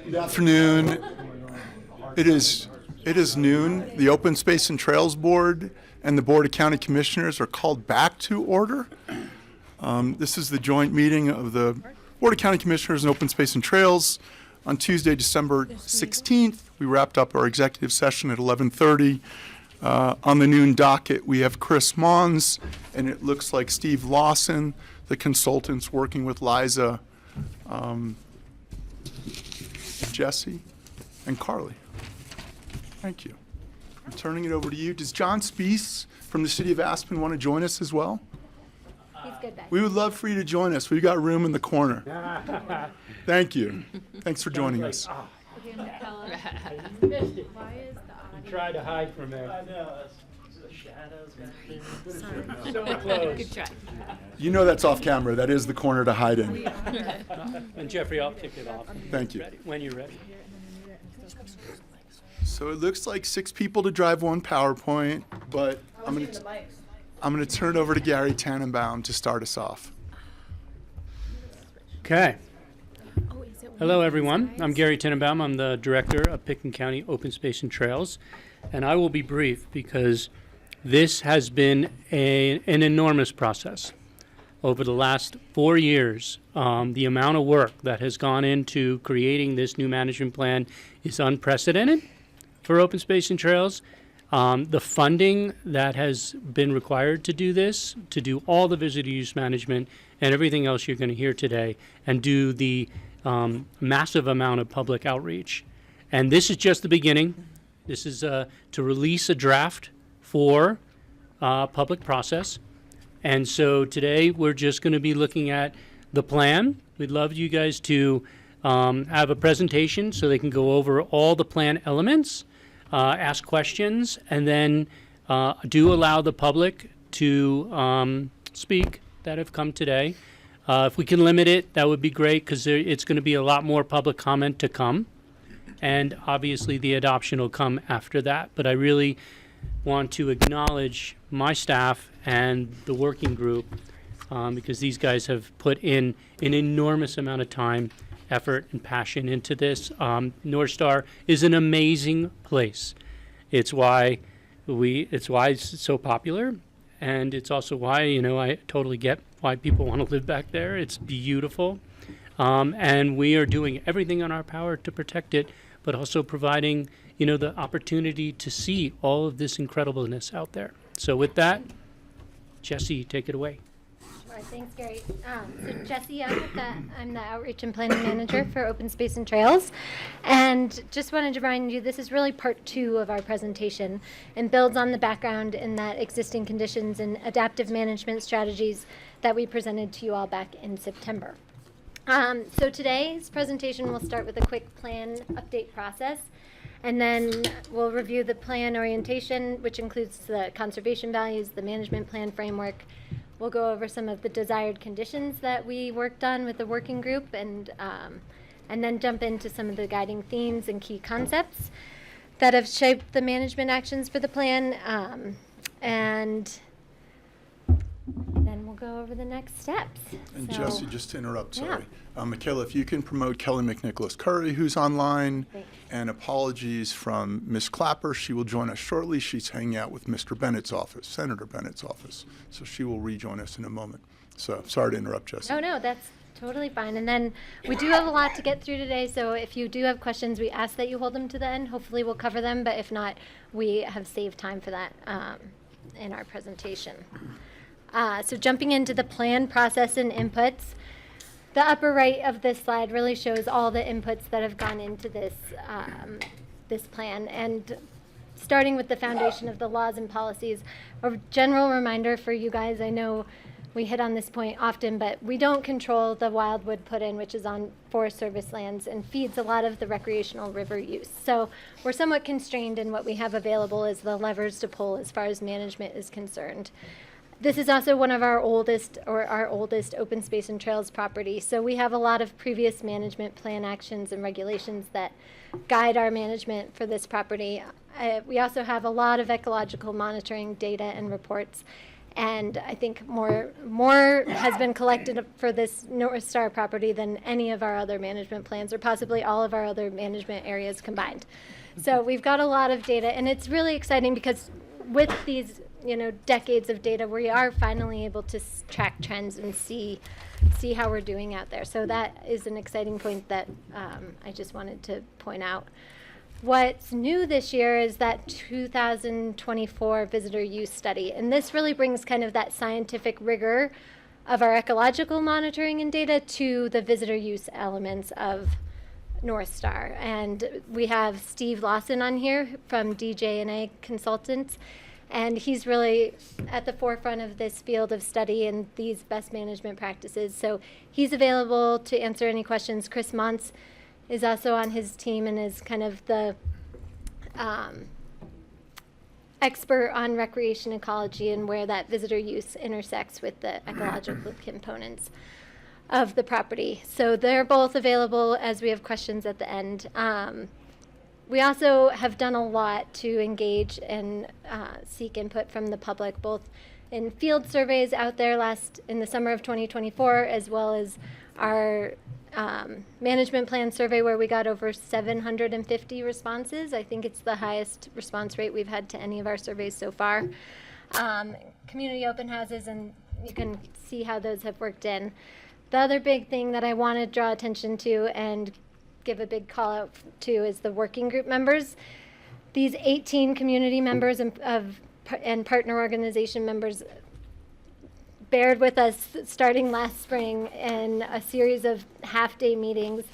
Good afternoon. It is noon. The Open Space and Trails Board and the Board of County Commissioners are called back to order. This is the joint meeting of the Board of County Commissioners and Open Space and Trails on Tuesday, December 16th. We wrapped up our executive session at 11:30. On the noon docket, we have Chris Mons, and it looks like Steve Lawson, the consultants working with Liza, Jesse, and Carly. Thank you. I'm turning it over to you. Does John Spees from the City of Aspen want to join us as well? He's good back. We would love for you to join us. We've got room in the corner. Thank you. Thanks for joining us. Why is the audio? Try to hide from it. I know, it's the shadows. Sorry. So close. Good try. You know that's off camera. That is the corner to hide in. And Jeffrey, I'll kick it off. Thank you. When you're ready. So it looks like 6 people to drive one PowerPoint, but I'm going to turn it over to Gary Tannenbaum to start us off. Okay. Oh, is it Hello, one of everyone. these I'm guys? Gary Tenenbaum. I'm the director of Pickens County Open Space and Trails, and I will be brief because this has been an enormous process. Over the last 4 years, the amount of work that has gone into creating this new management plan is unprecedented for Open Space and Trails. The funding that has been required to do this, to do all the visitor use management and everything else you're going to hear today, and do the massive amount of public outreach. And this is just the beginning. This is to release a draft for public process. And so today we're just going to be looking at the plan. We'd love you guys to have a presentation so they can go over all the plan elements, ask questions, and then do allow the public to speak that have come today. If we can limit it, that would be great because it's going to be a lot more public comment to come. And obviously the adoption will come after that. But I really want to acknowledge my staff and the working group because these guys have put in an enormous amount of time, effort, and passion into this. North Star is an amazing place. It's why it's so popular, and it's also why, I totally get why people want to live back there. It's beautiful. And we are doing everything in our power to protect it, but also providing, the opportunity to see all of this incredibleness out there. So with that, Jesse, take it away. Sure, thanks, Gary. So Jesse, I'm the Outreach and Planning Manager for Open Space and Trails. And just wanted to remind you, this is really part 2 of our presentation and builds on the background in that existing conditions and adaptive management strategies that we presented to you all back in September. So today's presentation will start with a quick plan update process, and then we'll review the plan orientation, which includes the conservation values, the management plan framework. We'll go over some of the desired conditions that we worked on with the working group, and then jump into some of the guiding themes and key concepts. that have shaped the management actions for the plan. And then we'll go over the next steps. And So- Jesse, just to interrupt, Yeah. sorry. Michaela, if you can promote Kelly McNicholas Curry, who's online, Great. and apologies from Ms. Clapper. She will join us shortly. She's hanging out with Mr. Bennett's office, Senator Bennett's office. So she will rejoin us in a moment. So sorry to interrupt, Jesse. Oh, no, that's totally fine. And then we do have a lot to get through today, so if you do have questions, we ask that you hold them to the end. Hopefully we'll cover them, but if not, we have saved time for that in our presentation. So jumping into the plan process and inputs, the upper right of this slide really shows all the inputs that have gone into this, this plan. And starting with the foundation of the laws and policies, a general reminder for you guys, I know we hit on this point often, but we don't control the wildwood put-in, which is on Forest Service lands and feeds a lot of the recreational river use. So we're somewhat constrained in what we have available as the levers to pull as far as management is concerned. This is also one of our oldest open space and trails property. So we have a lot of previous management plan actions and regulations that guide our management for this property. We also have a lot of ecological monitoring data and reports. And I think more has been collected for this North Star property than any of our other management plans, or possibly all of our other management areas combined. So we've got a lot of data, and it's really exciting because with these, decades of data, we are finally able to track trends and see how we're doing out there. So that is an exciting point that I just wanted to point out. What's new this year is that 2024 visitor use study, and this really brings kind of that scientific rigor of our ecological monitoring and data to the visitor use elements of North Star. And we have Steve Lawson on here from DJ&A Consultants, and he's really at the forefront of this field of study and these best management practices. So he's available to answer any questions. Chris Montz is also on his team and is kind of the expert on recreation ecology and where that visitor use intersects with the ecological components of the property. So they're both available as we have questions at the end. We also have done a lot to engage and seek input from the public, both in field surveys out there in the summer of 2024, as well as our management plan survey where we got over 750 responses. I think it's the highest response rate we've had to any of our surveys so far. Community open houses, and you can see how those have worked in. The other big thing that I want to draw attention to and give a big call out to is the working group members. These 18 community members and partner organization members bared with us starting last spring in a series of half-day meetings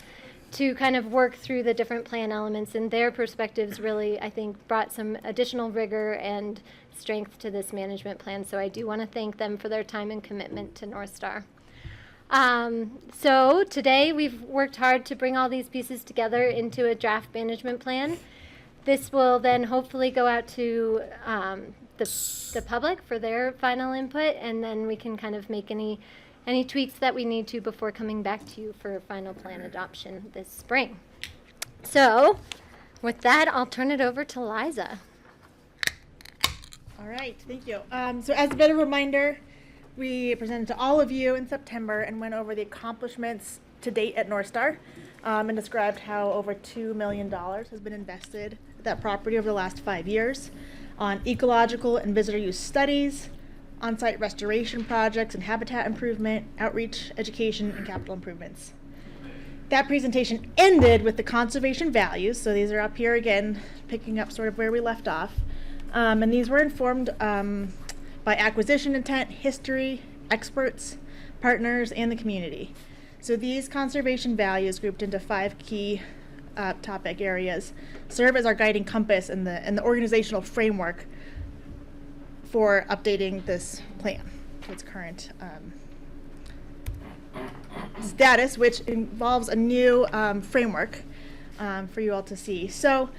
to kind of work through the different plan elements, and their perspectives really, I think, brought some additional rigor and strength to this management plan. So I do want to thank them for their time and commitment to North Star. So today we've worked hard to bring all these pieces together into a draft management plan. This will then hopefully go out to the public for their final input, and then we can kind of make any tweaks that we need to before coming back to you for final plan adoption this spring. So with that, I'll turn it over to Liza. All right, thank you. So as a bit of a reminder, we presented to all of you in September and went over the accomplishments to date at North Star and described how over $2 million has been invested at that property over the last 5 years on ecological and visitor use studies, on-site restoration projects and habitat improvement, outreach, education, and capital improvements. That presentation ended with the conservation values, so these are up here again, picking up sort of where we left off. And these were informed by acquisition intent, history, experts, partners, and the community. So these conservation values, grouped into 5 key topic areas, serve as our guiding compass in the organizational framework for updating this plan to its current status, which involves a new framework for you all to see. So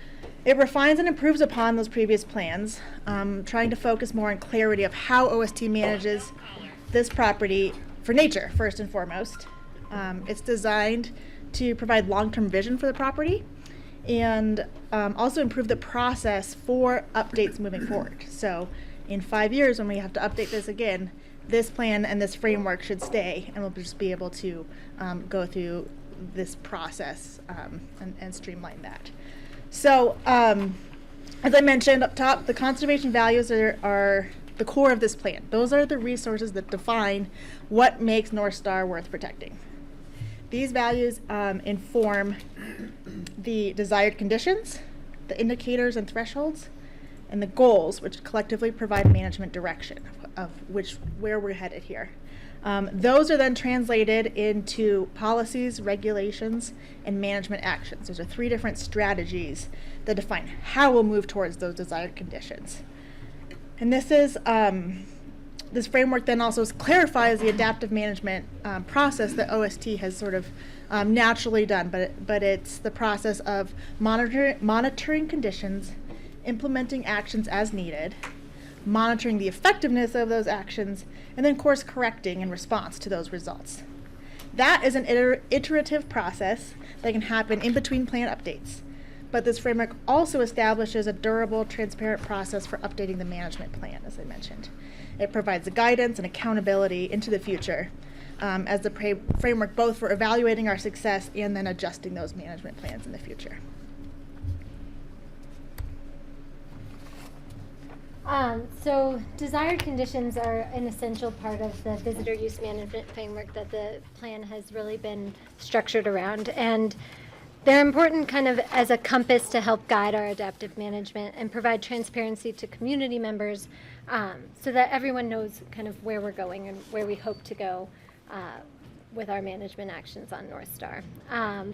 it refines and improves upon those previous plans, trying to focus more on clarity of how OST manages this property for nature, first and foremost. It's designed to provide long-term vision for the property and also improve the process for updates moving forward. So in 5 years, when we have to update this again, this plan and this framework should stay, and we'll just be able to go through this process and streamline that. So as I mentioned up top, the conservation values are the core of this plan. Those are the resources that define what makes North Star worth protecting. These values inform the desired conditions, the indicators and thresholds, and the goals, which collectively provide management direction of where we're headed here. Those are then translated into policies, regulations, and management actions. Those are 3 different strategies that define how we'll move towards those desired conditions. And this framework then also clarifies the adaptive management process that OST has sort of naturally done, but it's the process of monitoring conditions, implementing actions as needed, monitoring the effectiveness of those actions, and then course correcting in response to those results. That is an iterative process that can happen in between plan updates. But this framework also establishes a durable, transparent process for updating the management plan, as I mentioned. It provides the guidance and accountability into the future as the framework both for evaluating our success and then adjusting those management plans in the future. So desired conditions are an essential part of the visitor use management framework that the plan has really been structured around. And they're important kind of as a compass to help guide our adaptive management and provide transparency to community members so that everyone knows kind of where we're going and where we hope to go with our management actions on North Star.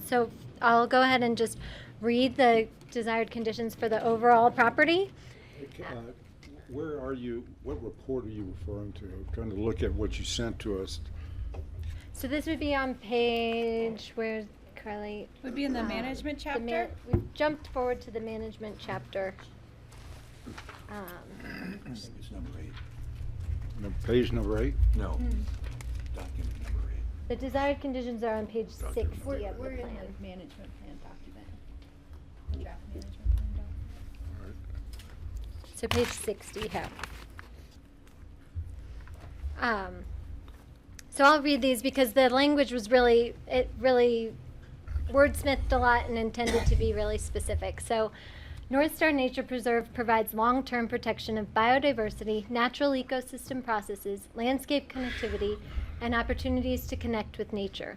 So I'll go ahead and just read the desired conditions for the overall property. Where are you, what report are you referring to? I'm trying to look at what you sent to us. So this would be on page, where's Carly? Would be in the management chapter? We jumped forward to the management chapter. It's number 8. Page number 8? No. Document number 8. The desired conditions are on page 60 of the We're in plan. the management plan document. Draft management plan document. So page 60, yeah. So I'll read these because the language was really wordsmithed a lot and intended to be really specific. So North Star Nature Preserve provides long-term protection of biodiversity, natural ecosystem processes, landscape connectivity, and opportunities to connect with nature.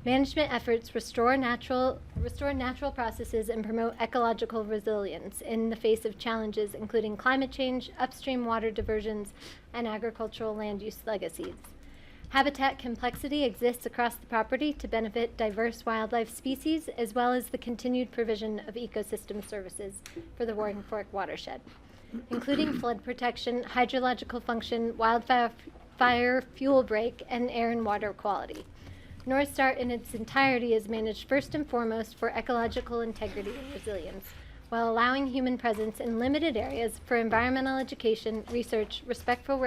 Management efforts restore natural processes and promote ecological resilience in the face of challenges including climate change, upstream water diversions, and agricultural land use legacies. Habitat complexity exists across the property to benefit diverse wildlife species, as well as the continued provision of ecosystem services for the Roaring Fork watershed, including flood protection, hydrological function, wildfire fuel break, and air and water quality. North Star in its entirety is managed first and foremost for ecological integrity and resilience, while allowing human presence in limited areas for environmental education, research, respectful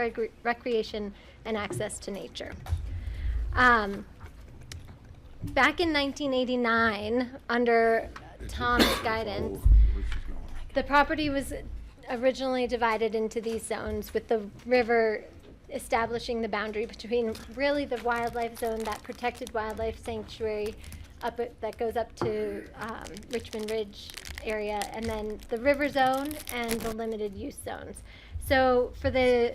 recreation, and access to nature. Back in 1989, under Tom's guidance, the property was originally divided into these zones, with the river establishing the boundary between really the wildlife zone, that protected wildlife sanctuary that goes up to Richmond Ridge area, and then the river zone and the limited use zones. So for the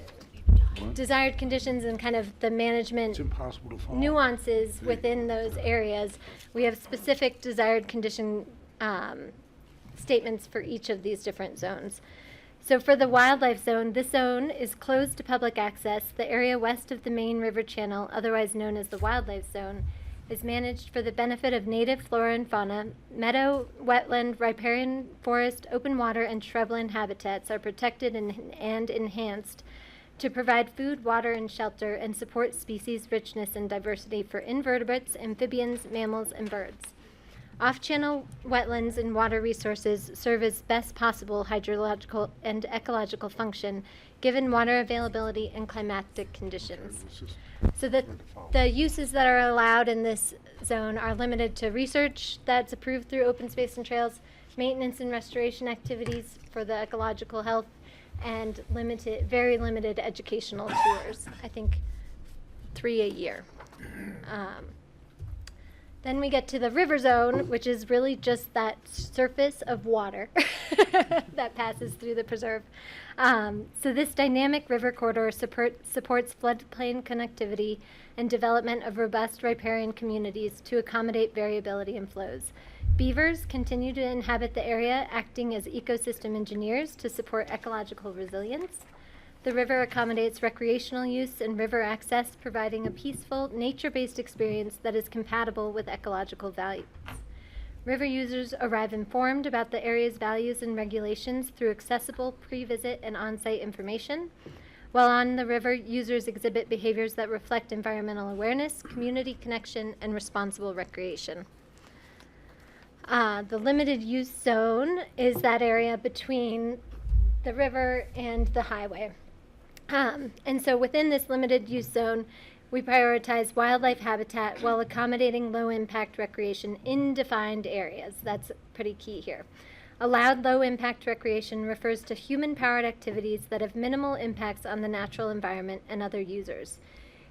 desired conditions and kind of the management It's impossible to follow. nuances within those areas, we have specific desired condition statements for each of these different zones. So for the wildlife zone, this zone is closed to public access. The area west of the main river channel, otherwise known as the wildlife zone, is managed for the benefit of native flora and fauna. Meadow, wetland, riparian forest, open water, and shrubland habitats are protected and enhanced to provide food, water, and shelter and support species richness and diversity for invertebrates, amphibians, mammals, and birds. Off-channel wetlands and water resources serve as best possible hydrological and ecological function given water availability and climatic conditions. So the uses that are allowed in this zone are limited to research that's approved through Open Space and Trails, maintenance and restoration activities for the ecological health, and very limited educational tours. I think 3 a year. Then we get to the river zone, which is really just that surface of water that passes through the preserve. So this dynamic river corridor supports floodplain connectivity and development of robust riparian communities to accommodate variability in flows. Beavers continue to inhabit the area, acting as ecosystem engineers to support ecological resilience. The river accommodates recreational use and river access, providing a peaceful, nature-based experience that is compatible with ecological values. River users arrive informed about the area's values and regulations through accessible pre-visit and on-site information. While on the river, users exhibit behaviors that reflect environmental awareness, community connection, and responsible recreation. The limited use zone is that area between the river and the highway. And so within this limited use zone, we prioritize wildlife habitat while accommodating low impact recreation in defined areas. That's pretty key here. Allowed low impact recreation refers to human powered activities that have minimal impacts on the natural environment and other users.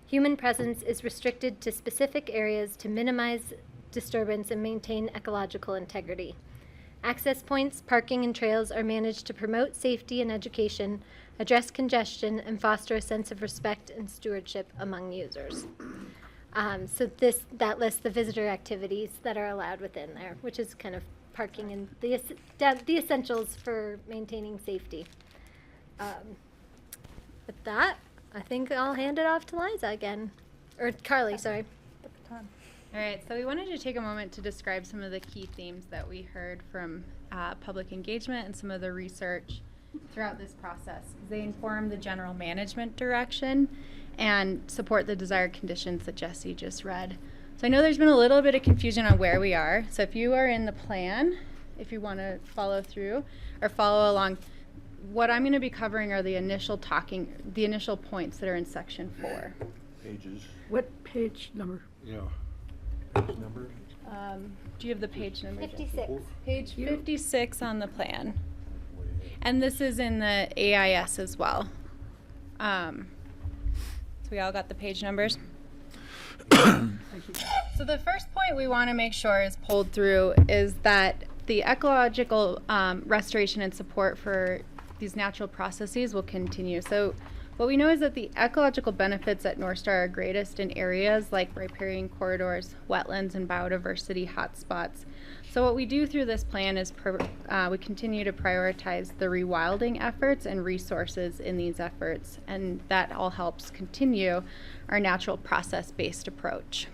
Human presence is restricted to specific areas to minimize disturbance and maintain ecological integrity. Access points, parking, and trails are managed to promote safety and education, address congestion, and foster a sense of respect and stewardship among users. So that lists the visitor activities that are allowed within there, which is kind of parking and the essentials for maintaining safety. With that, I think I'll hand it off to Liza again. Or Carly, sorry. All right, so we wanted to take a moment to describe some of the key themes that we heard from public engagement and some of the research throughout this process. They inform the general management direction and support the desired conditions that Jesse just read. So I know there's been a little bit of confusion on where we are. So if you are in the plan, if you want to follow through or follow along, what I'm going to be covering are the initial points that are in section 4. Pages. What page number? Yeah. Page number. Do you have the page number? Jesse? 56. Page 56 on the plan. And this is in the AIS as well. So we all got the page numbers? So the first point we want to make sure is pulled through is that the ecological restoration and support for these natural processes will continue. So what we know is that the ecological benefits at North Star are greatest in areas like riparian corridors, wetlands, and biodiversity hotspots. So what we do through this plan is we continue to prioritize the rewilding efforts and resources in these efforts, and that all helps continue our natural process-based approach.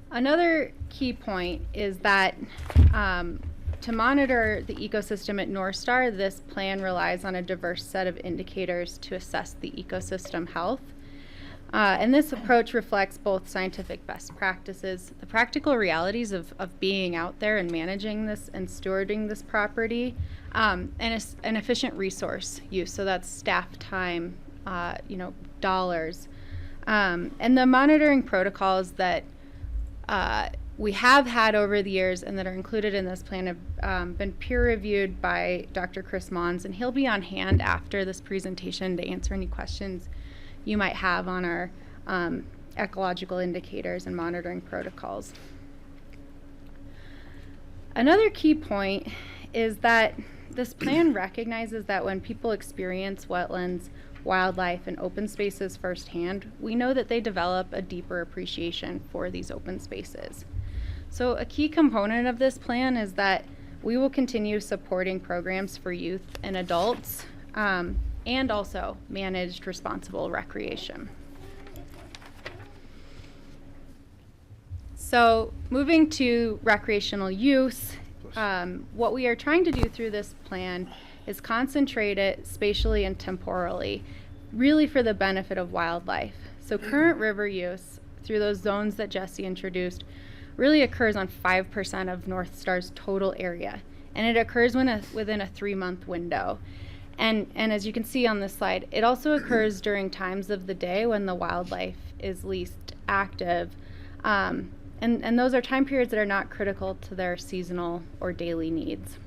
Another key point is that to monitor the ecosystem at North Star, this plan relies on a diverse set of indicators to assess the ecosystem health. And this approach reflects both scientific best practices, the practical realities of being out there and managing this and stewarding this property, and an efficient resource use. So that's staff time, dollars. And the monitoring protocols that we have had over the years and that are included in this plan have been peer reviewed by Dr. Chris Mons, and he'll be on hand after this presentation to answer any questions you might have on our ecological indicators and monitoring protocols. Another key point is that this plan recognizes that when people experience wetlands, wildlife, and open spaces firsthand, we know that they develop a deeper appreciation for these open spaces. So a key component of this plan is that we will continue supporting programs for youth and adults, and also managed responsible recreation. So moving to recreational use, what we are trying to do through this plan is concentrate it spatially and temporally, really for the benefit of wildlife. So current river use through those zones that Jesse introduced really occurs on 5% of North Star's total area, and it occurs within a 3-month window. And as you can see on this slide, it also occurs during times of the day when the wildlife is least active, And those are time periods that are not critical to their seasonal or daily needs.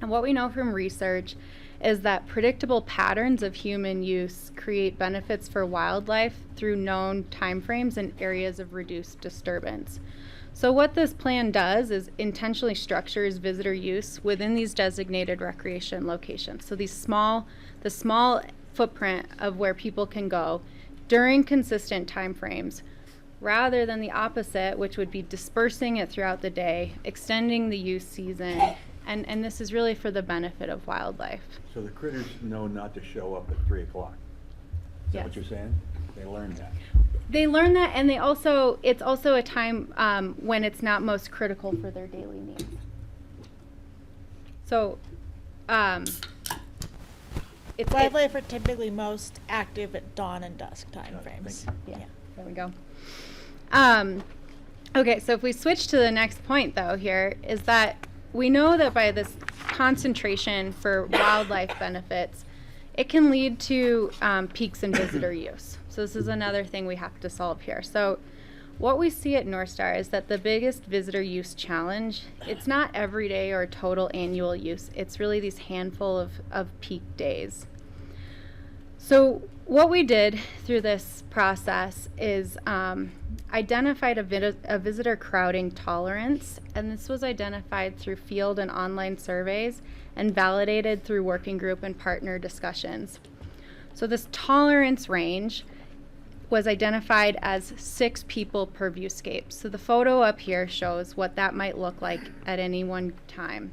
And what we know from research is that predictable patterns of human use create benefits for wildlife through known timeframes and areas of reduced disturbance. So what this plan does is intentionally structures visitor use within these designated recreation locations. So the small footprint of where people can go during consistent timeframes, rather than the opposite, which would be dispersing it throughout the day, extending the use season, and this is really for the benefit of wildlife. So the critters know not to show up at 3 o'clock. Is that Yes. what you're saying? They learn that. They learn that, and it's also a time when it's not most critical for their daily needs. So, Wildlife are typically most active at dawn and dusk timeframes. Thank Yeah, there we go. Okay, so if we switch to the next point, though, here is that we know that by this concentration for wildlife benefits, it can lead to peaks in visitor use. So this is another thing we have to solve here. So what we see at North Star is that the biggest visitor use challenge, it's not everyday or total annual use. It's really these handful of peak days. So what we did through this process is identified a visitor crowding tolerance, and this was identified through field and online surveys and validated through working group and partner discussions. So this tolerance range was identified as 6 people per viewscape. So the photo up here shows what that might look like at any one time.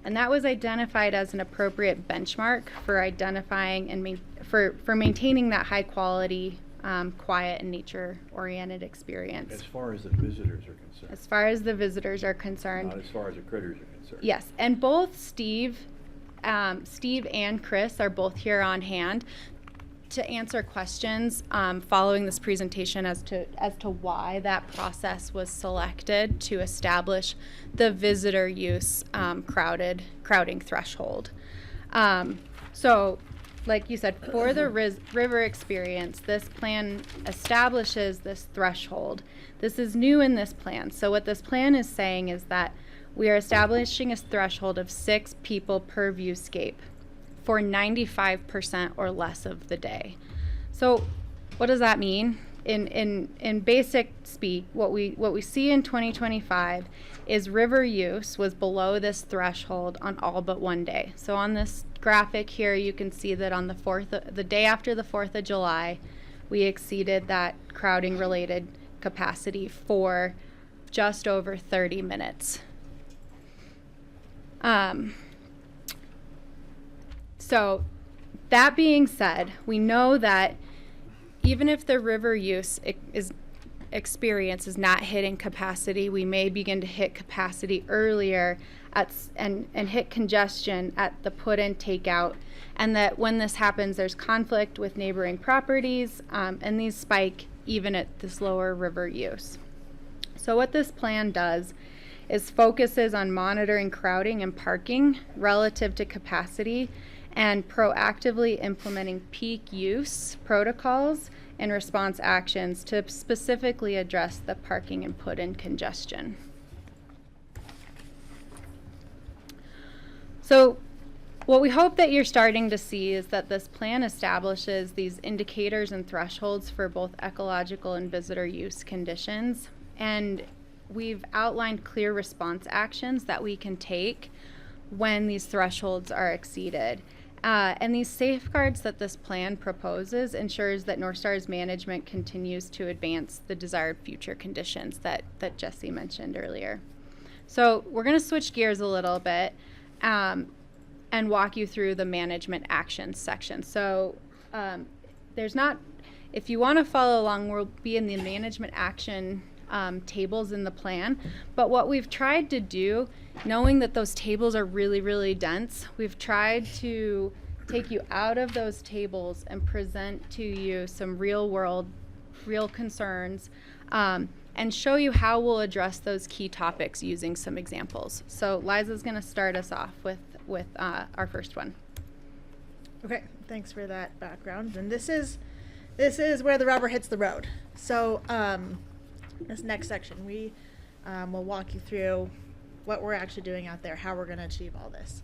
And that was identified as an appropriate benchmark for identifying and for maintaining that high quality, quiet and nature-oriented experience. As far as the visitors are concerned. As far as the visitors are concerned. Not as far as the critters are concerned. Yes, and both Steve and Chris are both here on hand to answer questions following this presentation as to why that process was selected to establish the visitor use crowding threshold. So, like you said, for the river experience, this plan establishes this threshold. This is new in this plan. So what this plan is saying is that we are establishing a threshold of 6 people per viewscape for 95% or less of the day. So what does that mean? In basic speak, what we see in 2025 is river use was below this threshold on all but one day. So on this graphic here, you can see that on the day after the 4th of July, we exceeded that crowding related capacity for just over 30 minutes. So that being said, we know that even if the river use experience is not hitting capacity, we may begin to hit capacity earlier and hit congestion at the put-in takeout, and that when this happens, there's conflict with neighboring properties, and these spike even at this lower river use. So what this plan does is focuses on monitoring crowding and parking relative to capacity and proactively implementing peak use protocols and response actions to specifically address the parking and put-in congestion. So what we hope that you're starting to see is that this plan establishes these indicators and thresholds for both ecological and visitor use conditions, and we've outlined clear response actions that we can take when these thresholds are exceeded. And these safeguards that this plan proposes ensures that North Star's management continues to advance the desired future conditions that Jesse mentioned earlier. So we're going to switch gears a little bit and walk you through the management actions section. So if you want to follow along, we'll be in the management action tables in the plan. But what we've tried to do, knowing that those tables are really, really dense, we've tried to take you out of those tables and present to you some real concerns, and show you how we'll address those key topics using some examples. So Liza's going to start us off with our first one. Okay, thanks for that background. And this is where the rubber hits the road. So This next section, we will walk you through what we're actually doing out there, how we're going to achieve all this.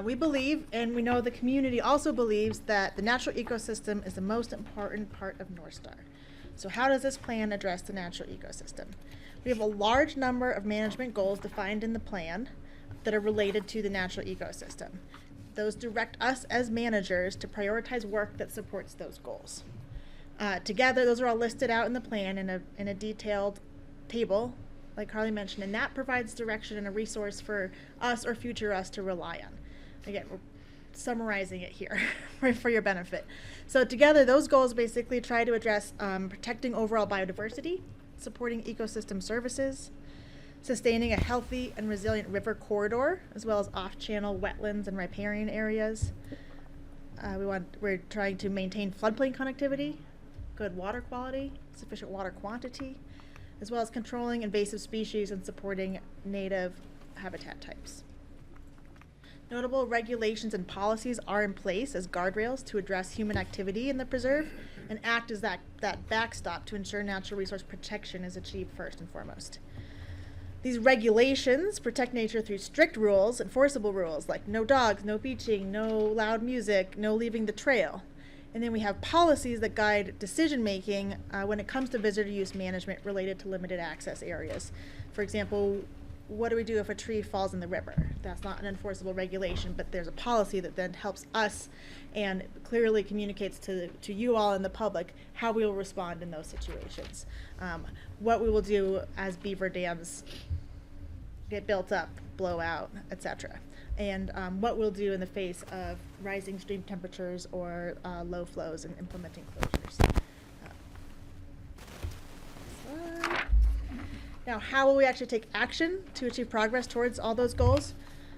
We believe, and we know the community also believes, that the natural ecosystem is the most important part of North Star. So how does this plan address the natural ecosystem? We have a large number of management goals defined in the plan that are related to the natural ecosystem. Those direct us as managers to prioritize work that supports those goals. Together, those are all listed out in the plan in a detailed table, like Carly mentioned, and that provides direction and a resource for us or future us to rely on. Again, we're summarizing it here for your benefit. So together, those goals basically try to address protecting overall biodiversity, supporting ecosystem services, sustaining a healthy and resilient river corridor, as well as off-channel wetlands and riparian areas. We're trying to maintain floodplain connectivity, good water quality, sufficient water quantity, as well as controlling invasive species and supporting native habitat types. Notable regulations and policies are in place as guardrails to address human activity in the preserve and act as that backstop to ensure natural resource protection is achieved first and foremost. These regulations protect nature through strict rules, enforceable rules like no dogs, no beaching, no loud music, no leaving the trail. And then we have policies that guide decision making when it comes to visitor use management related to limited access areas. For example, what do we do if a tree falls in the river? That's not an enforceable regulation, but there's a policy that then helps us and clearly communicates to you all and the public how we will respond in those situations. What we will do as beaver dams get built up, blow out, etc. And what we'll do in the face of rising stream temperatures or low flows and implementing closures. Now, how will we actually take action to achieve progress towards all those goals?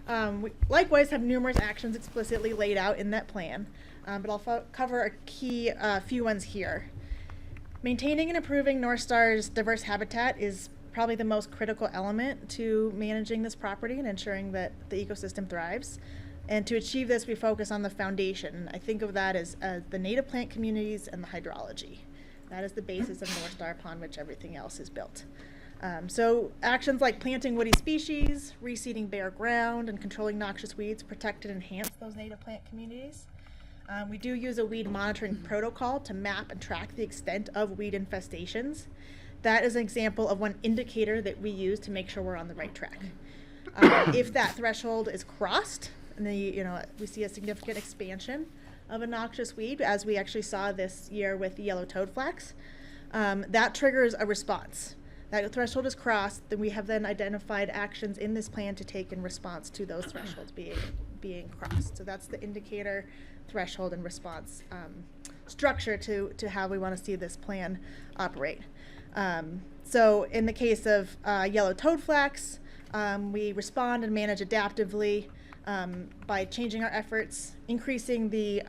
We likewise have numerous actions explicitly laid out in that plan, but I'll cover a few ones here. Maintaining and improving North Star's diverse habitat is probably the most critical element to managing this property and ensuring that the ecosystem thrives. And to achieve this, we focus on the foundation. I think of that as the native plant communities and the hydrology. That is the basis of North Star upon which everything else is built. So actions like planting woody species, reseeding bare ground, and controlling noxious weeds protect and enhance those native plant communities. We do use a weed monitoring protocol to map and track the extent of weed infestations. That is an example of one indicator that we use to make sure we're on the right track. If that threshold is crossed, and then we see a significant expansion of a noxious weed, as we actually saw this year with the yellow toadflax, that triggers a response. That threshold is crossed, then we have then identified actions in this plan to take in response to those thresholds being crossed. So that's the indicator, threshold, and response structure to how we want to see this plan operate. So in the case of yellow toadflax, we respond and manage adaptively by changing our efforts, increasing the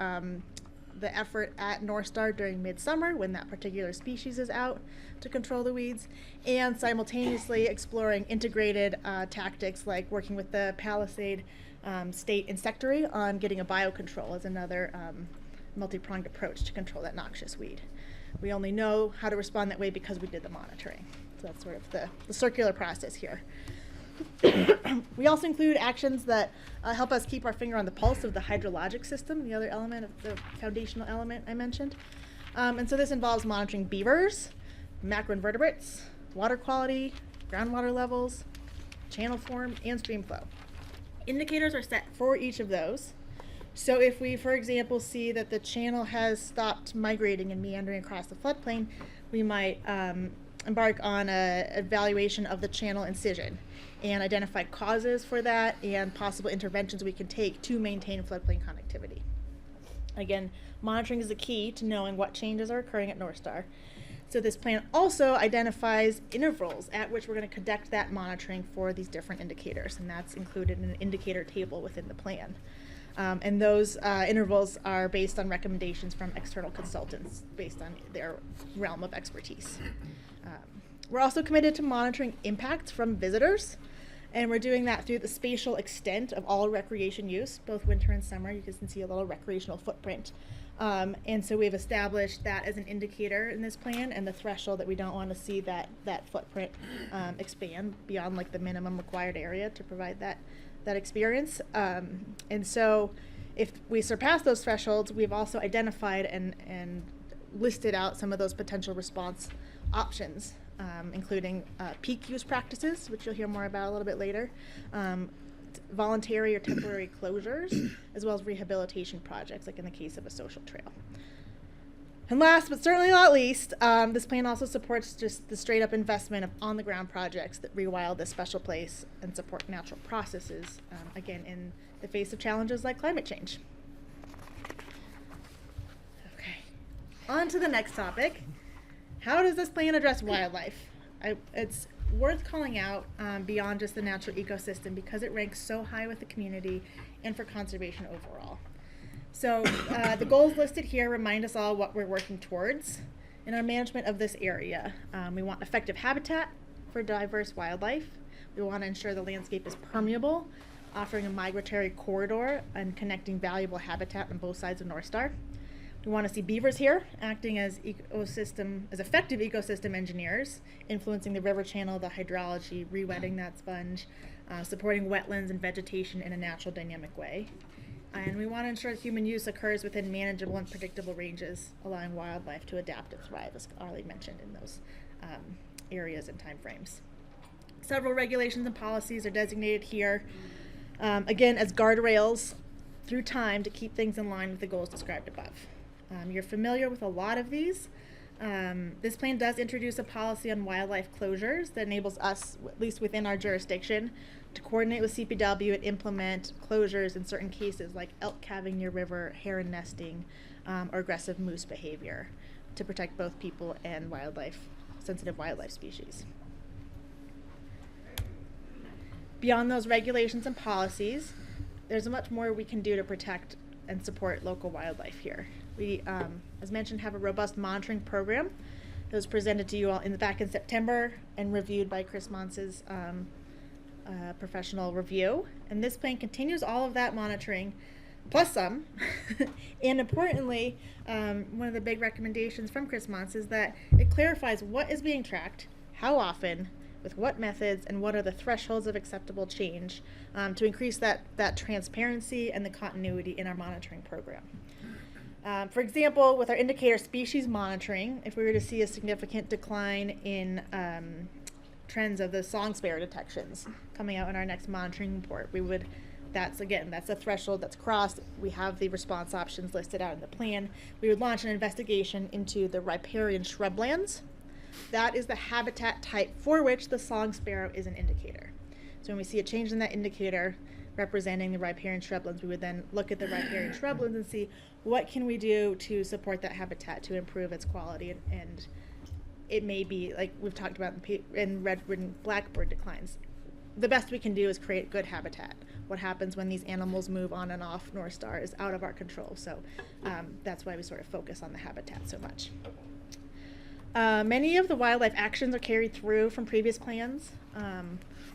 effort at North Star during midsummer when that particular species is out to control the weeds, and simultaneously exploring integrated tactics like working with the Palisade State Insectary on getting a biocontrol as another multi-pronged approach to control that noxious weed. We only know how to respond that way because we did the monitoring. So that's sort of the circular process here. We also include actions that help us keep our finger on the pulse of the hydrologic system, the other element of the foundational element I mentioned. And so this involves monitoring beavers, macroinvertebrates, water quality, groundwater levels, channel form, and stream flow. Indicators are set for each of those. So if we, for example, see that the channel has stopped migrating and meandering across the floodplain, we might embark on an evaluation of the channel incision and identify causes for that and possible interventions we can take to maintain floodplain connectivity. Again, monitoring is the key to knowing what changes are occurring at North Star. So this plan also identifies intervals at which we're going to conduct that monitoring for these different indicators, and that's included in an indicator table within the plan. And those intervals are based on recommendations from external consultants based on their realm of expertise. We're also committed to monitoring impacts from visitors. And we're doing that through the spatial extent of all recreation use, both winter and summer. You can see a little recreational footprint. And so we've established that as an indicator in this plan and the threshold that we don't want to see that footprint expand beyond like the minimum required area to provide that experience. And so if we surpass those thresholds, we've also identified and listed out some of those potential response options, including peak use practices, which you'll hear more about a little bit later, voluntary or temporary closures, as well as rehabilitation projects, like in the case of a social trail. And last but certainly not least, this plan also supports just the straight up investment of on the ground projects that rewild this special place and support natural processes, again, in the face of challenges like climate change. Okay, on to the next topic. How does this plan address wildlife? It's worth calling out beyond just the natural ecosystem because it ranks so high with the community and for conservation overall. So the goals listed here remind us all what we're working towards in our management of this area. We want effective habitat for diverse wildlife. We want to ensure the landscape is permeable, offering a migratory corridor and connecting valuable habitat on both sides of North Star. We want to see beavers here acting as effective ecosystem engineers, influencing the river channel, the hydrology, re-wetting that sponge, supporting wetlands and vegetation in a natural dynamic way. And we want to ensure that human use occurs within manageable and predictable ranges, allowing wildlife to adapt and thrive, as Arlie mentioned, in those areas and timeframes. Several regulations and policies are designated here, again, as guardrails through time to keep things in line with the goals described above. You're familiar with a lot of these. This plan does introduce a policy on wildlife closures that enables us, at least within our jurisdiction, to coordinate with CPW and implement closures in certain cases like elk calving near river, heron nesting, or aggressive moose behavior to protect both people and sensitive wildlife species. Beyond those regulations and policies, there's much more we can do to protect and support local wildlife here. We, as mentioned, have a robust monitoring program that was presented to you all back in September and reviewed by Chris Mons's professional review. And this plan continues all of that monitoring, plus some. And importantly, one of the big recommendations from Chris Mons is that it clarifies what is being tracked, how often, with what methods, and what are the thresholds of acceptable change to increase that transparency and the continuity in our monitoring program. For example, with our indicator species monitoring, if we were to see a significant decline in trends of the song sparrow detections coming out in our next monitoring report, that's a threshold that's crossed. We have the response options listed out in the plan. We would launch an investigation into the riparian shrublands. That is the habitat type for which the song sparrow is an indicator. So when we see a change in that indicator representing the riparian shrublands, we would then look at the riparian shrublands and see what can we do to support that habitat to improve its quality. And it may be, like we've talked about in red-ridden blackbird declines, the best we can do is create good habitat. What happens when these animals move on and off North Star is out of our control. So that's why we sort of focus on the habitat so much. Many of the wildlife actions are carried through from previous plans.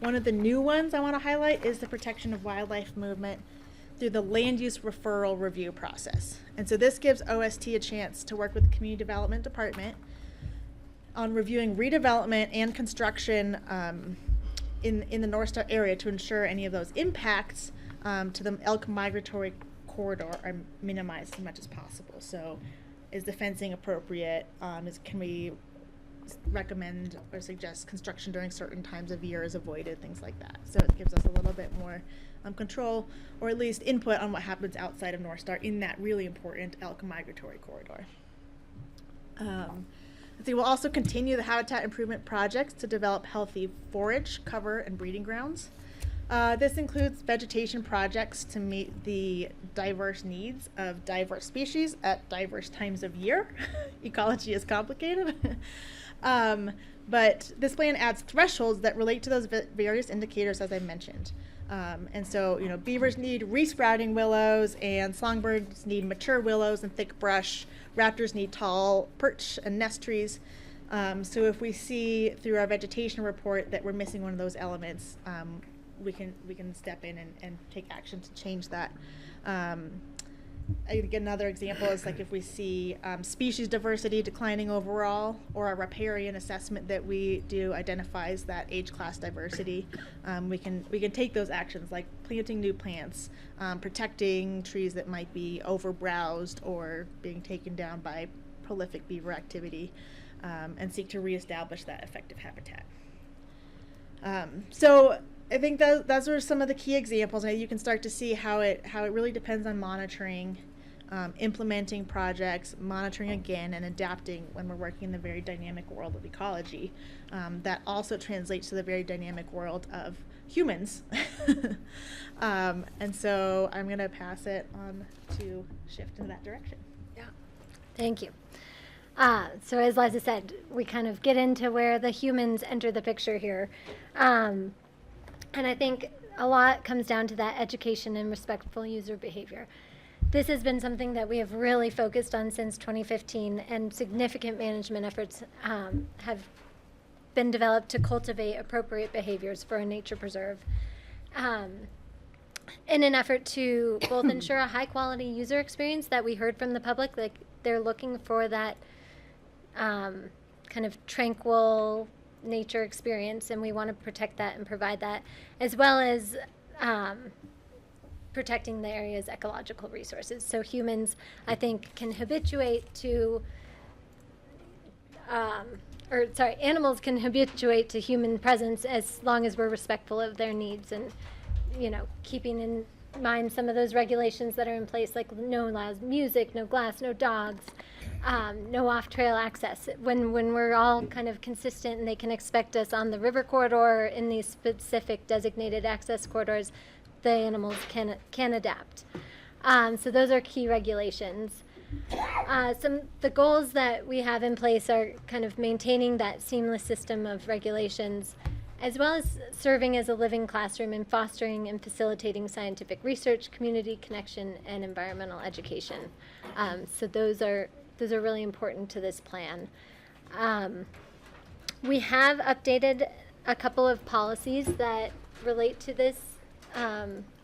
One of the new ones I want to highlight is the protection of wildlife movement through the land use referral review process. And so this gives OST a chance to work with the Community Development Department on reviewing redevelopment and construction in the North Star area to ensure any of those impacts to the elk migratory corridor are minimized as much as possible. So is the fencing appropriate? Can we recommend or suggest construction during certain times of year is avoided, things like that. So it gives us a little bit more control, or at least input on what happens outside of North Star in that really important elk migratory corridor. We'll also continue the habitat improvement projects to develop healthy forage, cover, and breeding grounds. This includes vegetation projects to meet the diverse needs of diverse species at diverse times of year. Ecology is complicated. But this plan adds thresholds that relate to those various indicators as I mentioned. And so, beavers need resprouting willows, and songbirds need mature willows and thick brush. Raptors need tall perch and nest trees. So if we see through our vegetation report that we're missing one of those elements, we can step in and take action to change that. I think another example is like if we see species diversity declining overall, or a riparian assessment that we do identifies that age class diversity, we can take those actions like planting new plants, protecting trees that might be overbrowsed or being taken down by prolific beaver activity, and seek to reestablish that effective habitat. So I think those are some of the key examples. And you can start to see how it really depends on monitoring, implementing projects, monitoring again, and adapting when we're working in the very dynamic world of ecology. That also translates to the very dynamic world of humans. And so I'm going to pass it on to shift in that direction. Yeah. Thank you. So as Liza said, we kind of get into where the humans enter the picture here. And I think a lot comes down to that education and respectful user behavior. This has been something that we have really focused on since 2015, and significant management efforts have been developed to cultivate appropriate behaviors for a nature preserve, in an effort to both ensure a high quality user experience that we heard from the public, like they're looking for that kind of tranquil nature experience, and we want to protect that and provide that, as well as protecting the area's ecological resources. So humans, I think, can habituate to, animals can habituate to human presence as long as we're respectful of their needs, and, keeping in mind some of those regulations that are in place, like no loud music, no glass, no dogs, no off-trail access. When we're all kind of consistent and they can expect us on the river corridor in these specific designated access corridors, the animals can adapt. So those are key regulations. The goals that we have in place are kind of maintaining that seamless system of regulations, as well as serving as a living classroom and fostering and facilitating scientific research, community connection, and environmental education. So those are really important to this plan. We have updated a couple of policies that relate to this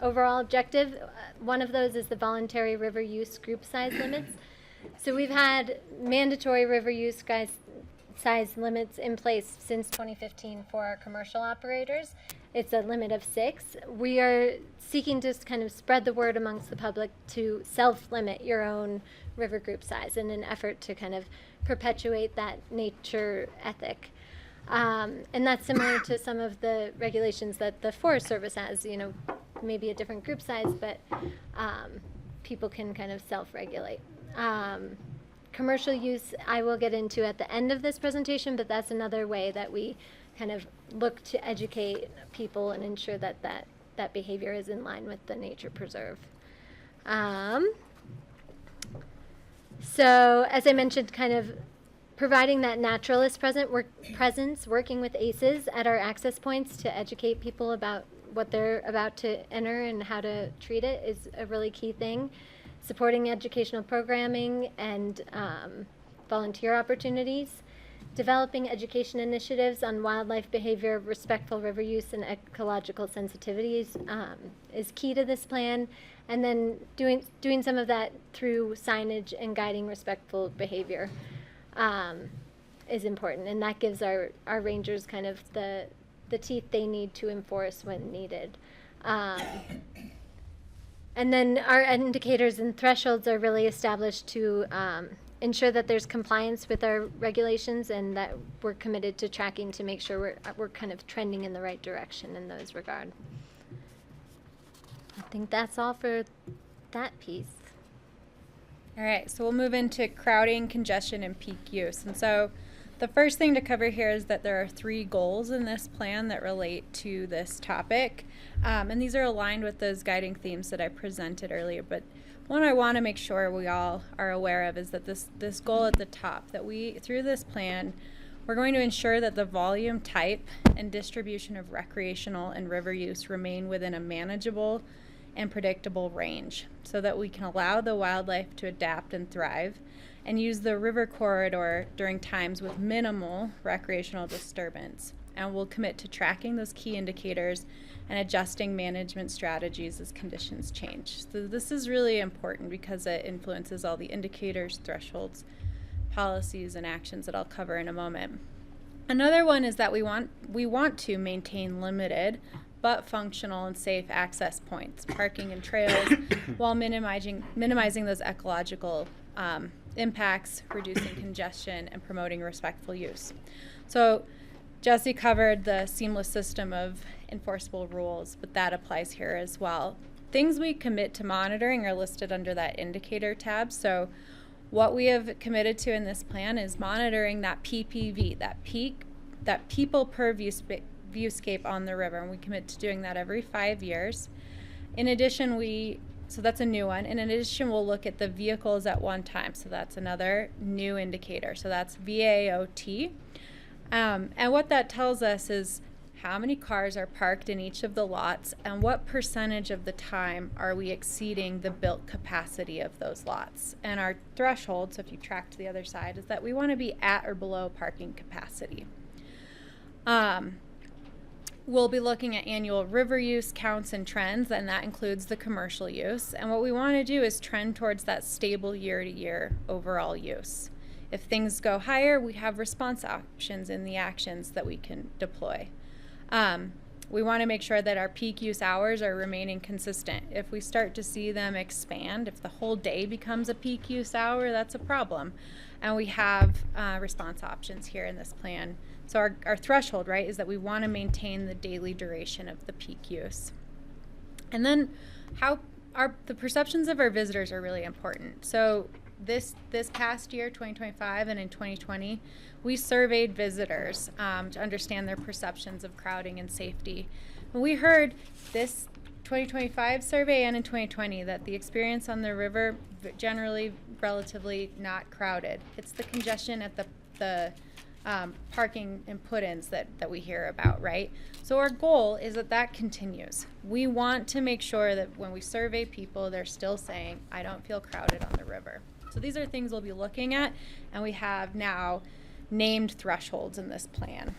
overall objective. One of those is the voluntary river use group size limits. So we've had mandatory river use size limits in place since 2015 for our commercial operators. It's a limit of 6. We are seeking to kind of spread the word amongst the public to self-limit your own river group size in an effort to kind of perpetuate that nature ethic. And that's similar to some of the regulations that the Forest Service has, maybe a different group size, but people can kind of self-regulate. Commercial use I will get into at the end of this presentation, but that's another way that we kind of look to educate people and ensure that that behavior is in line with the nature preserve. So as I mentioned, kind of providing that naturalist presence, working with ACEs at our access points to educate people about what they're about to enter and how to treat it is a really key thing. Supporting educational programming and volunteer opportunities. Developing education initiatives on wildlife behavior, respectful river use, and ecological sensitivities is key to this plan. And then doing some of that through signage and guiding respectful behavior is important. And that gives our rangers kind of the teeth they need to enforce when needed. And then our indicators and thresholds are really established to ensure that there's compliance with our regulations and that we're committed to tracking to make sure we're kind of trending in the right direction in those regard. I think that's all for that piece. All right, so we'll move into crowding, congestion, and peak use. And so the first thing to cover here is that there are 3 goals in this plan that relate to this topic. And these are aligned with those guiding themes that I presented earlier. But one I want to make sure we all are aware of is that this goal at the top, that through this plan, we're going to ensure that the volume, type, and distribution of recreational and river use remain within a manageable and predictable range so that we can allow the wildlife to adapt and thrive and use the river corridor during times with minimal recreational disturbance. and we'll commit to tracking those key indicators and adjusting management strategies as conditions change. So this is really important because it influences all the indicators, thresholds, policies, and actions that I'll cover in a moment. Another one is that we want to maintain limited but functional and safe access points, parking and trails, while minimizing those ecological impacts, reducing congestion, and promoting respectful use. So Jesse covered the seamless system of enforceable rules, but that applies here as well. Things we commit to monitoring are listed under that indicator tab. So what we have committed to in this plan is monitoring that PPV, that people per viewscape on the river, and we commit to doing that every 5 years. In addition, so that's a new one. And in addition, we'll look at the vehicles at one time. So that's another new indicator. So that's VAOT. And what that tells us is how many cars are parked in each of the lots and what percentage of the time are we exceeding the built capacity of those lots. And our threshold, so if you track to the other side, is that we want to be at or below parking capacity. We'll be looking at annual river use counts and trends, and that includes the commercial use. And what we want to do is trend towards that stable year-to-year overall use. If things go higher, we have response options in the actions that we can deploy. We want to make sure that our peak use hours are remaining consistent. If we start to see them expand, if the whole day becomes a peak use hour, that's a problem. And we have response options here in this plan. So our threshold, right, is that we want to maintain the daily duration of the peak use. And then the perceptions of our visitors are really important. So this past year, 2025, and in 2020, we surveyed visitors to understand their perceptions of crowding and safety. And we heard this 2025 survey and in 2020 that the experience on the river generally relatively not crowded. It's the congestion at the parking and put-ins that we hear about, right? So our goal is that continues. We want to make sure that when we survey people, they're still saying, I don't feel crowded on the river. So these are things we'll be looking at, and we have now named thresholds in this plan.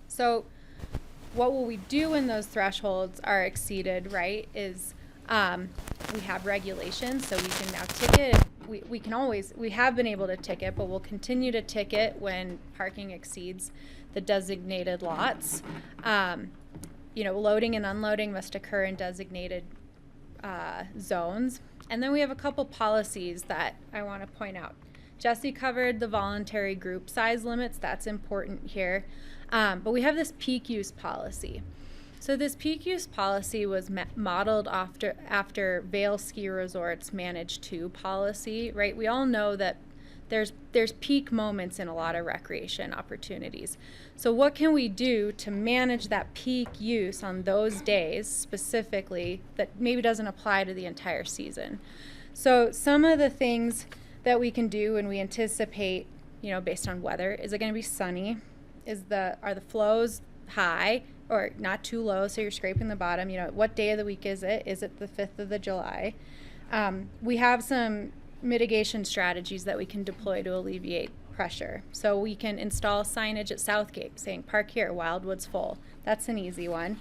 So what will we do when those thresholds are exceeded, right, is we have regulations, so we can now ticket. We have been able to ticket, but we'll continue to ticket when parking exceeds the designated lots. Loading and unloading must occur in designated zones. And then we have a couple policies that I want to point out. Jesse covered the voluntary group size limits. That's important here. But we have this peak use policy. So this peak use policy was modeled after Vail Ski Resort's Manage To policy, right? We all know that there's peak moments in a lot of recreation opportunities. So what can we do to manage that peak use on those days specifically that maybe doesn't apply to the entire season? So some of the things that we can do when we anticipate, based on weather, is it going to be sunny? Are the flows high or not too low so you're scraping the bottom? What day of the week is it? Is it the 5th of July? We have some mitigation strategies that we can deploy to alleviate pressure. So we can install signage at Southgate saying park here, Wildwood's full. That's an easy one.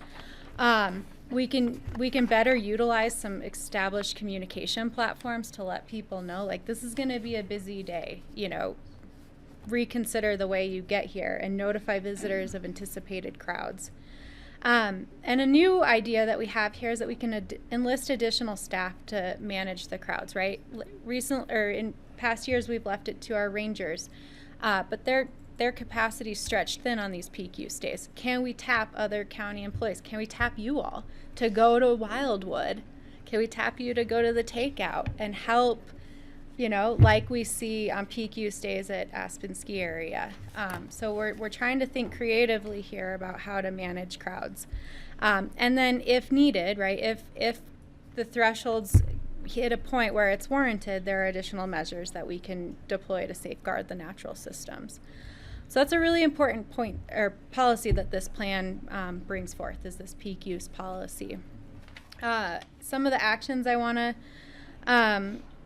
We can better utilize some established communication platforms to let people know, like, this is going to be a busy day, reconsider the way you get here and notify visitors of anticipated crowds. And a new idea that we have here is that we can enlist additional staff to manage the crowds, right? In past years, we've left it to our rangers, but their capacity is stretched thin on these peak use days. Can we tap other county employees? Can we tap you all to go to Wildwood? Can we tap you to go to the takeout and help, like we see on peak use days at Aspen Ski Area? So we're trying to think creatively here about how to manage crowds. And then if needed, right, if the thresholds hit a point where it's warranted, there are additional measures that we can deploy to safeguard the natural systems. So that's a really important point or policy that this plan brings forth, is this peak use policy. Some of the actions I want to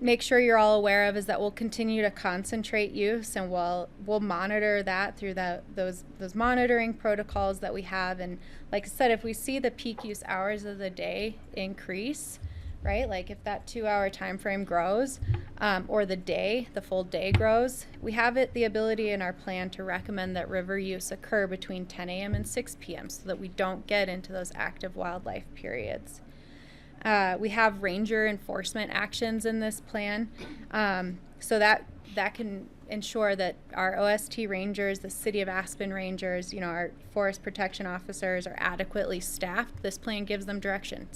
make sure you're all aware of is that we'll continue to concentrate use, and we'll monitor that through those monitoring protocols that we have. And like I said, if we see the peak use hours of the day increase, right, like if that 2-hour time frame grows, or the full day grows, we have the ability in our plan to recommend that river use occur between 10 a.m. and 6 p.m. so that we don't get into those active wildlife periods. We have ranger enforcement actions in this plan, so that can ensure that our OST rangers, the City of Aspen rangers, our forest protection officers are adequately staffed. This plan gives them direction.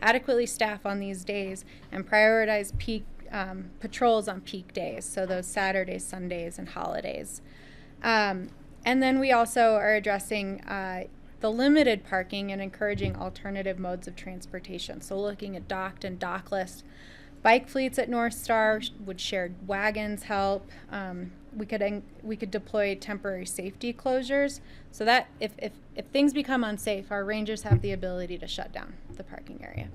Adequately staff on these days and prioritize peak patrols on peak days, so those Saturdays, Sundays, and holidays. And then we also are addressing the limited parking and encouraging alternative modes of transportation. So looking at docked and dockless bike fleets at North Star. Would shared wagons help? We could deploy temporary safety closures so that if things become unsafe, our rangers have the ability to shut down the parking area.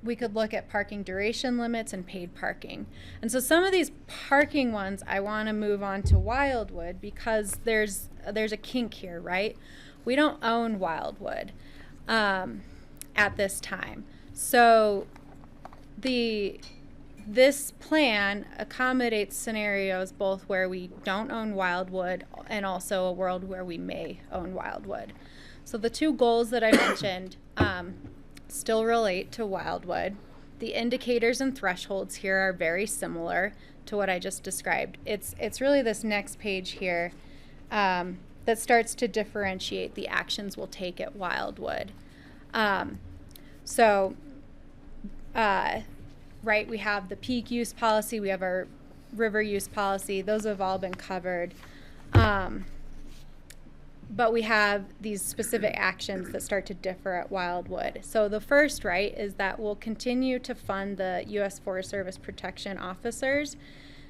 We could look at parking duration limits and paid parking. And so some of these parking ones I want to move on to Wildwood because there's a kink here, right? We don't own Wildwood at this time. So this plan accommodates scenarios both where we don't own Wildwood and also a world where we may own Wildwood. So the two goals that I mentioned still relate to Wildwood. The indicators and thresholds here are very similar to what I just described. It's really this next page here that starts to differentiate the actions we'll take at Wildwood. Right, we have the peak use policy, we have our river use policy, those have all been covered. But we have these specific actions that start to differ at Wildwood. So the first, right, is that we'll continue to fund the U.S. Forest Service protection officers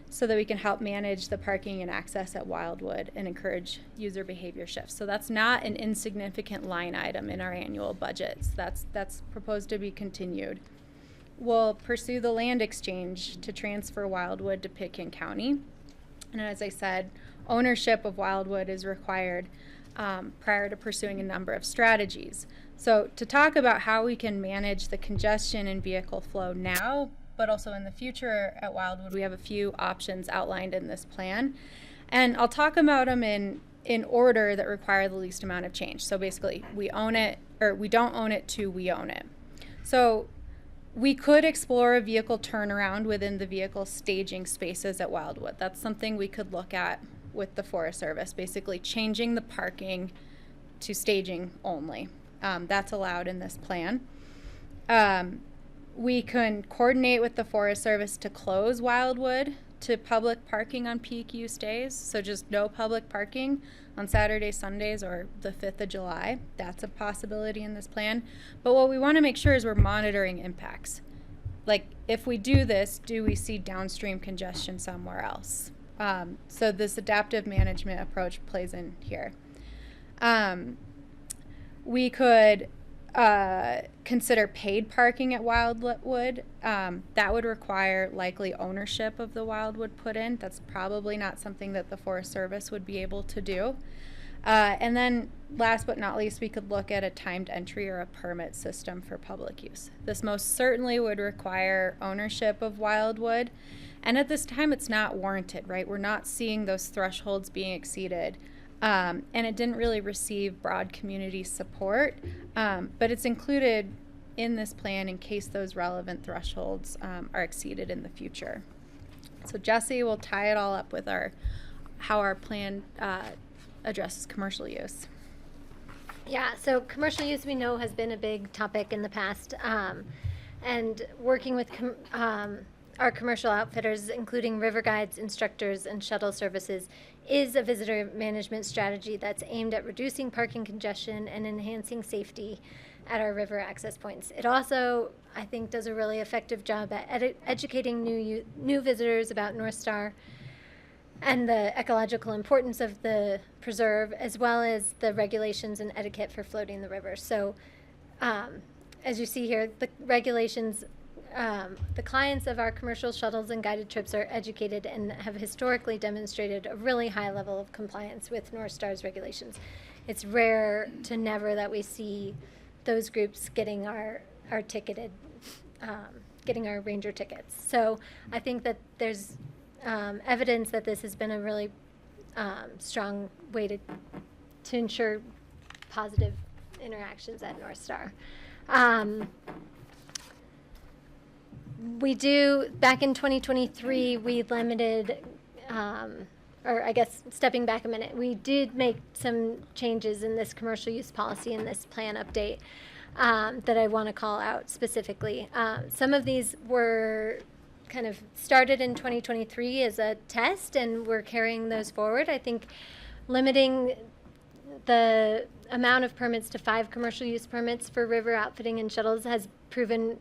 so that we can help manage the parking and access at Wildwood and encourage user behavior shifts. So that's not an insignificant line item in our annual budgets. That's proposed to be continued. We'll pursue the land exchange to transfer Wildwood to Pitkin County. And as I said, ownership of Wildwood is required prior to pursuing a number of strategies. So to talk about how we can manage the congestion and vehicle flow now, but also in the future at Wildwood, we have a few options outlined in this plan. And I'll talk about them in order that require the least amount of change. So basically, we own it, or we don't own it to we own it. So we could explore a vehicle turnaround within the vehicle staging spaces at Wildwood. That's something we could look at with the Forest Service, basically changing the parking to staging only. That's allowed in this plan. We can coordinate with the Forest Service to close Wildwood to public parking on peak use days, so just no public parking on Saturdays, Sundays, or the 5th of July. That's a possibility in this plan. But what we want to make sure is we're monitoring impacts. Like, if we do this, do we see downstream congestion somewhere else? So this adaptive management approach plays in here. We could consider paid parking at Wildwood. That would require likely ownership of the Wildwood put in. That's probably not something that the Forest Service would be able to do. And then last but not least, we could look at a timed entry or a permit system for public use. This most certainly would require ownership of Wildwood. And at this time, it's not warranted, right? We're not seeing those thresholds being exceeded. And it didn't really receive broad community support, but it's included in this plan in case those relevant thresholds are exceeded in the future. So Jesse will tie it all up with how our plan addresses commercial use. Yeah, so commercial use we know has been a big topic in the past, and working with our commercial outfitters, including river guides, instructors, and shuttle services, is a visitor management strategy that's aimed at reducing parking congestion and enhancing safety at our river access points. It also, I think, does a really effective job at educating new visitors about North Star and the ecological importance of the preserve, as well as the regulations and etiquette for floating the river. So, as you see here, the regulations the clients of our commercial shuttles and guided trips are educated and have historically demonstrated a really high level of compliance with North Star's regulations. It's rare to never that we see those groups getting our ticketed, getting our Ranger tickets. So I think that there's evidence that this has been a really strong way to ensure positive interactions at North Star. We do, back in 2023, we limited, or I guess stepping back a minute, we did make some changes in this commercial use policy in this plan update that I want to call out specifically. Some of these were kind of started in 2023 as a test, and we're carrying those forward. I think limiting the amount of permits to 5 commercial use permits for river outfitting and shuttles has proven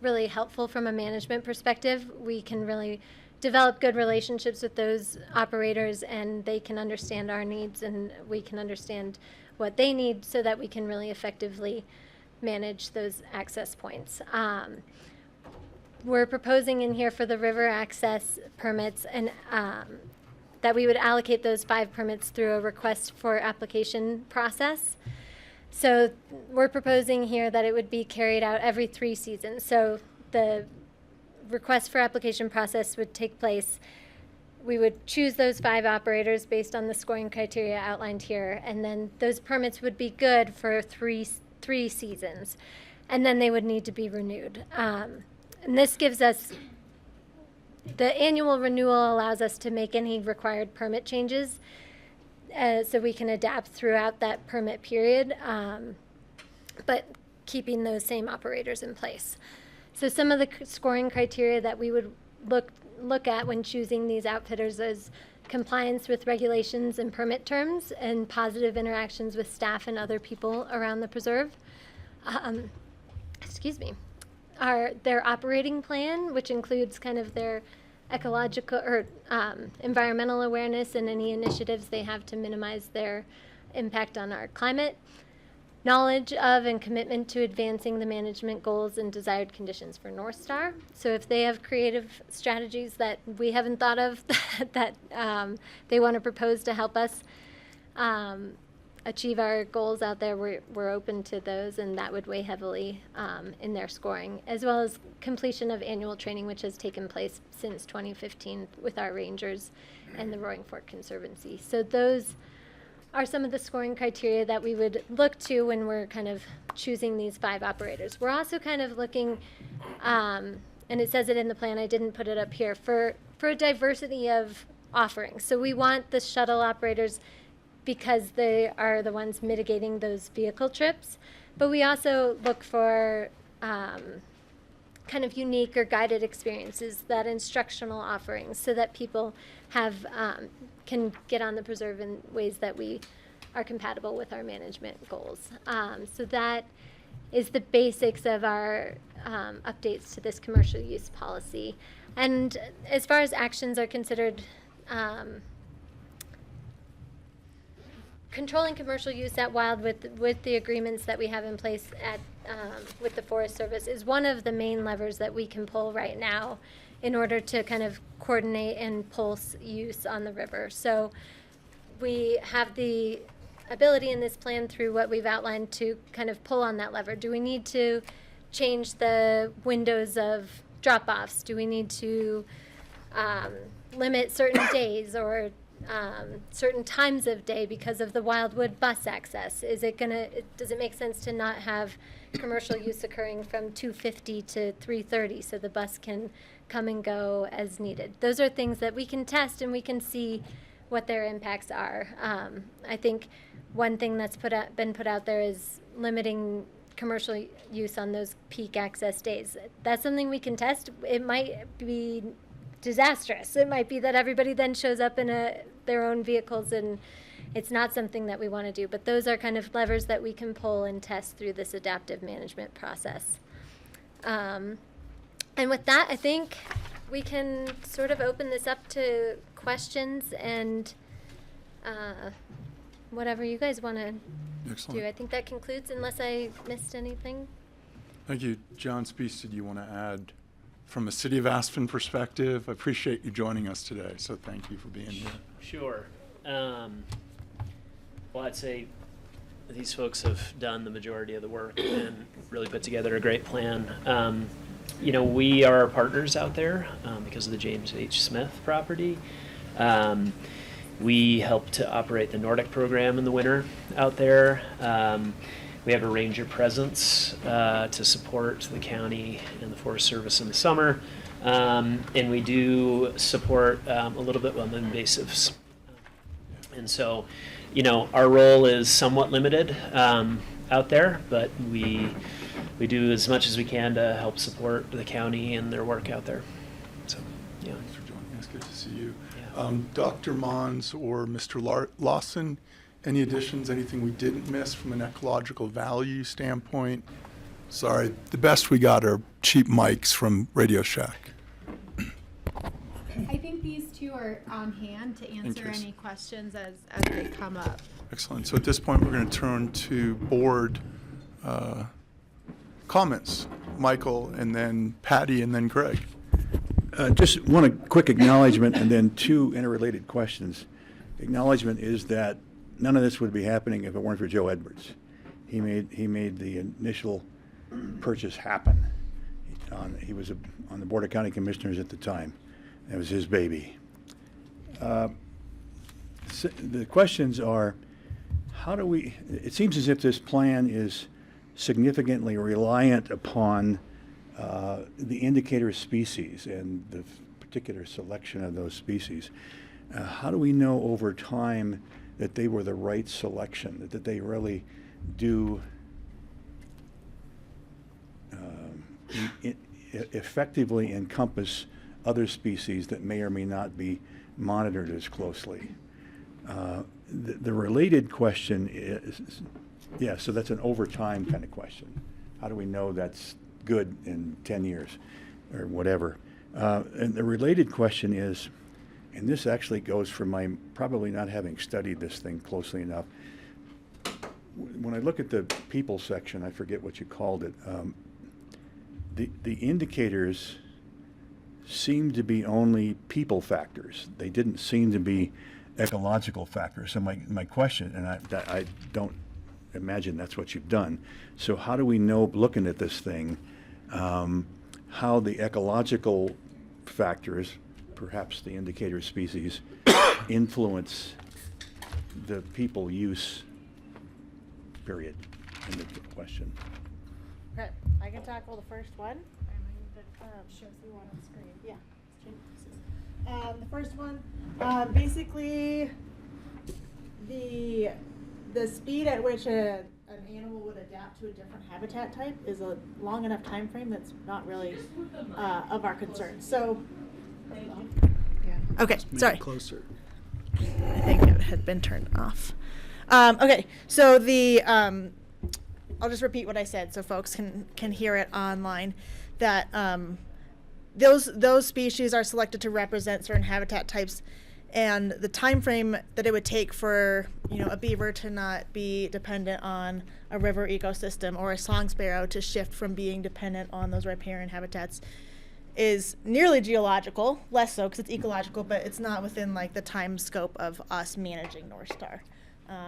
really helpful from a management perspective. We can really develop good relationships with those operators, and they can understand our needs, and we can understand what they need so that we can really effectively manage those access points. We're proposing in here for the river access permits and that we would allocate those 5 permits through a request for application process. So we're proposing here that it would be carried out every 3 seasons. So the request for application process would take place. We would choose those 5 operators based on the scoring criteria outlined here, and then those permits would be good for three seasons, and then they would need to be renewed. And this gives us, the annual renewal allows us to make any required permit changes so we can adapt throughout that permit period, but keeping those same operators in place. So some of the scoring criteria that we would look at when choosing these outfitters is compliance with regulations and permit terms, and positive interactions with staff and other people around the preserve. Excuse me. Their operating plan, which includes kind of their ecological or environmental awareness and any initiatives they have to minimize their impact on our climate. Knowledge of and commitment to advancing the management goals and desired conditions for North Star. So if they have creative strategies that we haven't thought of that they want to propose to help us achieve our goals out there, we're open to those, and that would weigh heavily in their scoring, as well as completion of annual training, which has taken place since 2015 with our rangers and the Roaring Fork Conservancy. So those are some of the scoring criteria that we would look to when we're kind of choosing these 5 operators. We're also kind of looking, and it says it in the plan, I didn't put it up here, for a diversity of offerings. So we want the shuttle operators because they are the ones mitigating those vehicle trips, but we also look for kind of unique or guided experiences, that instructional offerings, so that people have can get on the preserve in ways that we are compatible with our management goals. So that is the basics of our updates to this commercial use policy. And as far as actions are considered, controlling commercial use at Wild with the agreements that we have in place at with the Forest Service is one of the main levers that we can pull right now in order to kind of coordinate and pulse use on the river. So we have the ability in this plan through what we've outlined to kind of pull on that lever. Do we need to change the windows of drop-offs? Do we need to limit certain days or certain times of day because of the Wildwood bus access? Does it make sense to not have commercial use occurring from 2:50 to 3:30 so the bus can come and go as needed? Those are things that we can test and we can see what their impacts are. I think one thing that's been put out there is limiting commercial use on those peak access days. That's something we can test. It might be disastrous. It might be that everybody then shows up in their own vehicles, and it's not something that we want to do. But those are kind of levers that we can pull and test through this adaptive management process. And with that, I think we can sort of open this up to questions and whatever you guys want to Excellent. do. I think that concludes, unless I missed anything. Thank you. John Spees, did you want to add from a City of Aspen perspective. I appreciate you joining us today, so thank you for being here. Sure. Well, I'd say these folks have done the majority of the work and really put together a great plan. We are partners out there because of the James H. Smith property. We help to operate the Nordic program in the winter out there. We have a ranger presence to support the county and the Forest Service in the summer. And we do support a little bit on the invasives. And so, our role is somewhat limited out there, but we do as much as we can to help support the county and their work out there. So, yeah. Thanks for joining us. Good to see you. Yeah. Dr. Mons or Mr. Lawson, any additions, anything we didn't miss from an ecological value standpoint? Sorry, the best we got are cheap mics from Radio Shack. I think these two are on hand to answer case. any questions as they come up. Excellent. So at this point, we're going to turn to board comments. Michael, and then Patty, and then Greg. Just one quick acknowledgement and then two interrelated questions. Acknowledgement is that none of this would be happening if it weren't for Joe Edwards. He made the initial purchase happen. He was on the Board of County Commissioners at the time. It was his baby. The questions are, it seems as if this plan is significantly reliant upon the indicator species and the particular selection of those species. How do we know over time that they were the right selection, that they really do effectively encompass other species that may or may not be monitored as closely? The related question is, so that's an over time kind of question. How do we know that's good in 10 years or whatever? And the related question is, and this actually goes from my probably not having studied this thing closely enough. When I look at the people section, I forget what you called it, the indicators seem to be only people factors. They didn't seem to be ecological factors. So my question, and I don't imagine that's what you've done. So how do we know, looking at this thing, how the ecological factors, perhaps the indicator species, influence the people use, period, in the question? Okay, I can tackle the first one. Shows you one on screen. Yeah. The first one, basically, the speed at which an animal would adapt to a different habitat type is a long enough time frame that's not really of our concern. So, okay, sorry. Closer. I think it had been turned off. Okay, so I'll just repeat what I said so folks can hear it online. That those species are selected to represent certain habitat types, and the time frame that it would take for a beaver to not be dependent on a river ecosystem or a song sparrow to shift from being dependent on those riparian habitats is nearly geological, less so because it's ecological, but it's not within the time scope of us managing North Star.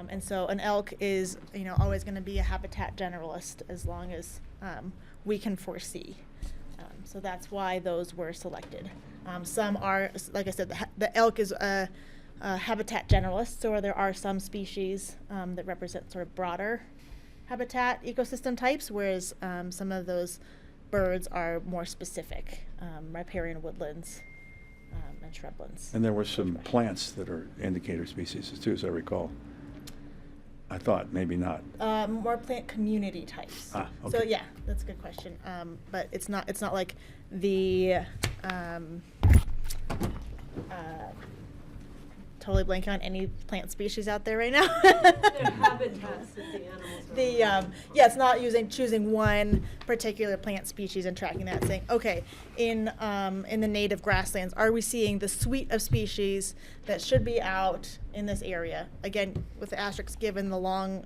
And so an elk is always going to be a habitat generalist as long as we can foresee. So that's why those were selected. Some are, like I said, the elk is a habitat generalist, so there are some species that represent sort of broader habitat ecosystem types, whereas some of those birds are more specific, riparian woodlands and shrublands. And there were some plants that are indicator species too, as I recall. I thought, maybe not. More plant community types. Okay. So yeah, that's a good question. But it's not like the totally blanking on any plant species out there right now. They're habitats that the animals are it's not choosing one particular plant species and tracking that, saying, okay, in the native grasslands, are we seeing the suite of species that should be out in this area? Again, with the asterisks given the long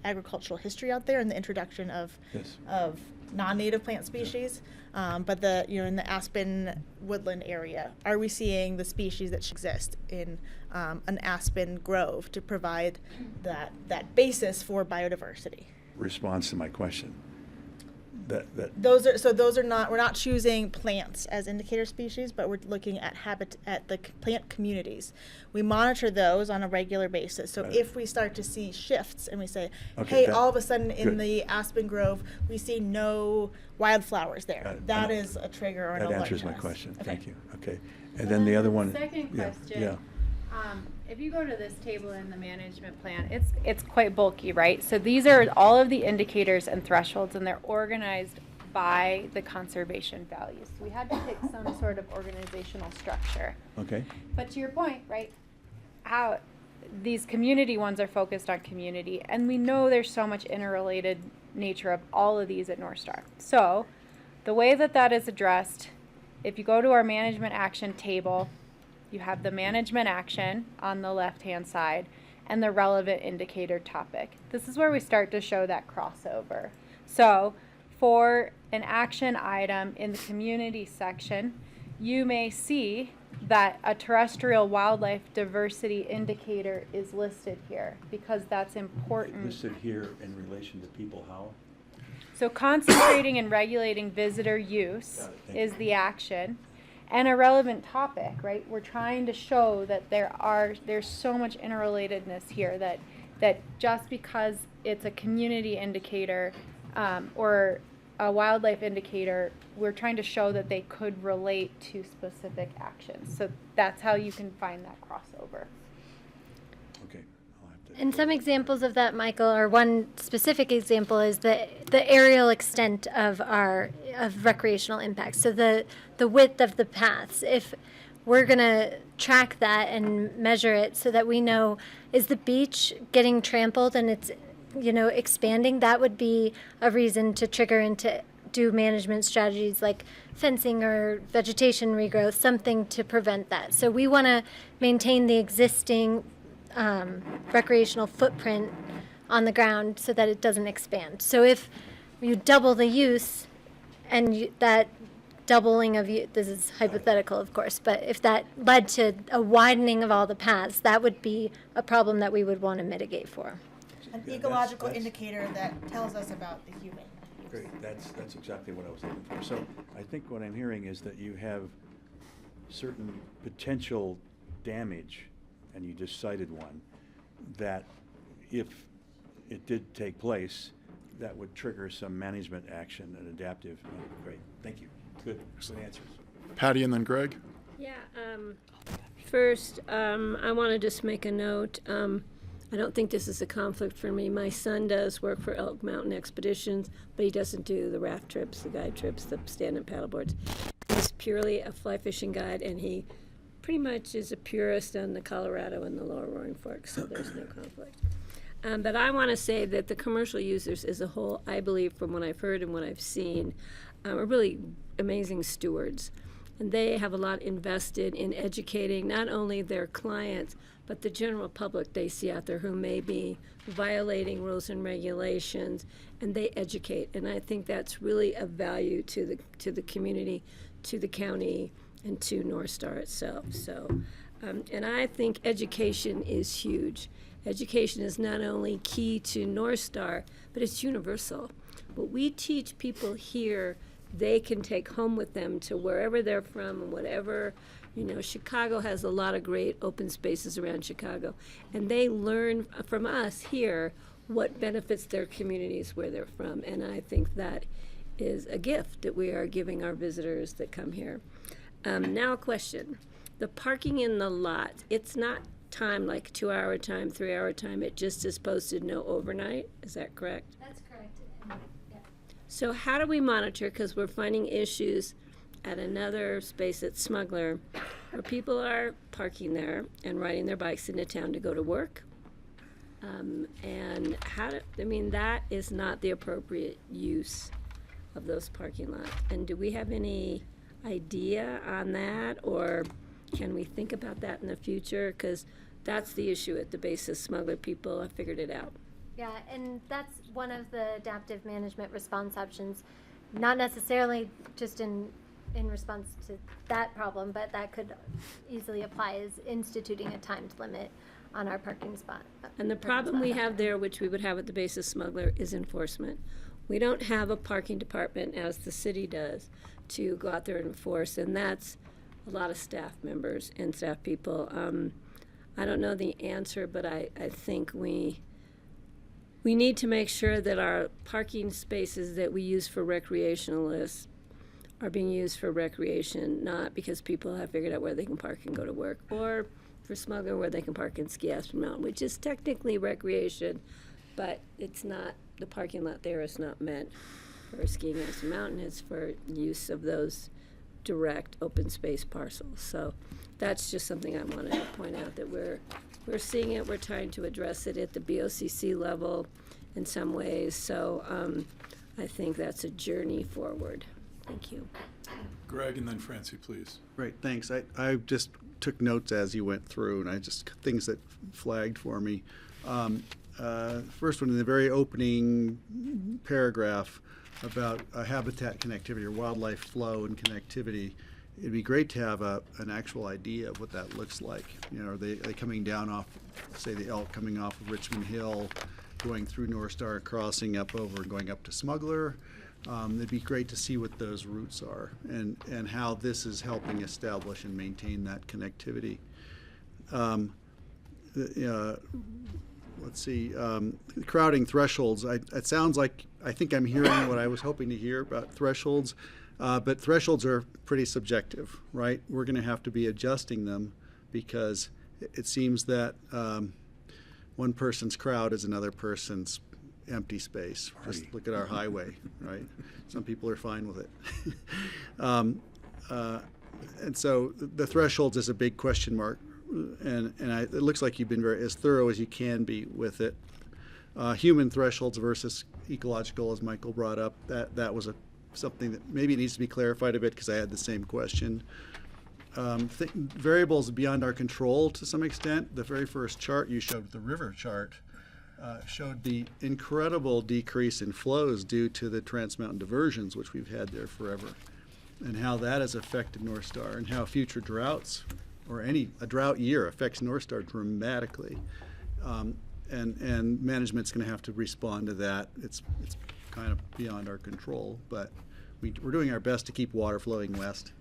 agricultural history out there and the introduction of Yes. non-native plant species. But in the aspen woodland area, are we seeing the species that should exist in an aspen grove to provide that basis for biodiversity? Response to my question. Those are not, we're not choosing plants as indicator species, but we're looking at the plant communities. We monitor those on a regular basis. So if we start to see shifts and we say, Okay, hey, all of a sudden in good. the aspen grove, we see no wildflowers there. That is a trigger or an alert. That answers my to us. question. Okay. Thank you. Okay. And then the other one. Second yeah, question. Yeah. If you go to this table in the management plan, it's quite bulky, right? So these are all of the indicators and thresholds, and they're organized by the conservation values. So we had to pick some sort of organizational structure. Okay. But to your point, right, how these community ones are focused on community, and we know there's so much interrelated nature of all of these at North Star. So the way that is addressed, if you go to our management action table, you have the management action on the left-hand side and the relevant indicator topic. This is where we start to show that crossover. So for an action item in the community section, you may see that a terrestrial wildlife diversity indicator is listed here because that's important. Listed here in relation to people how? So concentrating and regulating visitor use Got it, thank is you. the action. And a relevant topic, right? We're trying to show that there's so much interrelatedness here that just because it's a community indicator or a wildlife indicator, we're trying to show that they could relate to specific actions. So that's how you can find that crossover. Okay. I'll have to. And some examples of that, Michael, or one specific example is the aerial extent of recreational impacts. So the width of the paths. If we're gonna track that and measure it so that we know, is the beach getting trampled and it's expanding, that would be a reason to trigger and to do management strategies like fencing or vegetation regrowth, something to prevent that. So we want to maintain the existing recreational footprint on the ground so that it doesn't expand. So if you double the use and that doubling of this is hypothetical, of course, but if that led to a widening of all the paths, that would be a problem that we would want to mitigate for. An Yeah, ecological that's- indicator that tells us about the human. Great, that's exactly what I was looking for. So I think what I'm hearing is that you have certain potential damage, and you just cited one, that if it did take place, that would trigger some management action and adaptive. Great, thank you. Good answers. Patty and then Greg. Yeah, first, I want to just make a note. I don't think this is a conflict for me. My son does work for Elk Mountain Expeditions, but he doesn't do the raft trips, the guide trips, the stand-up paddleboards. He's purely a fly fishing guide, and he pretty much is a purist on the Colorado and the Lower Roaring Fork, so there's no conflict. But I want to say that the commercial users as a whole, I believe from what I've heard and what I've seen, are really amazing stewards. And they have a lot invested in educating not only their clients, but the general public they see out there who may be violating rules and regulations, and they educate. And I think that's really of value to the community, to the county, and to North Star itself. So, and I think education is huge. Education is not only key to North Star, but it's universal. What we teach people here, they can take home with them to wherever they're from and whatever. Chicago has a lot of great open spaces around Chicago, and they learn from us here what benefits their communities where they're from. And I think that is a gift that we are giving our visitors that come here. Now a question. The parking in the lot, it's not time like 2-hour time, 3-hour time. It just is posted no overnight. Is that correct? That's correct. Yeah. So how do we monitor, because we're finding issues at another space at Smuggler where people are parking there and riding their bikes into town to go to work? And that is not the appropriate use of those parking lots. And do we have any idea on that, or can we think about that in the future? Because that's the issue at the base of Smuggler. People have figured it out. Yeah, and that's one of the adaptive management response options. not necessarily just in response to that problem, but that could easily apply as instituting a timed limit on our parking spot. And the problem we have there, which we would have at the base of Smuggler, is enforcement. We don't have a parking department, as the city does, to go out there and enforce, and that's a lot of staff members and staff people. I don't know the answer, but I think we need to make sure that our parking spaces that we use for recreationalists are being used for recreation, not because people have figured out where they can park and go to work, or for Smuggler where they can park and ski Aspen Mountain, which is technically recreation, but it's not, the parking lot there is not meant for skiing Aspen Mountain. It's for use of those direct open space parcels. So that's just something I wanted to point out, that we're seeing it, we're trying to address it at the BoCC level in some ways. So I think that's a journey forward. Thank you. Greg and then Francie, please. Great, thanks. I just took notes as you went through, and I just, things that flagged for me. First one, in the very opening paragraph about habitat connectivity or wildlife flow and connectivity, it'd be great to have an actual idea of what that looks like. You know, are they coming down off, say, the elk coming off of Richmond Hill, going through North Star, crossing up over and going up to Smuggler? It'd be great to see what those routes are and how this is helping establish and maintain that connectivity. Let's see, crowding thresholds. It sounds like, I think I'm hearing what I was hoping to hear about thresholds, but thresholds are pretty subjective, right? We're going to have to be adjusting them because it seems that one person's crowd is another person's empty space. Just look at our highway, right? Some people are fine with it. And so the thresholds is a big question mark, and it looks like you've been very as thorough as you can be with it. Human thresholds versus ecological, as Michael brought up, that was something that maybe needs to be clarified a bit because I had the same question. Variables beyond our control to some extent. The very first chart you showed, the river chart, showed the incredible decrease in flows due to the Trans Mountain diversions, which we've had there forever, and how that has affected North Star, and how future droughts or a drought year affects North Star dramatically. And management's going to have to respond to that. It's kind of beyond our control, but we're doing our best to keep water flowing west.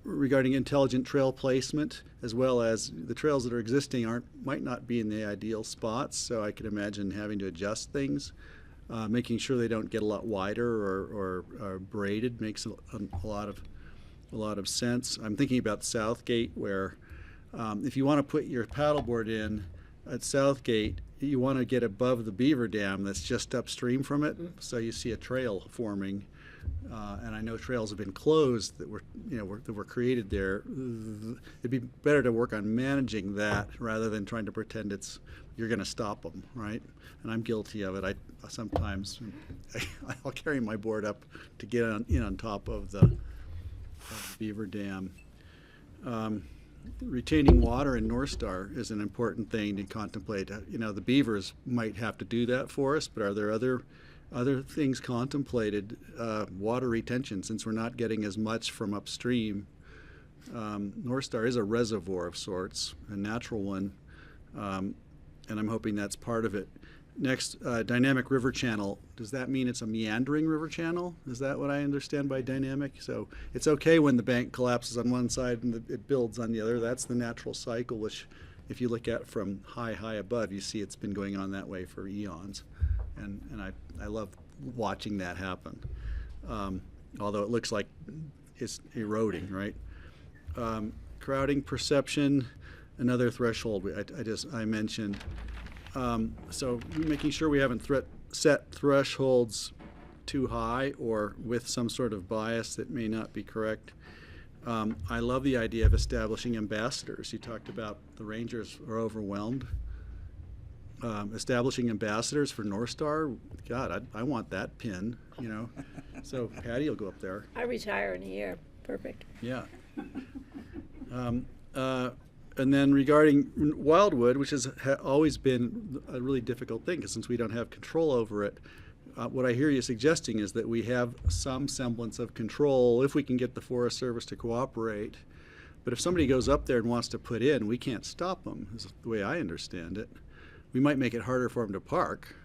Regarding intelligent trail placement, as well as the trails that are existing might not be in the ideal spots, so I could imagine having to adjust things. Making sure they don't get a lot wider or braided makes a lot of sense. I'm thinking about Southgate, where if you want to put your paddleboard in at Southgate, you want to get above the beaver dam that's just upstream from it, so you see a trail forming. And I know trails have been closed that were created there. It'd be better to work on managing that rather than trying to pretend you're going to stop them, right? And I'm guilty of it. Sometimes I'll carry my board up to get on top of the beaver dam. Retaining water in North Star is an important thing to contemplate. The beavers might have to do that for us, but are there other things contemplated? Water retention, since we're not getting as much from upstream. North Star is a reservoir of sorts, a natural one, and I'm hoping that's part of it. Next, dynamic river channel. Does that mean it's a meandering river channel? Is that what I understand by dynamic? So it's okay when the bank collapses on one side and it builds on the other. That's the natural cycle, which if you look at from high above, you see it's been going on that way for eons. And I love watching that happen, although it looks like it's eroding, right? Crowding perception, another threshold I mentioned. So making sure we haven't set thresholds too high or with some sort of bias that may not be correct. I love the idea of establishing ambassadors. You talked about the rangers are overwhelmed. Establishing ambassadors for North Star, God, I want that pin, So Patty will go up there. I retire in a year. Perfect. Yeah. And then regarding Wildwood, which has always been a really difficult thing, because since we don't have control over it, what I hear you suggesting is that we have some semblance of control if we can get the Forest Service to cooperate. But if somebody goes up there and wants to put in, we can't stop them, is the way I understand it. We might make it harder for them to park.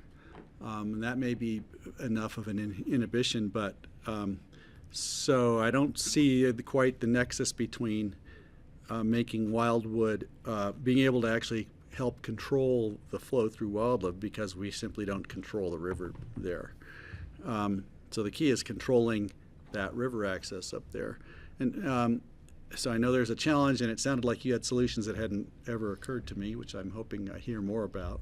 And that may be enough of an inhibition, but so I don't see quite the nexus between making Wildwood, being able to actually help control the flow through Wildwood, because we simply don't control the river there. So the key is controlling that river access up there. And so I know there's a challenge, and it sounded like you had solutions that hadn't ever occurred to me, which I'm hoping I hear more about.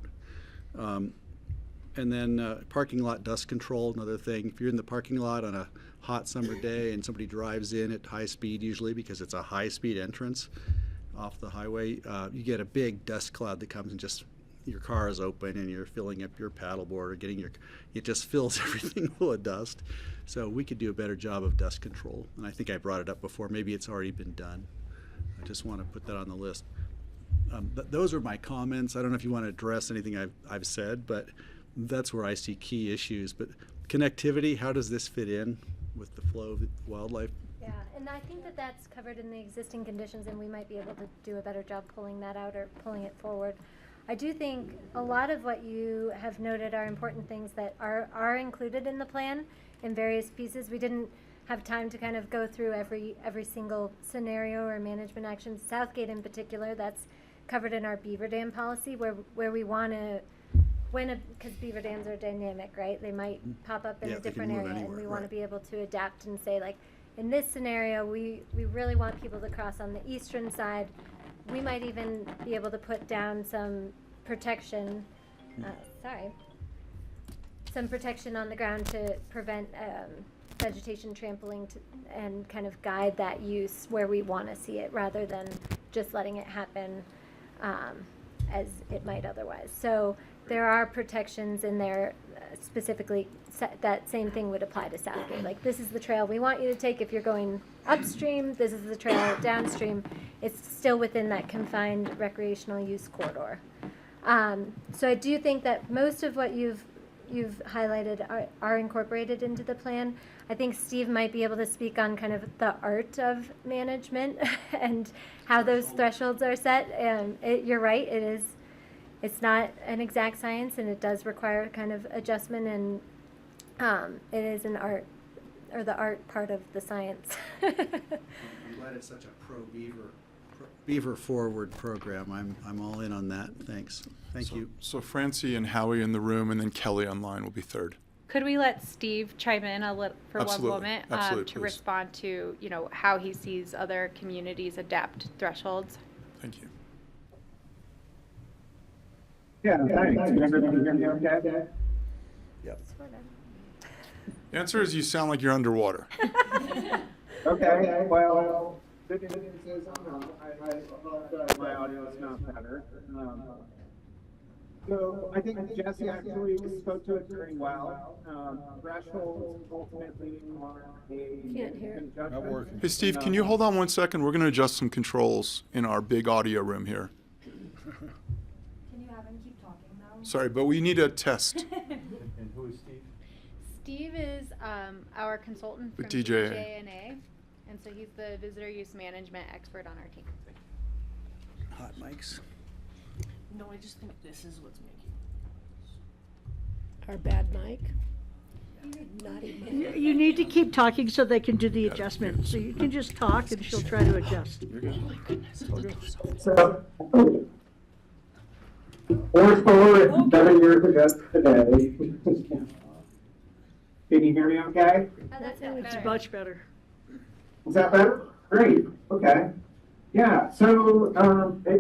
And then parking lot dust control, another thing. If you're in the parking lot on a hot summer day and somebody drives in at high speed, usually because it's a high speed entrance off the highway, you get a big dust cloud that comes and just, your car is open and you're filling up your paddleboard or getting your, it just fills everything full of dust. So we could do a better job of dust control. And I think I brought it up before. Maybe it's already been done. I just want to put that on the list. Those are my comments. I don't know if you want to address anything I've said, but that's where I see key issues. But connectivity, how does this fit in with the flow of wildlife? Yeah, and I think that that's covered in the existing conditions, and we might be able to do a better job pulling that out or pulling it forward. I do think a lot of what you have noted are important things that are included in the plan in various pieces. We didn't have time to kind of go through every single scenario or management action. Southgate in particular, that's covered in our beaver dam policy, where we want to, because beaver dams are dynamic, right? They might pop up in a different area, and we want to be able to adapt and say, like, in this scenario, we really want people to cross on the eastern side. We might even be able to put down some protection, some protection on the ground to prevent vegetation trampling and kind of guide that use where we want to see it, rather than just letting it happen as it might otherwise. So there are protections in there specifically. That same thing would apply to Southgate. Like, this is the trail we want you to take if you're going upstream. This is the trail downstream. It's still within that confined recreational use corridor. So I do think that most of what you've highlighted are incorporated into the plan. I think Steve might be able to speak on kind of the art of management and how those thresholds are set. You're right, it's not an exact science, and it does require kind of adjustment, and it is an art, or the art part of the science. I'm glad it's such a beaver forward program. I'm all in on that. Thanks. Thank you. So Francie and Howie in the room, and then Kelly online will be third. Could we let Steve chime in for Absolutely. 1 moment Absolutely, to please. respond to, how he sees other communities adapt thresholds? Thank you. Yeah, thanks. Can everybody hear me okay? Yep. The answer is you sound like you're underwater. Okay, well, the good news is, my audio is not better. So I think Jesse actually spoke to it very well. Thresholds ultimately are a Not working. Hey, Steve, can you hold on 1 second? We're going to adjust some controls in our big audio room here. Can you have him keep talking, though? Sorry, but we need a test. And who is Steve? Steve is our consultant from With DJA. DJA, and so he's the visitor use management expert on our team. Hot mics. No, I just think this is what's making Our bad mic. naughty. You need to keep talking so they can do the adjustment. So you can just talk and she'll try to adjust. So, Forest forward 7 years ago today. Can you hear me okay? Oh, that's It's better. much better. Is that better? Great, okay. Yeah, so,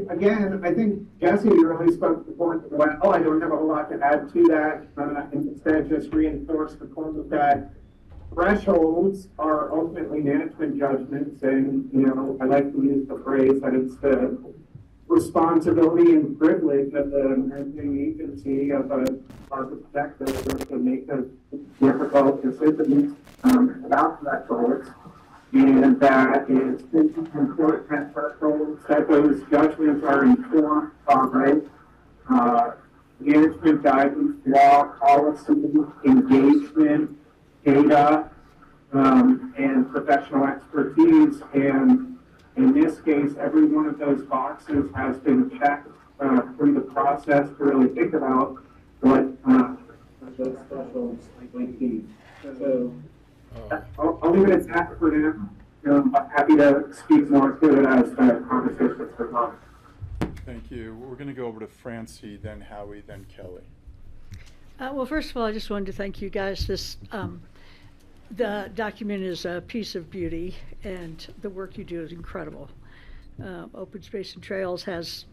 again, I think Jesse really spoke the point well. I don't have a whole lot to add to that. Instead, just reinforce the point that thresholds are ultimately management judgments. And, I like to use the phrase that it's the responsibility and privilege of the managing agency of a architect to make the difficult decisions about thresholds. And that is important thresholds, that those judgments are informed by management guidance, law, policy, engagement, data, and professional expertise. And in this case, every one of those boxes has been checked through the process to really think about what those thresholds might be. So I'll leave it at that for now. I'm happy to speak more to it as the conversation goes on. Thank you. We're going to go over to Francie, then Howie, then Kelly. Well, first of all, I just wanted to thank you guys. The document is a piece of beauty, and the work you do is incredible. Open Space and Trails has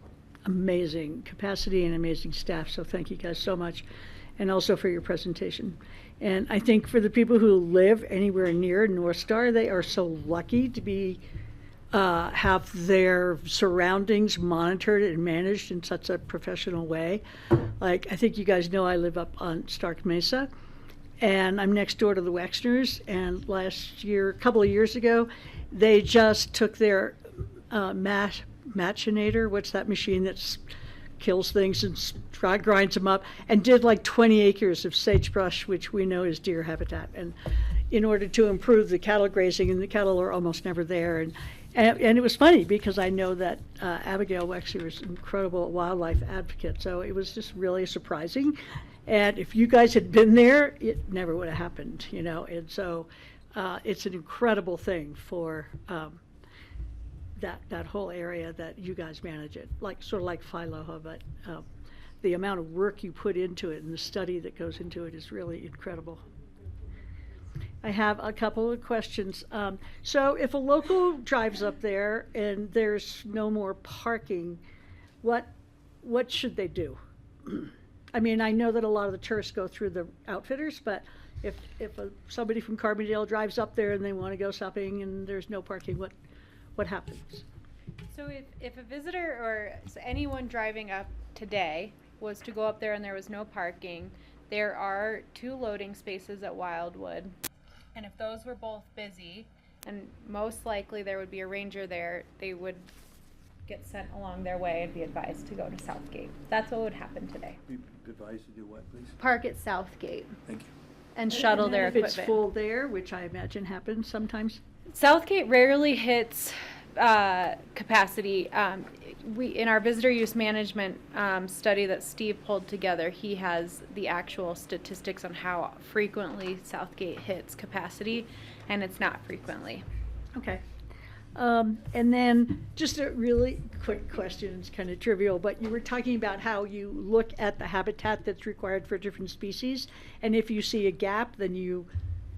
amazing capacity and amazing staff, so thank you guys so much, and also for your presentation. And I think for the people who live anywhere near North Star, they are so lucky to be have their surroundings monitored and managed in such a professional way. Like, I think you guys know I live up on Stark Mesa, and I'm next door to the Wexners, and last year, a couple of years ago, they just took their machinator, what's that machine that kills things and grinds them up, and did like 20 acres of sagebrush, which we know is deer habitat, and in order to improve the cattle grazing, and the cattle are almost never there. And it was funny because I know that Abigail Wexler is an incredible wildlife advocate, so it was just really surprising. And if you guys had been there, it never would have happened, you know. And so it's an incredible thing for that whole area that you guys manage it, like sort of like Philoha, but the amount of work you put into it and the study that goes into it is really incredible. I have a couple of questions. So if a local drives up there and there's no more parking, what should they do? I mean, I know that a lot of the tourists go through the outfitters, but if somebody from Carbondale drives up there and they want to go shopping and there's no parking, what happens? So if a visitor or anyone driving up today was to go up there and there was no parking, there are 2 loading spaces at Wildwood. And if those were both busy, and most likely there would be a ranger there, they would get sent along their way and be advised to go to Southgate. That's what would happen today. Be advised to do what, please? Park at Southgate. Thank you. And shuttle And their if equipment. it's full there, which I imagine happens sometimes. Southgate rarely hits capacity. We in our visitor use management study that Steve pulled together, he has the actual statistics on how frequently Southgate hits capacity, and it's not frequently. Okay. And then just a really quick question, it's kind of trivial, but you were talking about how you look at the habitat that's required for different species, and if you see a gap, then you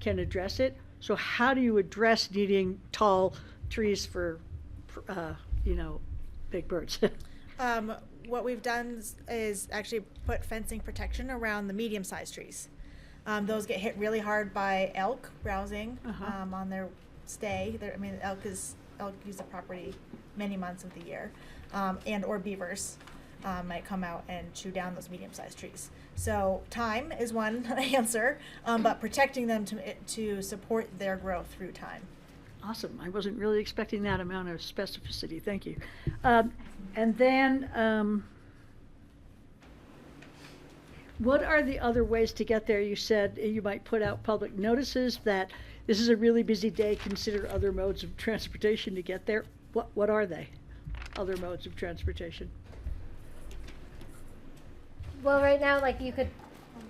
can address it. So how do you address needing tall trees for big birds? What we've done is actually put fencing protection around the medium-sized trees. Those get hit really hard by elk browsing on their stay. Elk use the property many months of the year, and or beavers might come out and chew down those medium-sized trees. So time is one answer, but protecting them to support their growth through time. Awesome. I wasn't really expecting that amount of specificity. Thank you. And then, what are the other ways to get there? You said you might put out public notices that this is a really busy day, consider other modes of transportation to get there. What are they, other modes of transportation? Well, right now, like, you could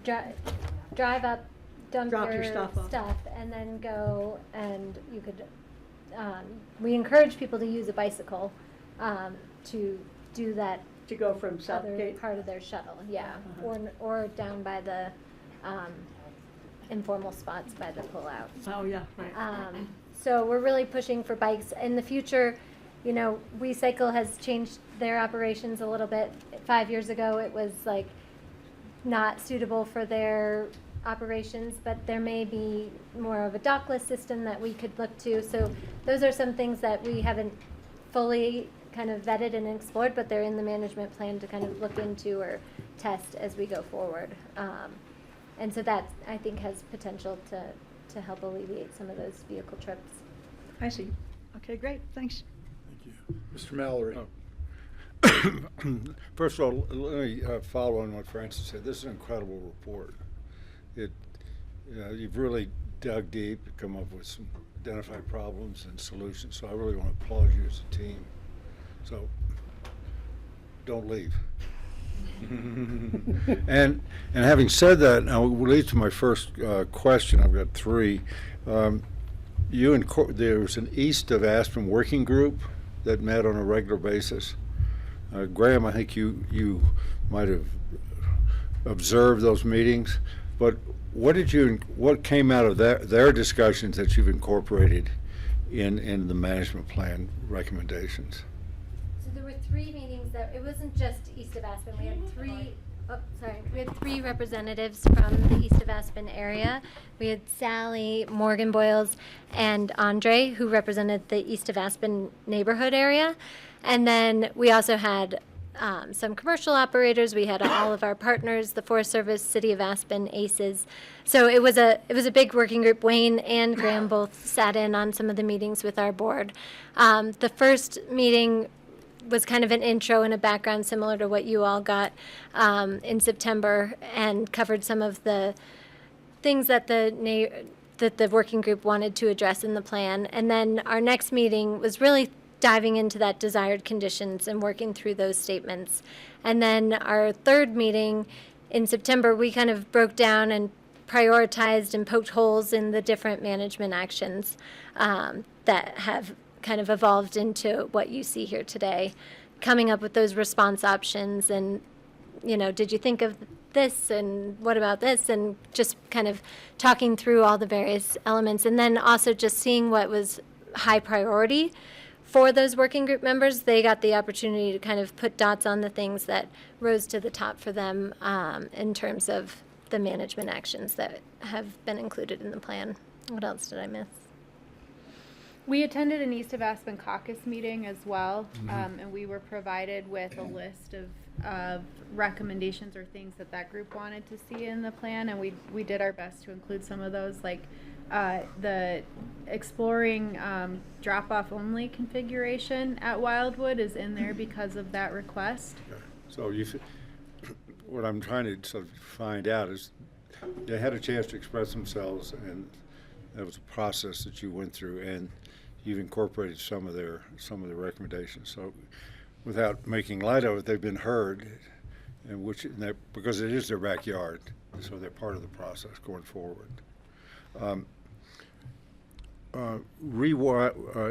drive up, dump Drop your your stuff off. and then go, and you could, we encourage people to use a bicycle to do that To go from other Southgate? part of their shuttle, yeah. Or down by the informal spots by the pullout. Oh, yeah, right. So we're really pushing for bikes. In the future, you know, WeCycle has changed their operations a little bit. 5 years ago, it was like not suitable for their operations, but there may be more of a dockless system that we could look to. So those are some things that we haven't fully kind of vetted and explored, but they're in the management plan to kind of look into or test as we go forward. And so that, I think, has potential to help alleviate some of those vehicle trips. I see. Okay, great. Thank you. Mr. Mallory. First of all, let me follow on what Francis said. This is an incredible report. You've really dug deep, come up with some identified problems and solutions. So I really want to applaud you as a team. So don't leave. and having said that, now we'll lead to my first question. I've got three. There was an East of Aspen working group that met on a regular basis. Graham, I think you might have observed those meetings, but what came out of their discussions that you've incorporated in the management plan recommendations? So there were 3 meetings it wasn't just East of Aspen. We had 3. We had 3 representatives from the East of Aspen area. We had Sally, Morgan Boyles, and Andre, who represented the East of Aspen neighborhood area. And then we also had some commercial operators. We had all of our partners, the Forest Service, City of Aspen, ACES. So it was a big working group. Wayne and Graham both sat in on some of the meetings with our board. The first meeting was kind of an intro and a background similar to what you all got in September, and covered some of the things that the working group wanted to address in the plan. And then our next meeting was really diving into that desired conditions and working through those statements. And then our third meeting in September, we kind of broke down and prioritized and poked holes in the different management actions that have kind of evolved into what you see here today, coming up with those response options and, did you think of this and what about this, and just kind of talking through all the various elements, and then also just seeing what was high priority for those working group members. They got the opportunity to kind of put dots on the things that rose to the top for them in terms of the management actions that have been included in the plan. What else did I miss? We attended an East of Aspen caucus meeting as well, and we were provided with a list of recommendations or things that group wanted to see in the plan, and we did our best to include some of those, like the exploring drop-off only configuration at Wildwood is in there because of that request. Okay. So what I'm trying to sort of find out is they had a chance to express themselves, and that was a process that you went through, and you've incorporated some of the recommendations. So without making light of it, they've been heard, and because it is their backyard, so they're part of the process going forward.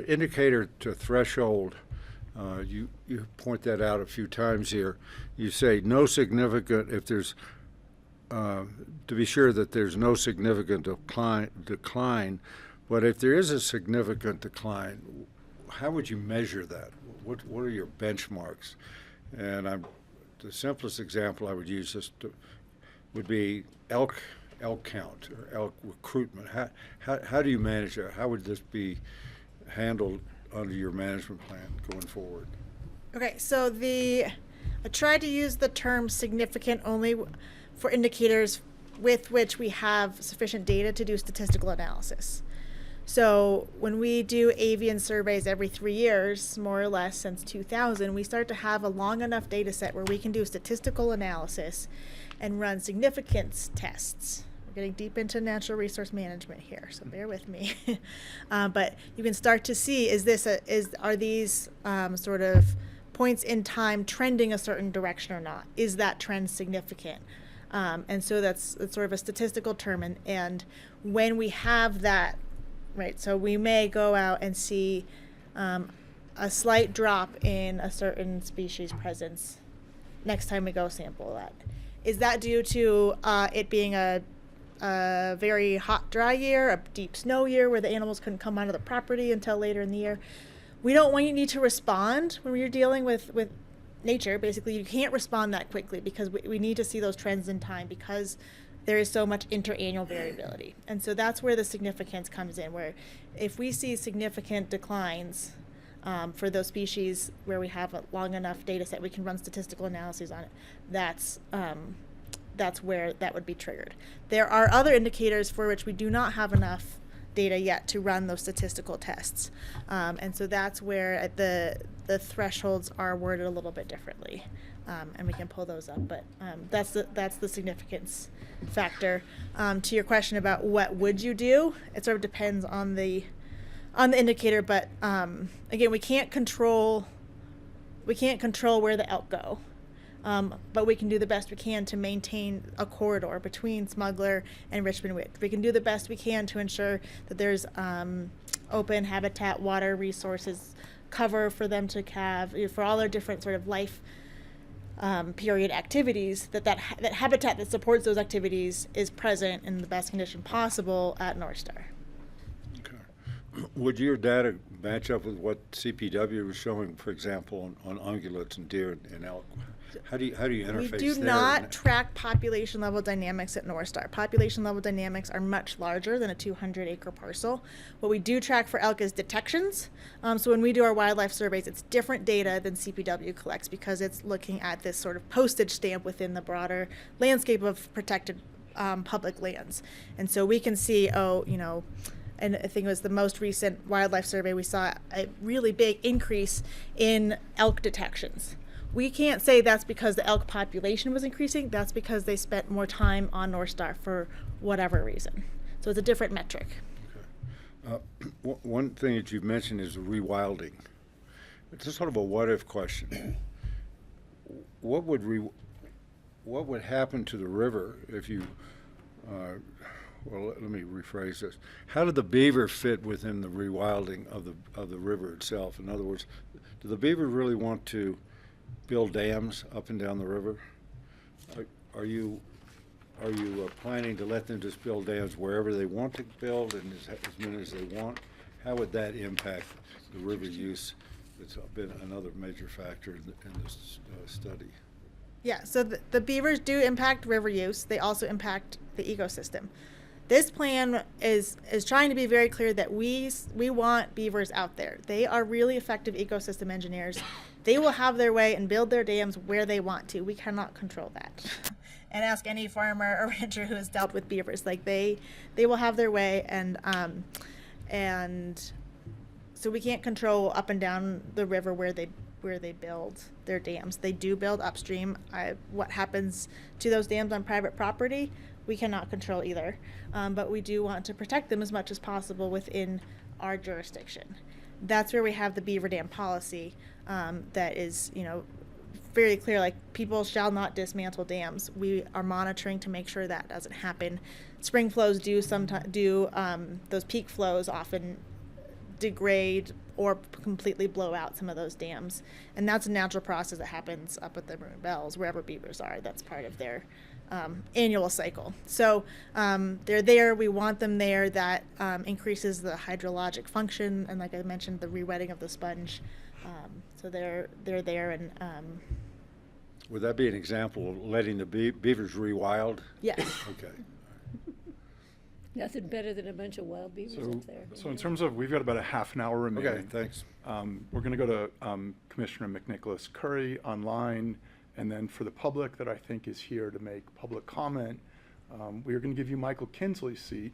Indicator to threshold, you point that out a few times here. You say no significant, if there's to be sure that there's no significant decline, but if there is a significant decline, how would you measure that? What are your benchmarks? And the simplest example I would use would be elk count or elk recruitment. How do you manage that? How would this be handled under your management plan going forward? Okay, so I tried to use the term significant only for indicators with which we have sufficient data to do statistical analysis. So when we do avian surveys every 3 years, more or less since 2000, we start to have a long enough data set where we can do statistical analysis and run significance tests. We're getting deep into natural resource management here, so bear with me. But you can start to see, are these sort of points in time trending a certain direction or not? Is that trend significant? And so that's sort of a statistical term. And when we have that, right, so we may go out and see a slight drop in a certain species presence next time we go sample that. Is that due to it being a very hot, dry year, a deep snow year where the animals couldn't come onto the property until later in the year? We don't want you need to respond when you're dealing with nature. Basically, you can't respond that quickly because we need to see those trends in time because there is so much interannual variability. And so that's where the significance comes in, where if we see significant declines for those species where we have a long enough data set, we can run statistical analyses on it. That's where that would be triggered. There are other indicators for which we do not have enough data yet to run those statistical tests. And so that's where the thresholds are worded a little bit differently. And we can pull those up, but that's the significance factor. To your question about what would you do, it sort of depends on the indicator, but again, we can't control where the elk go. But we can do the best we can to maintain a corridor between Smuggler and Richmond Ridge. We can do the best we can to ensure that there's open habitat, water resources, cover for them to have, for all their different sort of life period activities, that habitat that supports those activities is present in the best condition possible at North Star. Okay. Would your data match up with what CPW was showing, for example, on ungulates and deer and elk? How do you interface We do there? not track population level dynamics at North Star. Population level dynamics are much larger than a 200-acre parcel. What we do track for elk is detections. So when we do our wildlife surveys, it's different data than CPW collects because it's looking at this sort of postage stamp within the broader landscape of protected public lands. And so we can see, and I think it was the most recent wildlife survey, we saw a really big increase in elk detections. We can't say that's because the elk population was increasing. That's because they spent more time on North Star for whatever reason. So it's a different metric. Okay. One thing that you've mentioned is rewilding. It's a sort of a what-if question. What would happen to the river if you? Well, let me rephrase this. How did the beaver fit within the rewilding of the river itself? In other words, do the beaver really want to build dams up and down the river? Are you planning to let them just build dams wherever they want to build and as many as they want? How would that impact the river use? It's been another major factor in this study. Yeah, so the beavers do impact river use. They also impact the ecosystem. This plan is trying to be very clear that we want beavers out there. They are really effective ecosystem engineers. They will have their way and build their dams where they want to. We cannot control that. And ask any farmer or rancher who has dealt with beavers. Like they will have their way, and so we can't control up and down the river where they build their dams. They do build upstream. What happens to those dams on private property, we cannot control either. But we do want to protect them as much as possible within our jurisdiction. That's where we have the beaver dam policy that is, very clear, like people shall not dismantle dams. We are monitoring to make sure that doesn't happen. Spring flows those peak flows often degrade or completely blow out some of those dams. And that's a natural process that happens up at the Maroon Bells, wherever beavers are. That's part of their annual cycle. So they're there, we want them there. That increases the hydrologic function, and like I mentioned, the rewetting of the sponge. So they're there. And would that be an example of letting the beavers rewild? yes. Okay. Nothing better than a bunch of wild beavers up there. So in terms of, we've got about a half an hour remaining. Okay, thanks. We're going to go to Commissioner McNicholas Curry online, and then for the public that I think is here to make public comment, we are going to give you Michael Kinsley's seat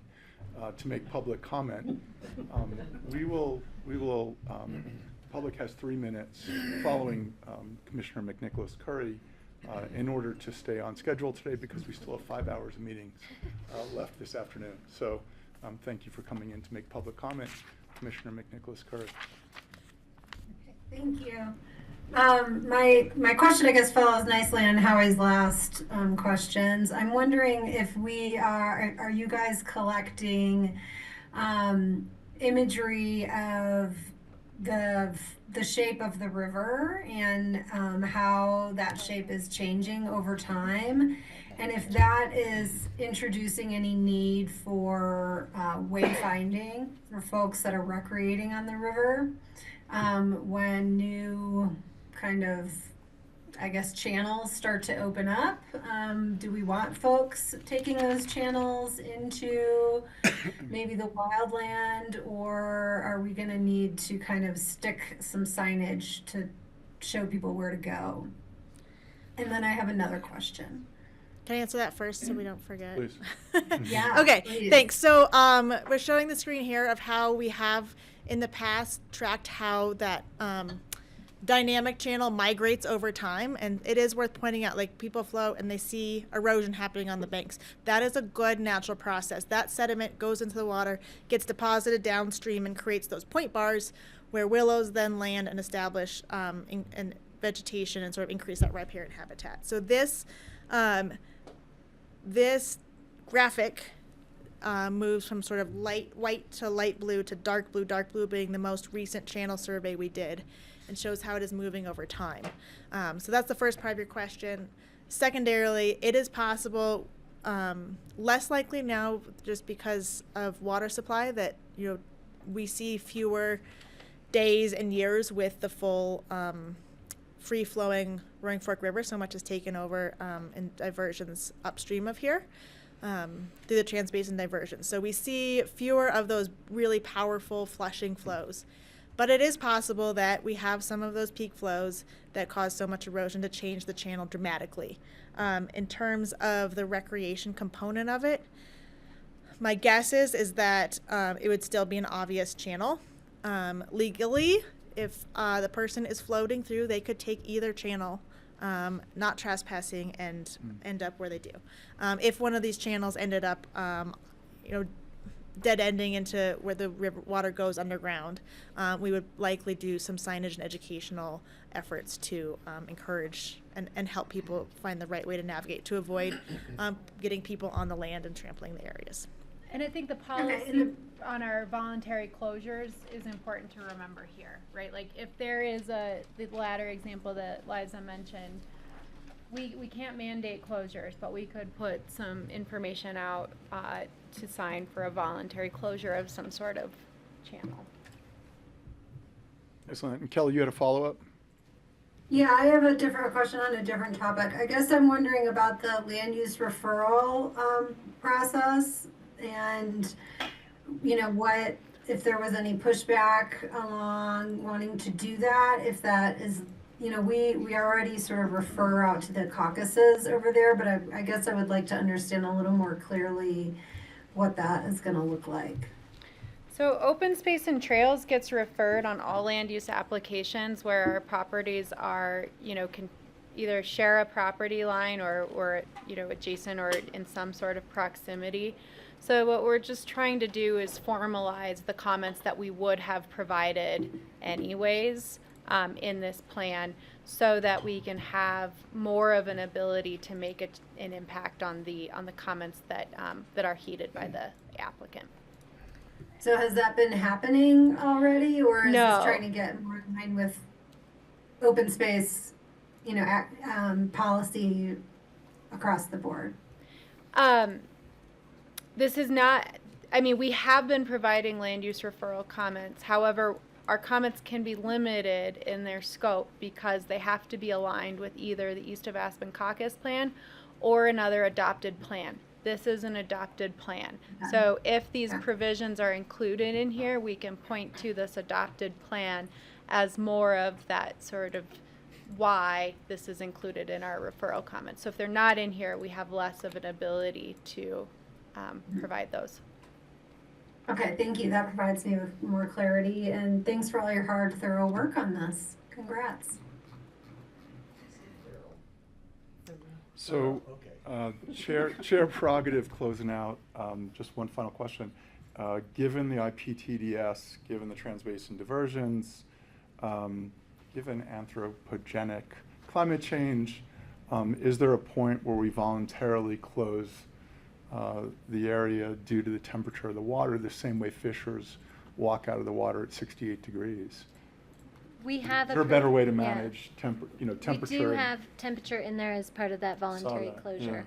to make public comment. Public has 3 minutes following Commissioner McNicholas Curry in order to stay on schedule today, because we still have 5 hours of meetings left this afternoon. So thank you for coming in to make public comment. Commissioner McNicholas Curry. Thank you. My question, I guess, follows nicely on Howie's last questions. I'm wondering if are you guys collecting imagery of the shape of the river and how that shape is changing over time, and if that is introducing any need for wayfinding for folks that are recreating on the river when new kind of, I guess, channels start to open up. Do we want folks taking those channels into maybe the wildland, or are we going to need to kind of stick some signage to show people where to go? And then I have another question. Can I answer that first so we don't forget? Please. Yeah. Okay, please. thanks. So we're showing the screen here of how we have in the past tracked how that dynamic channel migrates over time. And it is worth pointing out, like people float and they see erosion happening on the banks. That is a good natural process. That sediment goes into the water, gets deposited downstream and creates those point bars where willows then land and establish and vegetation and sort of increase that riparian habitat. So this graphic moves from sort of light white to light blue to dark blue being the most recent channel survey we did, and shows how it is moving over time. So that's the first part of your question. Secondarily, it is possible, less likely now just because of water supply, that we see fewer days and years with the full free-flowing Roaring Fork River. So much is taken over in diversions upstream of here through the transbasin diversions. So we see fewer of those really powerful flushing flows. But it is possible that we have some of those peak flows that cause so much erosion to change the channel dramatically. In terms of the recreation component of it, my guess is that it would still be an obvious channel. Legally, if the person is floating through, they could take either channel, not trespassing, and end up where they do. If one of these channels ended up, dead ending into where the river water goes underground, we would likely do some signage and educational efforts to encourage and help people find the right way to navigate to avoid getting people on the land and trampling the areas. And I think the policy on our voluntary closures is important to remember here, right? Like if there is the latter example that Liza mentioned, we can't mandate closures, but we could put some information out to sign for a voluntary closure of some sort of channel. Excellent. And Kelly, you had a follow-up? Yeah, I have a question on a different topic. I guess I'm wondering about the land use referral process, and what if there was any pushback along wanting to do that, if that is we already sort of refer out to the caucuses over there, but I guess I would like to understand a little more clearly what that is going to look like. So open space and trails gets referred on all land use applications where our properties are, can either share a property line or adjacent or in some sort of proximity. So what we're just trying to do is formalize the comments that we would have provided anyways in this plan, so that we can have more of an ability to make an impact on the comments that are heeded by the applicant. So has that been happening already, or is No. this trying to get more in line with open space, policy across the board? This is not, we have been providing land use referral comments. However, our comments can be limited in their scope because they have to be aligned with either the East of Aspen Caucus plan or another adopted plan. This is an adopted plan. So if these provisions are included in here, we can point to this adopted plan as more of that sort of why this is included in our referral comments. So if they're not in here, we have less of an ability to provide those. Okay, thank you. That provides me with more clarity, and thanks for all your hard, thorough work on this. Congrats. So, chair prerogative closing out, just one final question. Given the IPTDS, given the transbasin diversions, given anthropogenic climate change, is there a point where we voluntarily close the area due to the temperature of the water, the same way fishers walk out of the water at 68 degrees? We have Is there a better way to manage temperature? We do have temperature in there as part of that voluntary that, closure.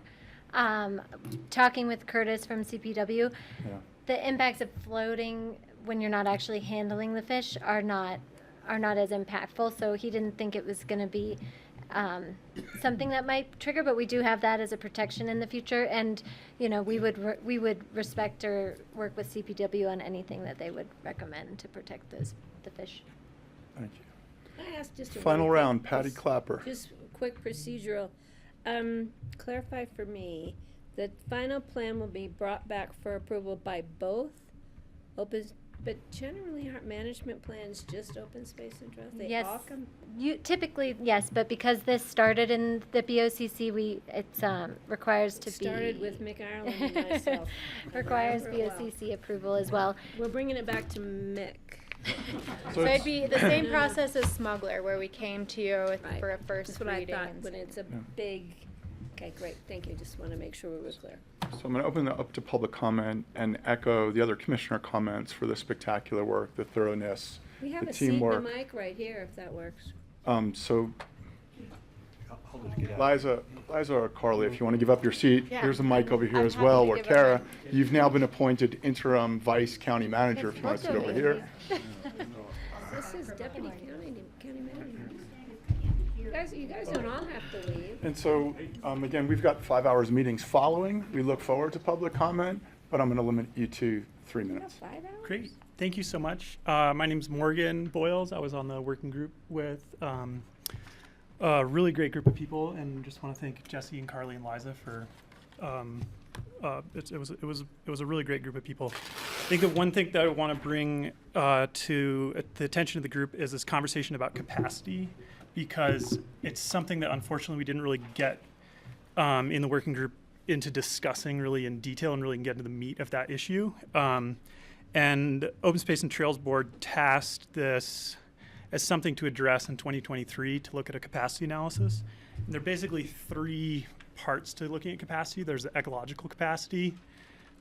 Talking with Curtis from CPW, the impacts of floating when you're not actually handling the fish are not as impactful. So he didn't think it was going to be something that might trigger, but we do have that as a protection in the future, and we would respect or work with CPW on anything that they would recommend to protect the fish. Thank you. Can I ask just a Final really round, quick Patty Clapper. Just quick procedural. clarify for me, the final plan will be brought back for approval by both open, but generally aren't management plans just open space and trails? They Yes, all come. you typically, yes, but because this started in the BoCC, it's requires to be. Started with Mick Ireland and myself. Requires For a while. BoCC approval as well. We're bringing it back to Mick. So it'd be the same process as Smuggler, where we came to you Right. for a first That's what I reading. thought, and when it's a big, okay, great, thank you, just want to make sure we were clear. So I'm going to open it up to public comment and echo the other commissioner comments for the spectacular work, the thoroughness, We have the a seat and a teamwork. mic right here, if that works. So Liza or Carly, if you want to give up your seat, Yeah, there's a mic over here I'm as happy well. to Or give up Kara, you've now been appointed interim vice county manager, if you want to sit over here. This is deputy county manager. You guys don't all have to leave. And so, again, we've got 5 hours meetings following. We look forward to public comment, but I'm going to limit you to 3 minutes. 5 hours? Great. Thank you so much. My name's Morgan Boyles. I was on the working group with a really great group of people, and just want to thank Jesse and Carly and Liza for. It was a really great group of people. I think the one thing that I want to bring to the attention of the group is this conversation about capacity, because it's something that unfortunately we didn't really get in the working group into discussing really in detail and really get into the meat of that issue. And Open Space and Trails Board tasked this as something to address in 2023 to look at a capacity analysis. And there are basically 3 parts to looking at capacity. There's the ecological capacity,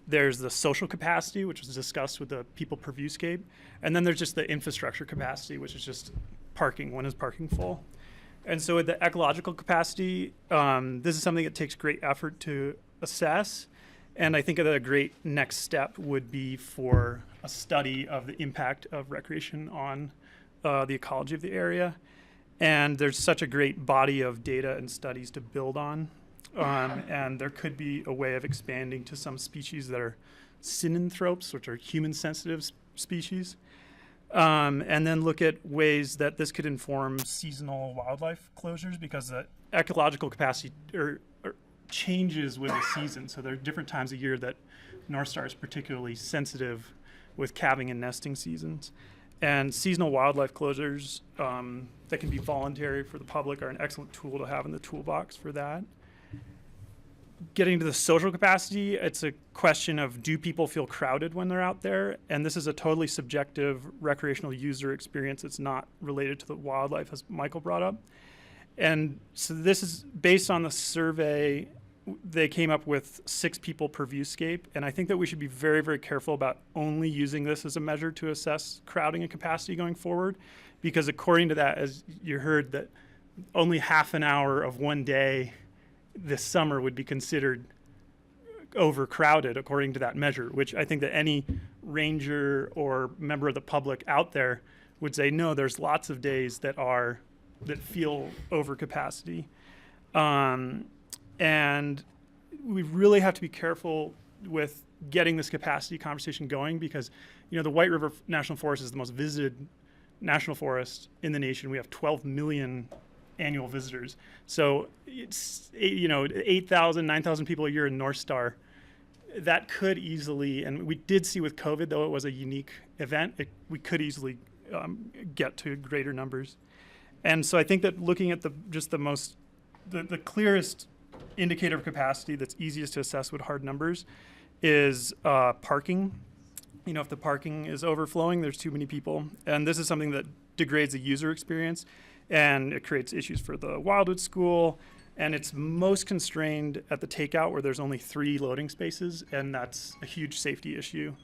there's the social capacity, which was discussed with the people per viewscape, and then there's just the infrastructure capacity, which is just parking. When is parking full? And so with the ecological capacity, this is something that takes great effort to assess. And I think that a great next step would be for a study of the impact of recreation on the ecology of the area. And there's such a great body of data and studies to build on. And there could be a way of expanding to some species that are synanthropes, which are human-sensitive species. And then look at ways that this could inform seasonal wildlife closures, because the ecological capacity changes with the season. So there are different times of year that North Star is particularly sensitive with calving and nesting seasons. And seasonal wildlife closures that can be voluntary for the public are an excellent tool to have in the toolbox for that. Getting to the social capacity, it's a question of, do people feel crowded when they're out there? And this is a totally subjective recreational user experience. It's not related to the wildlife, as Michael brought up. And so this is based on the survey. They came up with 6 people per viewscape. And I think that we should be very, very careful about only using this as a measure to assess crowding and capacity going forward. Because according to that, as you heard, that only half an hour of one day this summer would be considered overcrowded according to that measure, which I think that any ranger or member of the public out there would say, no, there's lots of days that feel over capacity. And we really have to be careful with getting this capacity conversation going, because, the White River National Forest is the most visited national forest in the nation. We have 12 million annual visitors. So it's 8,000, 9,000 people a year in North Star. That could easily, and we did see with COVID, though it was a unique event, we could easily get to greater numbers. And so I think that looking at the clearest indicator of capacity that's easiest to assess with hard numbers is parking. If the parking is overflowing, there's too many people. And this is something that degrades the user experience, and it creates issues for the Wildwood School. And it's most constrained at the takeout, where there's only 3 loading spaces, and that's a huge safety issue.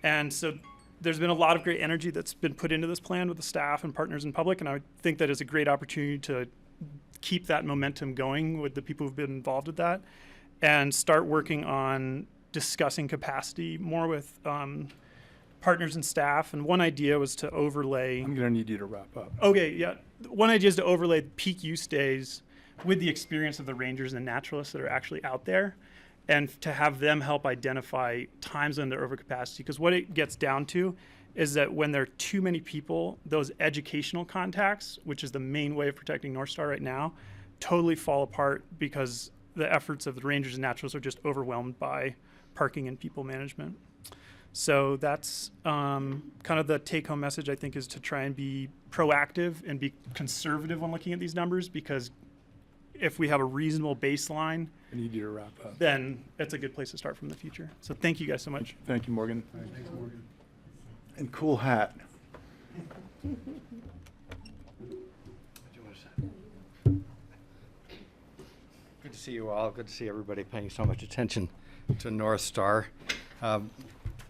And so there's been a lot of great energy that's been put into this plan with the staff and partners and public, and I think that is a great opportunity to keep that momentum going with the people who've been involved with that, and start working on discussing capacity more with partners and staff. And one idea was to overlay. I'm going to need you to wrap up. Okay, yeah. One idea is to overlay peak use days with the experience of the rangers and naturalists that are actually out there, and to have them help identify times when they're overcapacity. Because what it gets down to is that when there are too many people, those educational contacts, which is the main way of protecting North Star right now, totally fall apart because the efforts of the rangers and naturalists are just overwhelmed by parking and people management. So that's kind of the take-home message, I think, is to try and be proactive and be conservative when looking at these numbers, because if we have a reasonable baseline, I need you to wrap up. then it's a good place to start from the future. So thank you guys so much. Thank you, Morgan. Thanks, Morgan. And cool hat. Good to see you all. Good to see everybody paying so much attention to North Star,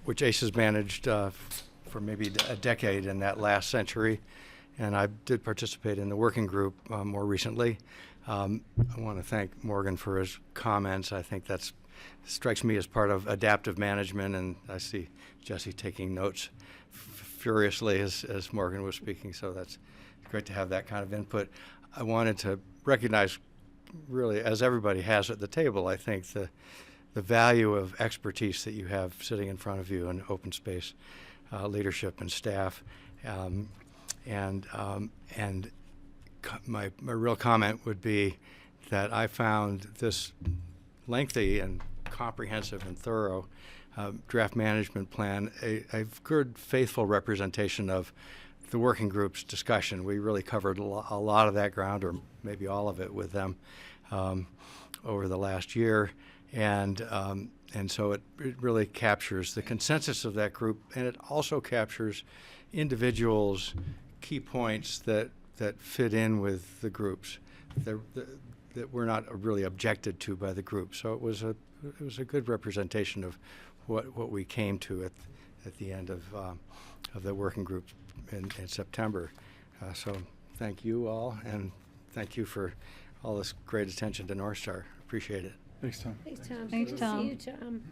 which ACE has managed for maybe a decade in that last century. And I did participate in the working group more recently. I want to thank Morgan for his comments. I think that strikes me as part of adaptive management, and I see Jesse taking notes furiously as Morgan was speaking, so that's great to have that kind of input. I wanted to recognize, really, as everybody has at the table, I think the value of expertise that you have sitting in front of you in open space leadership and staff. My real comment would be that I found this lengthy and comprehensive and thorough draft management plan a good, faithful representation of the working group's discussion. We really covered a lot of that ground, or maybe all of it, with them over the last year, and so it really captures the consensus of that group, and it also captures individuals' key points that fit in with the groups that were not really objected to by the group. So it was a good representation of what we came to at the end of the working group in September. So thank you all, and thank you for all this great attention to North Star. Appreciate it. Thanks, Tom. Thanks, Tom. Thanks, Good to Tom. see you, Tom.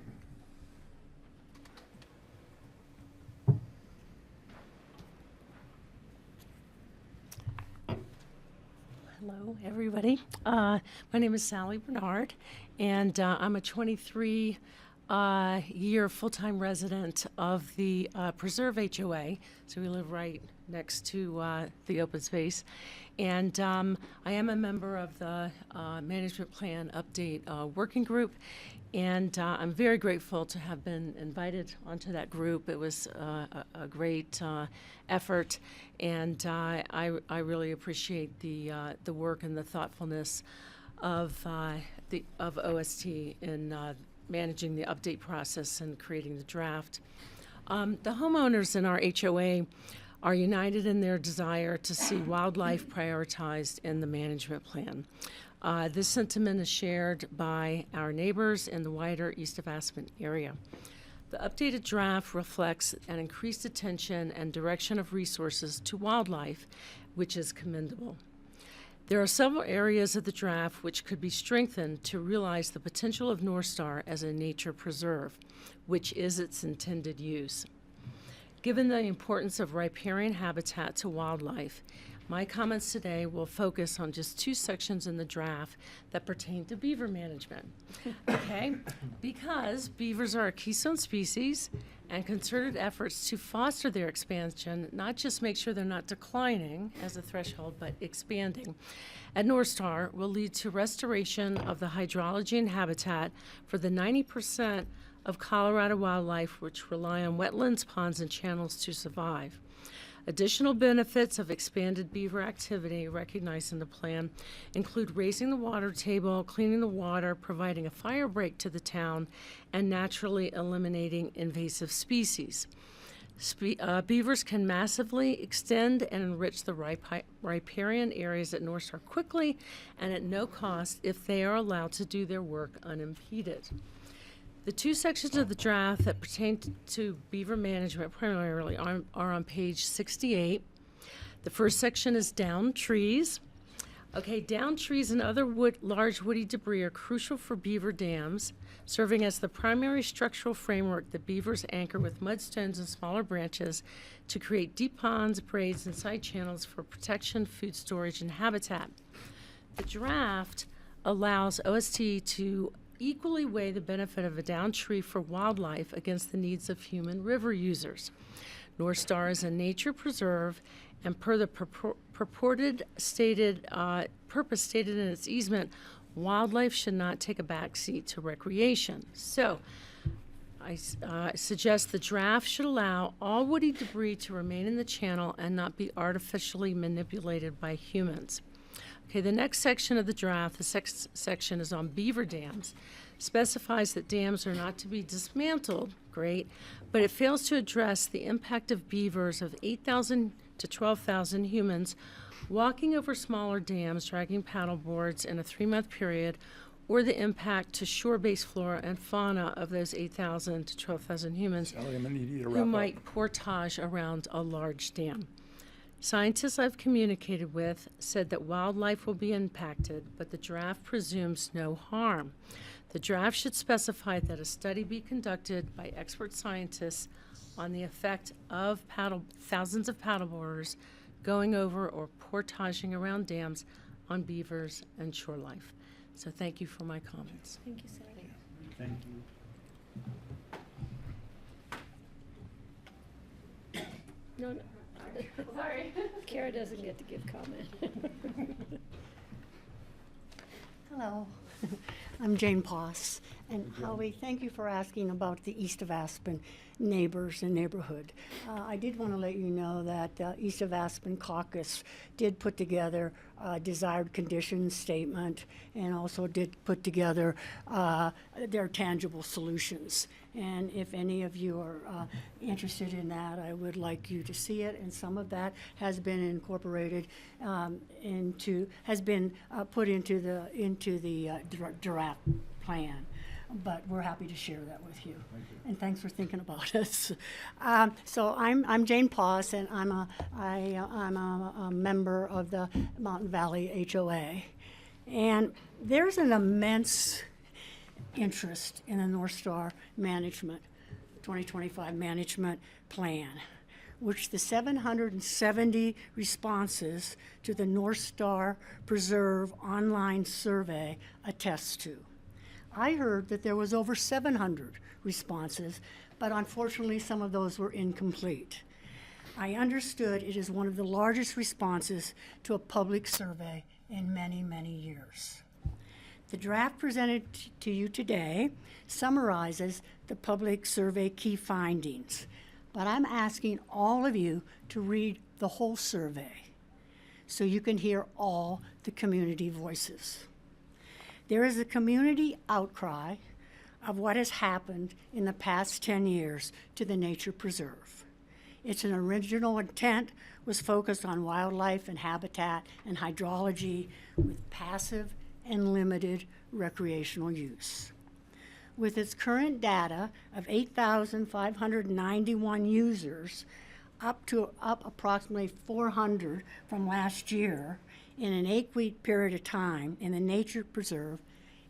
Hello, everybody. My name is Sally Bernard, and I'm a 23-year full-time resident of the Preserve HOA. So we live right next to the open space. And I am a member of the Management Plan Update Working Group. And I'm very grateful to have been invited onto that group. It was a great effort, and I really appreciate the work and the thoughtfulness of OST in managing the update process and creating the draft. The homeowners in our HOA are united in their desire to see wildlife prioritized in the management plan. This sentiment is shared by our neighbors in the wider East of Aspen area. The updated draft reflects an increased attention and direction of resources to wildlife, which is commendable. There are several areas of the draft which could be strengthened to realize the potential of North Star as a nature preserve, which is its intended use. Given the importance of riparian habitat to wildlife, my comments today will focus on just two sections in the draft that pertain to beaver management, okay? Because beavers are a keystone species, and concerted efforts to foster their expansion, not just make sure they're not declining as a threshold, but expanding, at North Star will lead to restoration of the hydrology and habitat for the 90% of Colorado wildlife which rely on wetlands, ponds, and channels to survive. Additional benefits of expanded beaver activity recognized in the plan include raising the water table, cleaning the water, providing a fire break to the town, and naturally eliminating invasive species. Beavers can massively extend and enrich the riparian areas at North Star quickly and at no cost if they are allowed to do their work unimpeded. The two sections of the draft that pertain to beaver management primarily are on page 68. The first section is down trees. Okay, down trees and other large woody debris are crucial for beaver dams, serving as the primary structural framework that beavers anchor with mudstones and smaller branches to create deep ponds, braids, and side channels for protection, food storage, and habitat. The draft allows OST to equally weigh the benefit of a down tree for wildlife against the needs of human river users. North Star is a nature preserve, and per the purported stated purpose stated in its easement, wildlife should not take a backseat to recreation. So I suggest the draft should allow all woody debris to remain in the channel and not be artificially manipulated by humans. Okay, the next section of the draft, the section is on beaver dams, specifies that dams are not to be dismantled, great, but it fails to address the impact of beavers of 8,000 to 12,000 humans walking over smaller dams, dragging paddle boards in a 3-month period, or the impact to shore-based flora and fauna of those 8,000 to 12,000 humans Sally, I'm gonna need you to who wrap up. might portage around a large dam. Scientists I've communicated with said that wildlife will be impacted, but the draft presumes no harm. The draft should specify that a study be conducted by expert scientists on the effect of thousands of paddleboarders going over or portaging around dams on beavers and shore life. So thank you for my comments. Thank you, Sally. Thank you. No. Sorry. Kara doesn't get to give comment. Hello, I'm Jane Poss, and Howie, thank you for asking about the East of Aspen neighbors and neighborhood. I did want to let you know that East of Aspen Caucus did put together a desired conditions statement and also did put together their tangible solutions. And if any of you are interested in that, I would like you to see it. And some of that has been incorporated has been put into the draft plan. But we're happy to share that with you. And thanks for thinking about us. So I'm Jane Poss, and I'm a member of the Mountain Valley HOA. And there's an immense interest in the North Star Management 2025 Management Plan, which the 770 responses to the North Star Preserve online survey attests to. I heard that there was over 700 responses, but unfortunately some of those were incomplete. I understood it is one of the largest responses to a public survey in many, many years. The draft presented to you today summarizes the public survey key findings, but I'm asking all of you to read the whole survey so you can hear all the community voices. There is a community outcry of what has happened in the past 10 years to the nature preserve. Its original intent was focused on wildlife and habitat and hydrology with passive and limited recreational use. With its current data of 8,591 users, up approximately 400 from last year, in an 8-week period of time in the nature preserve,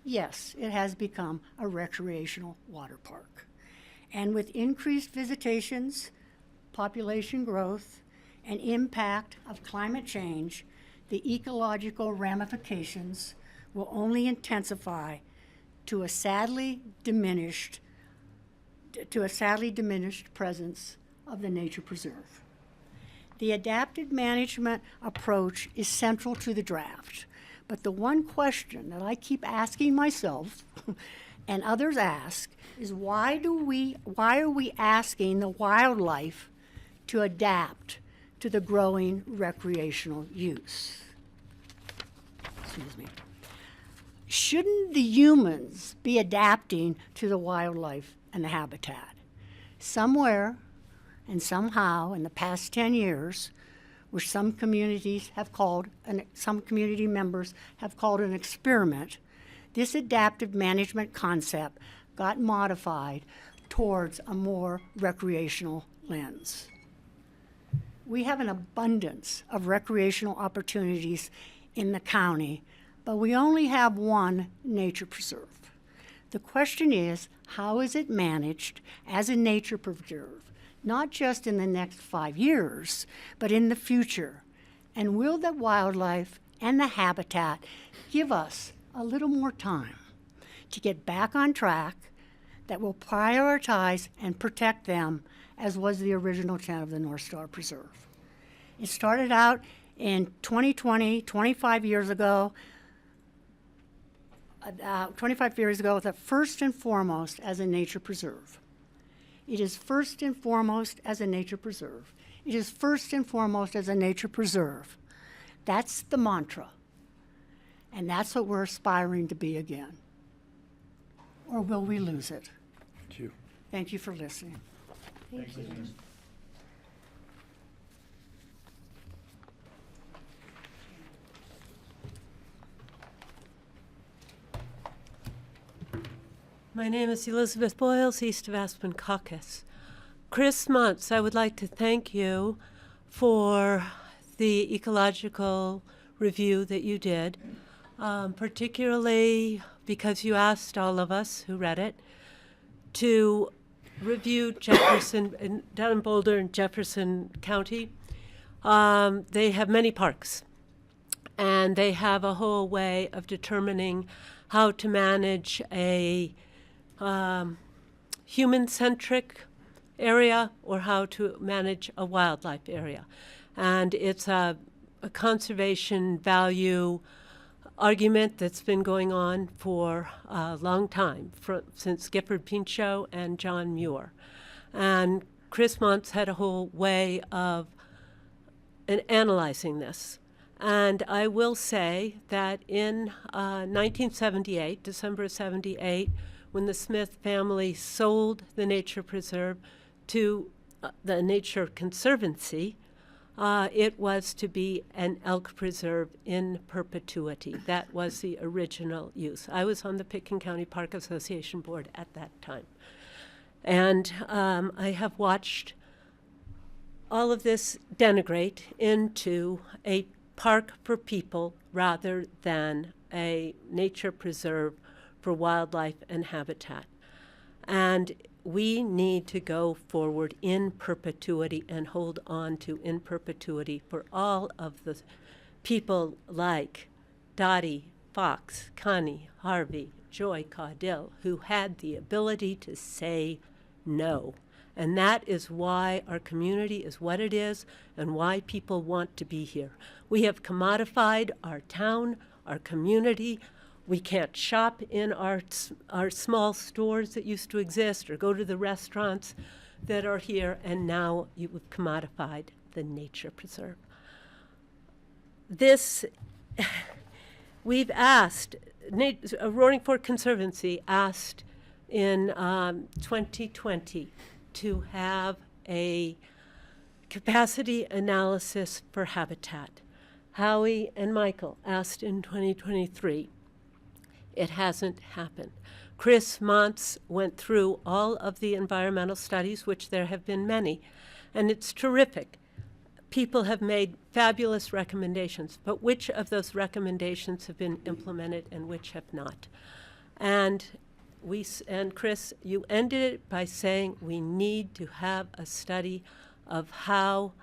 yes, it has become a recreational water park. And with increased visitations, population growth, and impact of climate change, the ecological ramifications will only intensify to a sadly diminished presence of the nature preserve. The adapted management approach is central to the draft, but the one question that I keep asking myself and others ask is why are we asking the wildlife to adapt to the growing recreational use? Excuse me. Shouldn't the humans be adapting to the wildlife and the habitat? Somewhere and somehow in the past 10 years, which some communities have called, and some community members have called an experiment, this adaptive management concept got modified towards a more recreational lens. We have an abundance of recreational opportunities in the county, but we only have one nature preserve. The question is, how is it managed as a nature preserve? Not just in the next 5 years, but in the future. And will the wildlife and the habitat give us a little more time to get back on track that will prioritize and protect them as was the original intent of the North Star Preserve. It started out in 2020, 25 years ago, that first and foremost as a nature preserve. It is first and foremost as a nature preserve. It is first and foremost as a nature preserve. That's the mantra. And that's what we're aspiring to be again. Or will we lose it? Thank you. Thank you for listening. Thank you. My name is Elizabeth Boyles, East of Aspen Caucus. Chris Muntz, I would like to thank you for the ecological review that you did, particularly because you asked all of us who read it to review Jefferson, down in Boulder and Jefferson County. They have many parks, and they have a whole way of determining how to manage a human-centric area or how to manage a wildlife area. And it's a conservation value argument that's been going on for a long time, since Gifford Pinchot and John Muir. And Chris Muntz had a whole way of analyzing this. And I will say that in 1978, December 78, when the Smith family sold the nature preserve to the Nature Conservancy, it was to be an elk preserve in perpetuity. That was the original use. I was on the Pitkin County Park Association board at that time. And I have watched all of this denigrate into a park for people rather than a nature preserve for wildlife and habitat. And we need to go forward in perpetuity and hold on to in perpetuity for all of the people like Dottie, Fox, Connie, Harvey, Joy Caudill, who had the ability to say no. And that is why our community is what it is and why people want to be here. We have commodified our town, our community. We can't shop in our small stores that used to exist or go to the restaurants that are here, and now you've commodified the nature preserve. This, we've asked, Roaring Fork Conservancy asked in 2020 to have a capacity analysis for habitat. Howie and Michael asked in 2023. It hasn't happened. Chris Muntz went through all of the environmental studies, which there have been many, and it's terrific. People have made fabulous recommendations, but which of those recommendations have been implemented and which have not? And Chris, you ended it by saying we need to have a study of how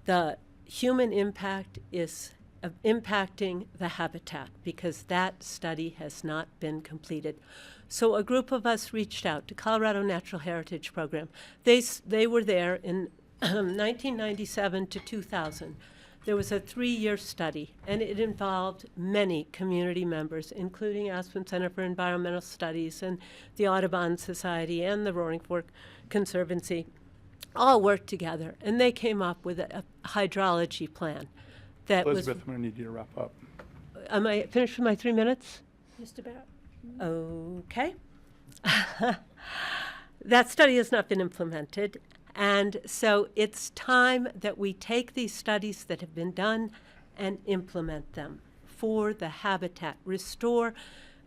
the human impact is impacting the habitat, because that study has not been completed. So a group of us reached out to Colorado Natural Heritage Program. They were there in 1997 to 2000. There was a 3-year study, and it involved many community members, including Aspen Center for Environmental Studies and the Audubon Society and the Roaring Fork Conservancy, all worked together, and they came up with a hydrology plan. That Elizabeth, I'm going to need you to wrap up. Am I finished with my 3 minutes? Just about. Okay. That study has not been implemented, and so it's time that we take these studies that have been done and implement them for the habitat. Restore,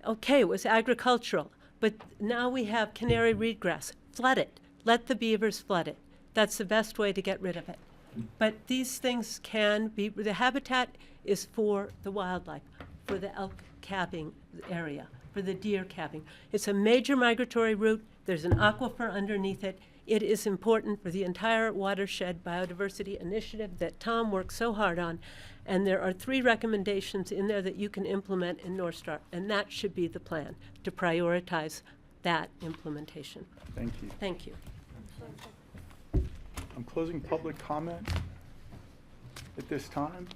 okay, it was agricultural, but now we have canary reedgrass. Flood it. Let the beavers flood it. That's the best way to get rid of it. But these things can be, the habitat is for the wildlife, for the elk calving area, for the deer calving. It's a major migratory route. There's an aquifer underneath it. It is important for the entire watershed biodiversity initiative that Tom worked so hard on. And there are 3 recommendations in there that you can implement in North Star, and that should be the plan, to prioritize that implementation. Thank you. Thank you. I'm closing public comment at this time.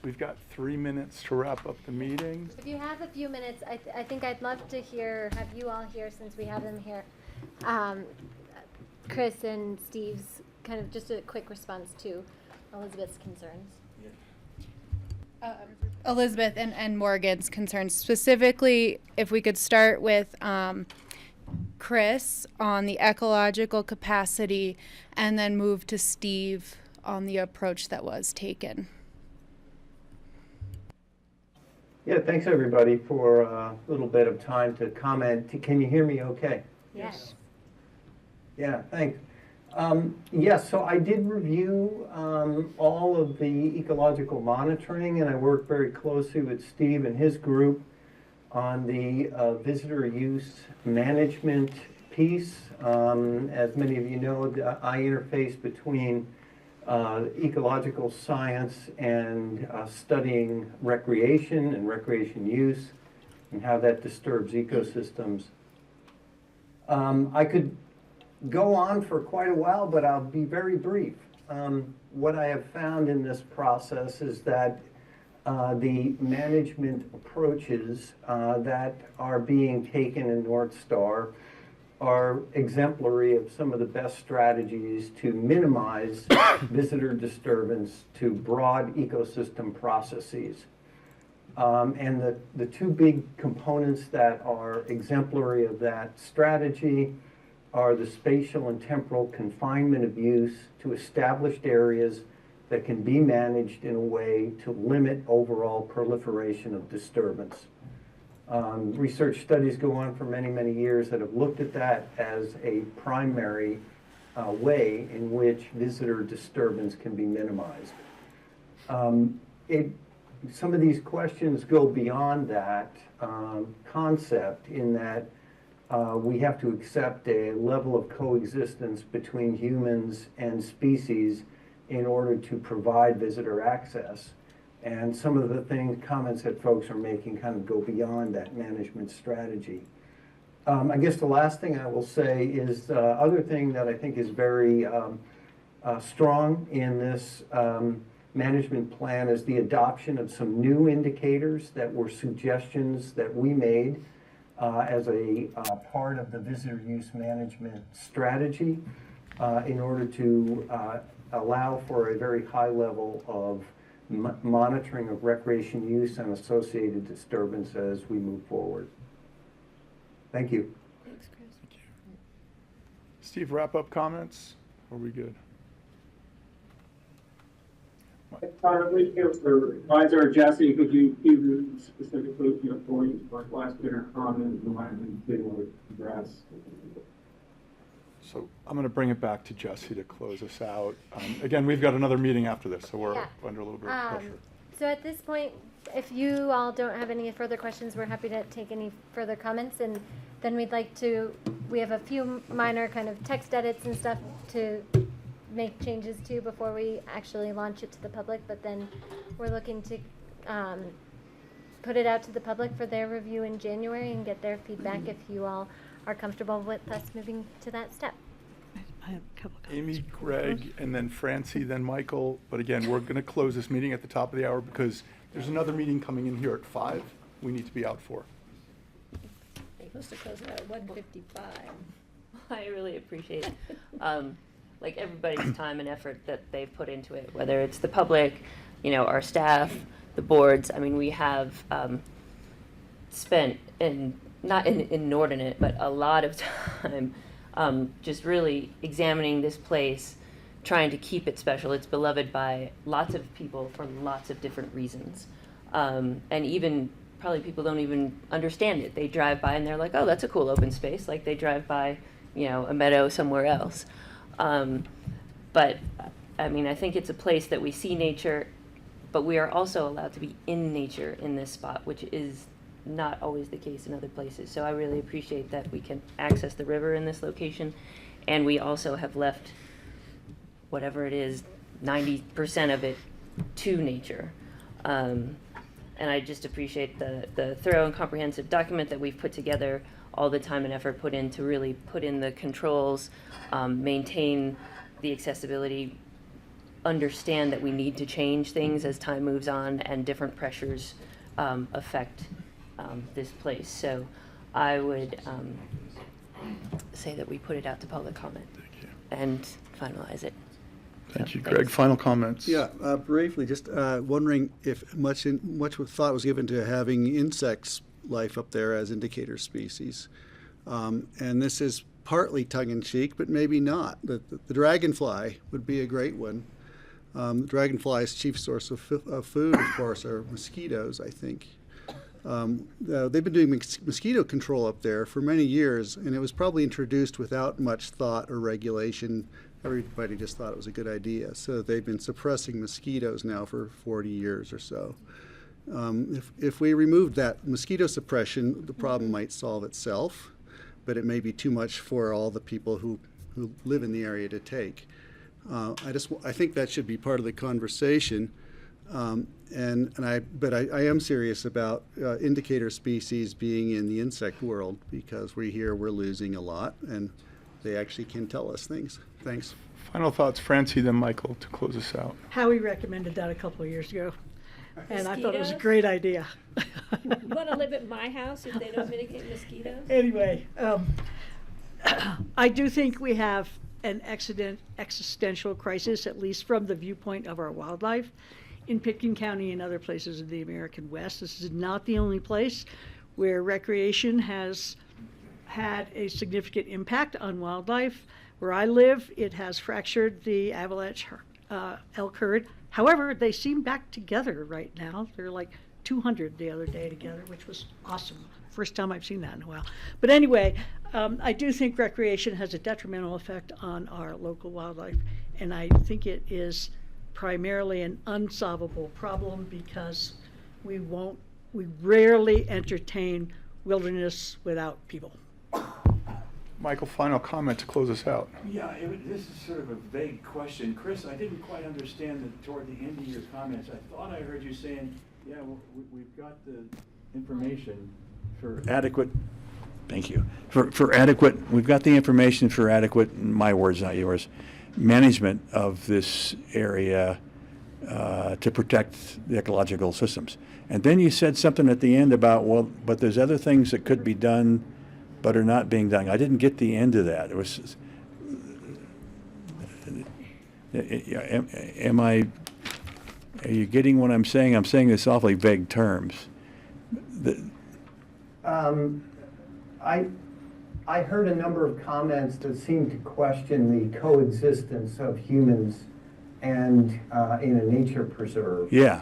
We've got 3 minutes to wrap up the meeting. If you have a few minutes, I think I'd love to have you all here since we have them here. Chris and Steve's kind of just a quick response to Elizabeth's concerns. Elizabeth and Morgan's concerns. Specifically, if we could start with Chris on the ecological capacity and then move to Steve on the approach that was taken. Yeah, thanks everybody for a little bit of time to comment. Can you hear me okay? Yes. Yeah, thanks. Yes, so I did review all of the ecological monitoring, and I worked very closely with Steve and his group on the visitor use management piece. As many of you know, I interface between ecological science and studying recreation and recreation use and how that disturbs ecosystems. I could go on for quite a while, but I'll be very brief. What I have found in this process is that the management approaches that are being taken in North Star are exemplary of some of the best strategies to minimize visitor disturbance to broad ecosystem processes. And the two big components that are exemplary of that strategy are the spatial and temporal confinement of use to established areas that can be managed in a way to limit overall proliferation of disturbance. Research studies go on for many, many years that have looked at that as a primary way in which visitor disturbance can be minimized. Some of these questions go beyond that concept in that we have to accept a level of coexistence between humans and species in order to provide visitor access. And some of the comments that folks are making kind of go beyond that management strategy. I guess the last thing I will say is the other thing that I think is very strong in this management plan is the adoption of some new indicators that were suggestions that we made as a part of the visitor use management strategy in order to allow for a very high level of monitoring of recreation use and associated disturbance as we move forward. Thank you. Thanks, Chris. Thank you. Steve, wrap-up comments? Are we good? Advisor Jesse, could you give specifically points for last dinner comment and why they want to address? So I'm going to bring it back to Jesse to close us out. Again, we've got another meeting after this, so we're under a little bit of pressure. So at this point, if you all don't have any further questions, we're happy to take any further comments. And then we have a few minor kind of text edits and stuff to make changes to before we actually launch it to the public. But then we're looking to put it out to the public for their review in January and get their feedback if you all are comfortable with us moving to that step. I have a couple comments. Amy, Greg, and then Francie, then Michael. But again, we're going to close this meeting at the top of the hour because there's another meeting coming in here at 5 we need to be out for. We're supposed to close it at 1:55. I really appreciate like everybody's time and effort that they've put into it, whether it's the public, our staff, the boards. I mean, we have spent not inordinate, but a lot of time just really examining this place, trying to keep it special. It's beloved by lots of people for lots of different reasons. And even probably people don't even understand it. They drive by and they're like, oh, that's a cool open space. Like they drive by, a meadow somewhere else. But I mean, I think it's a place that we see nature, but we are also allowed to be in nature in this spot, which is not always the case in other places. So I really appreciate that we can access the river in this location, and we also have left whatever it is, 90% of it to nature. And I just appreciate the thorough and comprehensive document that we've put together, all the time and effort put in to really put in the controls, maintain the accessibility understand that we need to change things as time moves on and different pressures affect this place. So I would say that we put it out to public comment and finalize it. Thank you, thanks. Greg. Final comments? Yeah, briefly, just wondering if much thought was given to having insects life up there as indicator species. And this is partly tongue-in-cheek, but maybe not. The dragonfly would be a great one. The dragonfly's chief source of food, of course, are mosquitoes, I think. They've been doing mosquito control up there for many years, and it was probably introduced without much thought or regulation. Everybody just thought it was a good idea. So they've been suppressing mosquitoes now for 40 years or so. If we removed that mosquito suppression, the problem might solve itself, but it may be too much for all the people who live in the area to take. I think that should be part of the conversation. But I am serious about indicator species being in the insect world, because we hear we're losing a lot, and they actually can tell us things. Thanks. Final thoughts, Francie, then Michael, to close us out. Howie recommended that a couple of years ago, and I thought it was a Mosquitoes? great idea. You want to live at my house if they don't mitigate mosquitoes? Anyway, I do think we have an existential crisis, at least from the viewpoint of our wildlife, in Pitkin County and other places in the American West. This is not the only place where recreation has had a significant impact on wildlife. Where I live, it has fractured the avalanche elk herd. However, they seem back together right now. They're like 200 the other day together, which was awesome. First time I've seen that in a while. But anyway, I do think recreation has a detrimental effect on our local wildlife, and I think it is primarily an unsolvable problem because we rarely entertain wilderness without people. Michael, final comment to close us out. Yeah, this is sort of a vague question. Chris, I didn't quite understand that toward the end of your comments. I thought I heard you saying, yeah, well, we've got the information for adequate, thank you, for adequate, we've got the information for adequate, my words, not yours, management of this area to protect the ecological systems. And then you said something at the end about, well, but there's other things that could be done but are not being done. I didn't get the end of that. It was, are you getting what I'm saying? I'm saying this awfully vague terms. I heard a number of comments that seemed to question the coexistence of humans and in a nature preserve. Yeah.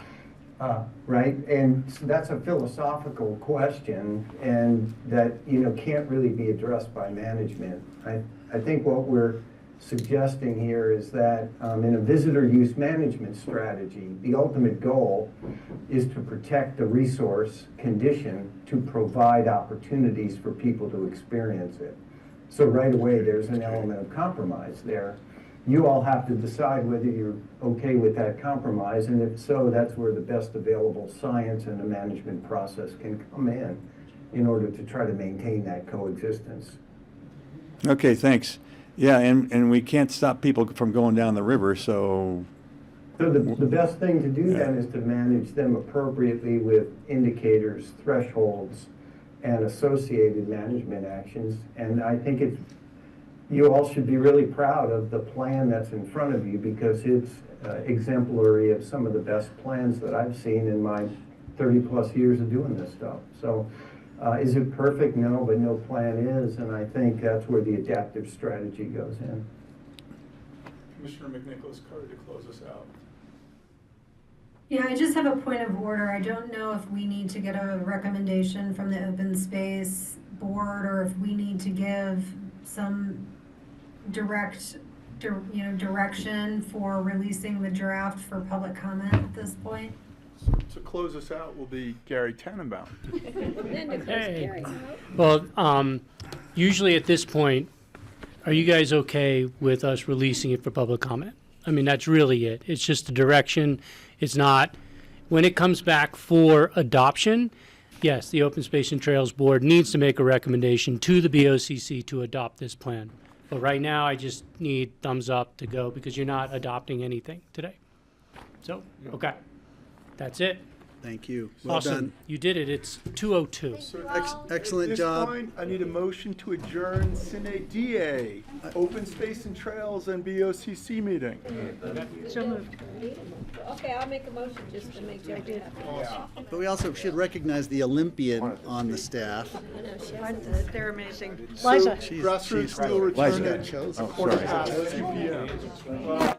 Right, and so that's a philosophical question, and that can't really be addressed by management. I think what we're suggesting here is that in a visitor use management strategy, the ultimate goal is to protect the resource condition to provide opportunities for people to experience it. So right away, there's an element of compromise there. You all have to decide whether you're okay with that compromise, and if so, that's where the best available science and the management process can come in order to try to maintain that coexistence. Okay, thanks. Yeah, and we can't stop people from going down the river, so... So the best thing to do then is to manage them appropriately with indicators, thresholds, and associated management actions. And I think you all should be really proud of the plan that's in front of you, because it's exemplary of some of the best plans that I've seen in my 30-plus years of doing this stuff. So is it perfect? No, but no plan is, and I think that's where the adaptive strategy goes in. Commissioner McNicholas Carter to close us out. Yeah, I just have a point of order. I don't know if we need to get a recommendation from the open space board, or if we need to give some direction for releasing the draft for public comment at this point. So to close us out will be Gary Tannenbaum. Hey. Well, usually at this point, are you guys okay with us releasing it for public comment? I mean, that's really it. It's just a direction. It's not, when it comes back for adoption, yes, the Open Space and Trails Board needs to make a recommendation to the BoCC to adopt this plan. But right now, I just need thumbs up to go because you're not adopting anything today. So, okay, that's it. Thank you. Well Awesome. done. You did it. It's 2:02. Excellent At this job. point, I need a motion to adjourn Sine Die, Open Space and Trails and BoCC meeting. So moved. Okay, I'll make a motion just to make Joe happy. But we also should recognize the Olympian on the staff. They're amazing. So Liza. Grassroots will return at Liza. 2 p.m.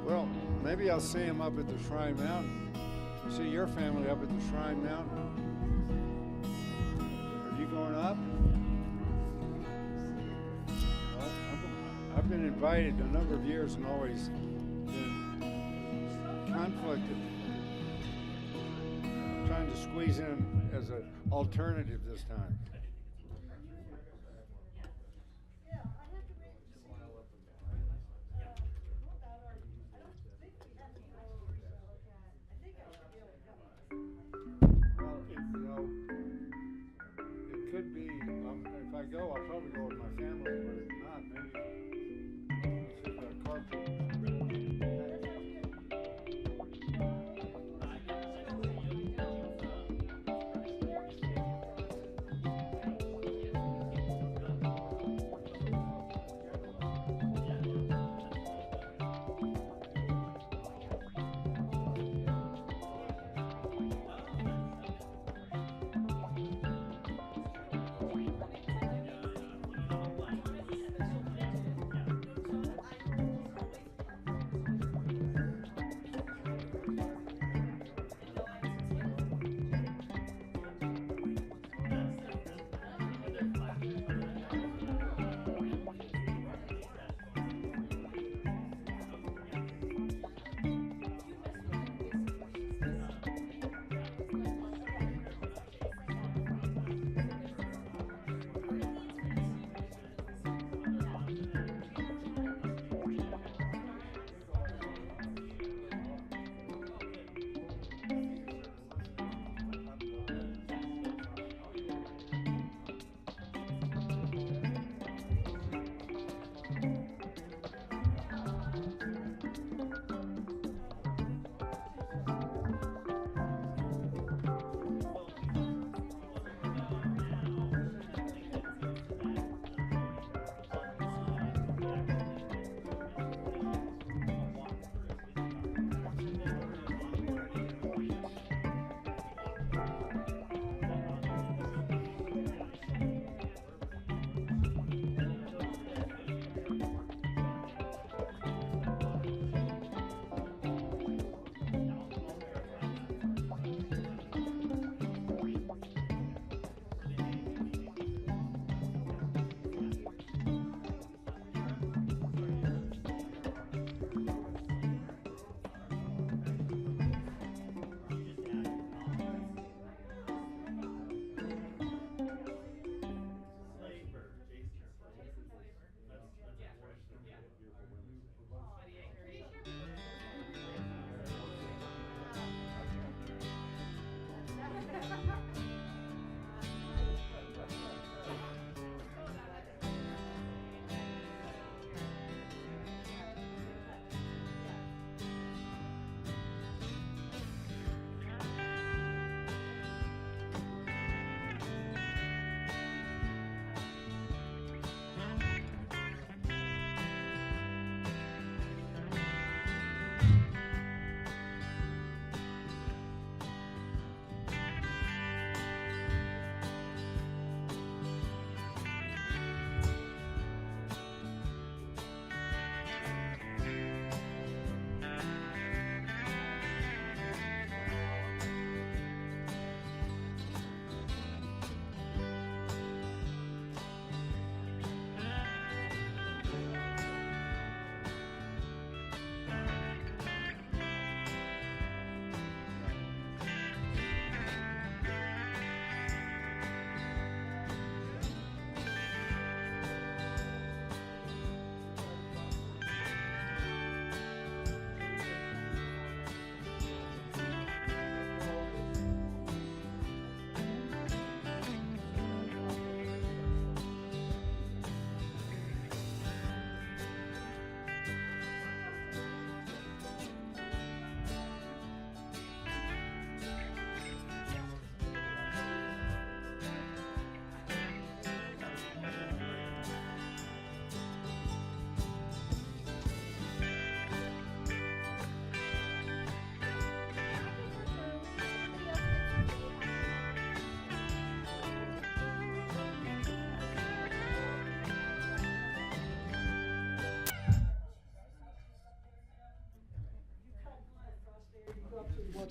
Well, maybe I'll see him up at the Shrine Mountain. See your family up at the Shrine Mountain. Are you going up? Well, I've been invited a number of years and always been conflicted. I'm trying to squeeze in as an alternative this time. It could be, if I go, I'll probably go with my family, but if not, maybe I'll see if I carpool.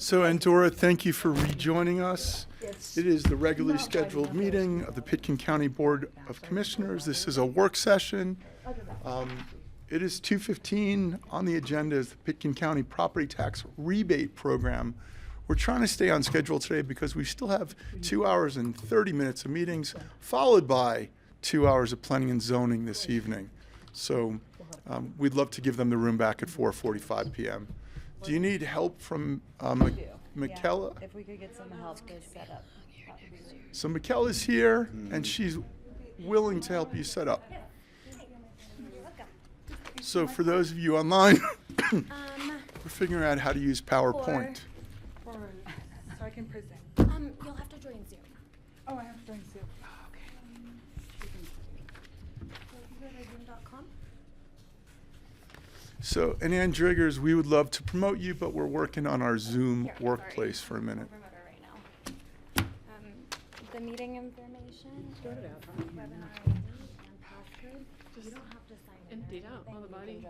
So, Andorra, thank you for rejoining us. It is the regularly scheduled meeting of the Pitkin County Board of Commissioners. This is a work session. It is 2:15. On the agenda is the Pitkin County Property Tax Rebate Program. We're trying to stay on schedule today because we still have 2 hours and 30 minutes of meetings, followed by 2 hours of planning and zoning this evening. So we'd love to give them the room back at 4:45 p.m. Do you need help from Michaela? If we could get some help to set up. So Michaela's here, and she's willing to help you set up. So for those of you online, we're figuring out how to use PowerPoint. So I can present. You'll have to join Zoom. Oh, I have to join Zoom. So, and Ann Driggers, we would love to promote you, but we're working on our Zoom workplace for a minute. The meeting information, webinar ID, and passcode. You don't have to sign in. Indeed, on the body.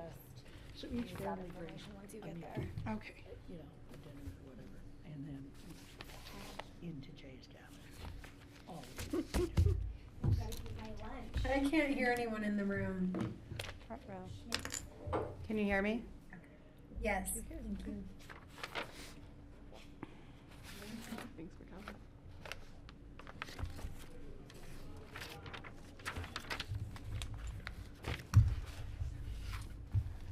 So each Use that family information once you I get mean, there. Okay. You know, identity or whatever, and then into Jay's cabin. All of it. I can't hear anyone in the room. Front row. Can you hear me? Yes. Thanks for coming.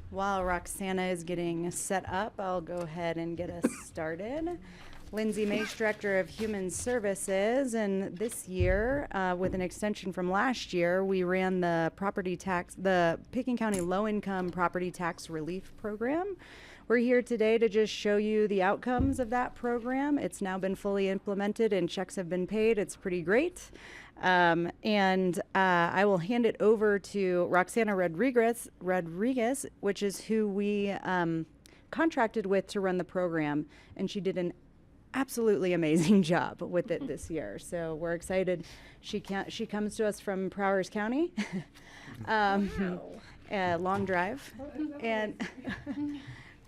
While Roxana is getting set up, I'll go ahead and get us started. Lindsay Mase, Director of Human Services, and this year, with an extension from last year, we ran the Pitkin County Low Income Property Tax Relief Program. We're here today to just show you the outcomes of that program. It's now been fully implemented and checks have been paid. It's pretty great. And I will hand it over to Roxana Rodriguez, which is who we contracted with to run the program, and she did an absolutely amazing job with it this year. So we're excited. She comes to us from Prowers County, a long drive, and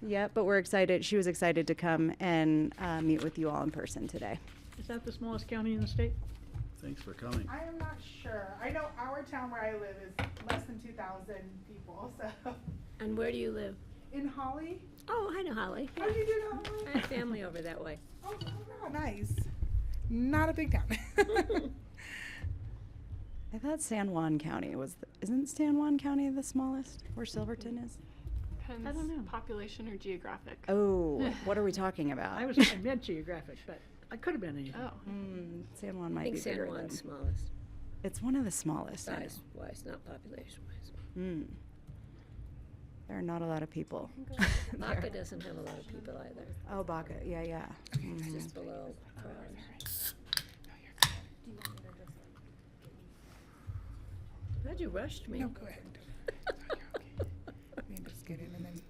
yeah, but we're excited. She was excited to come and meet with you all in person today. Is that the smallest county in the state? Thanks for coming. I am not sure. I know our town where I live is less than 2,000 people, so. And where do you live? In Holly? Oh, I know Holly. How do you do Holly? I have family over that way. Oh, wow, nice. Not a big town. I thought San Juan County isn't San Juan County the smallest, where Silverton is? Depends. I don't know. Population or geographic? Oh, what are we talking about? I meant geographic, but I could have been anything. Oh. San Juan I might think be San bigger Juan's than. smallest. It's one of the smallest. I know. Size-wise, not population-wise. There are not a lot of people. Baca doesn't have a lot of people either. Oh, Baca, yeah. It's just below Prowers. Glad you rushed me. No, go ahead. Let me just get in and then.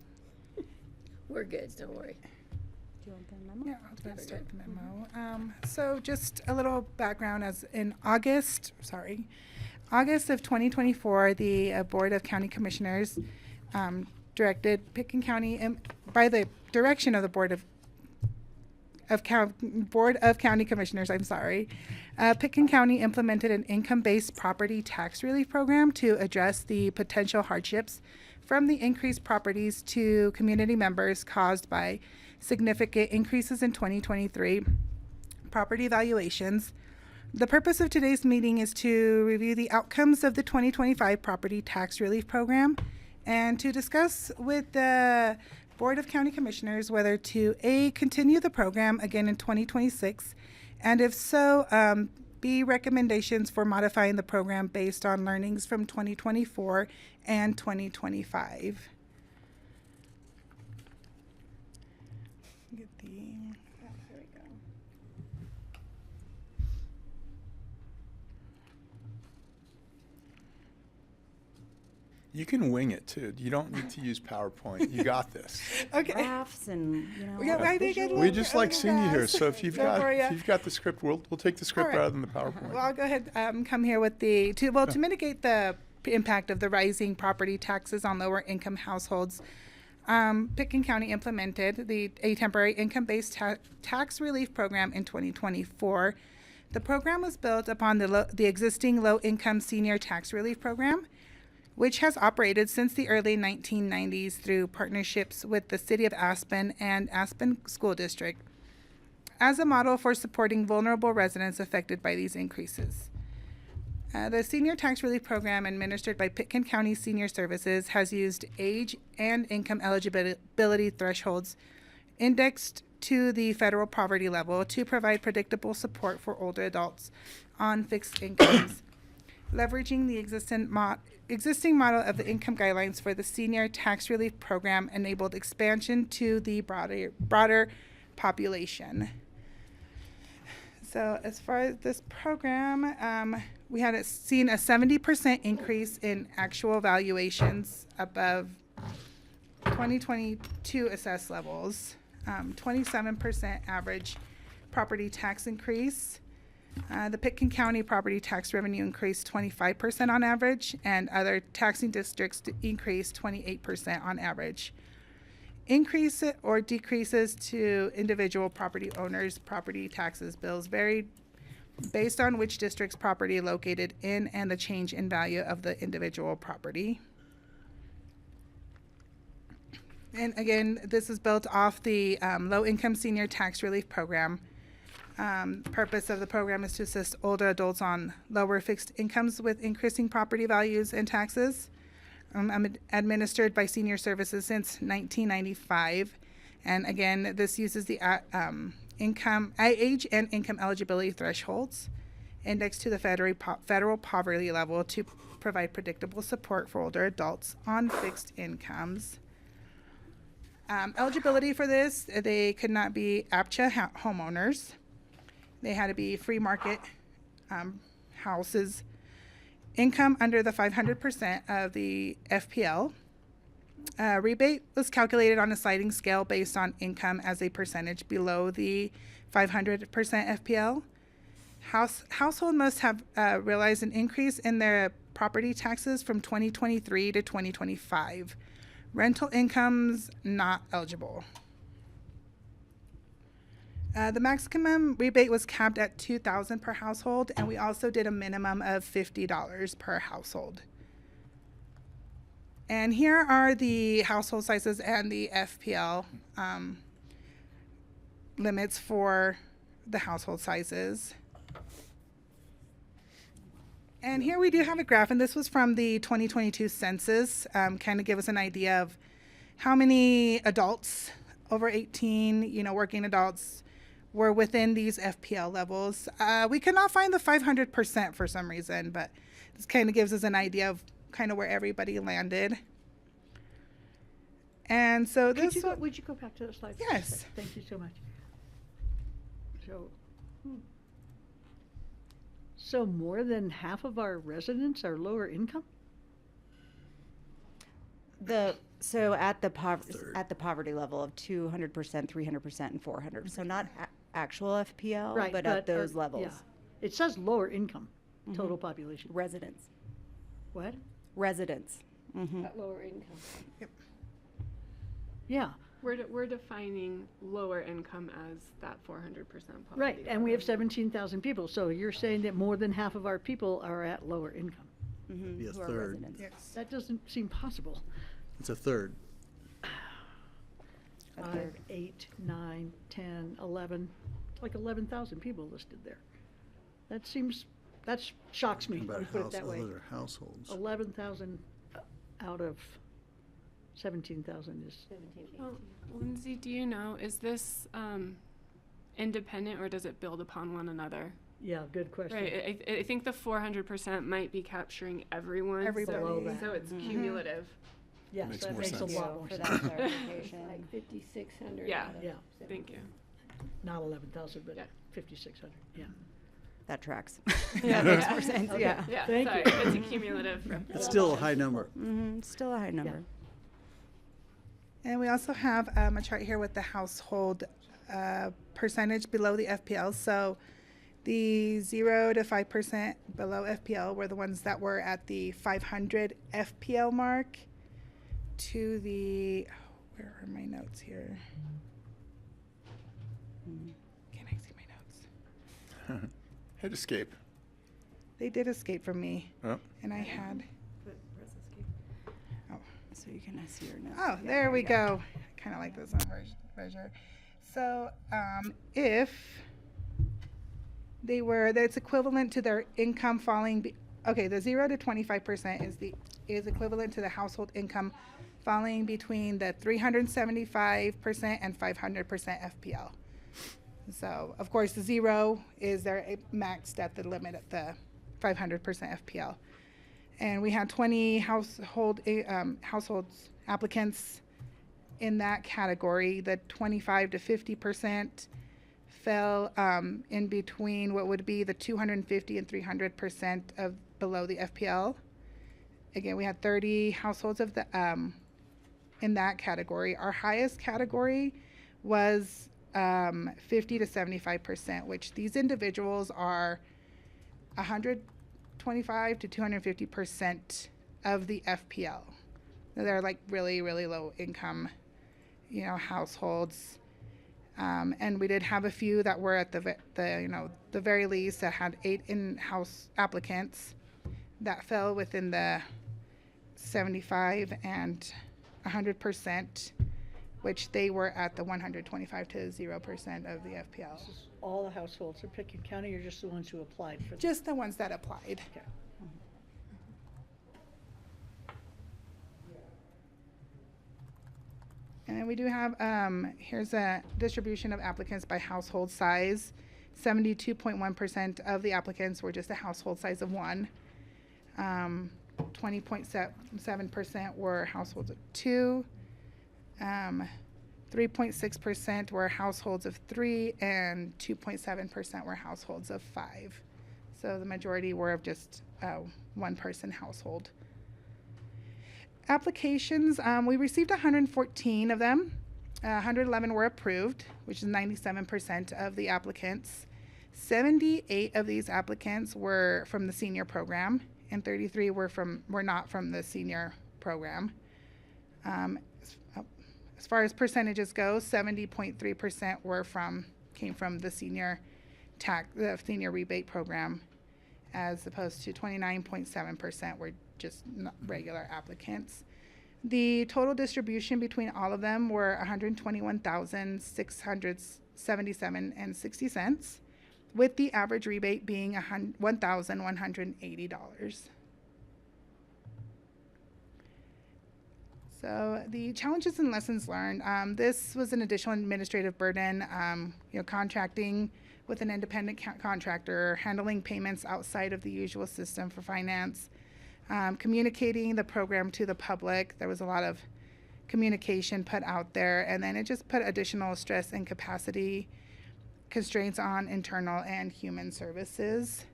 We're good, don't worry. Do you want the memo? Yeah, I'll just start the memo. So just a little background, as in August of 2024, the Board of County Commissioners directed Pitkin County, by the direction of the Board of County Commissioners, Pitkin County implemented an income-based property tax relief program to address the potential hardships from the increased properties to community members caused by significant increases in 2023 property valuations. The purpose of today's meeting is to review the outcomes of the 2025 property tax relief program and to discuss with the Board of County Commissioners whether to A, continue the program again in 2026, and if so, B, recommendations for modifying the program based on learnings from 2024 and 2025. Get the, there we go. You can wing it too. You don't need to use PowerPoint. You got this. Okay. Graphs and Yeah, I think I'd We love just to like other seeing you here. graphs. So if you've Go for ya. got the script, we'll take the script All right. rather than the PowerPoint. Well, I'll go ahead, come here with to mitigate the impact of the rising property taxes on lower income households. Pitkin County implemented a temporary income-based tax relief program in 2024. The program was built upon the existing low-income senior tax relief program, which has operated since the early 1990s through partnerships with the City of Aspen and Aspen School District as a model for supporting vulnerable residents affected by these increases. The Senior Tax Relief Program administered by Pitkin County Senior Services has used age and income eligibility thresholds indexed to the federal poverty level to provide predictable support for older adults on fixed incomes. Leveraging the existing model of the income guidelines for the Senior Tax Relief Program enabled expansion to the broader population. So as far as this program, we had seen a 70% increase in actual valuations above 2022 assessed levels, 27% average property tax increase. The Pitkin County property tax revenue increased 25% on average, and other taxing districts increased 28% on average. Increase or decreases to individual property owners' property taxes bills varied based on which district's property located in and the change in value of the individual property. And again, this is built off the low-income senior tax relief program. Purpose of the program is to assist older adults on lower fixed incomes with increasing property values and taxes. Administered by Senior Services since 1995. And again, this uses the age and income eligibility thresholds indexed to the federal poverty level to provide predictable support for older adults on fixed incomes. Eligibility for this, they could not be APCHA homeowners. They had to be free market houses. Income under the 500% of the FPL. Rebate was calculated on a sliding scale based on income as a percentage below the 500% FPL. Household must have realized an increase in their property taxes from 2023 to 2025. Rental incomes not eligible. The maximum rebate was capped at $2,000 per household, and we also did a minimum of $50 per household. And here are the household sizes and the FPL limits for the household sizes. And here we do have a graph, and this was from the 2022 census, kind of give us an idea of how many adults over 18, working adults, were within these FPL levels. We could not find the 500% for some reason, but this kind of gives us an idea of kind of where everybody landed. And so this... Would you go back to the slide? Yes. Thank you so much. So more than half of our residents are lower income? So at the poverty level of 200%, 300%, and 400. So not actual FPL, Right, but at those levels. Yeah. It says lower income, total population. Residents. What? Residents. At lower income. Yep. Yeah. We're defining lower income as that 400% poverty. Right, and we have 17,000 people, so you're saying that more than half of our people are at lower income. Be a third. Yes. That doesn't seem possible. It's a third. 5, 8, 9, 10, 11, it's like 11,000 people listed there. That shocks me, let me put it that way. Those are households. 11,000 out of 17,000 is. Well, Lindsay, do you know, is this independent or does it build upon one another? Yeah, good question. Right, I think the 400% might be capturing everyone. Everybody. So it's cumulative. Yes, Makes that more makes a sense. lot more For sense. that clarification. Like 5,600. Yeah. out of Yeah. Thank you. Not 11,000, but Yeah. 5,600, yeah. That tracks. Yeah, makes more sense, Okay. yeah. Yeah, Thank sorry, you. it's a cumulative. It's still a high number. Still a high number. And we also have a chart here with the household percentage below the FPL. So the 0 to 5% below FPL were the ones that were at the 500 FPL mark to the, Where are my notes here? Can I see my notes? Hit escape. They did escape from me. Oh. And I had. Oh. So you can see your notes. Oh, Yeah, there we you go. Kind of like this on Verger. So if they were, that's equivalent to their income falling. Okay, the 0 to 25% is equivalent to the household income falling between the 375% and 500% FPL. So, of course, the 0 is their maxed at the limit at the 500% FPL. And we had 20 households applicants in that category. The 25 to 50% fell in between what would be the 250 and 300% of below the FPL. Again, we had 30 households of the in that category. Our highest category was 50 to 75%, which these individuals are 125 to 250% of the FPL. They're like really, really low income, households. And we did have a few that were at the very least that had 8 in-house applicants that fell within the 75 and 100%, which they were at the 125 to 0% of the FPL. This is all the households in Pickett County, or just the ones who applied for them? Just the ones that applied. Okay. And then we do have, here's a distribution of applicants by household size. 72.1% of the applicants were just a household size of 1. 20.7% were households of 2. 3.6% were households of 3, and 2.7% were households of 5. So the majority were of just one-person household. Applications, we received 114 of them. 111 were approved, which is 97% of the applicants. 78 of these applicants were from the senior program, and 33 were not from the senior program. As far as percentages go, 70.3% came from the senior rebate program, as opposed to 29.7% were just regular applicants. The total distribution between all of them were $121,677.60, with the average rebate being $1,180. So the challenges and lessons learned. This was an additional administrative burden. Contracting with an independent contractor, handling payments outside of the usual system for finance, communicating the program to the public. There was a lot of communication put out there, and then it just put additional stress and capacity constraints on internal and human services.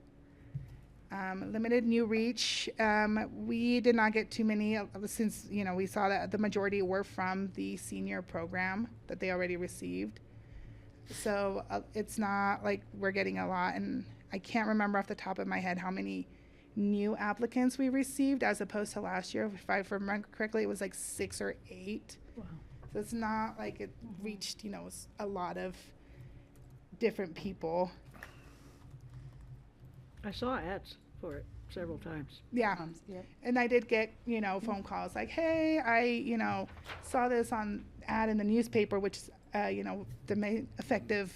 Limited new reach. We did not get too many since, we saw that the majority were from the senior program that they already received. So it's not like we're getting a lot, and I can't remember off the top of my head how many new applicants we received as opposed to last year. If I remember correctly, it was like 6 or 8. Wow. So it's not like it reached, a lot of different people. I saw ads for it several times. Yeah. Yep. And I did get, phone calls like, hey, I, saw this on ad in the newspaper, which is, the main effective,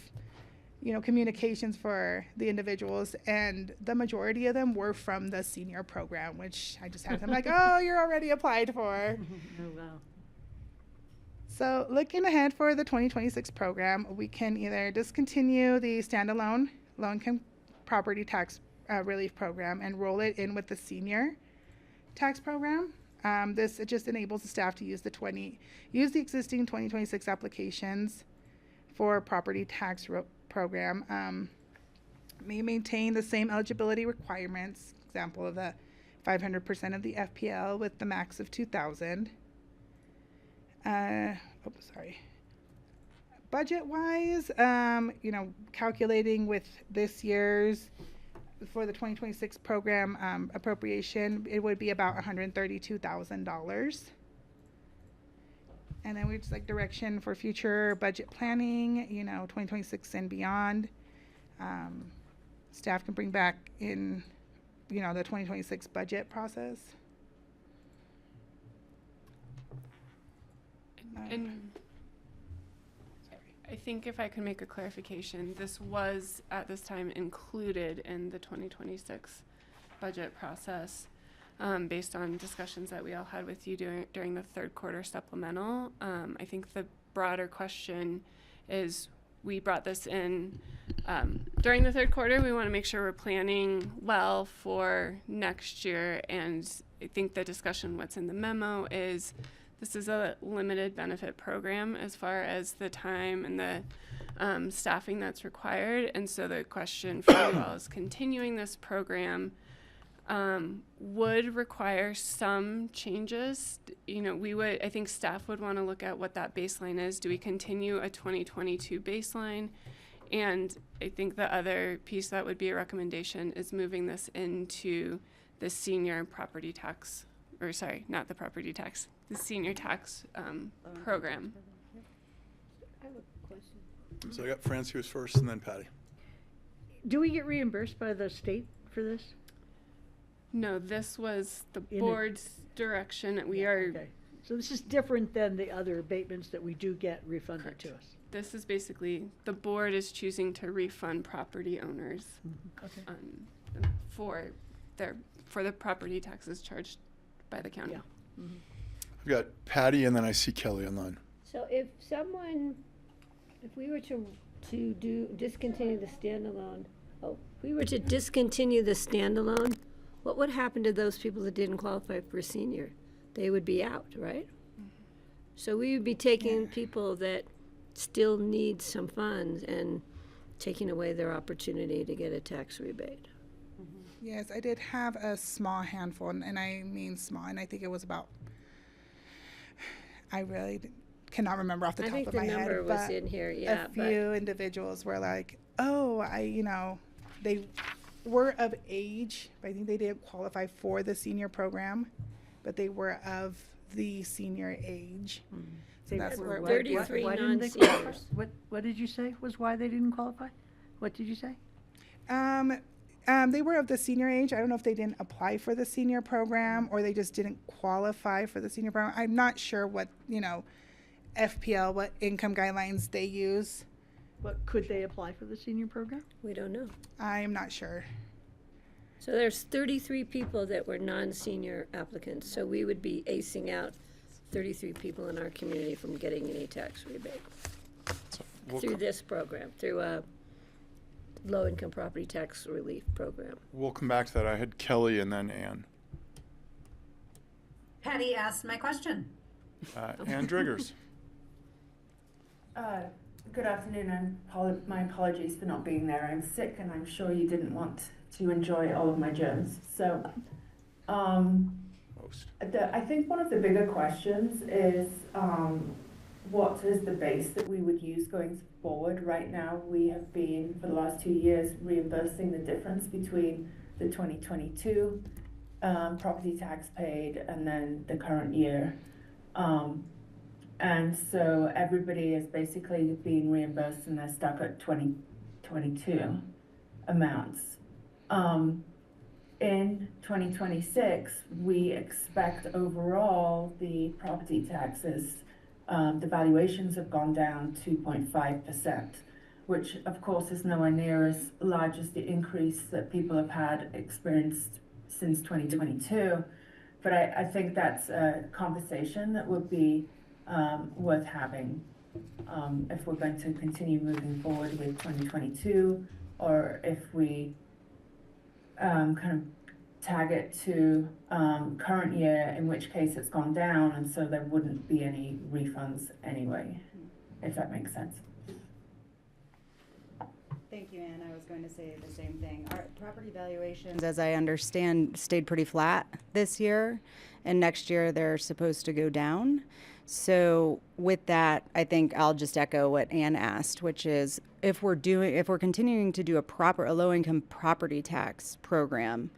communications for the individuals. And the majority of them were from the senior program, which I just had them like, oh, you're already applied for. Oh, wow. So looking ahead for the 2026 program, we can either discontinue the standalone low-income property tax relief program and roll it in with the senior tax program. This just enables the staff to use the existing 2026 applications for property tax program. May maintain the same eligibility requirements, example of the 500% of the FPL with the max of 2,000. Budget-wise, calculating with this year's for the 2026 program appropriation, it would be about $132,000. And then we just like direction for future budget planning, 2026 and beyond. Staff can bring back in, the 2026 budget process. And I think if I could make a clarification, this was at this time included in the 2026 budget process based on discussions that we all had with you during the third quarter supplemental. I think the broader question is we brought this in during the third quarter. We want to make sure we're planning well for next year. And I think the discussion, what's in the memo is this is a limited benefit program as far as the time and the staffing that's required. And so the question for you all is continuing this program would require some changes. I think staff would want to look at what that baseline is. Do we continue a 2022 baseline? And I think the other piece that would be a recommendation is moving this into the senior property tax, or sorry, not the property tax, the senior tax program. I have a question. So I got Francie was first and then Patty. Do we get reimbursed by the state for this? No, this was the board's direction. Okay. So this is different than the other abatements that we do get refunded to us. This is basically the board is choosing to refund property owners for the property taxes charged by the county. I've got Patty and then I see Kelly online. So if we were to discontinue the standalone, what would happen to those people that didn't qualify for a senior? They would be out, right? So we would be taking people that still need some funds and taking away their opportunity to get a tax rebate. Yes, I did have a small handful, and I mean small, and I think it was about, I really cannot remember off the top of my head. I think the number was in here, yeah. A few individuals were like, they were of age, but I think they didn't qualify for the senior program, but they were of the senior age. So that's where 33 why didn't they non-seniors. qualify? What did you say was why they didn't qualify? What did you say? They were of the senior age. I don't know if they didn't apply for the senior program or they just didn't qualify for the senior program. I'm not sure what, FPL, what income guidelines they use. But could they apply for the senior program? We don't know. I'm not sure. So there's 33 people that were non-senior applicants. So we would be acing out 33 people in our community from getting any tax rebate through this program, through a low-income property tax relief program. We'll come back to that. I had Kelly and then Ann. Patty asked my question. Ann Driggers. Good afternoon, and my apologies for not being there. I'm sick, and I'm sure you didn't want to enjoy all of my germs. So, I think one of the bigger questions is what is the base that we would use going forward? Right now, we have been, for the last 2 years, reimbursing the difference between the 2022 property tax paid and then the current year. And so everybody is basically being reimbursed and they're stuck at 2022 amounts. In 2026, we expect overall the property taxes, the valuations have gone down 2.5%, which of course is nowhere near as large as the increase that people have had experienced since 2022. But I think that's a conversation that would be worth having if we're going to continue moving forward with 2022, or if we kind of tag it to current year, in which case it's gone down, and so there wouldn't be any refunds anyway, if that makes sense. Thank you, Ann. I was going to say the same thing. Our property valuations, as I understand, stayed pretty flat this year, and next year they're supposed to go down. So with that, I think I'll just echo what Ann asked, which is if we're continuing to do a low-income property tax program,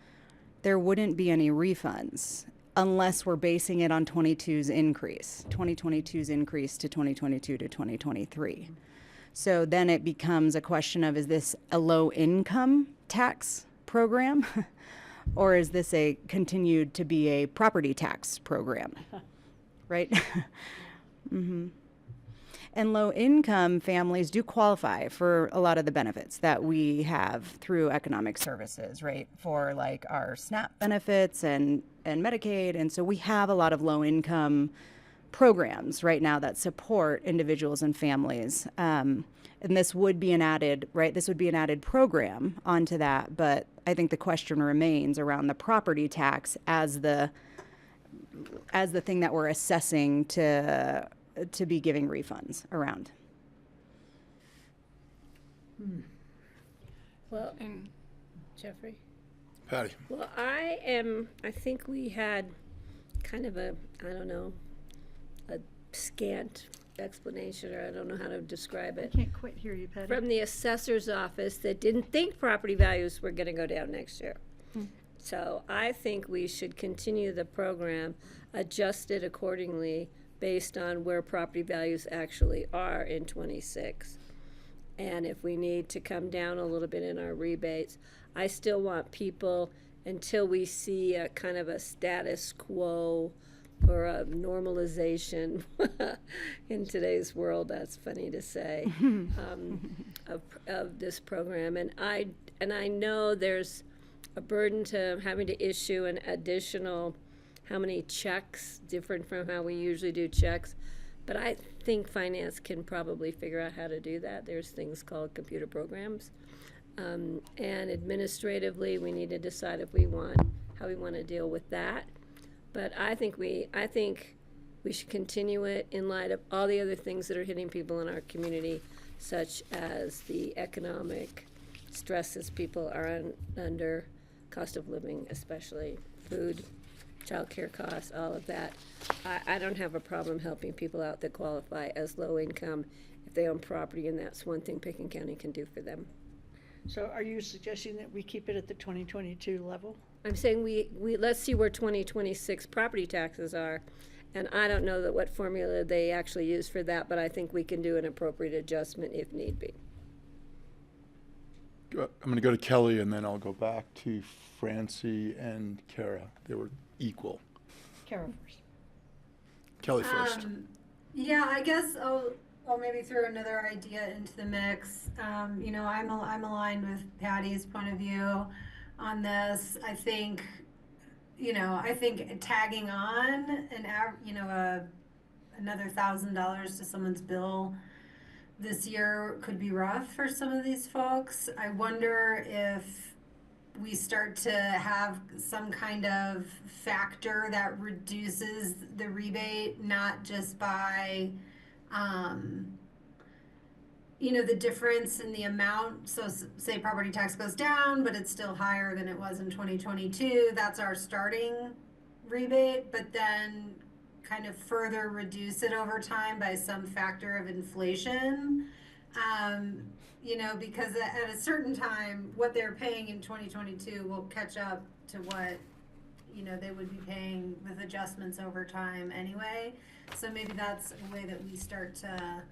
there wouldn't be any refunds. unless we're basing it on 2022's increase to 2022 to 2023. So then it becomes a question of, is this a low income tax program or is this a continued to be a property tax program? Right? Mm-hmm. And low income families do qualify for a lot of the benefits that we have through economic services, right? For like our SNAP benefits and Medicaid. And so we have a lot of low income programs right now that support individuals and families. And this would be an added, right? This would be an added program onto that. But I think the question remains around the property tax as the thing that we're assessing to be giving refunds around. Well, Jeffrey? Patty. Well, I think we had kind of a scant explanation, or I don't know how to describe it. I can't quite hear you, Patty. From the assessor's office that didn't think property values were going to go down next year. So I think we should continue the program, adjust it accordingly based on where property values actually are in '26. And if we need to come down a little bit in our rebates, I still want people, until we see a kind of a status quo or a normalization in today's world, that's funny to say, of this program. And I know there's a burden to having to issue an additional, how many checks, different from how we usually do checks. But I think finance can probably figure out how to do that. There's things called computer programs. And administratively, we need to decide how we want to deal with that. But I think we should continue it in light of all the other things that are hitting people in our community, such as the economic stresses people are under, cost of living, especially food, childcare costs, all of that. I don't have a problem helping people out that qualify as low income if they own property, and that's one thing Pickens County can do for them. So are you suggesting that we keep it at the 2022 level? I'm saying we let's see where 2026 property taxes are, and I don't know what formula they actually use for that, but I think we can do an appropriate adjustment if need be. I'm going to go to Kelly, and then I'll go back to Francie and Kara. They were equal. Kara first. Kelly first. Yeah, I guess I'll maybe throw another idea into the mix. I'm aligned with Patty's point of view on this. I think tagging on another $1,000 to someone's bill this year could be rough for some of these folks. I wonder if we start to have some kind of factor that reduces the rebate, not just by the difference in the amount. So say property tax goes down, but it's still higher than it was in 2022. That's our starting rebate, but then kind of further reduce it over time by some factor of inflation. Because at a certain time, what they're paying in 2022 will catch up to what, they would be paying with adjustments over time anyway. So maybe that's a way that we start to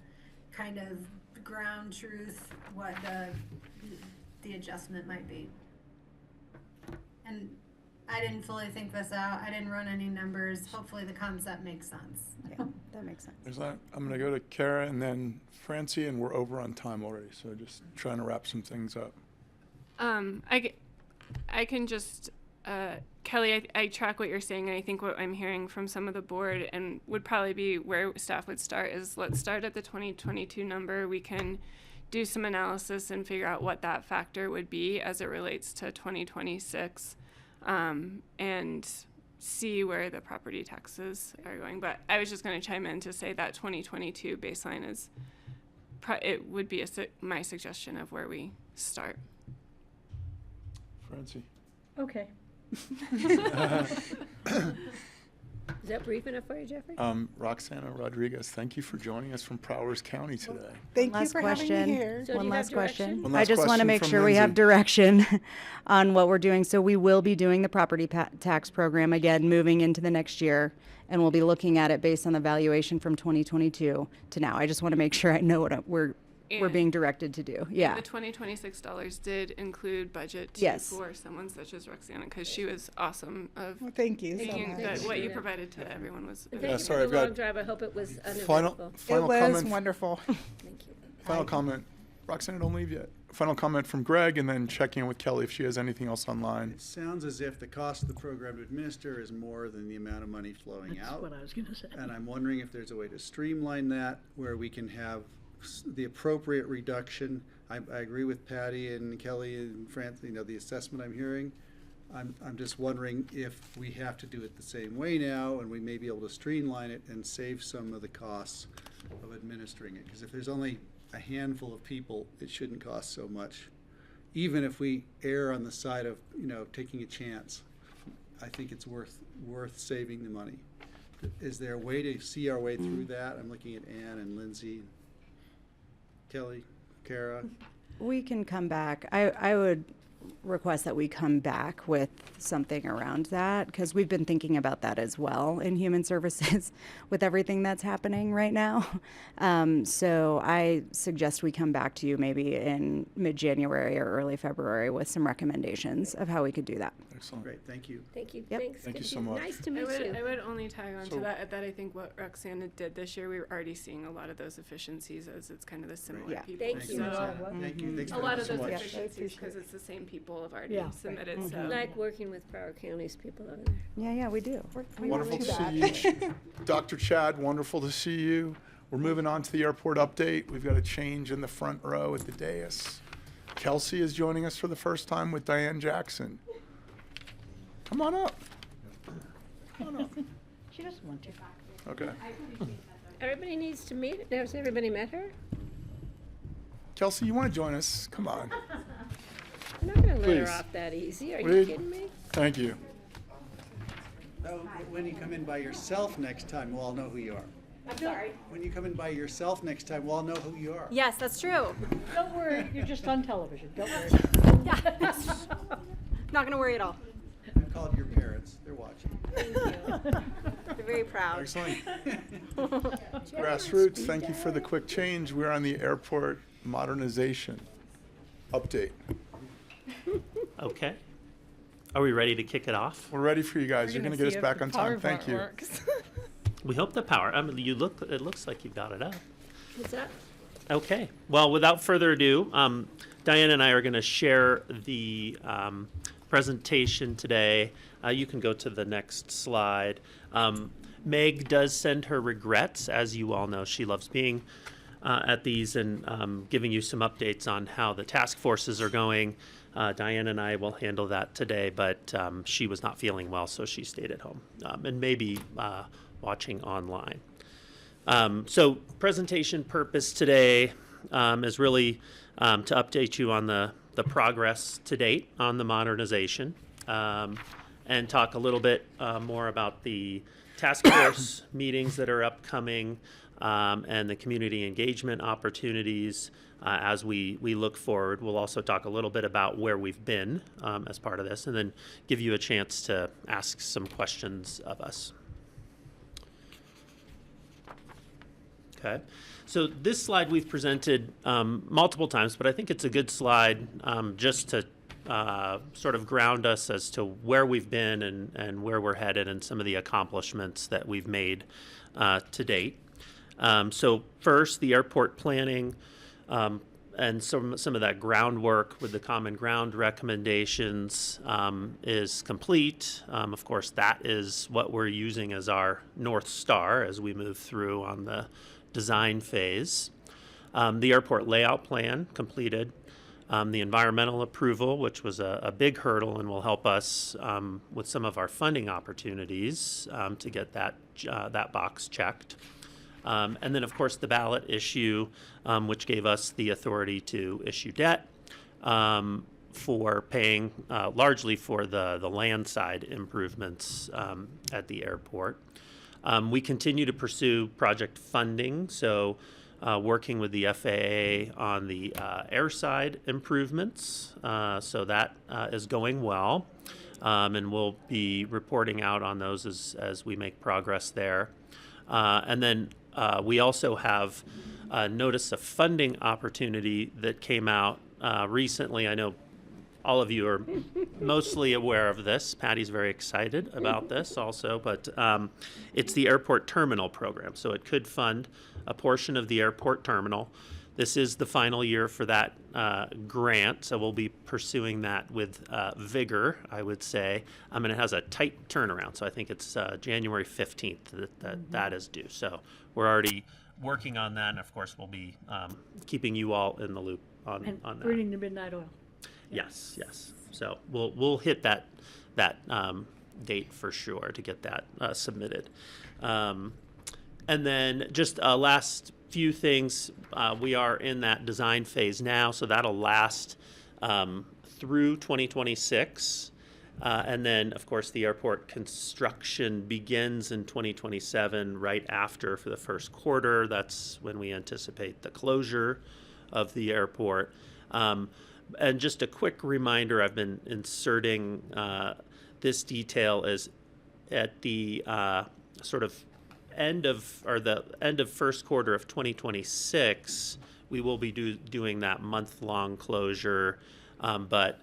kind of ground truth what the adjustment might be. And I didn't fully think this out. I didn't run any numbers. Hopefully the concept makes sense. Yeah, that makes sense. I'm going to go to Kara and then Francie, and we're over on time already, so just trying to wrap some things up. I can just, Kelly, I track what you're saying, and I think what I'm hearing from some of the board and would probably be where staff would start is, let's start at the 2022 number. We can do some analysis and figure out what that factor would be as it relates to 2026. And see where the property taxes are going. But I was just going to chime in to say that 2022 baseline is, it would be my suggestion of where we start. Francie. Okay. Is that brief enough for you, Jeffrey? Roxana Rodriguez, thank you for joining us from Prowers County today. Thank One you last for having question. me here. So do One you have last question. direction? One I last just want to question make from sure we have Lindsay. direction on what we're doing. So we will be doing the property tax program again, moving into the next year, and we'll be looking at it based on the valuation from 2022 to now. I just want to make sure I know what we're being directed to do. Yeah. The $2026 did include budget too Yes. for someone such as Roxana, because she was awesome of Well, thank you so being much. that what you Yeah. provided to everyone was And Yeah, thank you sorry, for I've the long got drive. I hope it was Final uneventful. It was comment. wonderful. Thank you. Final comment. Roxana, don't leave yet. Final comment from Greg, and then checking in with Kelly if she has anything else online. It sounds as if the cost of the program to administer is more than the amount of money flowing That's out. what I was going to say. And I'm wondering if there's a way to streamline that where we can have the appropriate reduction. I agree with Patty and Kelly and France, the assessment I'm hearing. I'm just wondering if we have to do it the same way now, and we may be able to streamline it and save some of the costs of administering it. Because if there's only a handful of people, it shouldn't cost so much. Even if we err on the side of, taking a chance, I think it's worth saving the money. Is there a way to see our way through that? I'm looking at Ann and Lindsay, Kelly, Kara. We can come back. I would request that we come back with something around that, because we've been thinking about that as well in human services with everything that's happening right now. So I suggest we come back to you maybe in mid-January or early February with some recommendations of how we could do that. Excellent. Great, thank you. Thank you. Yep. Thanks. Thank Good you to so be- much. Nice to meet you. I would only tag on So- to that I think what Roxana did this year, we were already seeing a lot of those efficiencies as it's kind of the similar Yeah. people. Thank Thanks, you. Roxanna. Thank you. Thanks A very lot of so those much. efficiencies, because it's the same people have already Yeah. submitted, I so. like working with Broward County's people over there. Yeah, we do. Wonderful to see you. Dr. Chad, wonderful to see you. We're moving on to the airport update. We've got a change in the front row at the dais. Kelsey is joining us for the first time with Diane Jackson. Come on up. Come on up. She doesn't want to. Okay. Everybody needs to meet. Has everybody met her? Kelsey, you want to join us? Come on. I'm not going to let Please. her off that easy. Are you Read. kidding me? Thank you. Oh, when you come in by yourself next time, we'll all know who you are. I'm sorry. When you come in by yourself next time, we'll all know who you are. Yes, that's true. Don't worry, you're just on television. Don't worry. Not gonna worry at all. I've called your parents. They're watching. They're very proud. Excellent. Grassroots, thank you for the quick change. We're on the airport modernization update. Okay. Are we ready to kick it off? We're ready for you guys. You're going to get us back on time. Thank you. We hope the power. It looks like you've got it up. What's that? Okay. Well, without further ado, Diane and I are going to share the presentation today. You can go to the next slide. Meg does send her regrets. As you all know, she loves being at these and giving you some updates on how the task forces are going. Diane and I will handle that today, but she was not feeling well, so she stayed at home and maybe watching online. So presentation purpose today is really to update you on the progress to date on the modernization and talk a little bit more about the task force meetings that are upcoming and the community engagement opportunities as we look forward. We'll also talk a little bit about where we've been as part of this and then give you a chance to ask some questions of us. Okay, so this slide we've presented multiple times, but I think it's a good slide just to sort of ground us as to where we've been and where we're headed and some of the accomplishments that we've made to date. So first, the airport planning and some of that groundwork with the common ground recommendations is complete. Of course, that is what we're using as our North Star as we move through on the design phase. The airport layout plan completed. The environmental approval, which was a big hurdle and will help us with some of our funding opportunities to get that box checked. And then, of course, the ballot issue, which gave us the authority to issue debt for paying largely for the land side improvements at the airport. We continue to pursue project funding, so working with the FAA on the airside improvements. So that is going well, and we'll be reporting out on those as we make progress there. And then we also have notice a funding opportunity that came out recently. I know all of you are mostly aware of this. Patty's very excited about this also, but it's the airport terminal program. So it could fund a portion of the airport terminal. This is the final year for that grant, so we'll be pursuing that with vigor, I would say. And it has a tight turnaround, so I think it's January 15th that is due. So we're already working on that, and of course we'll be keeping you all in the loop on that. Burning the midnight oil. Yes. So we'll hit that date for sure to get that submitted. And then just last few things. We are in that design phase now, so that'll last through 2026. And then, of course, the airport construction begins in 2027, right after for the first quarter. That's when we anticipate the closure of the airport. And just a quick reminder, I've been inserting this detail as at the sort of end of first quarter of 2026, we will be doing that month-long closure, but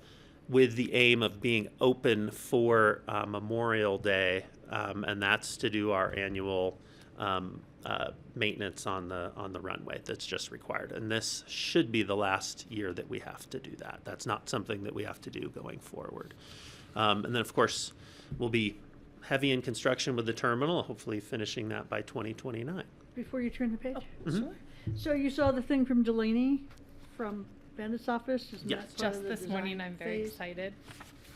with the aim of being open for Memorial Day, and that's to do our annual maintenance on the runway that's just required. And this should be the last year that we have to do that. That's not something that we have to do going forward. And then, of course, we'll be heavy in construction with the terminal, hopefully finishing that by 2029. Before you turn the page? Mhm. So you saw the thing from Delaney, from Bennett's office? Isn't Yes. that part Just of the this morning, design I'm very phase? excited.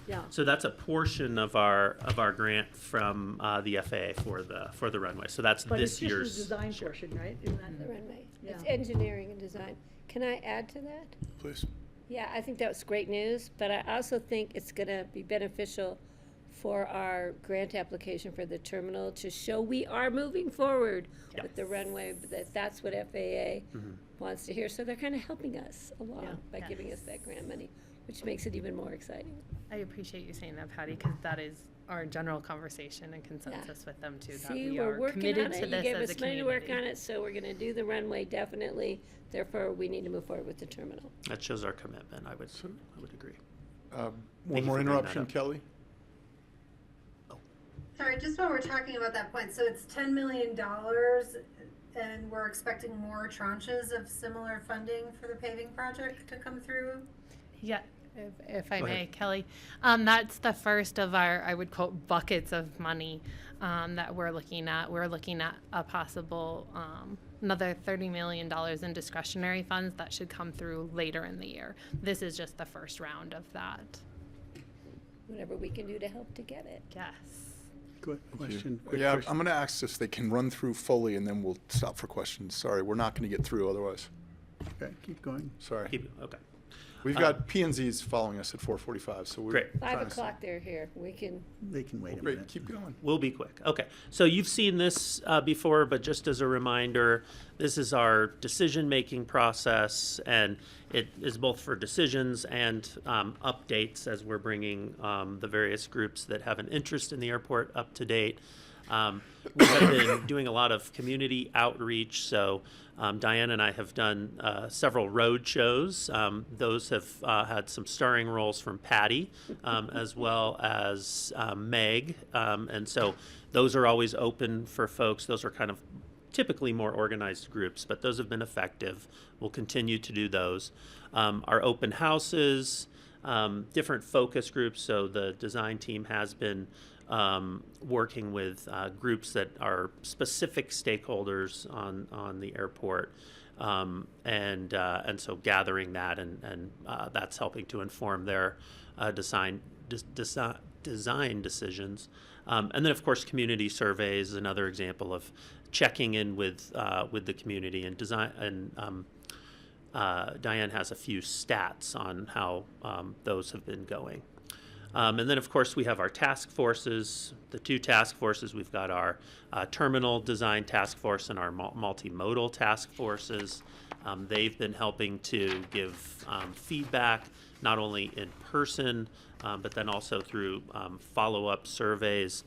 Yeah. So that's a portion of our grant from the FAA for the runway. So that's But this it's just year's the design portion, right? Isn't that The runway. It's Yeah. engineering and design. Can I add to that? Please. Yeah, I think that was great news, but I also think it's going to be beneficial for our grant application for the terminal to show we are moving forward with the runway, that's what FAA wants to hear. So they're kind of helping us along by giving us that grant money, which makes it even more exciting. I appreciate you saying that, Patty, because that is our general conversation and consensus with them too. That See, we we're are working committed on to it. You this gave as a us money to work community. on it, so we're going to do the runway definitely. Therefore, we need to move forward with the terminal. That shows our commitment. I would agree. One Thank you more for bringing that interruption, up. Kelly. Sorry, just while we're talking about that point, so it's $10 million, and we're expecting more tranches of similar funding for the paving project to come through? Yeah, if I Go may, ahead. Kelly. That's the first of our, I would quote, buckets of money that we're looking at. We're looking at a possible another $30 million in discretionary funds that should come through later in the year. This is just the first round of that. Whatever we can do to help to get it. Yes. Quick Thank you. question. Quick Yeah, question. I'm going to ask if they can run through fully, and then we'll stop for questions. Sorry, we're not going to get through otherwise. Okay, keep going. Sorry. Okay. We've got P&Zs following us at 4:45, so we're Great. 5 trying to see- o'clock, they're here. We can. They can wait a Great, minute. keep going. We'll be quick. Okay. So you've seen this before, but just as a reminder, this is our decision-making process, and it is both for decisions and updates as we're bringing the various groups that have an interest in the airport up to date. We have been doing a lot of community outreach, so Diane and I have done several road shows. Those have had some starring roles from Patty, as well as Meg, and so those are always open for folks. Those are kind of typically more organized groups, but those have been effective. We'll continue to do those. Our open houses, different focus groups, so the design team has been working with groups that are specific stakeholders on the airport, and so gathering that, and that's helping to inform their design decisions. And then, of course, community surveys is another example of checking in with the community and design. And Diane has a few stats on how those have been going. And then, of course, we have our task forces, the two task forces. We've got our terminal design task force and our multimodal task forces. They've been helping to give feedback, not only in person, but then also through follow-up surveys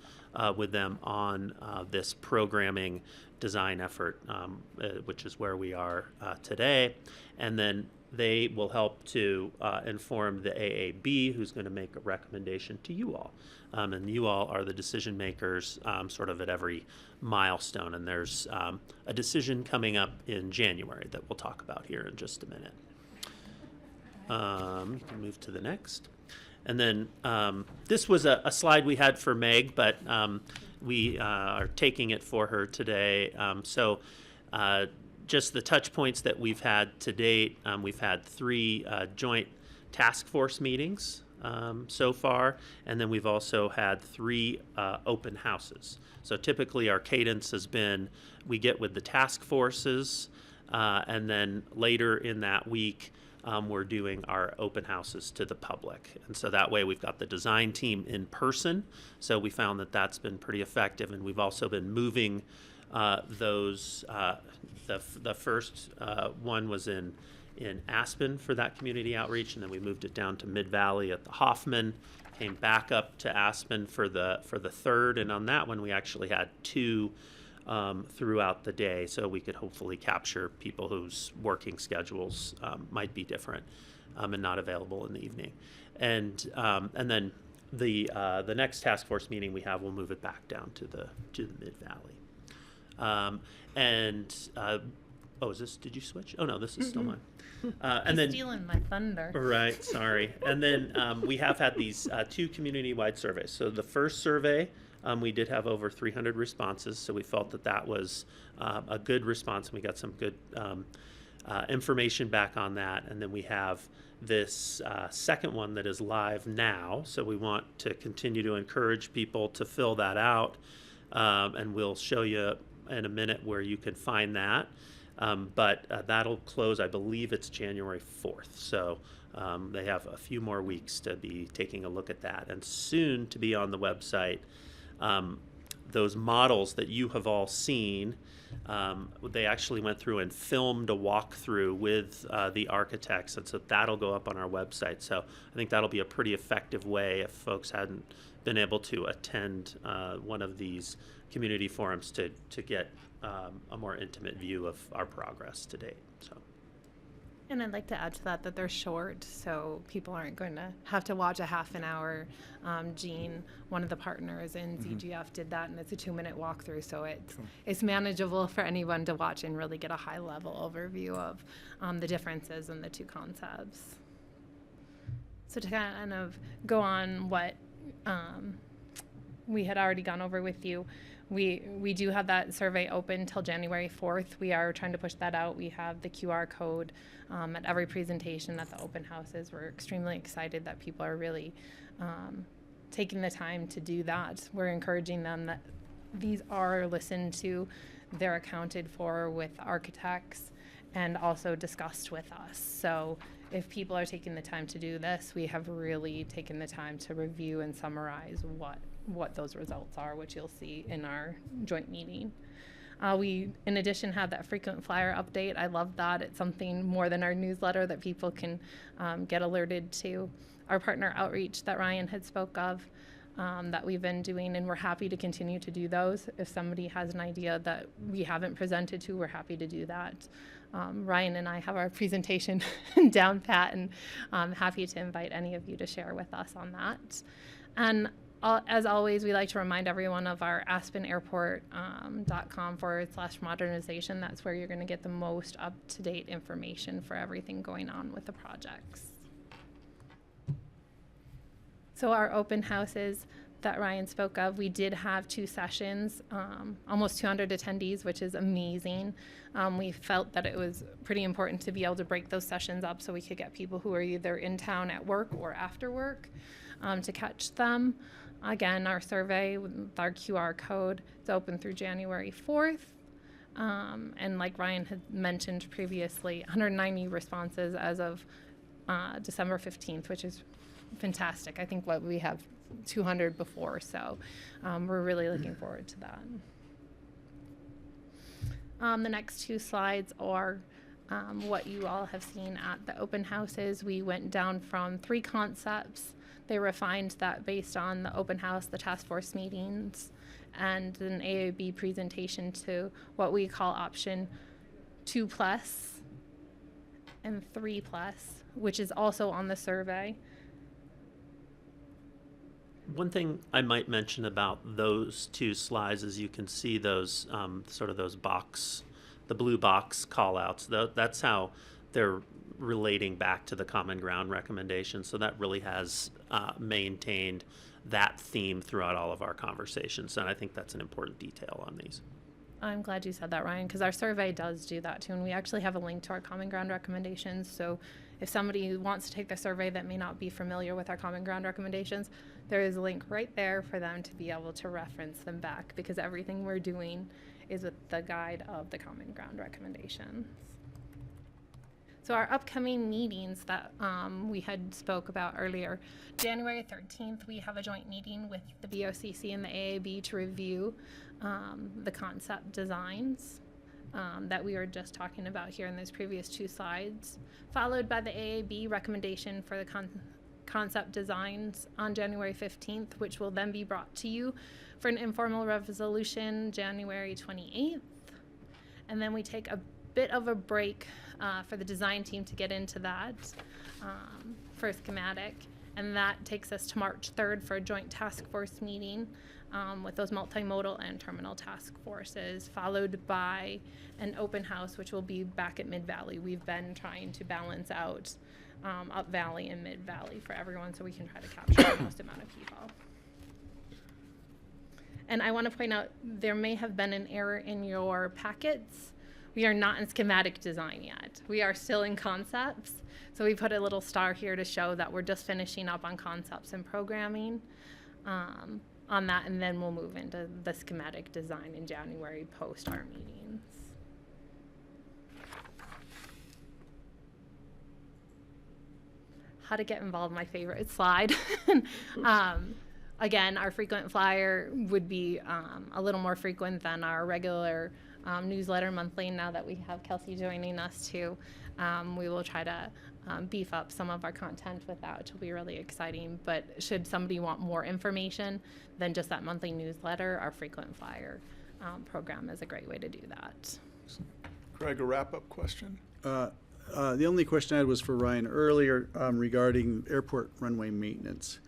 with them on this programming design effort, which is where we are today. And then they will help to inform the AAB, who's going to make a recommendation to you all. And you all are the decision makers sort of at every milestone. And there's a decision coming up in January that we'll talk about here in just a minute. You can move to the next. And then this was a slide we had for Meg, but we are taking it for her today. Just the touch points that we've had to date. We've had 3 joint task force meetings so far, and then we've also had 3 open houses. So typically our cadence has been we get with the task forces, and then later in that week we're doing our open houses to the public. And so that way we've got the design team in person. So we found that that's been pretty effective, and we've also been moving those. The first one was in Aspen for that community outreach, and then we moved it down to Mid-Valley at the Hoffman, came back up to Aspen for the third, and on that one we actually had 2 throughout the day, so we could hopefully capture people whose working schedules might be different and not available in the evening. And then the next task force meeting we have, we'll move it back down to the Mid-Valley. Is this, did you switch? Oh no, this is still mine. And then stealing my thunder. Right, sorry. And then we have had these 2 community-wide surveys. So the first survey, we did have over 300 responses, so we felt that that was a good response, and we got some good information back on that. And then we have this second one that is live now, so we want to continue to encourage people to fill that out, and we'll show you in a minute where you can find that. But that'll close, I believe it's January 4th. So they have a few more weeks to be taking a look at that. And soon to be on the website, those models that you have all seen, they actually went through and filmed a walkthrough with the architects. And so that'll go up on our website. So I think that'll be a pretty effective way if folks hadn't been able to attend one of these community forums to get a more intimate view of our progress to date. So. And I'd like to add to that they're short, so people aren't going to have to watch a half an hour. Jean, one of the partners in ZGF, did that, and it's a 2-minute walkthrough, so it's manageable for anyone to watch and really get a high-level overview of the differences in the 2 concepts. So to kind of go on what we had already gone over with you, we do have that survey open till January 4th. We are trying to push that out. We have the QR code at every presentation at the open houses. We're extremely excited that people are really taking the time to do that. We're encouraging them that these are listened to, they're accounted for with architects, and also discussed with us. So if people are taking the time to do this, we have really taken the time to review and summarize what those results are, which you'll see in our joint meeting. We, in addition, have that frequent flyer update. I love that. It's something more than our newsletter that people can get alerted to. Our partner outreach that Ryan had spoke of, that we've been doing, and we're happy to continue to do those. If somebody has an idea that we haven't presented to, we're happy to do that. Ryan and I have our presentation down pat, and I'm happy to invite any of you to share with us on that. And as always, we like to remind everyone of our aspenairport.com/modernization. That's where you're going to get the most up-to-date information for everything going on with the projects. So our open houses that Ryan spoke of, we did have 2 sessions, almost 200 attendees, which is amazing. We felt that it was pretty important to be able to break those sessions up so we could get people who are either in town at work or after work to catch them. Again, our survey with our QR code is open through January 4th. And like Ryan had mentioned previously, 190 responses as of December 15th, which is fantastic. I think what we have 200 before, so we're really looking forward to that. The next two slides are what you all have seen at the open houses. We went down from 3 concepts. They refined that based on the open house, the task force meetings, and an AAB presentation to what we call option 2+ and 3+, which is also on the survey. One thing I might mention about those 2 slides is you can see those sort of those the blue box call-outs. That's how they're relating back to the common ground recommendation. So that really has maintained that theme throughout all of our conversations, and I think that's an important detail on these. I'm glad you said that, Ryan, because our survey does do that too, and we actually have a link to our common ground recommendations. So if somebody wants to take the survey that may not be familiar with our common ground recommendations, there is a link right there for them to be able to reference them back, because everything we're doing is with the guide of the common ground recommendations. So our upcoming meetings that we had spoke about earlier, January 13th, we have a joint meeting with the BoCC and the AAB to review the concept designs that we were just talking about here in those previous 2 slides, followed by the AAB recommendation for the concept designs on January 15th, which will then be brought to you for an informal resolution January 28th. And then we take a bit of a break for the design team to get into that for schematic, and that takes us to March 3rd for a joint task force meeting with those multimodal and terminal task forces, followed by an open house, which will be back at Mid-Valley. We've been trying to balance out Up Valley and Mid-Valley for everyone, so we can try to capture the most amount of people. And I want to point out, there may have been an error in your packets. We are not in schematic design yet. We are still in concepts. So we put a little star here to show that we're just finishing up on concepts and programming on that, and then we'll move into the schematic design in January post our meetings. How to get involved, my favorite slide. Again, our frequent flyer would be a little more frequent than our regular newsletter monthly. Now that we have Kelsey joining us too, we will try to beef up some of our content with that, which will be really exciting. But should somebody want more information than just that monthly newsletter, our frequent flyer program is a great way to do that. Greg, a wrap-up question? The only question I had was for Ryan earlier regarding airport runway maintenance.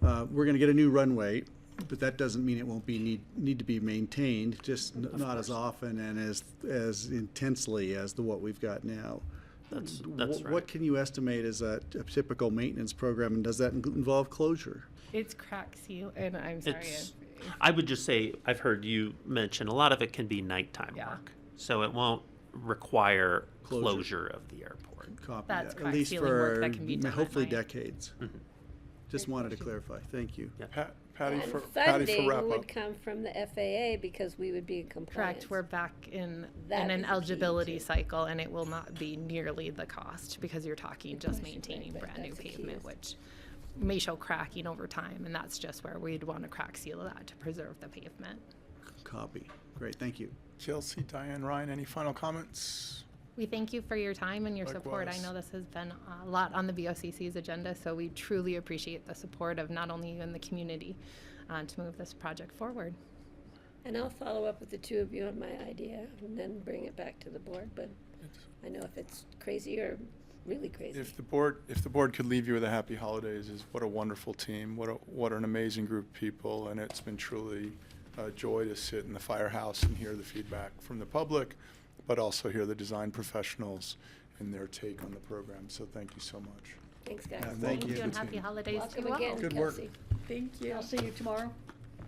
We're going to get a new runway, but that doesn't mean it won't be need to be maintained, just not as often and as intensely as what we've got now. That's right. What can you estimate as a typical maintenance program, and does that involve closure? It's crack seal, and I'm sorry. I would just say, I've heard you mention, a lot of it can be nighttime work, so it won't require closure of the airport. Copy That's that. crack At least sealing for work that can be done at hopefully night. decades. Mm-hmm. Just wanted to clarify. Thank you. Patty And for funding wrap would up. come from the FAA because we would be in compliance. Correct. We're back in That an is the key, eligibility too. cycle, and it will not be nearly the cost because you're talking just maintaining but brand new that's the key pavement, is- which may show cracking over time, and that's just where we'd want to crack seal that to preserve the pavement. Copy. Great. Thank you. Chelsea, Diane, Ryan, any final comments? We thank you for your time and your support. I Likewise. know this has been a lot on the BoCC's agenda, so we truly appreciate the support of not only you and the community to move this project forward. And I'll follow up with the 2 of you on my idea and then bring it back to the board, but I know if it's crazy or really crazy. If the board could leave you with a happy holidays, is what a wonderful team, what an amazing group of people, and it's been truly a joy to sit in the firehouse and hear the feedback from the public, but also hear the design professionals and their take on the program. So thank you so much. Thanks, guys. Thank you. And happy holidays Welcome to all. again, Good work. Kelsey. Thank you. I'll see you tomorrow.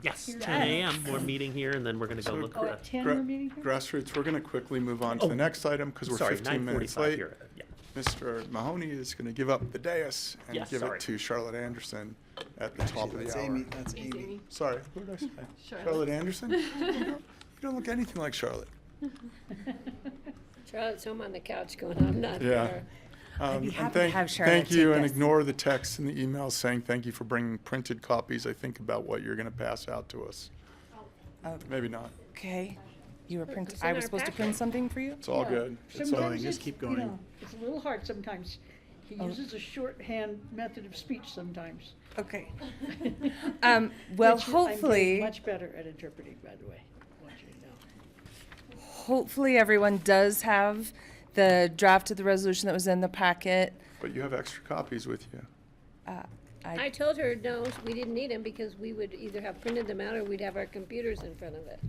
Yes, Here. 10 a.m. We're meeting here, and then we're going to go So look Oh, at at 10 we're meeting here? Grassroots, we're going to quickly move on to the next item because we're Sorry, 15 minutes 9:45 late. here. Yeah. Mr. Mahoney is going to give up the dais and Yes, give sorry. it to Charlotte Anderson at the top of the That's hour. Amy. That's Amy. Sorry, who did I say? Charlotte Anderson? You don't look anything like Charlotte. Charlotte's home on the couch going, I'm not Yeah. there. I'd be And happy to have Charlotte thank you, take and this. ignore the texts and the emails saying thank you for bringing printed copies, I think, about what you're going to pass out to us. Oh, Maybe not. okay. You were print. It's in I our was supposed to packet. print something for you. It's all Yeah. good. It's Sometimes all, it's, just keep you going. know, it's a little hard sometimes. He Oh. uses a shorthand method of speech sometimes. Okay. Which Well, I'm getting hopefully, much better at interpreting, by the way. I want you to know. hopefully everyone does have the draft of the resolution that was in the packet. but you have extra copies with you. I told her, no, we didn't need them because we would either have printed them out or we'd have our computers in front of it.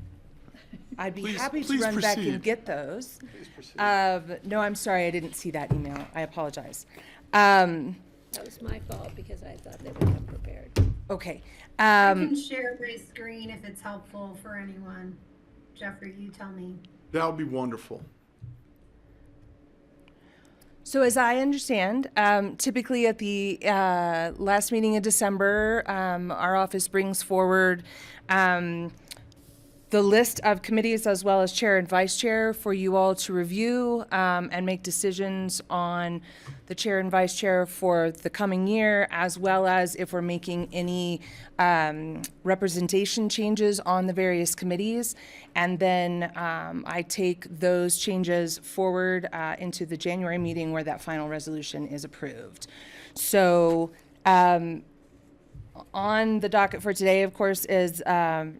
I'd be Please- happy to please run back proceed. and get those. Please proceed. No, I'm sorry, I didn't see that email. I apologize. That was my fault because I thought they would come prepared. Okay. I can share my screen if it's helpful for anyone. Jeffrey, you tell me. That would be wonderful. So as I understand, typically at the last meeting in December, our office brings forward the list of committees as well as chair and vice chair for you all to review and make decisions on the chair and vice chair for the coming year, as well as if we're making any representation changes on the various committees. And then I take those changes forward into the January meeting where that final resolution is approved. So on the docket for today, of course, is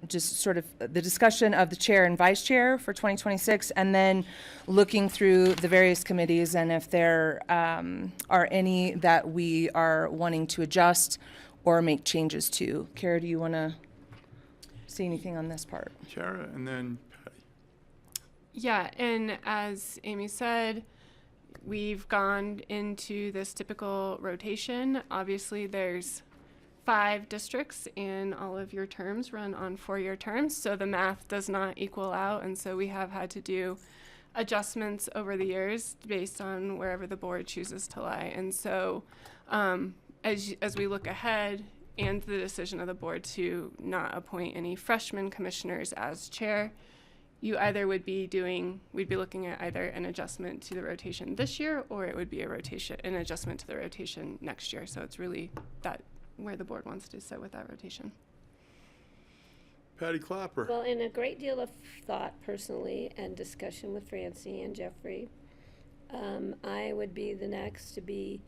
just sort of the discussion of the chair and vice chair for 2026, and then looking through the various committees and if there are any that we are wanting to adjust or make changes to. Kara, do you want to say anything on this part? Kara, and then Patty. Yeah, and as Amy said, we've gone into this typical rotation. Obviously, there's 5 districts and all of your terms run on 4-year terms, so the math does not equal out, and so we have had to do adjustments over the years based on wherever the board chooses to lie. And so as we look ahead and the decision of the board to not appoint any freshman commissioners as chair, you either would be we'd be looking at either an adjustment to the rotation this year, or it would be an adjustment to the rotation next year. So it's really that where the board wants to sit with that rotation. Patty Clapper. Well, in a great deal of thought personally and discussion with Francie and Jeffrey, I would be the next to be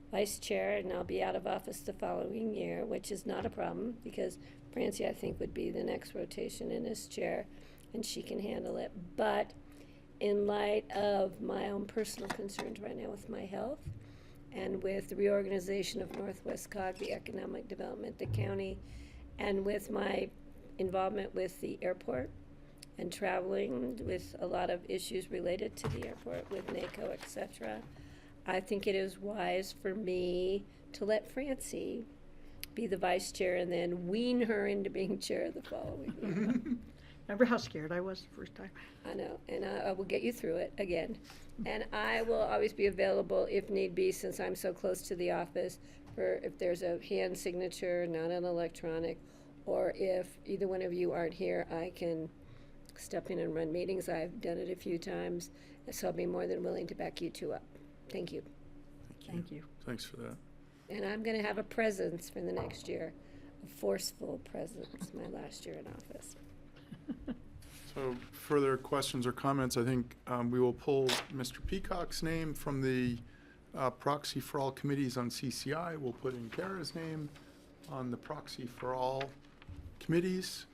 vice chair, and I'll be out of office the following year, which is not a problem because Francie, I think, would be the next rotation in as chair, and she can handle it. But in light of my own personal concerns right now with my health, and with the reorganization of Northwest Cog, the economic development, the county, and with my involvement with the airport and traveling with a lot of issues related to the airport with NACO, et cetera, I think it is wise for me to let Francie be the vice chair and then wean her into being chair the following year. Remember how scared I was the first time? I know, and I will get you through it again. And I will always be available if need be, since I'm so close to the office, for if there's a hand signature, not an electronic, or if either one of you aren't here, I can step in and run meetings. I've done it a few times, so I'll be more than willing to back you two up. Thank you. Thank you. Thanks for that. And I'm going to have a presence for the next year, a forceful presence, my last year in office. So further questions or comments, I think we will pull Mr. Peacock's name from the proxy for all committees on CCI. We'll put in Kara's name on the proxy for all committees.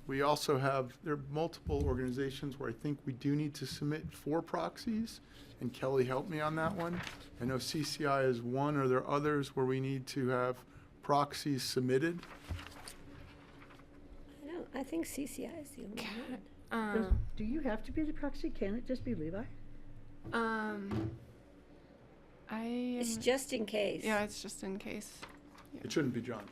We also have, there are multiple organizations where I think we do need to submit 4 proxies, and Kelly helped me on that one. I know CCI is one. Are there others where we need to have proxies submitted? I think CCI is the only one. Do you have to be the proxy? Can it just be Levi? It's just in case. Yeah, it's just in case. Yeah. It shouldn't be John.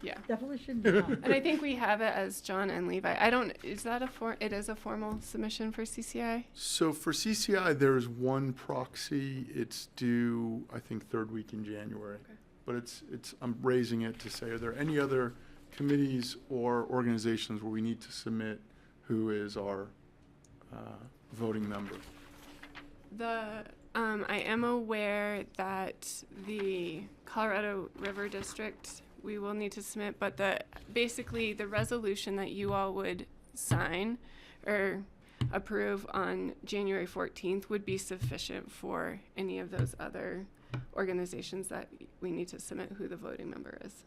Yeah. Definitely shouldn't be John. And I think we have it as John and Levi. Is that it is a formal submission for CCI? So for CCI, there is one proxy. It's due, I think, 3rd week in January. Okay. But I'm raising it to say, are there any other committees or organizations where we need to submit who is our voting member? I am aware that the Colorado River District, we will need to submit, but basically the resolution that you all would sign or approve on January 14th would be sufficient for any of those other organizations that we need to submit who the voting member is.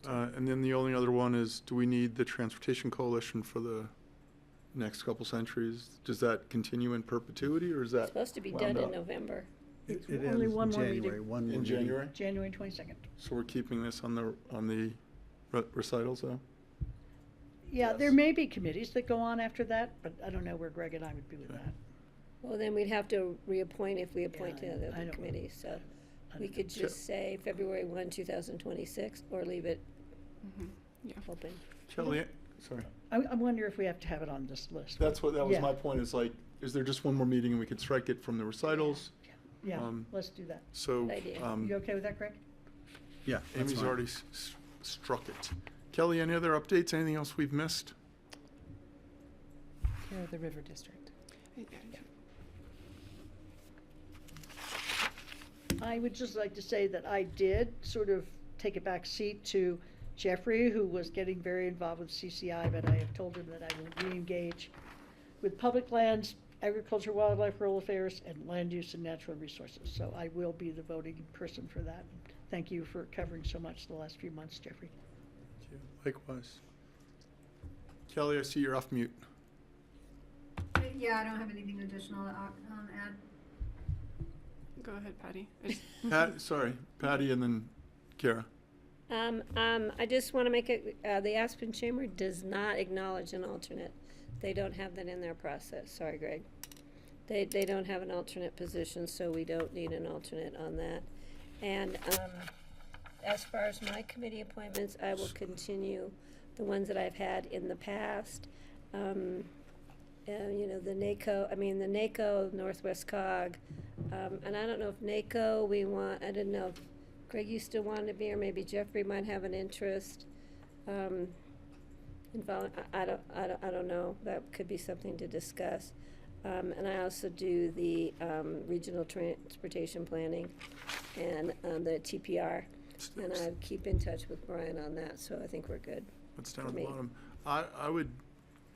And then the only other one is, do we need the Transportation Coalition for the next couple centuries? Does that continue in perpetuity, or is that It's supposed to be wound done up? in November. It's It only ends one in more January, meeting. one more In meeting. January? January 22nd. So we're keeping this on the recitals, though? Yeah, there may be committees that go on after that, but I don't know where Greg and I would be with that. Well, then we'd have to reappoint if we appoint to I the don't- committee, so I we don't could Sure. just say February 1, 2026, or leave it Yeah. open. Kelly, sorry. I wonder if we have to have it on this list. That was Yeah. my point, is like, is there just one more meeting and we could strike it from the recitals? Yeah, let's do that. So, Good idea. You okay with that, Greg? Yeah, that's Amy's fine. already struck it. Kelly, any other updates? Anything else we've missed? Care of the River District. I would just like to say that I did sort of take a back seat to Jeffrey, who was getting very involved with CCI, but I have told him that I will re-engage with public lands, agriculture, wildlife, rural affairs, and land use and natural resources. So I will be the voting person for that. Thank you for covering so much the last few months, Jeffrey. Thank you. Likewise. Kelly, I see you're off mute. Yeah, I don't have anything additional to add. Go ahead, Patty. Sorry, Patty, and then Kara. I just want to make it, the Aspen Chamber does not acknowledge an alternate. They don't have that in their process. Sorry, Greg. They don't have an alternate position, so we don't need an alternate on that. And as far as my committee appointments, I will continue the ones that I've had in the past. You know, the NACO, Northwest COG, and I don't know if NACO I didn't know if Greg, you still wanted to be, or maybe Jeffrey might have an interest. I don't know. That could be something to discuss. And I also do the regional transportation planning and the TPR. And I keep in touch with Brian on that, so I think we're good. What's down for at the me. bottom? I would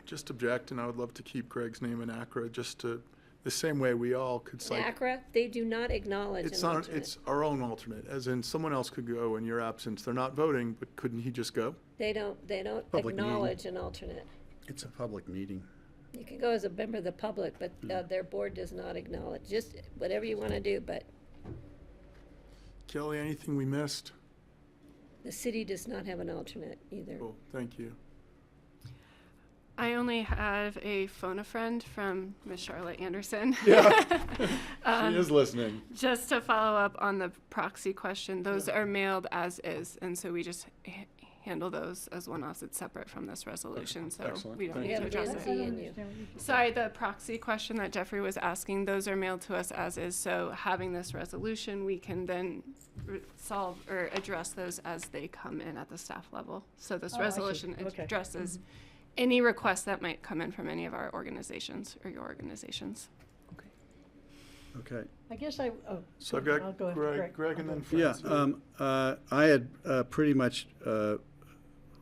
just object, and I would love to keep Greg's name in ACRA, just to, the same way we all could cite. ACRA, they do not acknowledge It's an not, alternate. it's our own alternate, as in someone else could go in your absence. They're not voting, but couldn't he just go? They don't Public meeting. acknowledge an alternate. It's a public meeting. You can go as a member of the public, but their board does not acknowledge. Just whatever you want to do, but Kelly, anything we missed? the city does not have an alternate either. Cool, thank you. I only have a phone-a-friend from Miss Charlotte Anderson. Yeah, she is listening. Just to follow up on the proxy question, those are mailed as is, and so we just handle those as one-offs. It's separate from this resolution, so Excellent. we don't Thank need to you. address Lindsay it. and you. Sorry, the proxy question that Jeffrey was asking, those are mailed to us as is, so having this resolution, we can then solve or address those as they come in at the staff level. So this Oh, I see. resolution Okay. addresses any requests that might come in from any of our organizations or your organizations. Okay. I guess So I've I'll got go after Greg and then Yeah, Francie. I had pretty much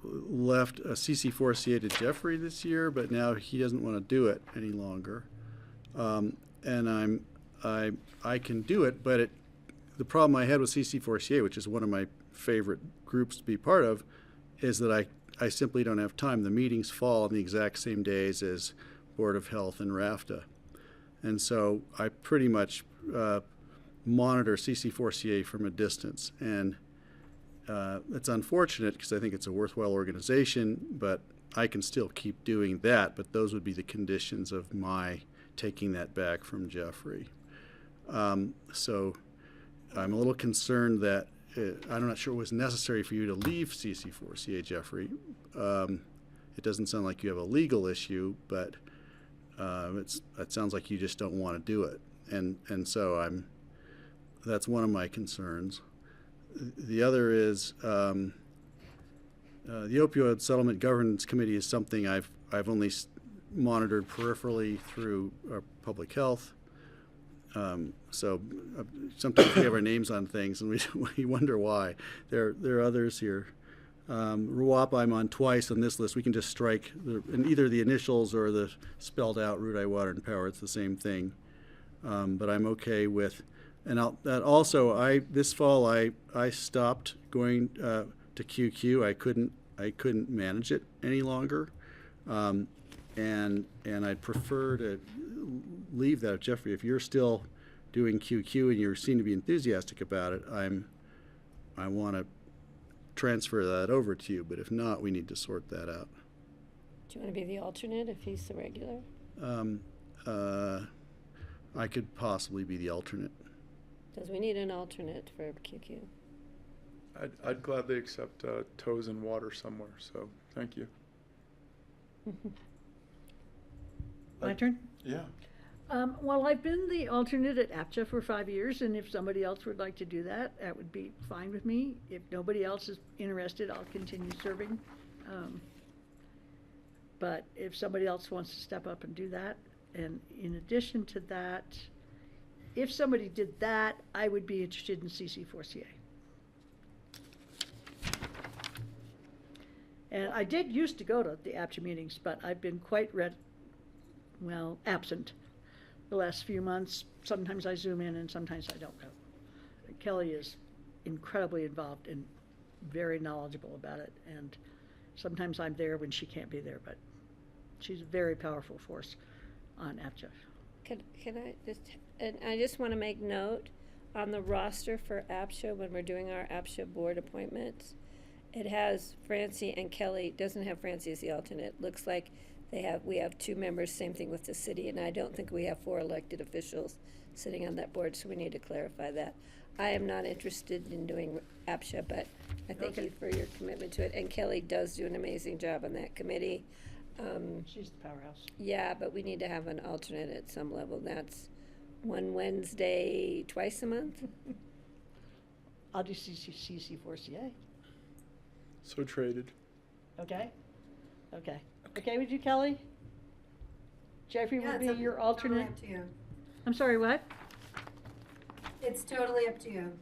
left CC4CA to Jeffrey this year, but now he doesn't want to do it any longer. And I can do it, but the problem I had with CC4CA, which is one of my favorite groups to be part of, is that I simply don't have time. The meetings fall on the exact same days as Board of Health and RAFTA. And so I pretty much monitor CC4CA from a distance. And it's unfortunate because I think it's a worthwhile organization, but I can still keep doing that. But those would be the conditions of my taking that back from Jeffrey. So I'm a little concerned that I'm not sure it was necessary for you to leave CC4CA, Jeffrey. It doesn't sound like you have a legal issue, but it sounds like you just don't want to do it. And so that's one of my concerns. The other is the Opioid Settlement Governance Committee is something I've only monitored peripherally through public health. Sometimes we have our names on things and we wonder why. There are others here. RWAPA I'm on twice on this list. We can just strike in either the initials or the spelled out Root Eye Water and Power. It's the same thing. But I'm okay with, and this fall I stopped going to QQ. I couldn't manage it any longer, and I'd prefer to leave that. Jeffrey, if you're still doing QQ and you seem to be enthusiastic about it, I want to transfer that over to you. But if not, we need to sort that out. Do you want to be the alternate if he's the regular? I could possibly be the alternate. Because we need an alternate for QQ. I'd gladly accept toes in water somewhere, so thank you. My turn? Yeah. Well, I've been the alternate at APCHA for 5 years, and if somebody else would like to do that, that would be fine with me. If nobody else is interested, I'll continue serving. But if somebody else wants to step up and do that, and in addition to that, if somebody did that, I would be interested in CC4CA. And I did used to go to the APCHA meetings, but I've been quite absent the last few months. Sometimes I zoom in and sometimes I don't go. Kelly is incredibly involved and very knowledgeable about it, and sometimes I'm there when she can't be there, but she's a very powerful force on APCHA. Can I just, and I just want to make note, on the roster for APCHA, when we're doing our APCHA board appointments, it has Francie and Kelly, doesn't have Francie as the alternate. Looks like we have 2 members, same thing with the city, and I don't think we have 4 elected officials sitting on that board, so we need to clarify that. I am not interested in doing APCHA, but I thank you for your commitment to it, and Kelly does do an amazing job on that committee. She's the powerhouse. Yeah, but we need to have an alternate at some level. That's one Wednesday, twice a month. I'll do CC4CA. So traded. Okay? Okay. Okay with you, Kelly? Jeffrey will be your alternate? Totally up to you. I'm sorry, what? It's totally up to you.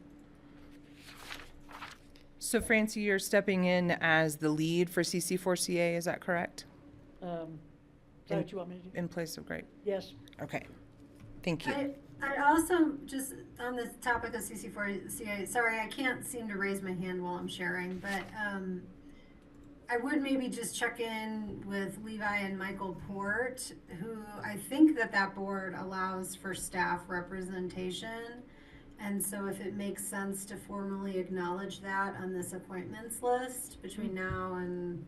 So Francie, you're stepping in as the lead for CC4CA, is that correct? Is that what you want me to do? In place of Greg? Yes. Okay. Thank you. I also, just on this topic of CC4CA, sorry, I can't seem to raise my hand while I'm sharing, but I would maybe just check in with Levi and Michael Port, who I think that board allows for staff representation. And so if it makes sense to formally acknowledge that on this appointments list between now and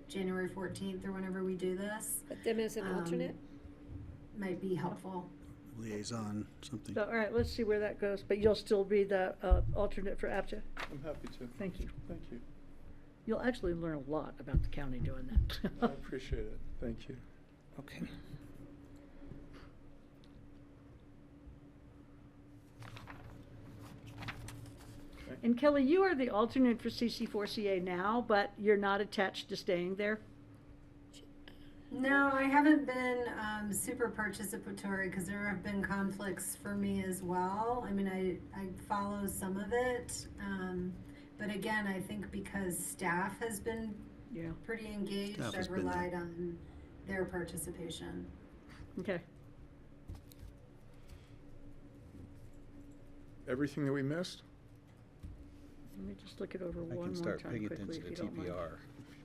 January 14th or whenever we do this. But them as an alternate? Might be helpful. Liaison, something. So, all right, let's see where that goes, but you'll still be the alternate for APCHA? I'm happy to. Thank you. Thank you. You'll actually learn a lot about the county doing that. I appreciate it. Thank you. Okay. And Kelly, you are the alternate for CC4CA now, but you're not attached to staying there? No, I haven't been super participatory because there have been conflicts for me as well. I mean, I follow some of it, but again, I think because staff has been pretty engaged, I've relied on their participation. Okay. Everything that we missed? Let me just look it over one more I can start time paying quickly, attention if to you don't mind. TPR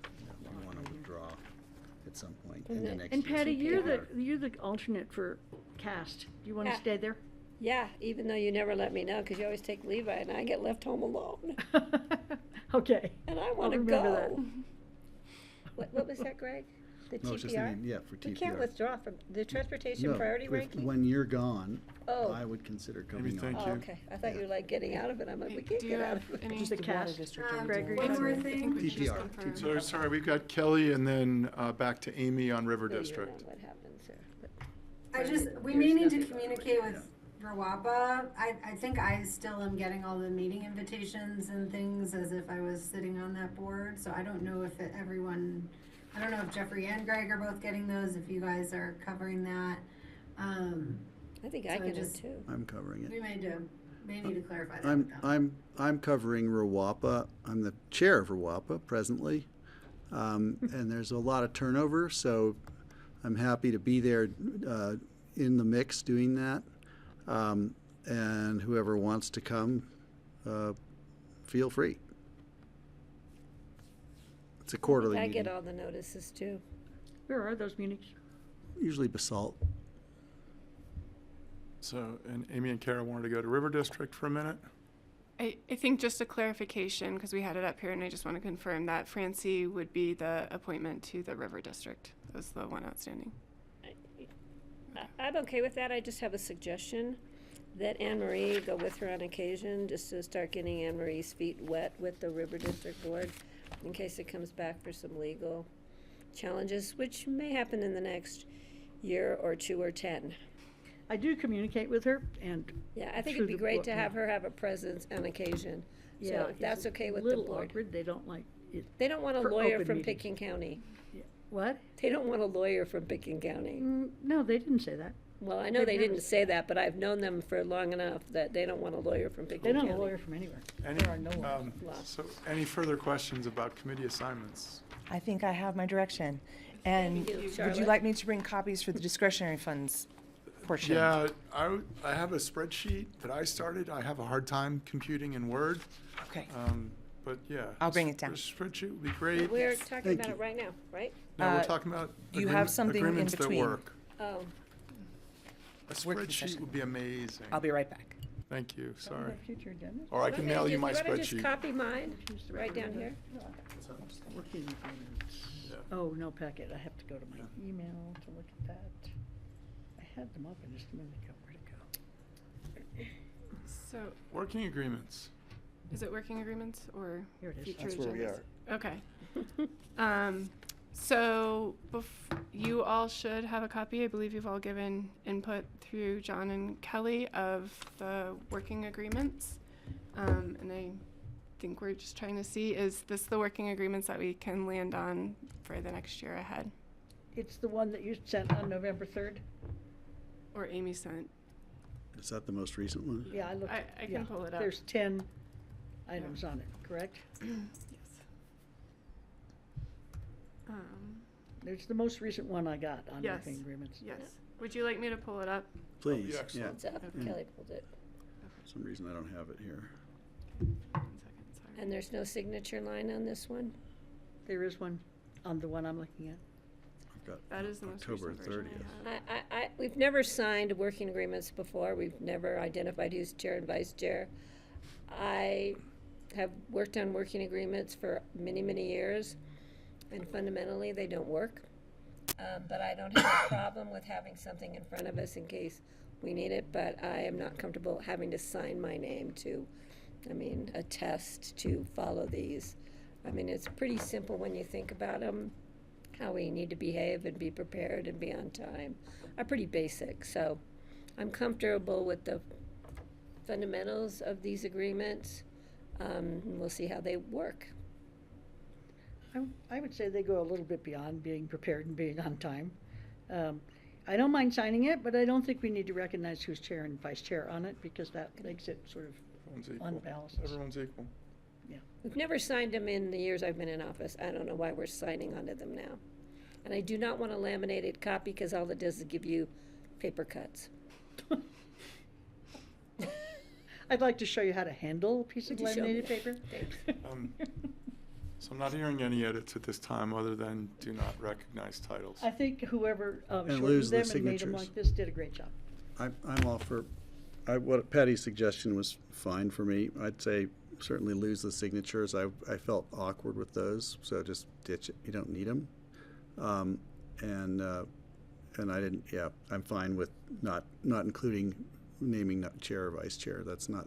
if you want to withdraw at some point in the next And year. Patty, you're the alternate for CAST. Do you want to stay there? Yeah, even though you never let me know, because you always take Levi and I get left home alone. Okay. And I I'll want to remember go. What was that, Greg? The No, it's just the TPR? name, yeah, for We can't TPR. withdraw from the transportation No, priority if- ranking? when you're gone, Oh. I would consider Amy, coming thank on. you. Oh, okay. I thought you were like getting out of it. I'm like, we can't Do you get out have of it. any? Just the CAST. Gregory. One more I think thing. we should just TPR. confirm. So sorry, we've got Kelly and then back to Amy on River Yeah, you District. know what happens there. But We may need to communicate with RWAPA. I think I still am getting all the meeting invitations and things as if I was sitting on that board, so I don't know if everyone I don't know if Jeffrey and Greg are both getting those, if you guys are covering that. I think I So can do just- too. I'm covering We it. may need to clarify that with them. I'm covering RWAPA. I'm the chair of RWAPA presently. And there's a lot of turnover, so I'm happy to be there in the mix doing that. And whoever wants to come, feel free. It's a quarterly I meeting. get all the notices too. Where are those meetings? Usually Basalt. So, and Amy and Kara wanted to go to River District for a minute. I think just a clarification, because we had it up here and I just want to confirm that Francie would be the appointment to the River District. That was the one outstanding. I'm okay with that. I just have a suggestion that Anne Marie go with her on occasion, just to start getting Anne Marie's feet wet with the River District Board, in case it comes back for some legal challenges, which may happen in the next year or 2 or 10. I do communicate with her, and Yeah, I think through it'd be the great board, to have yeah. her have a presence on occasion. Yeah, So if that's okay with the little board. awkward. They don't like it. They don't want a for lawyer open from meetings. Picken County. What? They don't want a lawyer from Picken County. No, they didn't say that. Well, I know They've they never didn't say that, but I've known them for long enough that they don't want a lawyer from Picken They County. don't have a lawyer from anywhere. Any, There are no lawyers. so any further questions about committee assignments? I think I have my direction. And you, would you Charlotte. like me to bring copies for the discretionary funds portion? Yeah, I have a spreadsheet that I started. I have a hard time computing in Word. Okay. But yeah. I'll bring it down. The spreadsheet would be great. We're talking about it right now, right? No, we're talking about you have something in agreements that between. work. Oh, A Working spreadsheet session. would be amazing. I'll be right back. Thank you, sorry. Future agenda? Or I can mail you my You wanna just spreadsheet. copy mine, right down here? Working agreements. Oh, no packet. I have to go to my email to look at that. I had them open just a minute ago. Where'd it go? So Working agreements. is it working agreements or Here it is. future That's where we agendas? Okay. So you all should have a copy. I believe you've all given input through John and Kelly of the working agreements. And I think we're just trying to see, is this the working agreements that we can land on for the next year ahead? It's the one that you sent on November 3rd? Or Amy sent? Is that the most recent one? Yeah, I looked. I can yeah. pull it up. There's 10 items on it, correct? Yes. There's the most recent one I got on Yes. working agreements. Yes. Would you like me to pull it up? Please, excellent. yeah. What's up? Kelly pulled it. For some reason I don't have it here. 1 second, sorry. And there's no signature line on this one? There is one on the one I'm looking at. I've got That is the most October recent version 30th. I have. We've never signed working agreements before. We've never identified who's chair and vice chair. I have worked on working agreements for many, many years, and fundamentally, they don't work. But I don't have a problem with having something in front of us in case we need it, but I am not comfortable having to sign my name to, attest to follow these. It's pretty simple when you think about them. How we need to behave and be prepared and be on time are pretty basic. So I'm comfortable with the fundamentals of these agreements. And we'll see how they work. I would say they go a little bit beyond being prepared and being on time. I don't mind signing it, but I don't think we need to recognize who's chair and vice chair on it because that makes it sort of Everyone's equal. unbalanced. Everyone's equal. Yeah. We've never signed them in the years I've been in office. I don't know why we're signing onto them now. And I do not want a laminated copy because all it does is give you paper cuts. I'd like to show you how to handle a piece of Would you show me? laminated paper. Thanks. So I'm not hearing any edits at this time other than do not recognize titles. I think whoever shortened lose the them and made them signatures. like this did a great job. I'm all for, what Patty's suggestion was fine for me. I'd say certainly lose the signatures. I felt awkward with those, so just ditch it. You don't need them. And I didn't, yeah, I'm fine with not including naming not chair or vice chair. That's not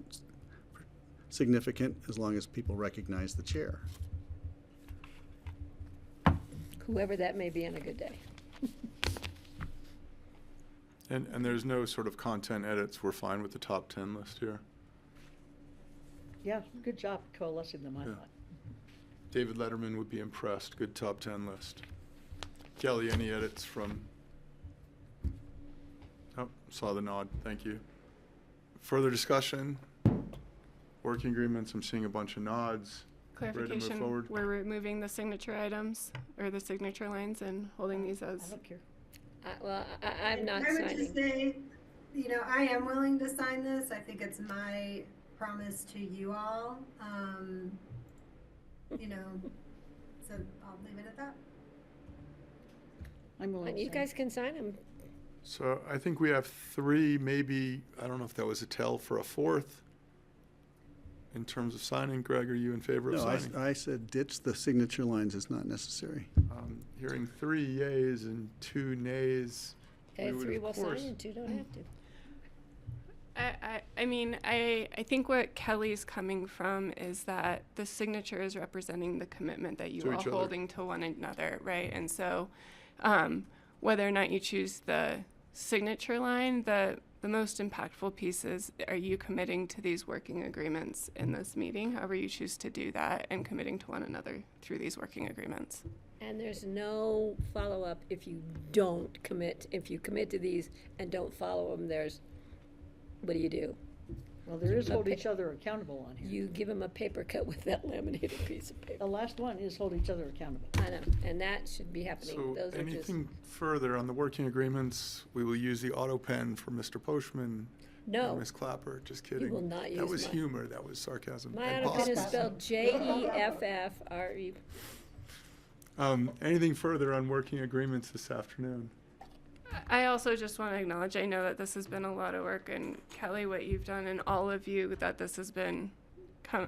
significant as long as people recognize the chair. Whoever that may be on a good day. And there's no sort of content edits. We're fine with the top 10 list here. Yeah, good job coalescing them, I Yeah. thought. David Letterman would be impressed. Good top 10 list. Kelly, any edits from? Oh, saw the nod. Thank you. Further discussion? Working agreements, I'm seeing a bunch of nods. Ready to move Clarification, forward? we're removing the signature items or the signature lines and holding these as. I don't care. I'm not I would just signing. say, you know, I am willing to sign this. I think it's my promise to you all. You know, so I'll leave it at that. I'm willing And to you sign. guys can sign them. So I think we have three, maybe, I don't know if that was a tell for a fourth. In terms of signing, Greg, are you in favor of No, signing? I said ditch the signature lines, it's not necessary. Hearing 3 yays and 2 nays. Okay, we would, 3 of will course- sign and 2 don't have to. I mean, I think what Kelly's coming from is that the signature is representing the commitment that you To are each other. holding to one another, right? And so, whether or not you choose the signature line, the most impactful piece is, are you committing to these working agreements in this meeting, however you choose to do that, and committing to one another through these working agreements? And there's no follow-up if you don't commit. If you commit to these and don't follow them, what do you do? Well, there is A hold pa- each other accountable on here. You give them a paper cut with that laminated piece of paper. The last one is hold each other accountable. I know, and that should be happening. So Those are just, anything further on the working agreements, we will use the auto pen for Mr. Poshman. No. And Ms. Clapper, just kidding. will not That use was my- humor, that was sarcasm. my And auto pen is Boston. spelled Jeffre. Anything further on working agreements this afternoon? I also just want to acknowledge, I know that this has been a lot of work, and Kelly, what you've done, and all of you, that this has been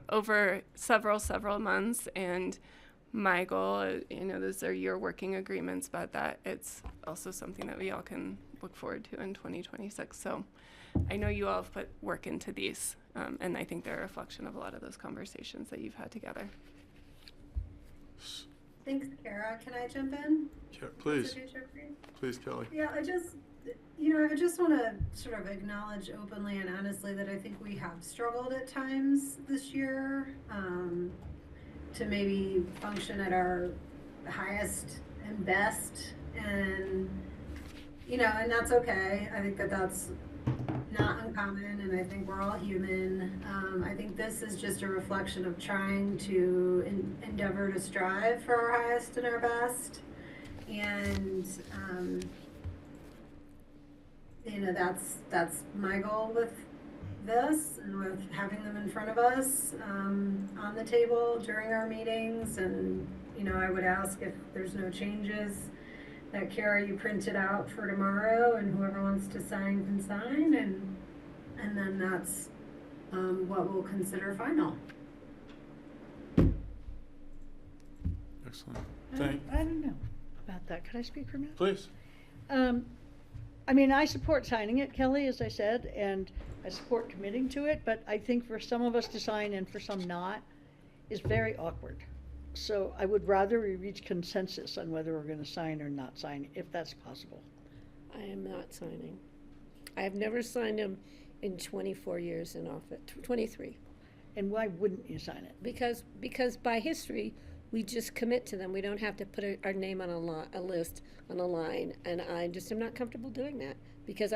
over several months, and my goal, you know, those are your working agreements, but that it's also something that we all can look forward to in 2026. So I know you all have put work into these, and I think they're a reflection of a lot of those conversations that you've had together. Thanks, Kara. Can I jump in? Please, Is it okay, Jeffrey? please, Kelly. Yeah, I just want to sort of acknowledge openly and honestly that I think we have struggled at times this year to maybe function at our highest and best, and and that's okay. I think that that's not uncommon, and I think we're all human. I think this is just a reflection of trying to endeavor to strive for our highest and our best. And that's my goal with this, and with having them in front of us on the table during our meetings. And I would ask, if there's no changes, that Kara, you print it out for tomorrow, and whoever wants to sign can sign, and then that's what we'll consider final. Excellent. I don't know about that. Could I speak for a minute? Please. I mean, I support signing it, Kelly, as I said, and I support committing to it, but I think for some of us to sign and for some not is very awkward. So I would rather we reach consensus on whether we're going to sign or not sign, if that's possible. I am not signing. I have never signed them in 24 years in office, 23. And why wouldn't you sign it? Because by history, we just commit to them. We don't have to put our name on a list, on a line, and I just am not comfortable doing that, because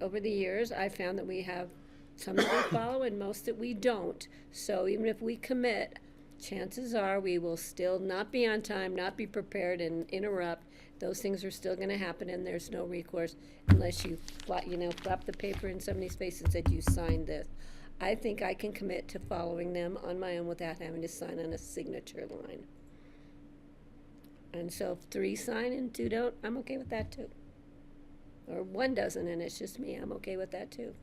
over the years, I found that we have some that we follow and most that we don't. So even if we commit, chances are we will still not be on time, not be prepared, and interrupt. Those things are still going to happen, and there's no recourse unless you flap the paper in somebody's face and said you signed this. I think I can commit to following them on my own without having to sign on a signature line. And so if 3 sign and 2 don't, I'm okay with that too. Or 1 doesn't and it's just me, I'm okay with that too.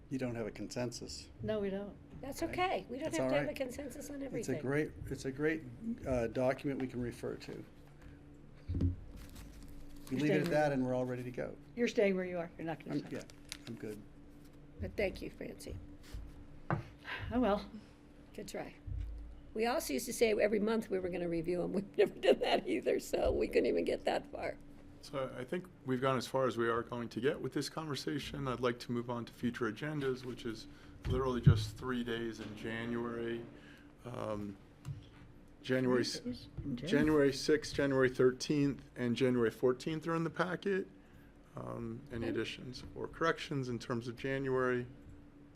You don't have a consensus. No, we don't. That's okay. We don't That's have all to have a right. consensus on It's a everything. great document we can refer to. You leave staying it at where that and we're all ready to go. You're staying where you are. You're not going to sign. Yeah, I'm good. But thank you, Francie. Oh, well. Good try. We also used to say every month we were going to review them. We've never done that either, so we couldn't even get that far. So I think we've gone as far as we are going to get with this conversation. I'd like to move on to future agendas, which is literally just 3 days in January. January, January 6th, January 13th, and January 14th are in the packet. Any additions or corrections in terms of January?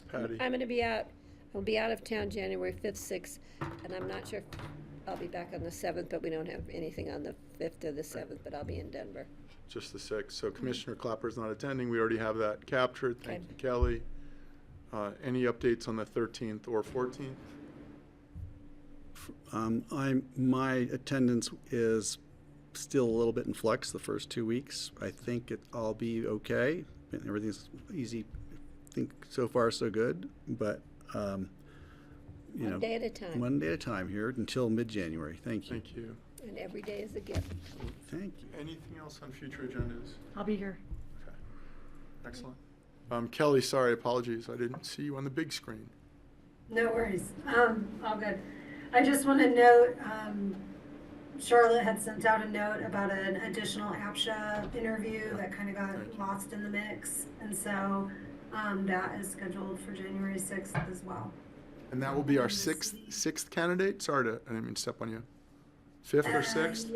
Patty? I'm going to be out. I'll be out of town January 5th, 6th, and I'm not sure if I'll be back on the 7th, but we don't have anything on the 5th or the 7th, but I'll be in Denver. Just the 6th. So Commissioner Clapper's not attending. We already have that captured. Thank you, Kelly. Any updates on the 13th or 14th? My attendance is still a little bit in flux the first 2 weeks. I think I'll be okay. Everything's easy. I think so far so good, but One day at a time. One day at a time here until mid-January. Thank you. Thank you. And every day is a gift. Thank you. Anything else on future agendas? I'll be here. Okay. Excellent. Kelly, sorry, apologies. I didn't see you on the big screen. No worries. All good. I just want to note, Charlotte had sent out a note about an additional APSHA interview that kind of got lost in the mix. And so that is scheduled for January 6th as well. And that will be our sixth candidate? Sorry, I didn't mean to step on you. Fifth or sixth?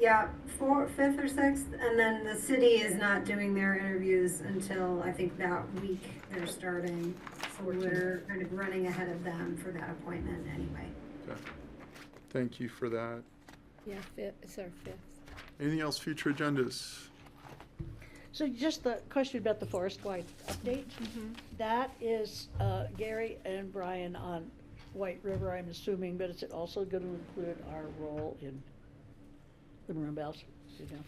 Yeah, fifth or sixth. And then the city is not doing their interviews until I think that week they're starting. So we're kind of running ahead of them for that appointment anyway. Okay. Thank you for that. Yeah, it's our 5th. Anything else, future agendas? So just the question about the forest-wide update. That is Gary and Brian on White River, I'm assuming, but is it also going to include our role in the Maroon Bells? You know?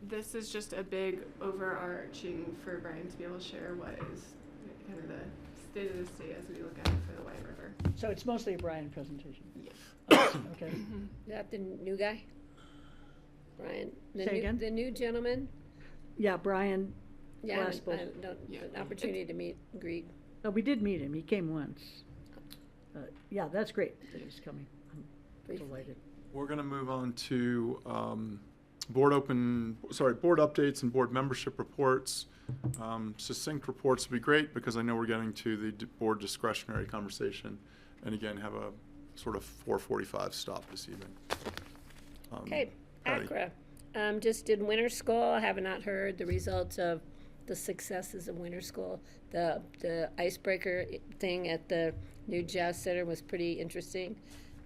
This is just a big overarching for Brian to be able to share what is kind of the state of the state as we look at it for the White River. So it's mostly a Brian presentation? Yes. Okay. Is that the new guy? Brian? Say again? The new gentleman? Yeah, Brian Yeah, I Glasspool. don't an opportunity to meet and greet. No, we did meet him. He came once. Yeah, that's great that he's coming. I'm delighted. We're going to move on to board updates and board membership reports. Succinct reports would be great because I know we're getting to the board discretionary conversation, and again have a sort of 4:45 stop this evening. Okay, Patty. Accra. Just did winter school. I have not heard the results of the successes of winter school. The icebreaker thing at the new Jazz Center was pretty interesting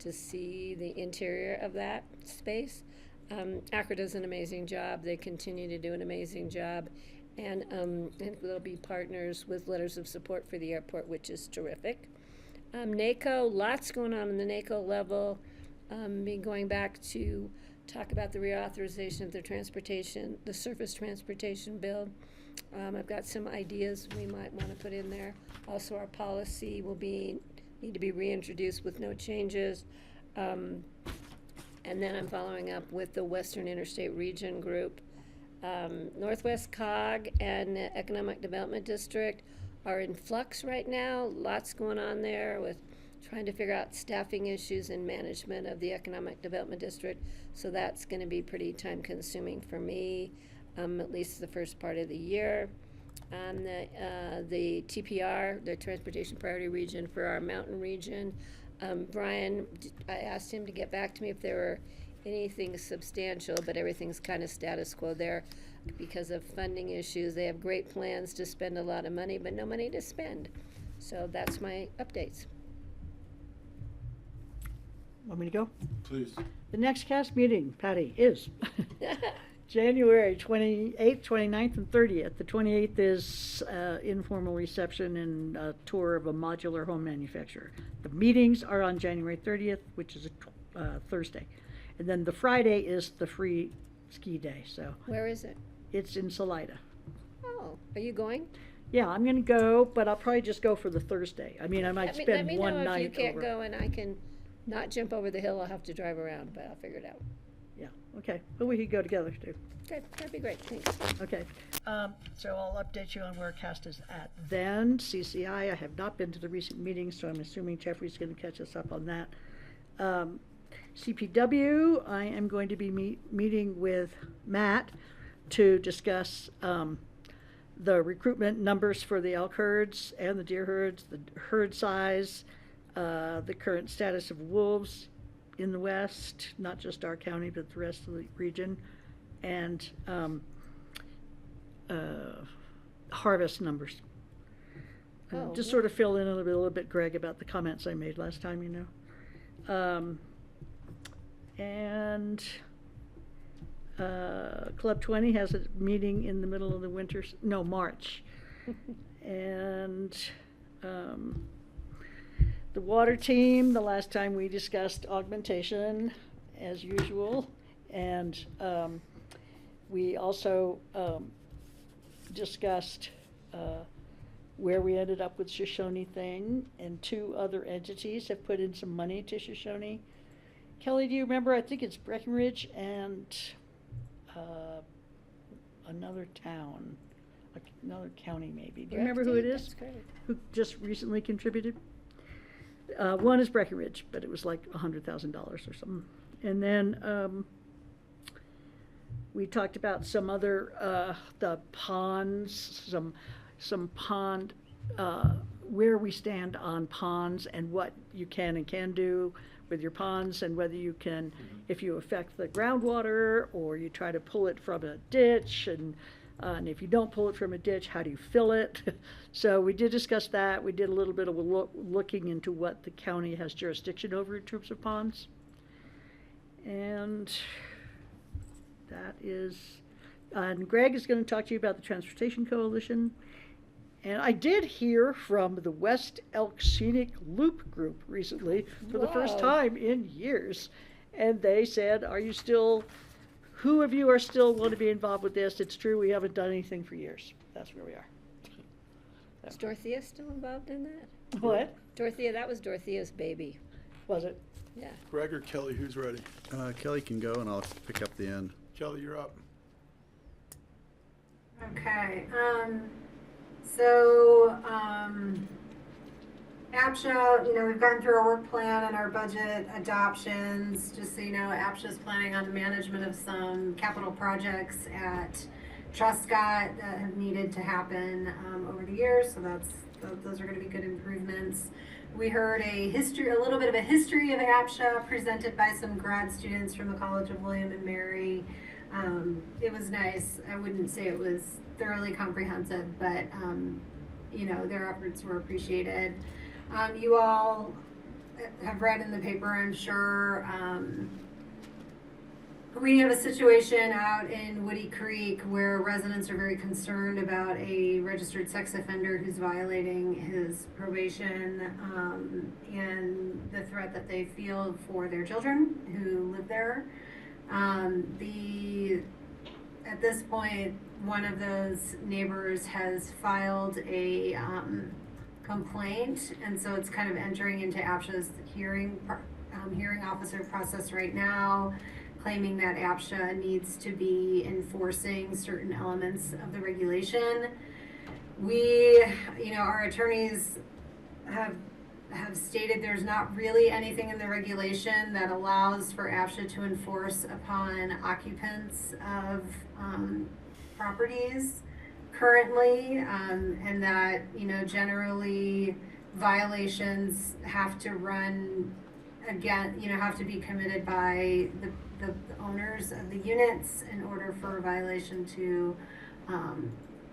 to see the interior of that space. Accra does an amazing job. They continue to do an amazing job. And they'll be partners with letters of support for the airport, which is terrific. NACO, lots going on in the NACO level. Me going back to talk about the reauthorization of the surface transportation bill. I've got some ideas we might want to put in there. Also, our policy will need to be reintroduced with no changes. And then I'm following up with the Western Interstate Region Group. Northwest COG and the Economic Development District are in flux right now. Lots going on there with trying to figure out staffing issues and management of the Economic Development District. So that's going to be pretty time consuming for me, at least the first part of the year. The TPR, the Transportation Priority Region for our mountain region. Brian, I asked him to get back to me if there were anything substantial, but everything's kind of status quo there because of funding issues. They have great plans to spend a lot of money, but no money to spend. So that's my updates. Want me to go? Please. The next cast meeting, Patty, is January 28th, 29th, and 30th. The 28th is informal reception and a tour of a modular home manufacturer. The meetings are on January 30th, which is a Thursday. And then the Friday is the free ski day. So Where is it? it's in Salida. Oh, are you going? Yeah, I'm going to go, but I'll probably just go for the Thursday. I mean, I might Let spend me one know night if you can't over. go and I can not jump over the hill. I'll have to drive around, but I'll figure it out. Yeah, okay. But we could go together too. Okay, that'd be great. Thanks. Okay, so I'll update you on where CAST is at. Then CCI, I have not been to the recent meetings, so I'm assuming Jeffrey's going to catch us up on that. CPW, I am going to be meeting with Matt to discuss the recruitment numbers for the elk herds and the deer herds, the herd size, the current status of wolves in the west, not just our county, but the rest of the region, and harvest numbers. Just sort of fill in a little bit, Greg, about the comments I made last time, you know. And Club 20 has a meeting in the middle of the winter, no, March. And the water team, the last time we discussed augmentation, as usual. And we also discussed where we ended up with Shoshone Thing, and 2 other entities have put in some money to Shoshone. Kelly, do you remember? I think it's Breckenridge and another town, another county maybe. Do you remember who it is? That's great. Who just recently contributed? One is Breckenridge, but it was like $100,000 or something. And then we talked about some other, the ponds, some pond, where we stand on ponds and what you can and can do with your ponds, and whether you can, if you affect the groundwater or you try to pull it from a ditch, and if you don't pull it from a ditch, how do you fill it? So we did discuss that. We did a little bit of looking into what the county has jurisdiction over in terms of ponds. And that is, and Greg is going to talk to you about the Transportation Coalition. And I did hear from the West Elk Scenic Loop group recently for the first time in years. And they said, are you still, who of you are still want to be involved with this? It's true, we haven't done anything for years. That's where we are. Is Dorothea still involved in that? What? Dorothea, that was Dorothea's baby. Was it? Yeah. Greg or Kelly, who's ready? Kelly can go, and I'll pick up the end. Kelly, you're up. Okay. So, APSHA, you know, we've gone through our work plan and our budget adoptions. Just so you know, APSHA is planning on the management of some capital projects at Truscott that have needed to happen over the years. So those are going to be good improvements. We heard a little bit of a history of APSHA presented by some grad students from the College of William and Mary. It was nice. I wouldn't say it was thoroughly comprehensive, but you know, their efforts were appreciated. You all have read in the paper, I'm sure. We have a situation out in Woody Creek where residents are very concerned about a registered sex offender who's violating his probation, and the threat that they feel for their children who live there. At this point, one of those neighbors has filed a complaint, and so it's kind of entering into APSHA's hearing officer process right now, claiming that APSHA needs to be enforcing certain elements of the regulation. We, you know, our attorneys have stated there's not really anything in the regulation that allows for APSHA to enforce upon occupants of properties currently, and that, you know, generally violations have to run again, you know, have to be committed by the owners of the units in order for a violation to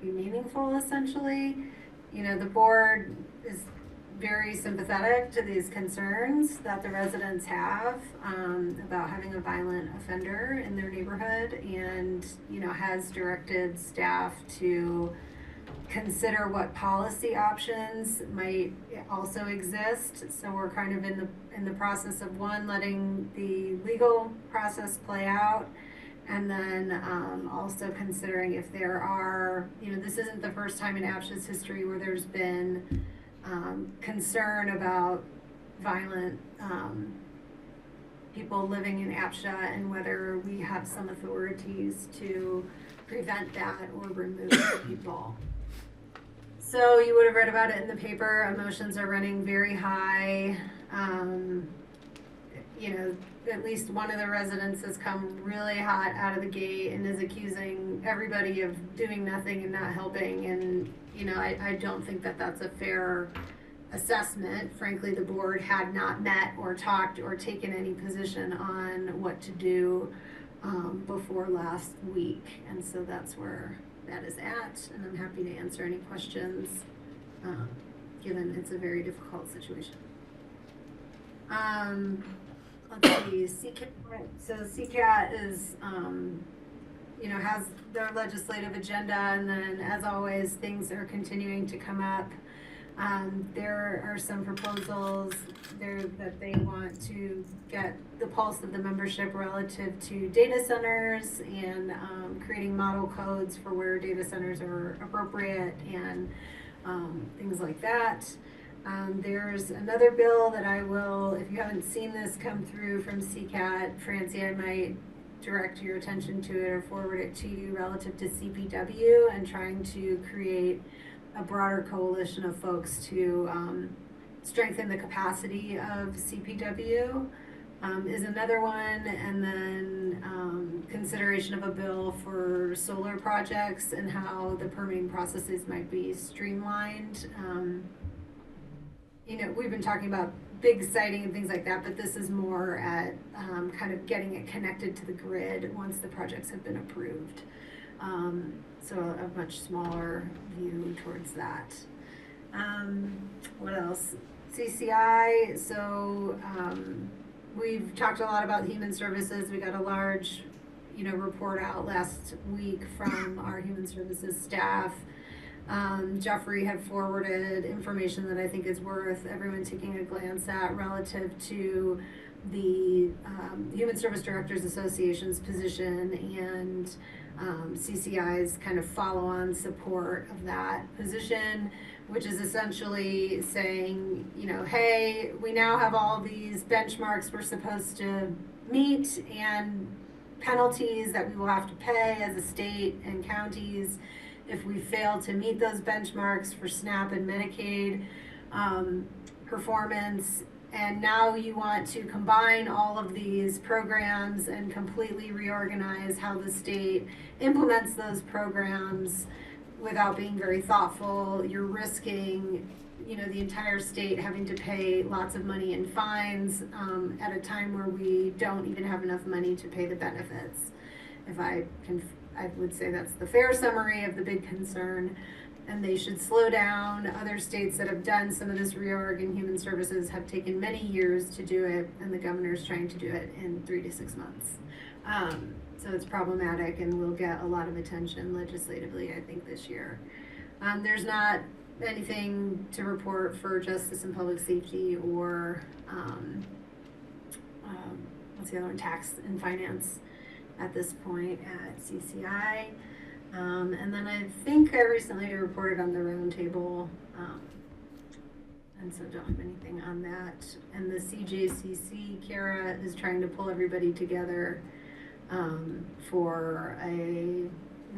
be meaningful, essentially. You know, the board is very sympathetic to these concerns that the residents have about having a violent offender in their neighborhood, and, you know, has directed staff to consider what policy options might also exist. So we're kind of in the process of letting the legal process play out, and then also considering if there are, you know, this isn't the first time in APSHA's history where there's been concern about violent people living in APSHA, and whether we have some authorities to prevent that or remove the people. So you would have read about it in the paper. Emotions are running very high. You know, at least one of the residents has come really hot out of the gate and is accusing everybody of doing nothing and not helping. And, you know, I don't think that that's a fair assessment. Frankly, the board had not met or talked or taken any position on what to do before last week. And so that's where that is at. And I'm happy to answer any questions, given it's a very difficult situation. Let's see, CCAT, so CCAT is, has their legislative agenda, and then as always, things are continuing to come up. There are some proposals there that they want to get the pulse of the membership relative to data centers and creating model codes for where data centers are appropriate and things like that. There's another bill that I will, if you haven't seen this come through from CCAT, Francie, I might direct your attention to it or forward it to you relative to CPW and trying to create a broader coalition of folks to strengthen the capacity of CPW is another one, and then consideration of a bill for solar projects and how the permitting processes might be streamlined. We've been talking about big siting and things like that, but this is more at kind of getting it connected to the grid once the projects have been approved. So a much smaller view towards that. What else? CCI, so we've talked a lot about human services. We got a large, report out last week from our human services staff. Jeffrey had forwarded information that I think is worth everyone taking a glance at relative to the Human Service Directors Association's position and CCI's kind of follow-on support of that position, which is essentially saying, hey, we now have all these benchmarks we're supposed to meet and penalties that we will have to pay as a state and counties if we fail to meet those benchmarks for SNAP and Medicaid performance. And now you want to combine all of these programs and completely reorganize how the state implements those programs without being very thoughtful. You're risking, the entire state having to pay lots of money in fines at a time where we don't even have enough money to pay the benefits. I would say that's the fair summary of the big concern. And they should slow down. Other states that have done some of this reorg in human services have taken many years to do it, and the governor's trying to do it in 3 to 6 months. So it's problematic and will get a lot of attention legislatively, I think, this year. There's not anything to report for justice and public safety or what's the other one? Tax and finance at this point at CCI. And then I think I recently reported on the roundtable, and so don't have anything on that. And the CJCC, Kara is trying to pull everybody together for a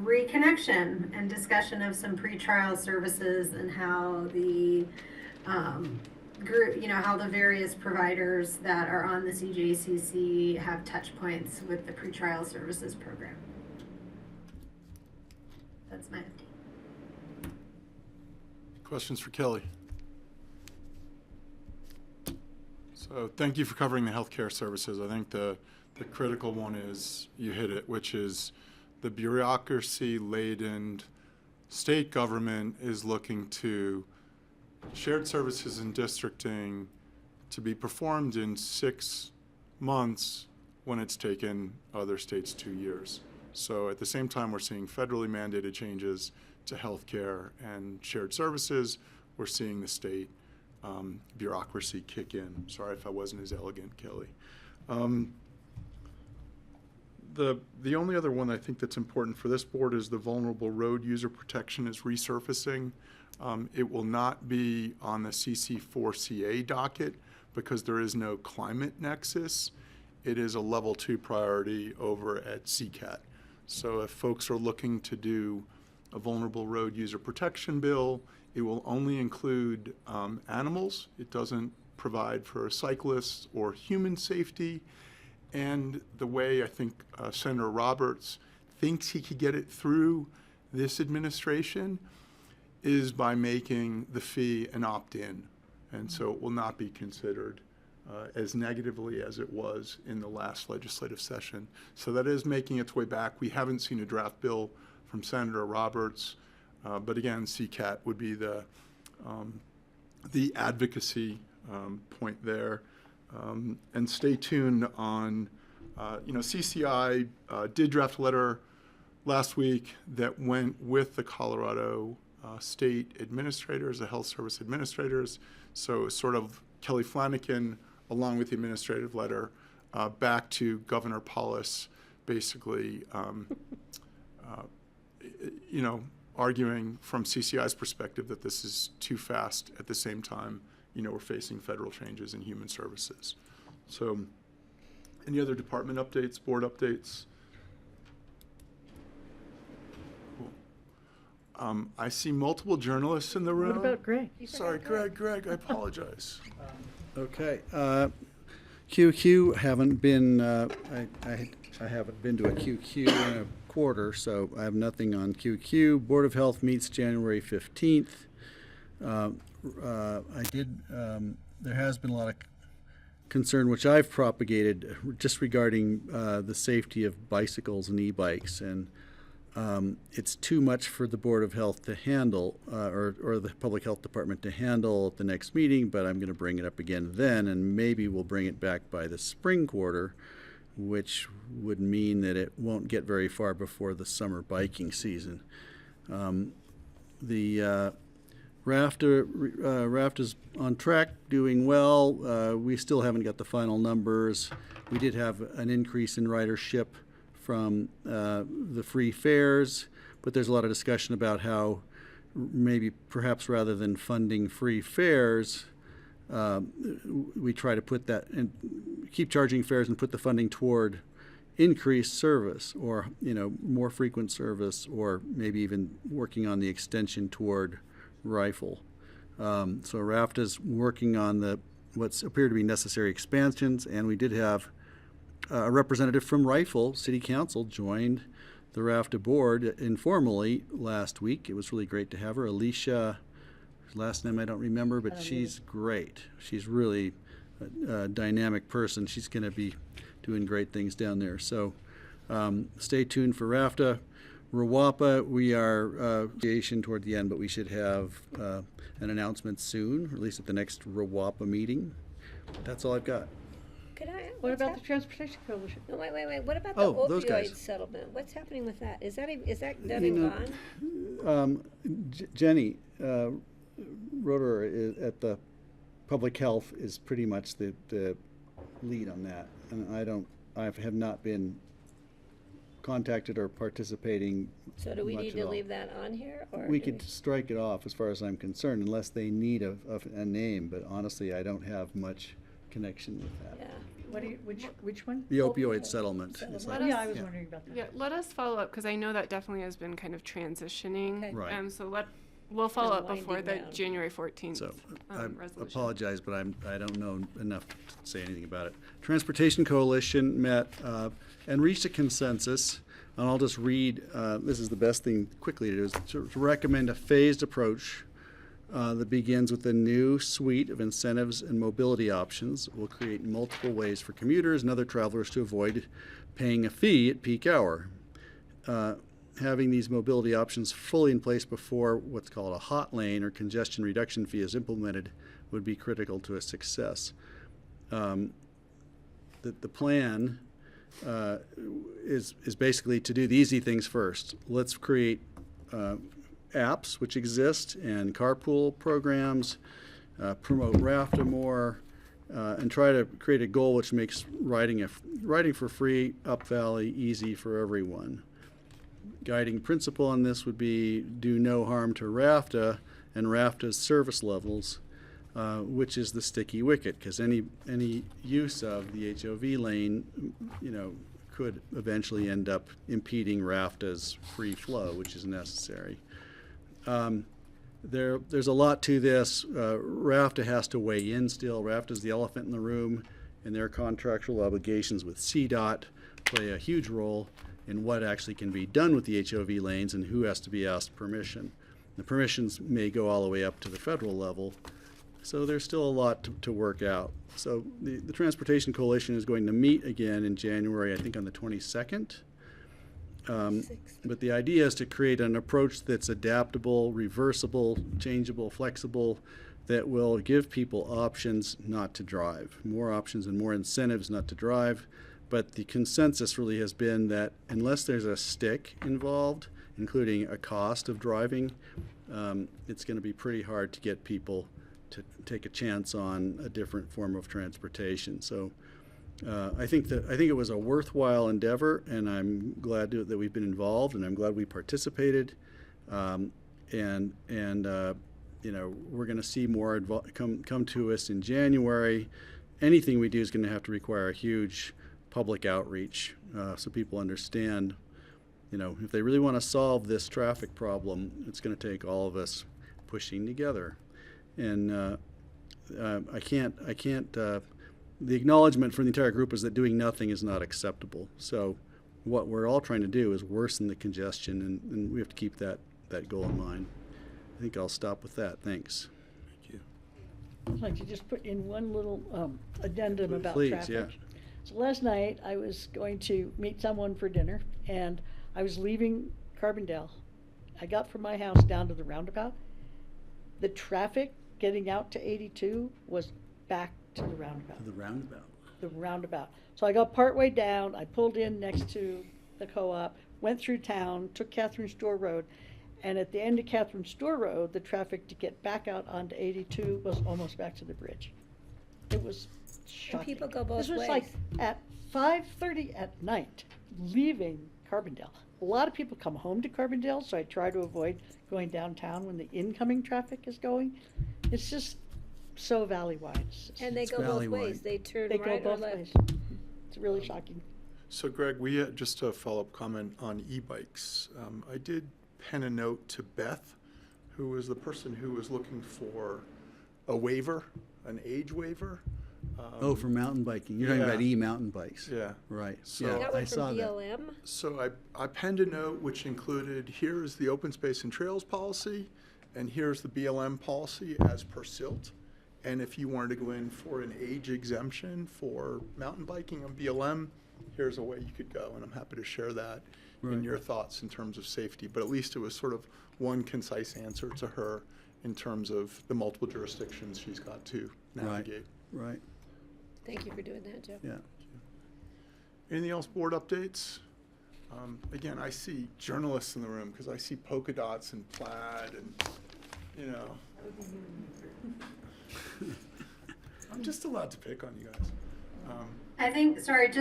reconnection and discussion of some pretrial services and how the group, how the various providers that are on the CJCC have touch points with the pretrial services program. That's my update. Questions for Kelly? So thank you for covering the healthcare services. I think the critical one is, you hit it, which is the bureaucracy-laden state government is looking to shared services and districting to be performed in 6 months when it's taken other states 2 years. So at the same time, we're seeing federally mandated changes to healthcare and shared services. We're seeing the state bureaucracy kick in. Sorry if I wasn't as elegant, Kelly. The only other one I think that's important for this board is the vulnerable road user protection is resurfacing. It will not be on the CC4CA docket because there is no climate nexus. It is a level 2 priority over at CCAT. So if folks are looking to do a vulnerable road user protection bill, it will only include animals. It doesn't provide for cyclists or human safety. And the way I think Senator Roberts thinks he could get it through this administration is by making the fee an opt-in. And so it will not be considered as negatively as it was in the last legislative session. So that is making its way back. We haven't seen a draft bill from Senator Roberts, but again, CCAT would be the advocacy point there. And stay tuned on, CCI did draft a letter last week that went with the Colorado state administrators, the health service administrators. So sort of Kelly Flanagan, along with the administrative letter, back to Governor Paulus, basically, arguing from CCI's perspective that this is too fast at the same time, we're facing federal changes in human services. So any other department updates, board updates? Cool. I see multiple journalists in the room. What about Greg? Sorry, Greg, I apologize. Okay. QQ haven't been. I haven't been to a QQ in a quarter, so I have nothing on QQ. Board of Health meets January 15th. There has been a lot of concern, which I've propagated, just regarding the safety of bicycles and e-bikes, and it's too much for the Board of Health to handle, or the Public Health Department to handle at the next meeting, but I'm going to bring it up again then, and maybe we'll bring it back by the spring quarter, which would mean that it won't get very far before the summer biking season. The RAFT is on track, doing well. We still haven't got the final numbers. We did have an increase in ridership from the free fares, but there's a lot of discussion about how maybe perhaps rather than funding free fares, we try to put that and keep charging fares and put the funding toward increased service, or more frequent service, or maybe even working on the extension toward Rifle. So RAFT is working on what's appear to be necessary expansions, and we did have a representative from Rifle City Council joined the RAFTA board informally last week. It was really great to have her. Alicia, last name I don't remember, but she's great. She's really a dynamic person. She's going to be doing great things down there. So stay tuned for RAFTA. RWAPA, we are toward the end, but we should have an announcement soon, or at least at the next RWAPA meeting. That's all I've got. What about the Transportation Coalition? No, wait. What about the those guys. opioid settlement? What's happening with that? Is that done and gone? Jenny Roeder at the Public Health is pretty much the lead on that, and I have not been contacted or participating. So do we much need at to all. leave that on here, or We could strike it off as far as I'm concerned, unless they need a name, but honestly, I don't have much connection with that. Yeah. Which one? The opioid settlement. Is Let like- us- I was wondering about that. Yeah, let us follow up, because I know that definitely has been kind of transitioning. Okay. Right. So we'll follow up winding before the down. January 14th So I resolution. apologize, but I don't know enough to say anything about it. Transportation Coalition met and reached a consensus, and I'll just read, this is the best thing quickly to do, is to recommend a phased approach that begins with a new suite of incentives and mobility options. Will create multiple ways for commuters and other travelers to avoid paying a fee at peak hour. Having these mobility options fully in place before what's called a hot lane or congestion reduction fee is implemented would be critical to a success. The plan is basically to do the easy things first. Let's create apps which exist and carpool programs, promote RAFTA more, and try to create a goal which makes riding for free up valley easy for everyone. Guiding principle on this would be do no harm to RAFTA and RAFTA's service levels, which is the sticky wicket, because any use of the HOV lane, could eventually end up impeding RAFTA's free flow, which is necessary. There's a lot to this. RAFTA has to weigh in still. RAFTA is the elephant in the room, and their contractual obligations with CDOT play a huge role in what actually can be done with the HOV lanes and who has to be asked permission. The permissions may go all the way up to the federal level, So there's still a lot to work out. So the Transportation Coalition is going to meet again in January, I think on the 22nd. But the idea is to create an approach that's adaptable, reversible, changeable, flexible, that will give people options not to drive, more options and more incentives not to drive. But the consensus really has been that unless there's a stick involved, including a cost of driving, it's going to be pretty hard to get people to take a chance on a different form of transportation. So I think it was a worthwhile endeavor, and I'm glad that we've been involved, and I'm glad we participated. You know, we're going to see more come to us in January. Anything we do is going to have to require a huge public outreach, so people understand. You know, if they really want to solve this traffic problem, it's going to take all of us pushing together. And I can't. The acknowledgement from the entire group is that doing nothing is not acceptable. So what we're all trying to do is worsen the congestion, and we have to keep that goal in mind. I think I'll stop with that. Thanks. Thank you. I'd like to just put in one little addendum about Please, traffic. yeah. So last night, I was going to meet someone for dinner, and I was leaving Carbondale. I got from my house down to the roundabout. The traffic getting out to 82 was back to the roundabout. The roundabout. The roundabout. So I got partway down, I pulled in next to the co-op, went through town, took Catherine Store Road, and at the end of Catherine Store Road, the traffic to get back out onto 82 was almost back to the bridge. It was shocking. people go both This was ways. like at 5:30 at night, leaving Carbondale. A lot of people come home to Carbondale, so I try to avoid going downtown when the incoming traffic is going. It's just so valley-wide. And they go both ways. They turn They go right or both left. ways. It's really shocking. So Greg, just a follow-up comment on e-bikes. I did pen a note to Beth, who was the person who was looking for a waiver, an age waiver. For mountain biking. You're talking yeah. about e-mountain bikes. Yeah. Right. So yeah, That one I from saw that. BLM? So I penned a note which included, here is the open space and trails policy, and here's the BLM policy as per SILT. And if you wanted to go in for an age exemption for mountain biking on BLM, here's a way you could go. And I'm happy to share that in Right. your thoughts in terms of safety. But at least it was sort of one concise answer to her in terms of the multiple jurisdictions she's got to navigate. Right. Thank you for doing that, Joe. Yeah. Anything else, board updates? Again, I see journalists in the room because I see polka dots and plaid and, you know. I'm just allowed to pick on you guys. I think, sorry, I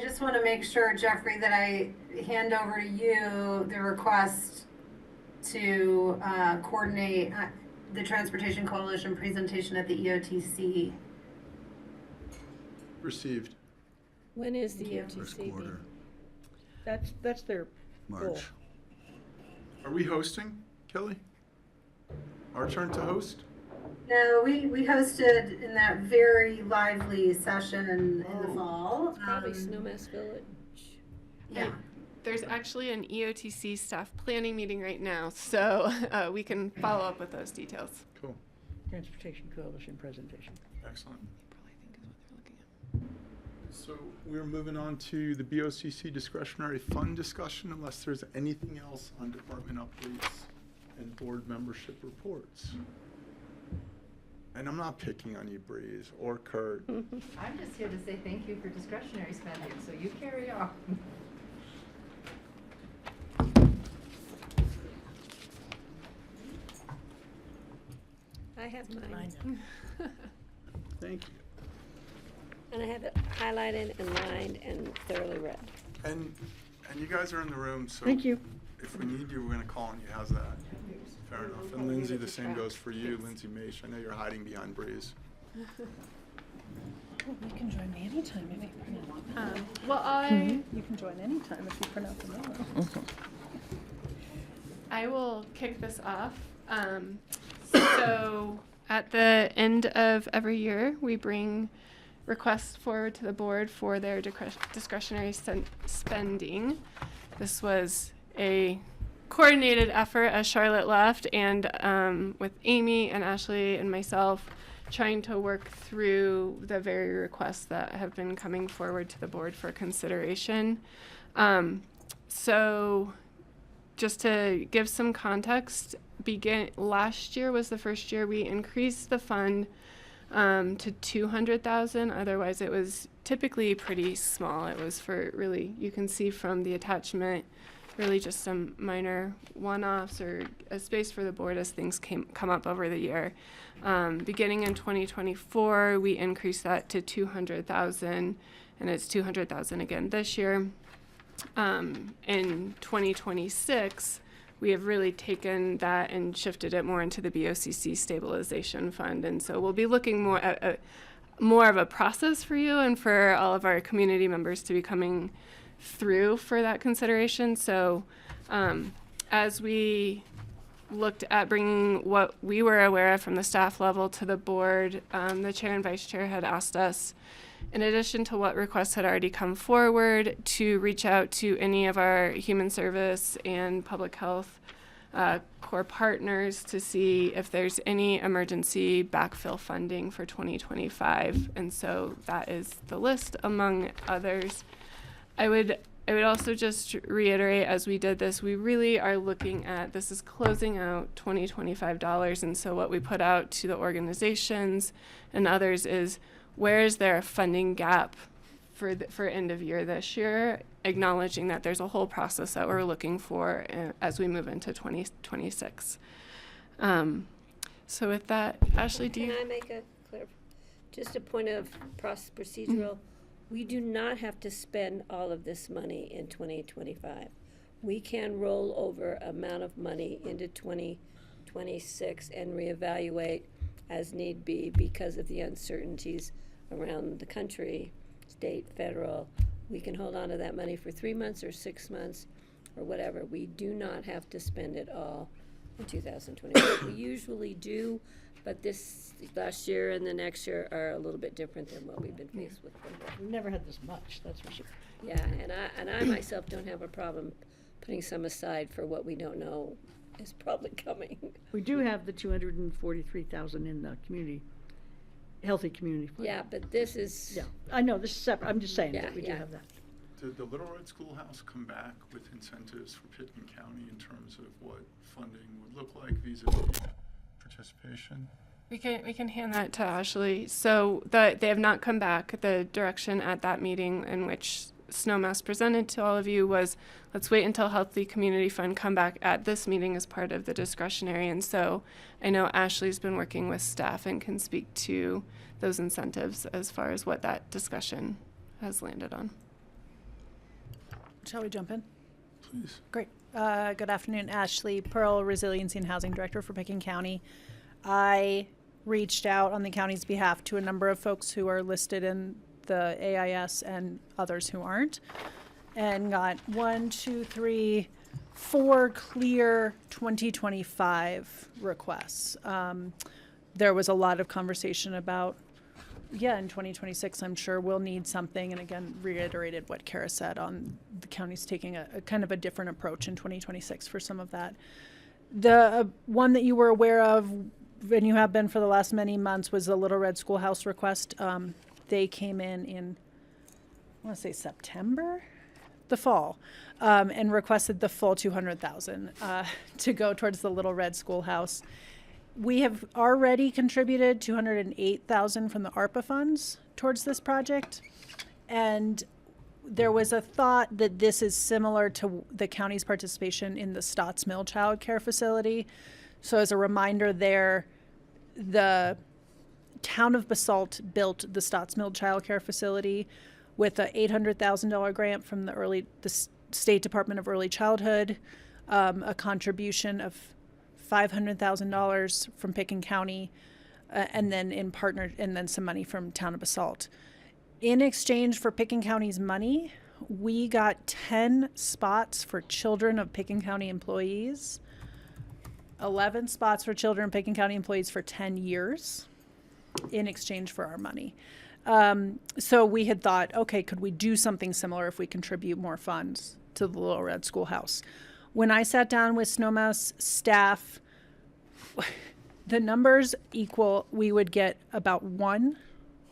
just want to make sure, Jeffrey, that I hand over to you the request to coordinate the Transportation Coalition presentation at the EOTC. Received. When is the First EOTC meeting? quarter, That's their goal. March. Are we hosting, Kelly? Our turn to host? No, we hosted in that very lively session in the fall. Probably Snowmass Village. Yeah. There's actually an EOTC staff planning meeting right now, so we can follow up with those details. Cool. Transportation Coalition presentation. Excellent. Probably think is what they're looking at. So we're moving on to the BoCC discretionary fund discussion unless there's anything else on department updates and board membership reports. And I'm not picking on you, Breeze, or Kurt. I'm just here to say thank you for discretionary spending, so you carry on. I have mine. Thank you. And I have it highlighted and lined and thoroughly read. And you guys are in the room, so. Thank you. If we need you, we're gonna call on you. How's that? Fair enough. And Lindsay, the same goes for you, Lindsay Maish. I know you're hiding behind Breeze. You can join me anytime if you print out. You can join anytime if you print out the memo. I will kick this off. So at the end of every year, we bring requests forward to the board for their discretionary spending. This was a coordinated effort as Charlotte left, and with Amy and Ashley and myself, trying to work through the very requests that have been coming forward to the board for consideration. So just to give some context, last year was the first year we increased the fund to $200,000. Otherwise, it was typically pretty small. It was for really, you can see from the attachment, really just some minor one-offs or a space for the board as things come up over the year. Beginning in 2024, we increased that to $200,000, and it's $200,000 again this year. In 2026, we have really taken that and shifted it more into the BoCC stabilization fund. And so we'll be looking more at more of a process for you and for all of our community members to be coming through for that consideration. So as we looked at bringing what we were aware of from the staff level to the board, the chair and vice chair had asked us, in addition to what requests had already come forward, to reach out to any of our human service and public health core partners to see if there's any emergency backfill funding for 2025. And so that is the list, among others. I would also just reiterate, as we did this, we really are looking at, this is closing out 2025 dollars, and so what we put out to the organizations and others is, where is there a funding gap for end of year this year, acknowledging that there's a whole process that we're looking for as we move into 2026. So with that, Ashley, do you? Can I make just a point of procedural? We do not have to spend all of this money in 2025. We can roll over amount of money into 2026 and reevaluate as need be because of the uncertainties around the country, state, federal. We can hold on to that money for 3 months or 6 months or whatever. We do not have to spend it all in 2025. We usually do, but this last year and the next year are a little bit different than what we've been faced with before. We've never had this much, that's for sure. Yeah, and I myself don't have a problem putting some aside for what we don't know is probably coming. We do have the $243,000 in the community, healthy community fund. Yeah, but this is. Yeah, I know, this is separate, I'm just saying Yeah, that we do yeah. have that. Did the Little Red Schoolhouse come back with incentives for Pittman County in terms of what funding would look like vis-a-vis participation? We can hand that to Ashley. So they have not come back. The direction at that meeting in which Snowmass presented to all of you was, let's wait until Healthy Community Fund come back at this meeting as part of the discretionary. And so I know Ashley's been working with staff and can speak to those incentives as far as what that discussion has landed on. Shall we jump in? Please. Great. Good afternoon, Ashley Pearl, Resiliency and Housing Director for Pickens County. I reached out on the county's behalf to a number of folks who are listed in the AIS and others who aren't, and got 4 clear 2025 requests. There was a lot of conversation about, in 2026, I'm sure we'll need something, and again, reiterated what Kara said on the county's taking a kind of a different approach in 2026 for some of that. The one that you were aware of, and you have been for the last many months, was the Little Red Schoolhouse request. They came in I want to say September, the fall, and requested the full $200,000 to go towards the Little Red Schoolhouse. We have already contributed $208,000 from the ARPA funds towards this project, and there was a thought that this is similar to the county's participation in the Stotts Mill Child Care Facility. So as a reminder there, the town of Basalt built the Stotts Mill Child Care Facility with a $800,000 grant from the State Department of Early Childhood, a contribution of $500,000 from Pickens County, and then some money from town of Basalt. In exchange for Pickens County's money, we got 10 spots for children of Pickens County employees, 11 spots for children of Pickens County employees for 10 years in exchange for our money. So we had thought, okay, could we do something similar if we contribute more funds to the Little Red Schoolhouse? When I sat down with Snowmass staff, the numbers equal, we would get about 1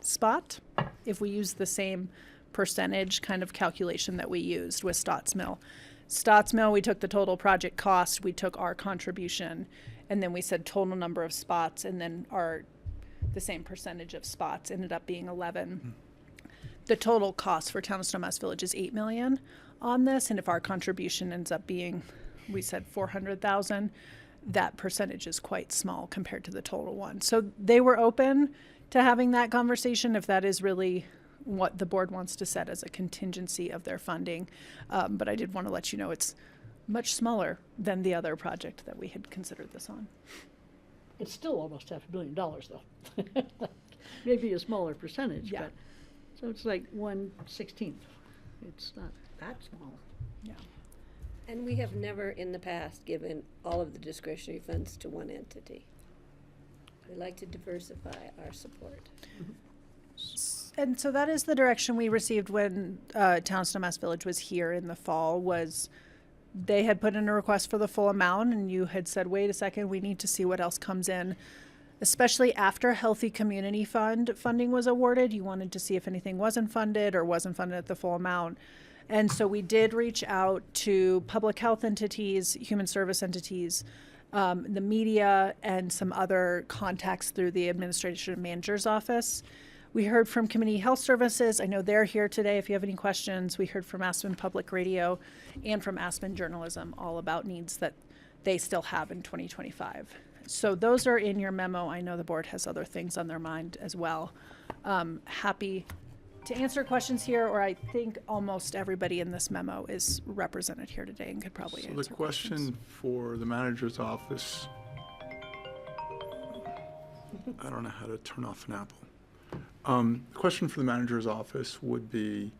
spot if we use the same percentage kind of calculation that we used with Stotts Mill. Stotts Mill, we took the total project cost, we took our contribution, and then we said total number of spots, and then the same percentage of spots ended up being 11. The total cost for Town of Snowmass Village is $8 million on this, and if our contribution ends up being, we said 400,000, that percentage is quite small compared to the total one. So they were open to having that conversation if that is really what the board wants to set as a contingency of their funding. But I did want to let you know it's much smaller than the other project that we had considered this on. It's still almost $500 million though. Maybe a smaller percentage, Yeah. but, so it's like 1/16. It's not that small. Yeah. And we have never in the past given all of the discretionary funds to one entity. We like to diversify our support. And so that is the direction we received when Town of Snowmass Village was here in the fall, was they had put in a request for the full amount, and you had said, wait a second, we need to see what else comes in. Especially after Healthy Community Fund funding was awarded, you wanted to see if anything wasn't funded or wasn't funded at the full amount. And so we did reach out to public health entities, human service entities, the media, and some other contacts through the administration manager's office. We heard from Community Health Services. I know they're here today if you have any questions. We heard from Aspen Public Radio and from Aspen Journalism all about needs that they still have in 2025. So those are in your memo. I know the board has other things on their mind as well. Happy to answer questions here, or I think almost everybody in this memo is represented here today and could probably answer The question questions. for the manager's office, I don't know how to turn off an apple. The question for the manager's office would be,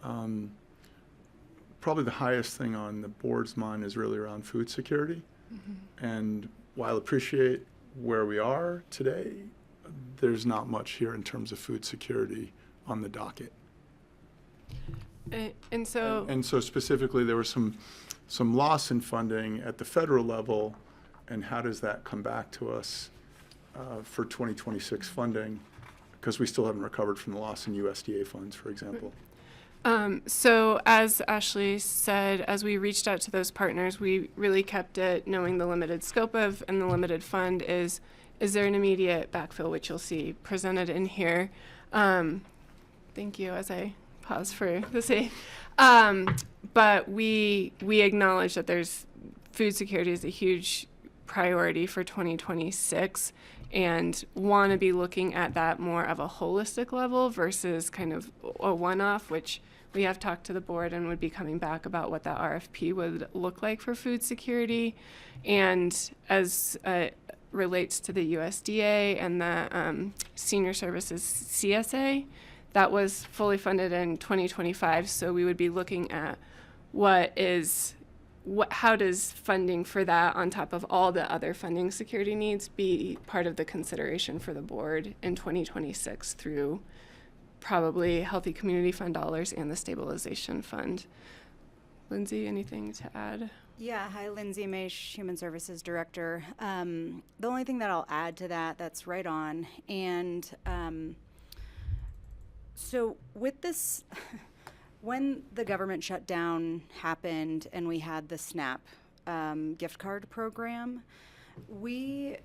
probably the highest thing on the board's mind is really around food security. And while I appreciate where we are today, there's not much here in terms of food security on the docket. And so, And so specifically, there was some loss in funding at the federal level, and how does that come back to us for 2026 funding? Because we still haven't recovered from the loss in USDA funds, for example. so as Ashley said, as we reached out to those partners, we really kept it knowing the limited scope of and the limited fund is there an immediate backfill, which you'll see presented in here. Thank you as I pause for the sake. But we acknowledge that there's food security is a huge priority for 2026 and want to be looking at that more of a holistic level versus kind of a one-off, which we have talked to the board and would be coming back about what that RFP would look like for food security. And as relates to the USDA and the Senior Services CSA, that was fully funded in 2025. So we would be looking at how does funding for that on top of all the other funding security needs be part of the consideration for the board in 2026 through probably Healthy Community Fund dollars and the Stabilization Fund. Lindsay, anything to add? Yeah, hi, Lindsay Maish, Human Services Director. The only thing that I'll add to that's right on. And so with this, when the government shutdown happened and we had the SNAP gift card program, we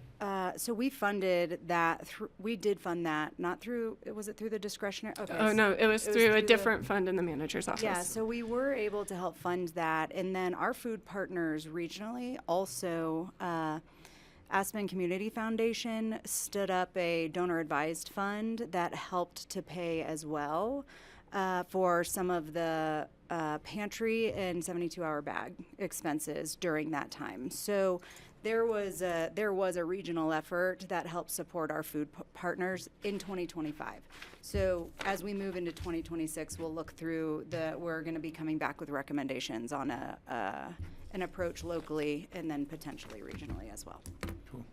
funded that. We did fund that, not through. Was it through the discretionary? Okay. Oh no, it was through a different fund in the manager's office. Yeah, so we were able to help fund that, and then our food partners regionally also. Aspen Community Foundation stood up a donor-advised fund that helped to pay as well for some of the pantry and 72-hour bag expenses during that time. So there was a regional effort that helped support our food partners in 2025. So as we move into 2026, we'll look through we're going to be coming back with recommendations on an approach locally and then potentially regionally as well. Cool.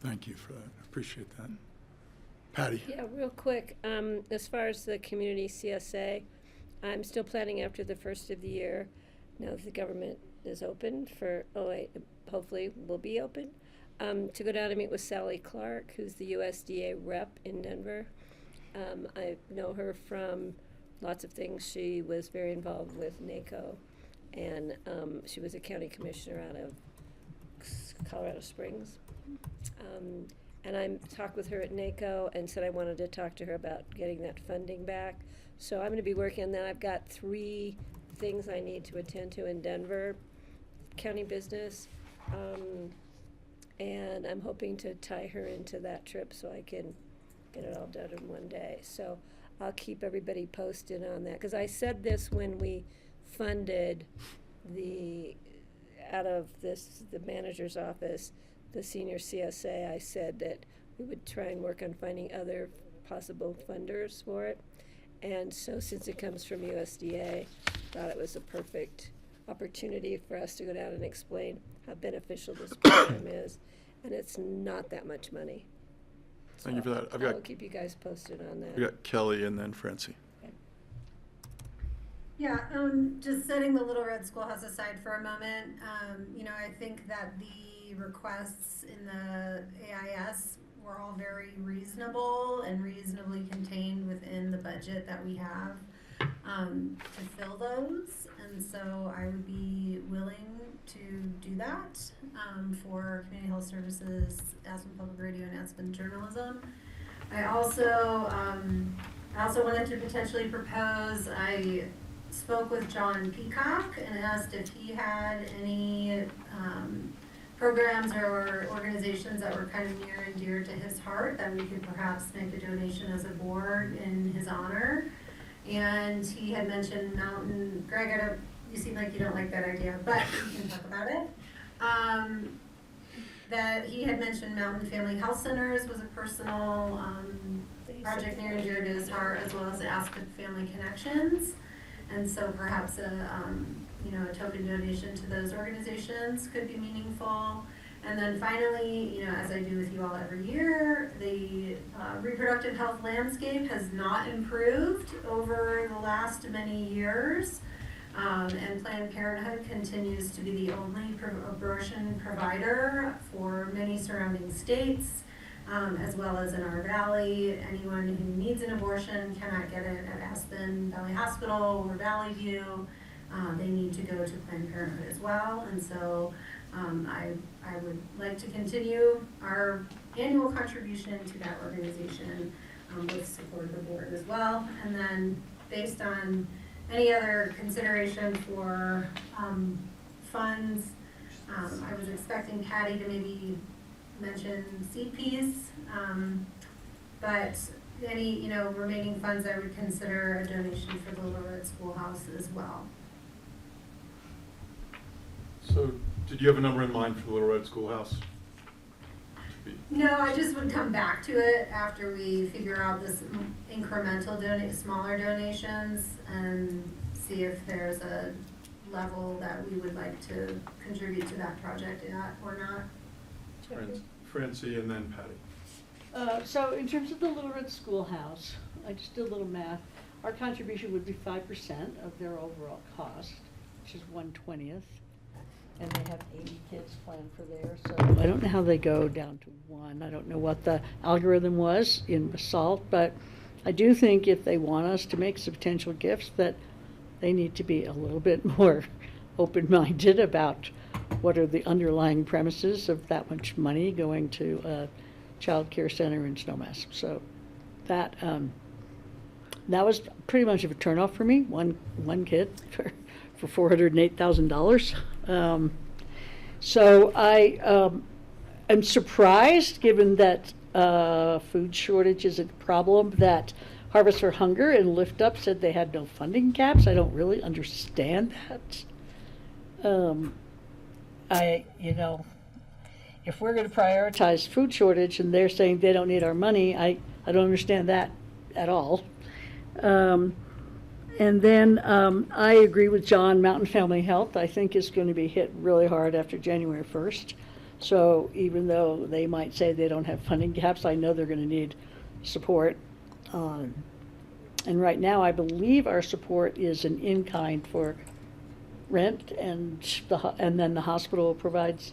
Thank you for that. I appreciate that. Patty. Yeah, real quick, as far as the community CSA, I'm still planning after the first of the year, now that the government is open for, hopefully will be open, to go down and meet with Sally Clark, who's the USDA rep in Denver. I know her from lots of things. She was very involved with NACO, and she was a county commissioner out of Colorado Springs. And I talked with her at NACO and said I wanted to talk to her about getting that funding back. So I'm going to be working on that. I've got 3 things I need to attend to in Denver, county business, and I'm hoping to tie her into that trip so I can get it all done in one day. So I'll keep everybody posted on that, because I said this when we funded out of the manager's office, the senior CSA, I said that we would try and work on finding other possible funders for it. And so since it comes from USDA, thought it was a perfect opportunity for us to go down and explain how beneficial this program is. And it's not that much money. Thank you for that. I'll keep you guys posted on that. We got Kelly and then Francie. Yeah, just setting the Little Red Schoolhouse aside for a moment, I think that the requests in the AIS were all very reasonable and reasonably contained within the budget that we have to fill those. And so I would be willing to do that for Community Health Services, Aspen Public Radio, and Aspen Journalism. I also wanted to potentially propose, I spoke with John Peacock and asked if he had any programs or organizations that were kind of near and dear to his heart that we could perhaps make a donation as a board in his honor. And he had mentioned Mountain, Greg, you seem like you don't like that idea, but we can talk about it. That he had mentioned Mountain Family Health Centers was a personal project near and dear to his heart, as well as Aspen Family Connections. And so perhaps a token donation to those organizations could be meaningful. And then finally, as I do with you all every year, the reproductive health landscape has not improved over the last many years. And Planned Parenthood continues to be the only abortion provider for many surrounding states, as well as in our valley. Anyone who needs an abortion cannot get it at Aspen Valley Hospital or Valley View. They need to go to Planned Parenthood as well. And so I would like to continue our annual contribution to that organization with support of the board as well. And then based on any other consideration for funds, I was expecting Patty to maybe mention CPs, but any remaining funds I would consider a donation for the Little Red Schoolhouse as well. So, did you have a number in mind for the Little Red Schoolhouse? No, I just would come back to it after we figure out this incremental smaller donations and see if there's a level that we would like to contribute to that project at or not. Francie and then Patty. So in terms of the Little Red Schoolhouse, I just did a little math. Our contribution would be 5% of their overall cost, which is 1/20. And they have 80 kids planned for there, so I don't know how they go down to 1. I don't know what the algorithm was in Basalt, but I do think if they want us to make substantial gifts, that they need to be a little bit more open-minded about what are the underlying premises of that much money going to a child care center in Snowmass. So that was pretty much of a turnoff for me. One kid for $408,000. So I am surprised, given that food shortage is a problem, that Harvest for Hunger and Lift Up said they had no funding caps. I don't really understand that. If we're going to prioritize food shortage and they're saying they don't need our money, I don't understand that at all. And then I agree with John, Mountain Family Health, I think is going to be hit really hard after January 1st. So even though they might say they don't have funding gaps, I know they're going to need support. And right now, I believe our support is an in-kind for rent, and and then the hospital provides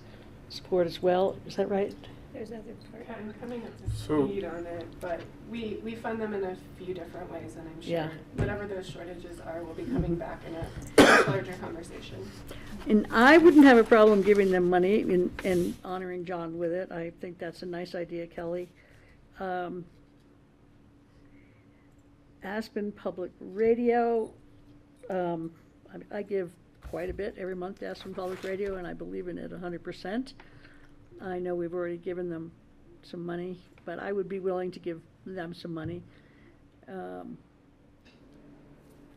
support as well. Is that right? There's other part. I'm coming up to So- speed on it, but we fund them in a few different ways, and I'm sure Yeah. whatever those shortages are, we'll be coming back in a much larger conversation. And I wouldn't have a problem giving them money and honoring John with it. I think that's a nice idea, Kelly. Aspen Public Radio, I give quite a bit every month to Aspen Public Radio, and I believe in it 100%. I know we've already given them some money, but I would be willing to give them some money.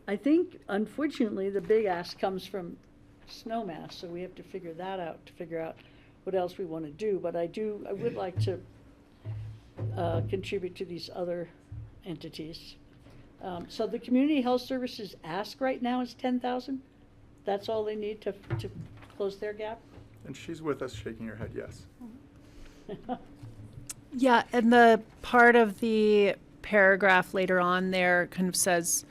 I think, unfortunately, the big ask comes from Snowmass, so we have to figure that out, to figure out what else we want to do. But I would like to contribute to these other entities. So the community health services ask right now is 10,000? That's all they need to close their gap? And she's with us shaking her head yes. Yeah, and the part of the paragraph later on there kind of says,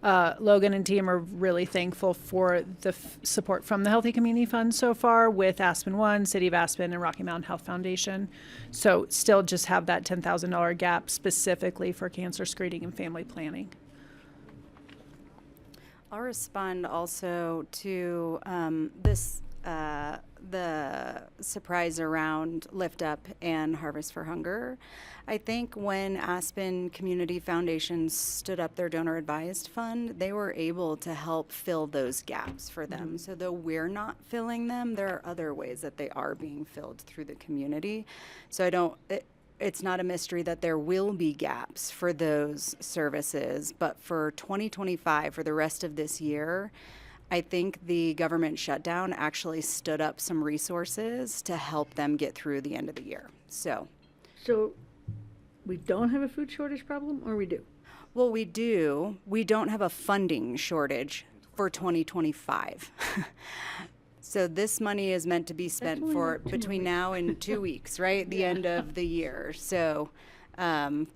Logan and team are really thankful for the support from the Healthy Community Fund so far with Aspen One, City of Aspen, and Rocky Mountain Health Foundation. So still just have that $10,000 gap specifically for cancer screening and family planning. I'll respond also to the surprise around Lift Up and Harvest for Hunger. I think when Aspen Community Foundation stood up their donor advised fund, they were able to help fill those gaps for them. So though we're not filling them, there are other ways that they are being filled through the community. So it's not a mystery that there will be gaps for those services, but for 2025, for the rest of this year, I think the government shutdown actually stood up some resources to help them get through the end of the year. So we don't have a food shortage problem, or we do? Well, we do. We don't have a funding shortage for 2025. So this money is meant to be spent for between now and 2 weeks, right? The end of the year. So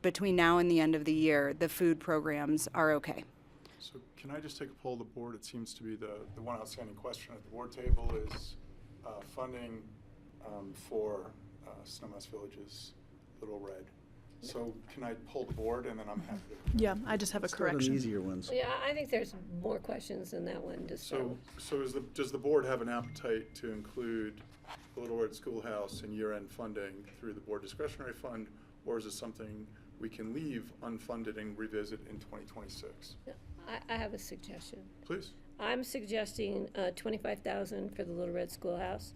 between now and the end of the year, the food programs are okay. So can I just take a poll of the board? It seems to be the one outstanding question at the board table is funding for Snowmass Village's Little Red. So can I poll the board, and then I'm happy to. Yeah, I just have a Start on correction. the easier ones. Yeah, I think there's more questions than that one to start with. So does the board have an appetite to include the Little Red Schoolhouse in year-end funding through the board discretionary fund, or is it something we can leave unfunded and revisit in 2026? I have a suggestion. Please. I'm suggesting $25,000 for the Little Red Schoolhouse,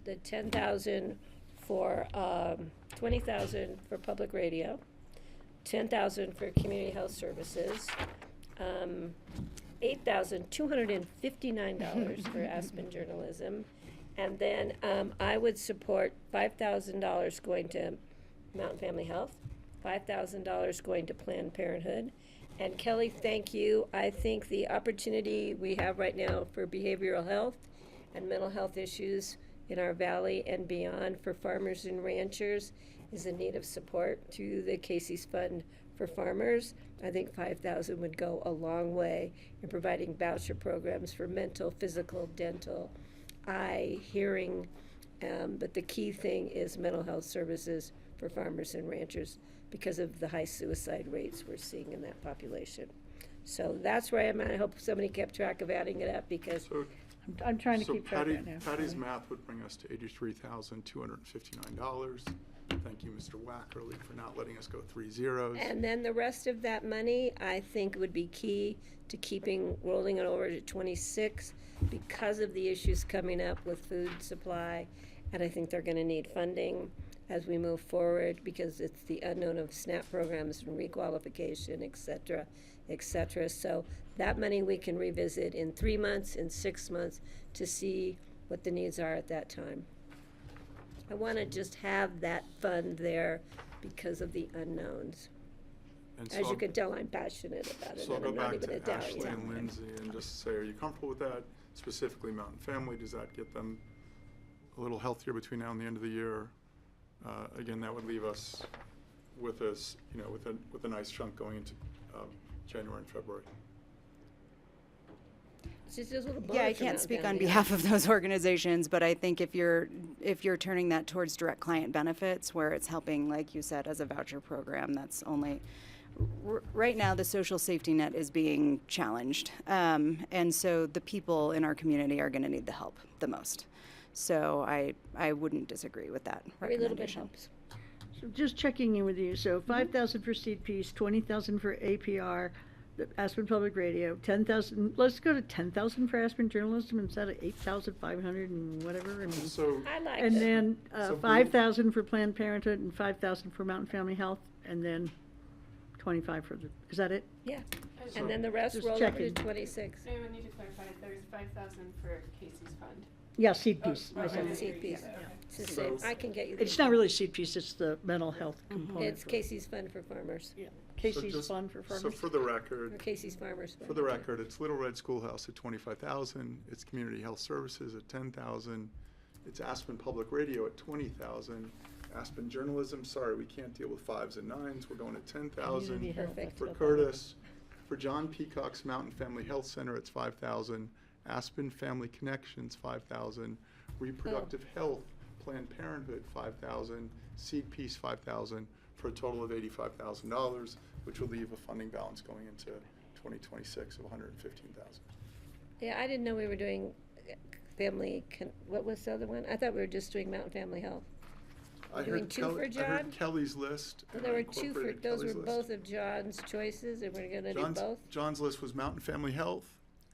the $10,000 for $20,000 for public radio, $10,000 for community health services, $8,259 for Aspen journalism, and then I would support $5,000 going to Mountain Family Health, $5,000 going to Planned Parenthood. And Kelly, thank you. I think the opportunity we have right now for behavioral health and mental health issues in our valley and beyond for farmers and ranchers is in need of support through the Casey's Fund for Farmers. I think $5,000 would go a long way in providing voucher programs for mental, physical, dental, eye, hearing, but the key thing is mental health services for farmers and ranchers because of the high suicide rates we're seeing in that population. So that's where I am, and I hope somebody kept track of adding it up because I'm trying to keep track right now. Patty's math would bring us to $83,259. Thank you, Mr. Wackerly, for not letting us go 3 zeros. And then the rest of that money, I think, would be key to rolling it over to 26 because of the issues coming up with food supply. And I think they're going to need funding as we move forward because it's the unknown of SNAP programs and requalification, et cetera, et cetera. So that money we can revisit in 3 months, in 6 months to see what the needs are at that time. I want to just have that fund there because of the unknowns. And As you can tell, I'm passionate about it. So I'll and go I'm not back even to a Ashley Downey and Lindsay and just say, are you comfortable with that? Specifically Mountain Family, does that get them a little healthier between now and the end of the year? Again, that would leave us with a nice chunk going into January and February. It's just a little Yeah, I bonus for can't Mountain speak on Family behalf of those organizations, but I think if you're turning that towards direct client benefits, where it's helping, like you said, as a voucher program, that's only right now the social safety net is being challenged, and so the people in our community are going to need the help the most. So I wouldn't disagree with that Every little bit recommendation. helps. So just checking in with you, so 5,000 for Seed Piece, 20,000 for APR, the Aspen Public Radio, 10,000, let's go to 10,000 for Aspen Journalism instead of 8,500 and whatever, and. So, I like And it. then, So we- 5,000 for Planned Parenthood and 5,000 for Mountain Family Health, and then 25 for the, is that it? Yeah, and then the rest Just roll over to checking. 26. I would need to clarify, there's 5,000 for Casey's fund. Yeah, Seed Piece. Oh, I said okay. it. Seed piece. Okay. It's the same. I can get you. the It's not really Seed Piece, it's the mental health component. It's Casey's Fund for Farmers. Yeah, so Casey's just- Fund for So Farmers. for the record, Or Casey's Farmers Fund. For the record, it's Little Red Schoolhouse at 25,000, it's Community Health Services at 10,000, it's Aspen Public Radio at 20,000, Aspen Journalism, sorry, we can't deal with 5s and 9s, we're going at 10,000. Community Health, Perfect. For Curtis, for John Peacock's Mountain Family Health Center, it's 5,000, Aspen Family Connections, 5,000, Reproductive Health, Planned Parenthood, 5,000, Seed Piece, 5,000, for a total of $85,000, which will leave a funding balance going into 2026 of 115,000. Yeah, I didn't know we were doing what was the other one? I thought we were just doing Mountain Family Health. I Doing heard two for I John? heard Kelly's list. So and there I were two for, incorporated those were Kelly's both list. of John's choices, and we're gonna do both? John's list was Mountain Family Health,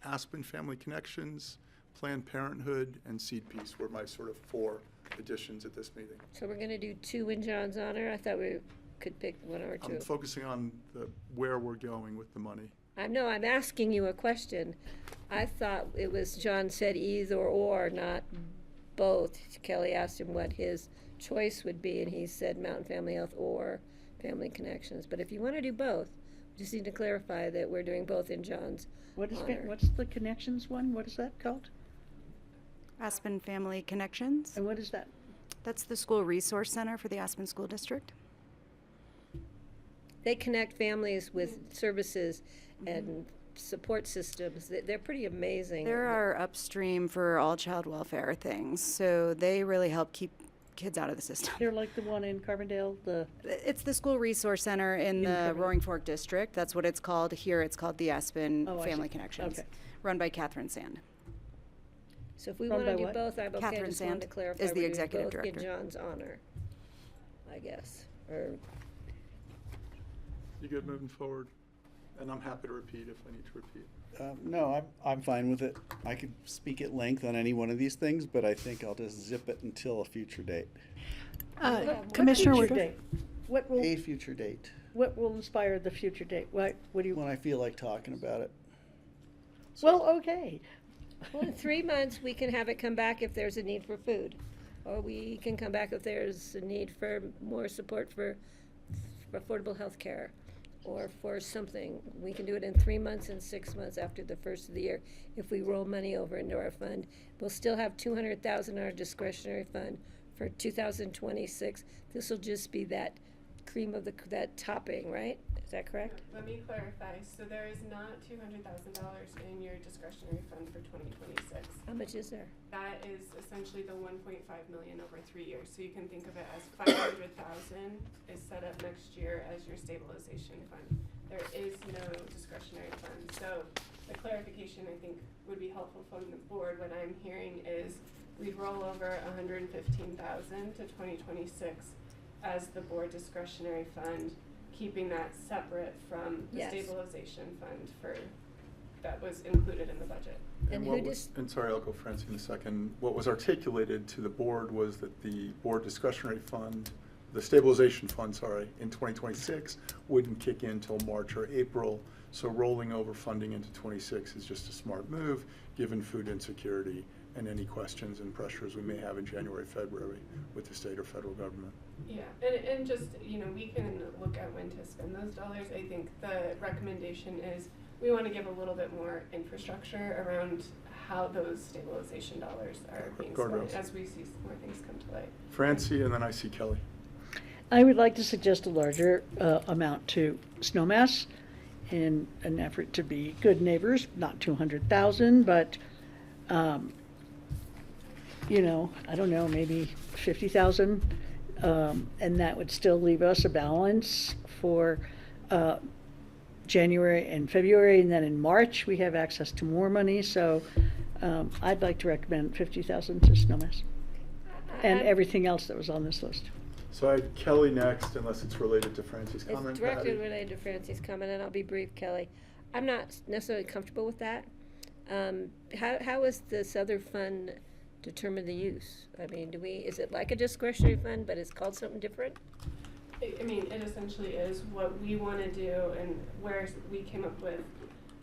Aspen Family Connections, Planned Parenthood, and Seed Piece were my sort of 4 additions at this meeting. So we're gonna do 2 in John's honor? I thought we could pick 1 or 2. I'm focusing on where we're going with the money. I'm asking you a question. I thought it was, John said either or, not both. Kelly asked him what his choice would be, and he said Mountain Family Health or Family Connections. But if you want to do both, we just need to clarify that we're doing both in John's honor. What's the Connections one? What is that called? Aspen Family Connections. And what is that? That's the school resource center for the Aspen School District. They connect families with services and support systems. They're pretty amazing. They're our upstream for all child welfare things, so they really help keep kids out of the system. They're like the one in Carbondale, It's the school resource center in the Carbondale. Roaring Fork District. That's what it's called. Here it's called the Aspen Oh, I Family see. Connections, Okay. run by Catherine Sand. So if we Run want to by do what? both, I'm okay. I Catherine just wanted Sand to clarify is the we're doing executive both in director. John's honor, I guess. Or You good moving forward? And I'm happy to repeat if I need to repeat. No, I'm fine with it. I could speak at length on any one of these things, but I think I'll just zip it until a future date. Commissioner Future Woodruff. date. What will, A future date, what will inspire the future date? What do you, when I feel like talking about it. well, okay. well, in 3 months, we can have it come back if there's a need for food. Or we can come back if there's a need for more support for affordable health care or for something. We can do it in 3 months and 6 months after the first of the year if we roll money over into our fund. We'll still have 200,000 in our discretionary fund for 2026. This will just be that cream of that topping, right? Is that correct? Let me clarify. So there is not $200,000 in your discretionary fund for 2026. How much is there? That is essentially the 1.5 million over 3 years. So you can think of it as 500,000 is set up next year as your stabilization fund. There is no discretionary fund. So the clarification I think would be helpful from the board. What I'm hearing is we'd roll over 115,000 to 2026 as the board discretionary fund, keeping that separate from the Yes. stabilization fund that was included in the budget. And what who was, and sorry, I'll go Francine in a second. What was articulated to the board was that the board discretionary fund, the stabilization fund, sorry, in 2026 wouldn't kick in until March or April. So rolling over funding into 26 is just a smart move, given food insecurity and any questions and pressures we may have in January, February with the state or federal government. Yeah, and just, we can look at when to spend those dollars. I think the recommendation is we want to give a little bit more infrastructure around how those stabilization dollars are being spent Guardrails. as we see more things come to light. Francie, and then I see Kelly. I would like to suggest a larger amount to Snowmass in an effort to be good neighbors, not 200,000, but, you know, I don't know, maybe 50,000. And that would still leave us a balance for January and February, and then in March, we have access to more money, so I'd like to recommend 50,000 to Snowmass, and everything else that was on this list. So I have Kelly next, unless it's related to Francie's comment. It's directly Patty? related to Francie's comment, and I'll be brief, Kelly. I'm not necessarily comfortable with that. How is this other fund determine the use? I mean, is it like a discretionary fund, but it's called something different? I mean, it essentially is what we want to do, and where we came up with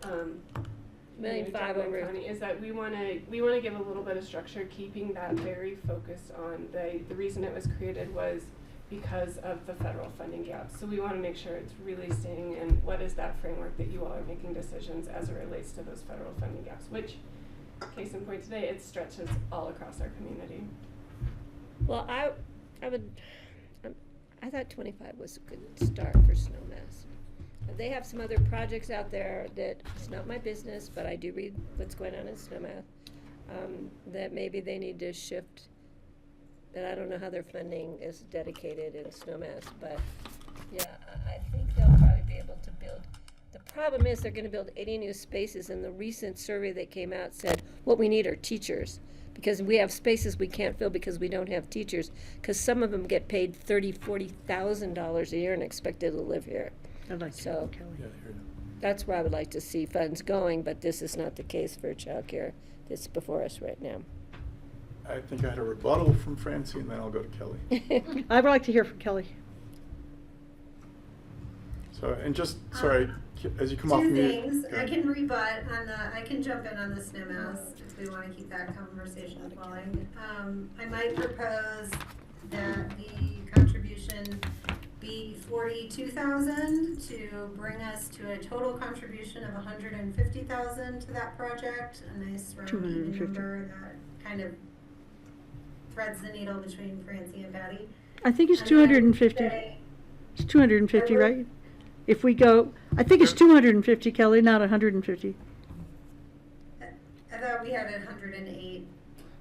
$1,500,000 over County is that we want to give a little bit of structure, keeping that very focused on the reason it was created was because of the federal funding gap. So we want to make sure it's really staying in what is that framework that you all are making decisions as it relates to those federal funding gaps, which, case in point today, it stretches all across our community. Well, I thought 25 was a good start for Snowmass. They have some other projects out there that it's not my business, but I do read what's going on in Snowmass. That maybe they need to shift. And I don't know how their funding is dedicated in Snowmass, but yeah, I think they'll probably be able to build. The problem is they're going to build 80 new spaces, and the recent survey that came out said what we need are teachers, because we have spaces we can't fill because we don't have teachers, because some of them get paid $30,000-$40,000 a year and expected to live here. I'd like to So Yeah, here. that's where I would like to see funds going, but this is not the case for childcare that's before us right now. I think I had a rebuttal from Francie, and then I'll go to Kelly. I would like to hear from Kelly. So, and just, sorry, as you come off Two mute. things. go I ahead. can rebut on I can jump in on the Snowmass if we want to keep that conversation flowing. I might propose that the contribution be 42,000 to bring us to a total contribution of 150,000 to that project. A nice round even 250. number that kind of threads the needle between Francie and Patty. I think it's And then 250. say- It's 250, right? If we go, I think it's 250, Kelly, not 150. I thought we had 108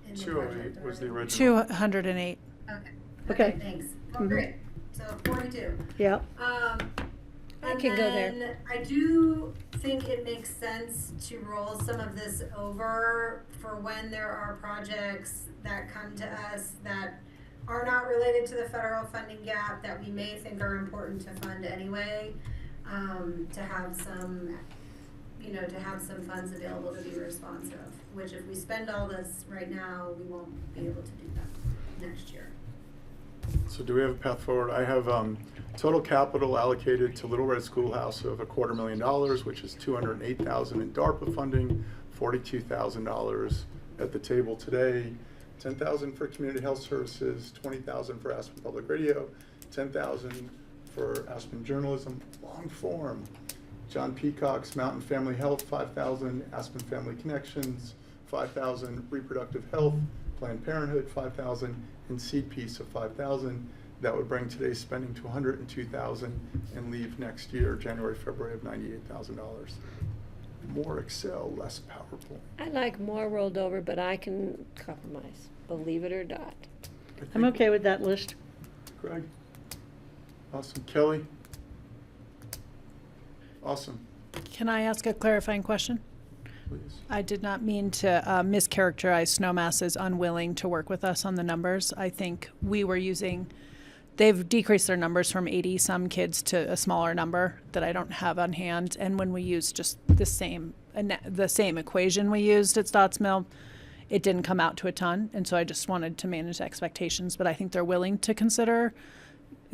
in the 208 project was the already. original. 208. Okay. Okay. Thanks. Well, Mhm. great. So 42. Yeah. I can go there. I do think it makes sense to roll some of this over for when there are projects that come to us that are not related to the federal funding gap that we may think are important to fund anyway. To have some, to have some funds available to be responsive. Which if we spend all this right now, we won't be able to do that next year. So do we have a path forward? I have total capital allocated to Little Red Schoolhouse of $250,000, which is $208,000 in DARPA funding, $42,000 at the table today, $10,000 for community health services, $20,000 for Aspen Public Radio, $10,000 for Aspen Journalism, long form. John Peacock's Mountain Family Health, $5,000, Aspen Family Connections, $5,000, Reproductive Health, Planned Parenthood, $5,000, and Seed Piece of $5,000. That would bring today's spending to $102,000 and leave next year, January, February, of $98,000. More Excel, less powerful. I like more rolled over, but I can compromise, believe it or not. I'm okay with that list. Greg? Awesome. Kelly? Awesome. Can I ask a clarifying question? Please. I did not mean to mischaracterize Snowmass as unwilling to work with us on the numbers. I think we were they've decreased their numbers from 80 some kids to a smaller number that I don't have on hand. And when we used just the same equation we used at Stotts Mill, it didn't come out to a ton. And so I just wanted to manage expectations, but I think they're willing to consider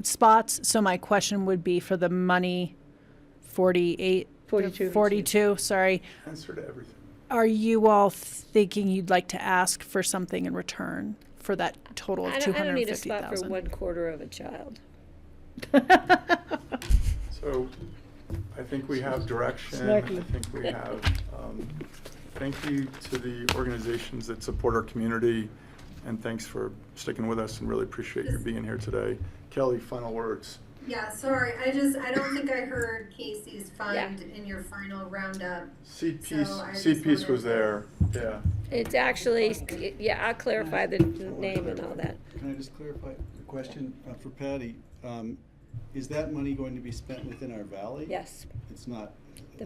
spots. So my question would be for the money, 42, sorry. Answer to everything. Are you all thinking you'd like to ask for something in return for that total of I don't need a spot for 250,000? 1/4 of a child. So I think we have direction. Snacky. I think we have, thank you to the organizations that support our community, and thanks for sticking with us, and really appreciate you being here today. Kelly, final words. Yeah, sorry, I don't think I heard Casey's fund in your final roundup. C-Piece was there, yeah. It's actually, yeah, I'll clarify the name and all that. Can I just clarify the question for Patty? Is that money going to be spent within our valley? Yes. It's not. The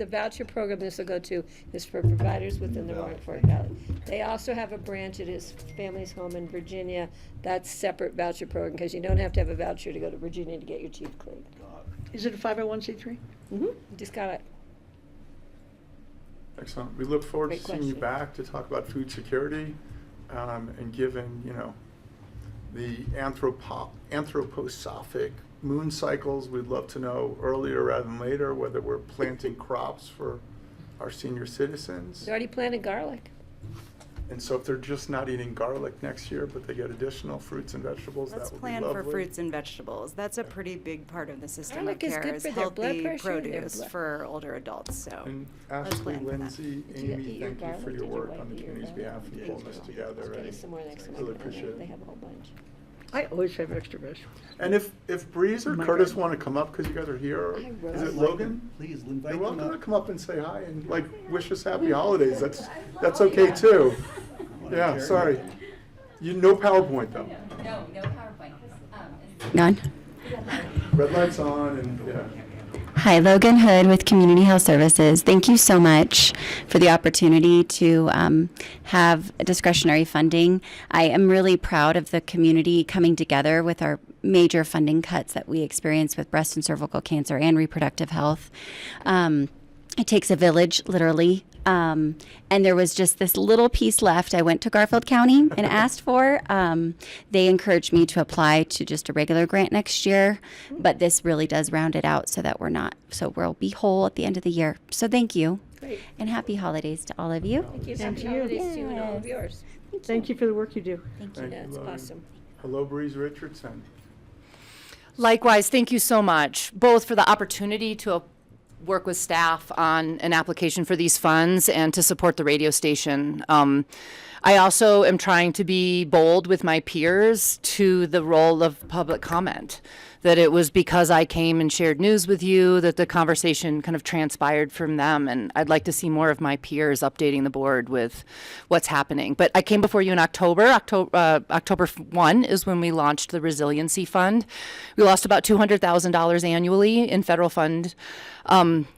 voucher program this will go to is for providers within the Roaring Fork Valley. They also have a branch at his family's home in Virginia. That's separate voucher program because you don't have to have a voucher to go to Virginia to get your teeth cleaned. Is it a 501c3? Mm-hmm. Just got it. Excellent. We look forward Great to seeing you question. back to talk about food security, and given, the anthroposophic moon cycles, we'd love to know earlier rather than later whether we're planting crops for our senior citizens. They already planted garlic. And so if they're just not eating garlic next year, but they get additional fruits and vegetables, Let's that would plan be for lovely. fruits and vegetables. That's a pretty big part of the system Garlic of is care good is for their blood healthy pressure, their produce blood- for older adults. So And let's Ashley, plan for that. Lindsay, Did you Amy, eat your thank you garlic? for your Did you work wipe on the your community's behalf in pulling this together. Let's get you and some more next time. Really I come in. appreciate They it. have a whole bunch. I always have extra vegetables. And if Breeze or My Curtis God. want to come up because you guys are here, Hi, is Rose. it Logan? Please invite You're them welcome to up. come up and say hi and wish us happy holidays. That's okay too. Yeah, sorry. No PowerPoint though. No PowerPoint. None. Red light's on and yeah. Hi, Logan Hood with Community Health Services. Thank you so much for the opportunity to have discretionary funding. I am really proud of the community coming together with our major funding cuts that we experience with breast and cervical cancer and reproductive health. It takes a village, literally. And there was just this little piece left. I went to Garfield County and asked for. They encouraged me to apply to just a regular grant next year, but this really does round it out so that we'll be whole at the end of the year. So thank you. Great. And happy holidays to all of you. Thank you. Thank Happy you. holidays to you and all of yours. Thank you for the work you do. Thank you. Thank Yeah, you, it's Logan. awesome. Hello, Breeze Richardson. Likewise, thank you so much, both for the opportunity to work with staff on an application for these funds and to support the radio station. I also am trying to be bold with my peers to the role of public comment, that it was because I came and shared news with you that the conversation kind of transpired from them, and I'd like to see more of my peers updating the board with what's happening. But I came before you in October. October 1 is when we launched the Resiliency Fund. We lost about $200,000 annually in federal fund,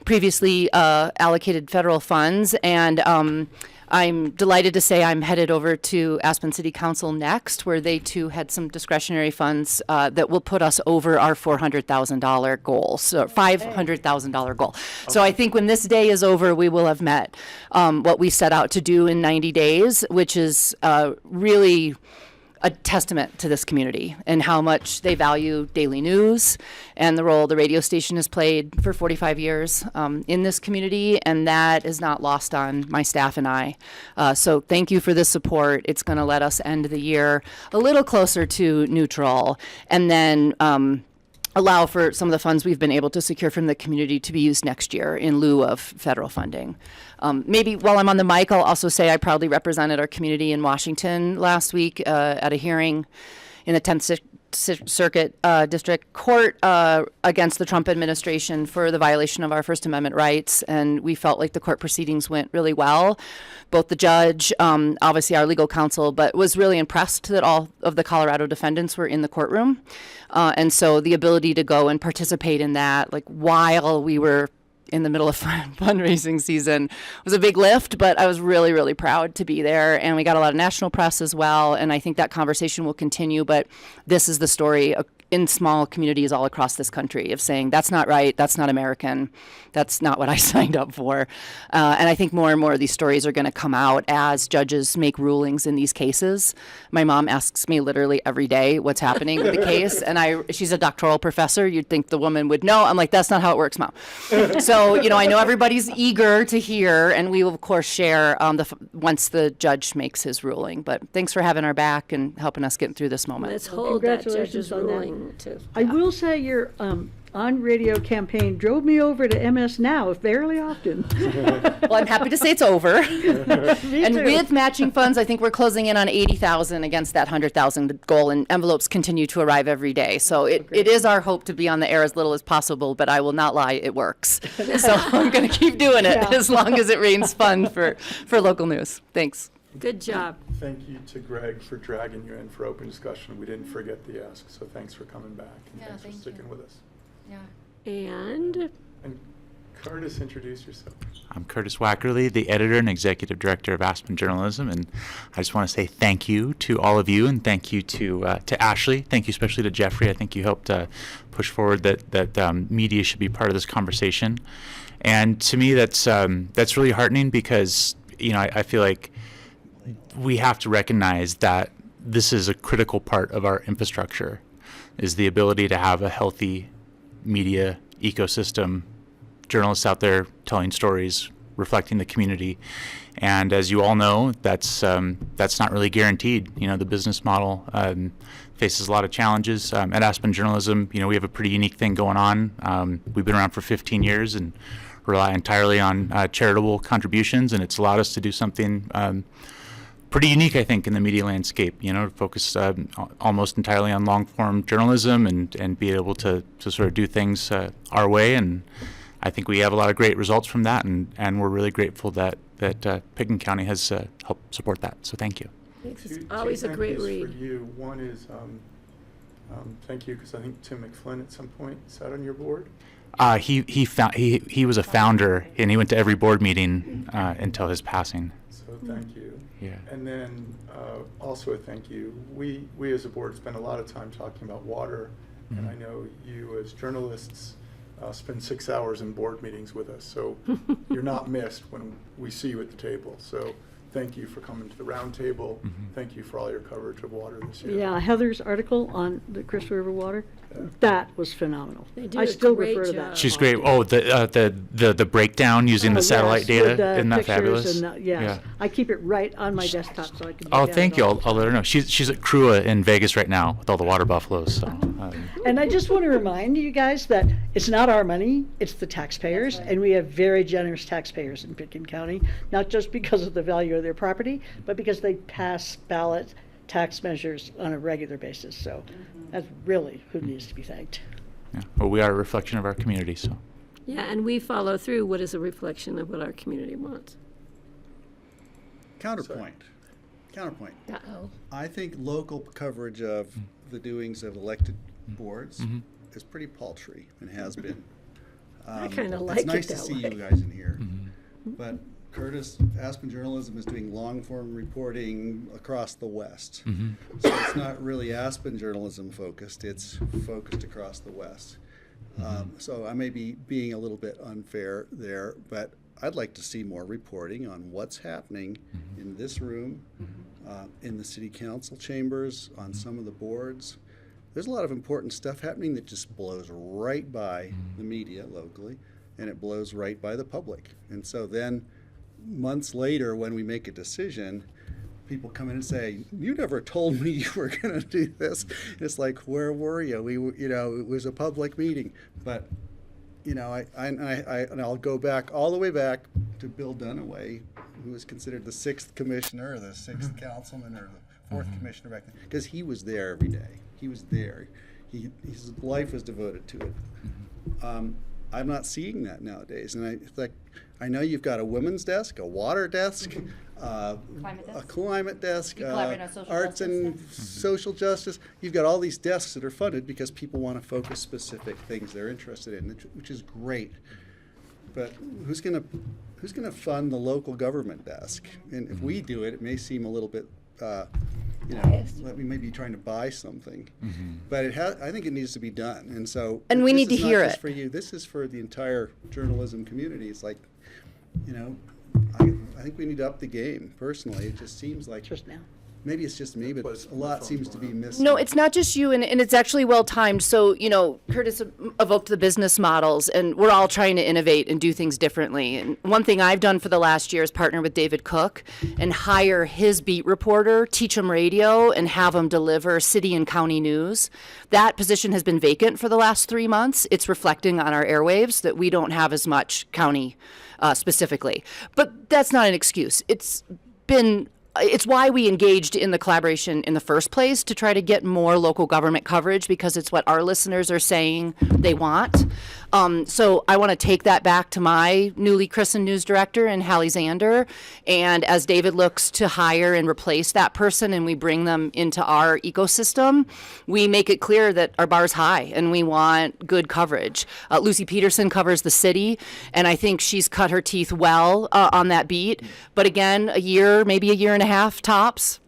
previously allocated federal funds, and I'm delighted to say I'm headed over to Aspen City Council next, where they too had some discretionary funds that will put us over our $400,000 goal, so $500,000 goal. So I think when this day is over, we will have met what we set out to do in 90 days, which is really a testament to this community and how much they value daily news and the role the radio station has played for 45 years in this community, and that is not lost on my staff and I. So thank you for this support. It's going to let us end the year a little closer to neutral, and then allow for some of the funds we've been able to secure from the community to be used next year in lieu of federal funding. Maybe while I'm on the mic, I'll also say I proudly represented our community in Washington last week at a hearing in the 10th Circuit District Court against the Trump administration for the violation of our First Amendment rights. And we felt like the court proceedings went really well. Both the judge, obviously our legal counsel, but was really impressed that all of the Colorado defendants were in the courtroom. And so the ability to go and participate in that, like while we were in the middle of fundraising season, was a big lift, but I was really, really proud to be there. And we got a lot of national press as well. And I think that conversation will continue. But this is the story in small communities all across this country of saying, that's not right, that's not American, that's not what I signed up for. And I think more and more of these stories are going to come out as judges make rulings in these cases. My mom asks me literally every day what's happening with the case, and she's a doctoral professor. You'd think the woman would know. I'm like, that's not how it works, Mom. So, I know everybody's eager to hear, and we will, of course, share once the judge makes his ruling. But thanks for having our back and helping us get through this moment. Let's hold that judge's congratulations on that. ruling. important to. I will say your on-radio campaign drove me over to MS Now fairly often. Well, I'm happy to say it's over. Me And too. with matching funds, I think we're closing in on 80,000 against that 100,000 goal, and envelopes continue to arrive every day. So it is our hope to be on the air as little as possible, but I will not lie, it works. So I'm going to keep doing it as long as it rains fun for local news. Thanks. Good job. Thank you to Greg for dragging you in for open discussion. We didn't forget the ask, so thanks for coming back, and Yeah, thanks for thank sticking with us. And Curtis, introduce yourself. I'm Curtis Wackerly, the editor and executive director of Aspen Journalism, and I just want to say thank you to all of you, and thank you to Ashley. Thank you especially to Jeffrey. I think you helped push forward that media should be part of this conversation, and to me that's really heartening because I feel like we have to recognize that this is a critical part of our infrastructure, is the ability to have a healthy media ecosystem, journalists out there telling stories, reflecting the community. And as you all know, that's not really guaranteed. The business model faces a lot of challenges. At Aspen Journalism, we have a pretty unique thing going on. We've been around for 15 years and rely entirely on charitable contributions, and it's allowed us to do something pretty unique, I think, in the media landscape, to focus almost entirely on long-form journalism and be able to sort of do things our way. And I think we have a lot of great results from that, and we're really grateful that Pickens County has helped support that. So thank you. It's always a great read. For you. One is thank you, because I think Tim McFlynn at some point sat on your board. He was a founder, and he went to every board meeting until his passing. So thank you. Yeah. And then also a thank you. We as a board spend a lot of time talking about water, and I know you as journalists spend 6 hours in board meetings with us. So you're not missed when we see you at the table. So thank you for coming to the round table. Thank you for all your coverage of water this year. Yeah, Heather's article on the Crystal River water, that was phenomenal. They do I a still great refer to job. that. She's great. Oh, the breakdown using the satellite data. Isn't that fabulous? And, yes. Yeah. I keep it right on my desktop so I can. Oh, look at thank it you. all the I'll let her know. She's at Crua in Vegas right now with all the water buffaloes. So. And I just want to remind you guys that it's not our money, it's the taxpayers, and we have very generous taxpayers in Pickens County, not just because of the value of their property, but because they pass ballot tax measures on a regular basis. So that's really who needs to be thanked. Yeah. Well, we are a reflection of our community, so. Yeah, and we follow through what is a reflection of what our community wants. Counterpoint. Uh-oh. I think local coverage of the doings of elected boards is pretty paltry and has been. I kinda like it's nice it to that see way. you guys in here. But Curtis, Aspen Journalism is doing long-form reporting across the West. So it's not really Aspen Journalism focused, it's focused across the West. So I may be being a little bit unfair there, but I'd like to see more reporting on what's happening in this room, in the city council chambers, on some of the boards. There's a lot of important stuff happening that just blows right by the media locally, and it blows right by the public. And so then months later, when we make a decision, people come in and say, "You never told me you were going to do this." And it's like, where were you? It was a public meeting. But and I'll go back all the way back to Bill Dunaway, who was considered the 6th commissioner or the 6th councilman or the 4th commissioner back then, because he was there every day. He was there. His life was devoted to it. I'm not seeing that nowadays, and I know you've got a women's desk, a water desk, a climate desk, arts and social justice. You've got all these desks that are funded because people want to focus specific things they're interested in, which is great. But who's going to fund the local government desk? And if we do it, it may seem a little bit, that we may be trying to buy something. But I think it needs to be done. And so, and we need to hear it. For you, this is for the entire journalism community. It's like, I think we need to up the game. Personally, it just seems like just now. maybe it's just me, but a lot seems to be missing. No, it's not just you, and it's actually well timed. So, Curtis evoked the business models, and we're all trying to innovate and do things differently. And one thing I've done for the last year is partner with David Cook and hire his beat reporter, teach him radio, and have him deliver city and county news. That position has been vacant for the last 3 months. It's reflecting on our airwaves that we don't have as much county specifically. But that's not an excuse. It's why we engaged in the collaboration in the first place, to try to get more local government coverage, because it's what our listeners are saying they want. So I want to take that back to my newly christened news director and Hallie Zander. And as David looks to hire and replace that person and we bring them into our ecosystem, we make it clear that our bar's high and we want good coverage. Lucy Peterson covers the city, and I think she's cut her teeth well on that beat. But again, a year, maybe a year and a half tops.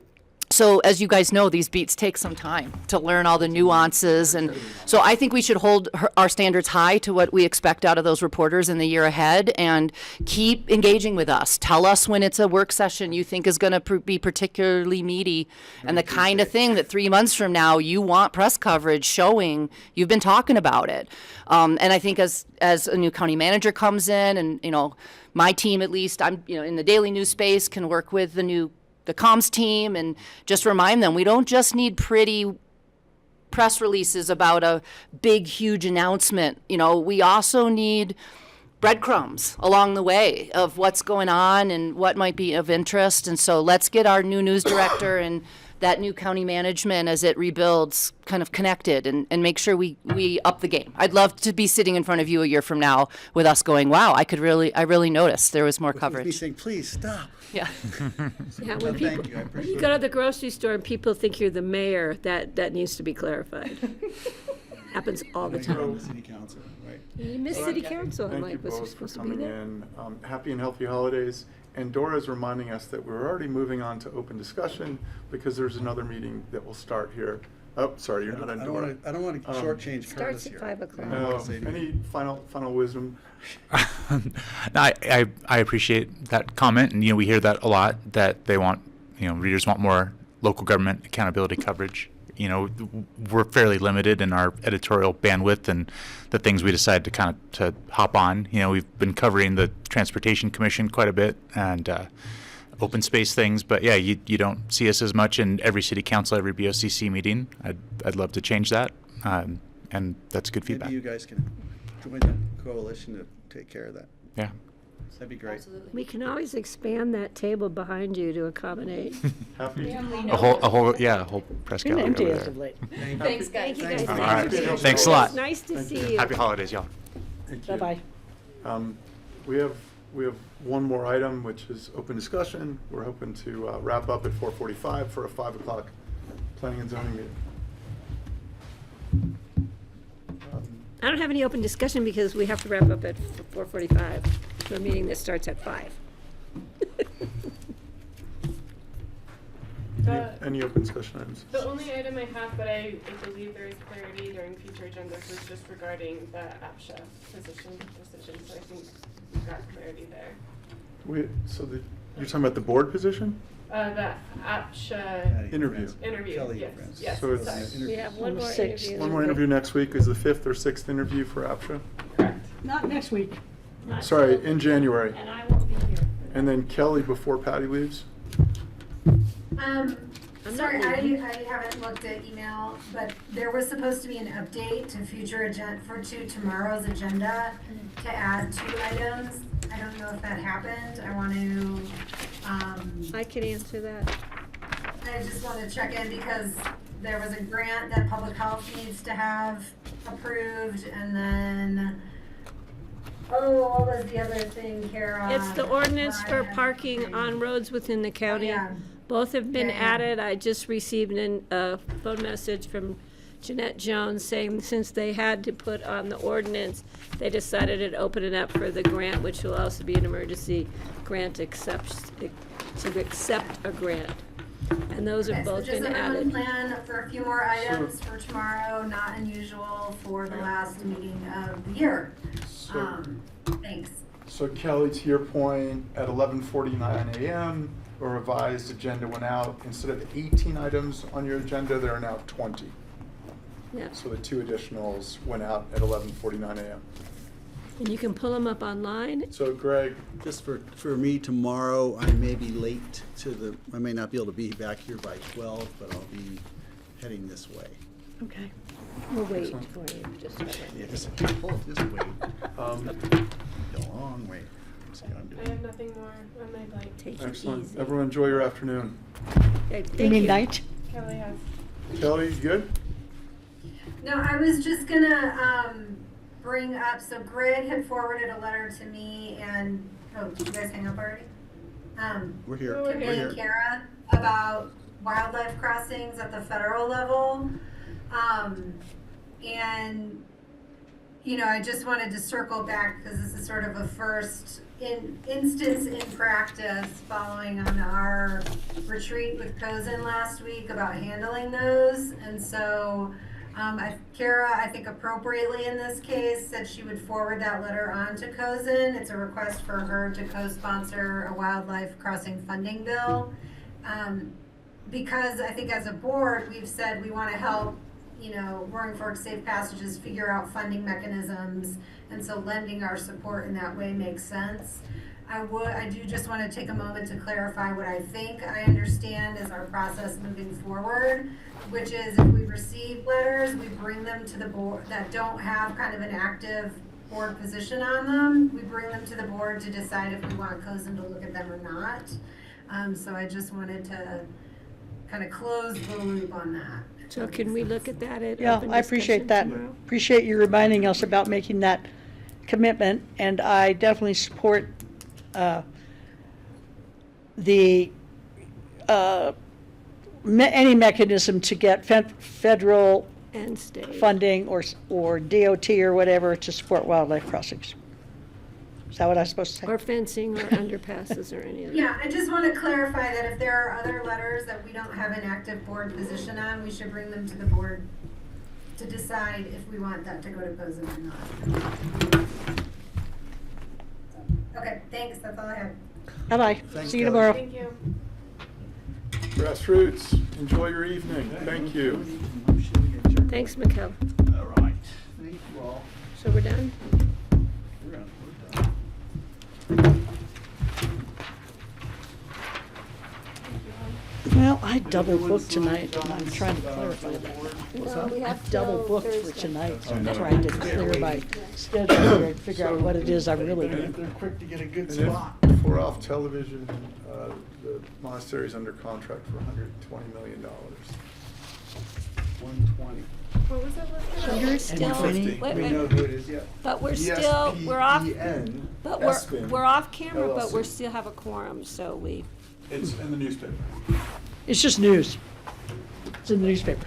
So as you guys know, these beats take some time to learn all the nuances. And so I think we should hold our standards high to what we expect out of those reporters in the year ahead, and keep engaging with us. Tell us when it's a work session you think is going to be particularly meaty and the kind of thing that 3 months from now you want press coverage showing you've been talking about it. And I think as a new county manager comes in, and, my team, at least, I'm, in the daily news space, can work with the comms team and just remind them we don't just need pretty press releases about a big, huge announcement. We also need breadcrumbs along the way of what's going on and what might be of interest. And so let's get our new news director and that new county management, as it rebuilds, kind of connected, and make sure we up the game. I'd love to be sitting in front of you a year from now with us going, wow, I really noticed there was more coverage. Me saying, please stop. Yeah. Yeah, Well, when thank you. I appreciate you go to the grocery store and people think you're the mayor, that needs to be clarified. Happens all the time. City council, right? You miss city council. I'm Thank like, you was you both for supposed to be coming there? in. Happy and healthy holidays. And Dora is reminding us that we're already moving on to open discussion because there's another meeting that will start here. Oh, sorry, you're not on Dora. I don't want to shortchange Curtis Starts at here. 5 o'clock. No, any final wisdom? I appreciate that comment, and we hear that a lot, that they want, readers want more local government accountability coverage. We're fairly limited in our editorial bandwidth and the things we decide to hop on. We've been covering the Transportation Commission quite a bit and open space things, but yeah, you don't see us as much in every city council, every BoCC meeting. I'd love to change that, and that's good feedback. Maybe you guys can join the coalition to take care of that. Yeah. That'd be great. We can always expand that table behind you to accommodate. Happy. A whole press gallery empty over as there. of late. Thanks, guys. Thank you guys. All right. Thanks a lot. Nice to see you. Happy holidays, y'all. Thank you. Bye-bye. We have one more item, which is open discussion. We're hoping to wrap up at 4:45 for a 5 o'clock planning and zoning meeting. I don't have any open discussion because we have to wrap up at 4:45 for a meeting that starts at 5. Any open discussion items? The only item I have, but I believe there is clarity during future agendas, was just regarding the APSHA position decision, so I think we've got clarity there. You're talking about the board position? The APSHA Interview. interview, yes. So it's Sorry. We have one more Six. interview. one more interview next week. Is the 5th or 6th interview for APSHA? Not next week. Sorry, in January. And I won't be here. And then Kelly before Patty leaves? Sorry, I haven't looked at email, but there was supposed to be an update to tomorrow's agenda to add 2 items. I don't know if that happened. I want to, I can answer that. I just want to check in because there was a grant that public health needs to have approved, and then, what was the other thing, Kara? It's the ordinance for parking on roads within the county. Yeah. Both have been Yeah. added. I just received a phone message from Jeanette Jones saying since they had to put on the ordinance, they decided to open it up for the grant, which will also be an emergency grant to accept a grant. And those have both been Just a added. plan for a few more items for tomorrow, not unusual for the last meeting of the year. Thanks. So Kelly, to your point, at 11:49 a.m., a revised agenda went out. Instead of 18 items on your agenda, there are now 20. Yeah. So the 2 additionals went out at 11:49 a.m. And you can pull them up online. So Greg, Just for me tomorrow, I may be late I may not be able to be back here by 12, but I'll be heading this way. Okay. We'll wait Excellent. for you. Just a second. Yeah, just wait. A long way. See what I'm I doing. have nothing more on my plate. Take it excellent. easy. Everyone enjoy your afternoon. Okay, You thank mean you. night? Kelly has. Kelly, you good? No, I was just gonna bring up, so Greg had forwarded a letter to me and, oh, did you guys hang up already? We're here. We're Kimberly and Kara about wildlife crossings at the federal level. And, you know, I just wanted to circle back because this is sort of a first instance in practice following on our retreat with Cozen last week about handling those. And so Kara, I think appropriately in this case, said she would forward that letter on to Cozen. It's a request for her to co-sponsor a wildlife crossing funding bill. Because I think as a board, we've said we want to help, you know, Roaring Fork Safe Passages figure out funding mechanisms, and so lending our support in that way makes sense. I do just want to take a moment to clarify what I think I understand as our process moving forward, which is if we receive letters, we bring them to the board that don't have kind of an active board position on them. We bring them to the board to decide if we want Cozen to look at them or not. So I just wanted to kind of close the loop on that. So can we look at that at Yeah, open I appreciate discussion that. tomorrow? Appreciate you reminding us about making that commitment, and I definitely support any mechanism to get federal And state. funding or DOT or whatever to support wildlife crossings. Is that what I was supposed to say? Or fencing or underpasses or any of that. Yeah, I just want to clarify that if there are other letters that we don't have an active board position on, we should bring them to the board to decide if we want that to go to Cozen or not. Okay, thanks, that's all I have. Bye-bye. Thanks, See you Kelly. tomorrow. Thank you. Grassroots, enjoy your evening. Thank you. Thanks, Mikkel. All right. Thank you all. So we're done? We're done. Well, I double booked tonight, and I'm trying to clarify that. No, we I have double till booked for Thursday. tonight, so I'm trying to clear my schedule here and figure out what it is I really need. They're quick to get a good And spot. if we're off television, the monastery is under contract for $120 million. 120. What was that list? But we're still, 150. wait, We wait. know who it is yet. But we're still, we're off, ESPN, but ESPN, we're off camera, but LLC. we still have a quorum, so we. It's in the newspaper. It's just news. It's in the newspaper.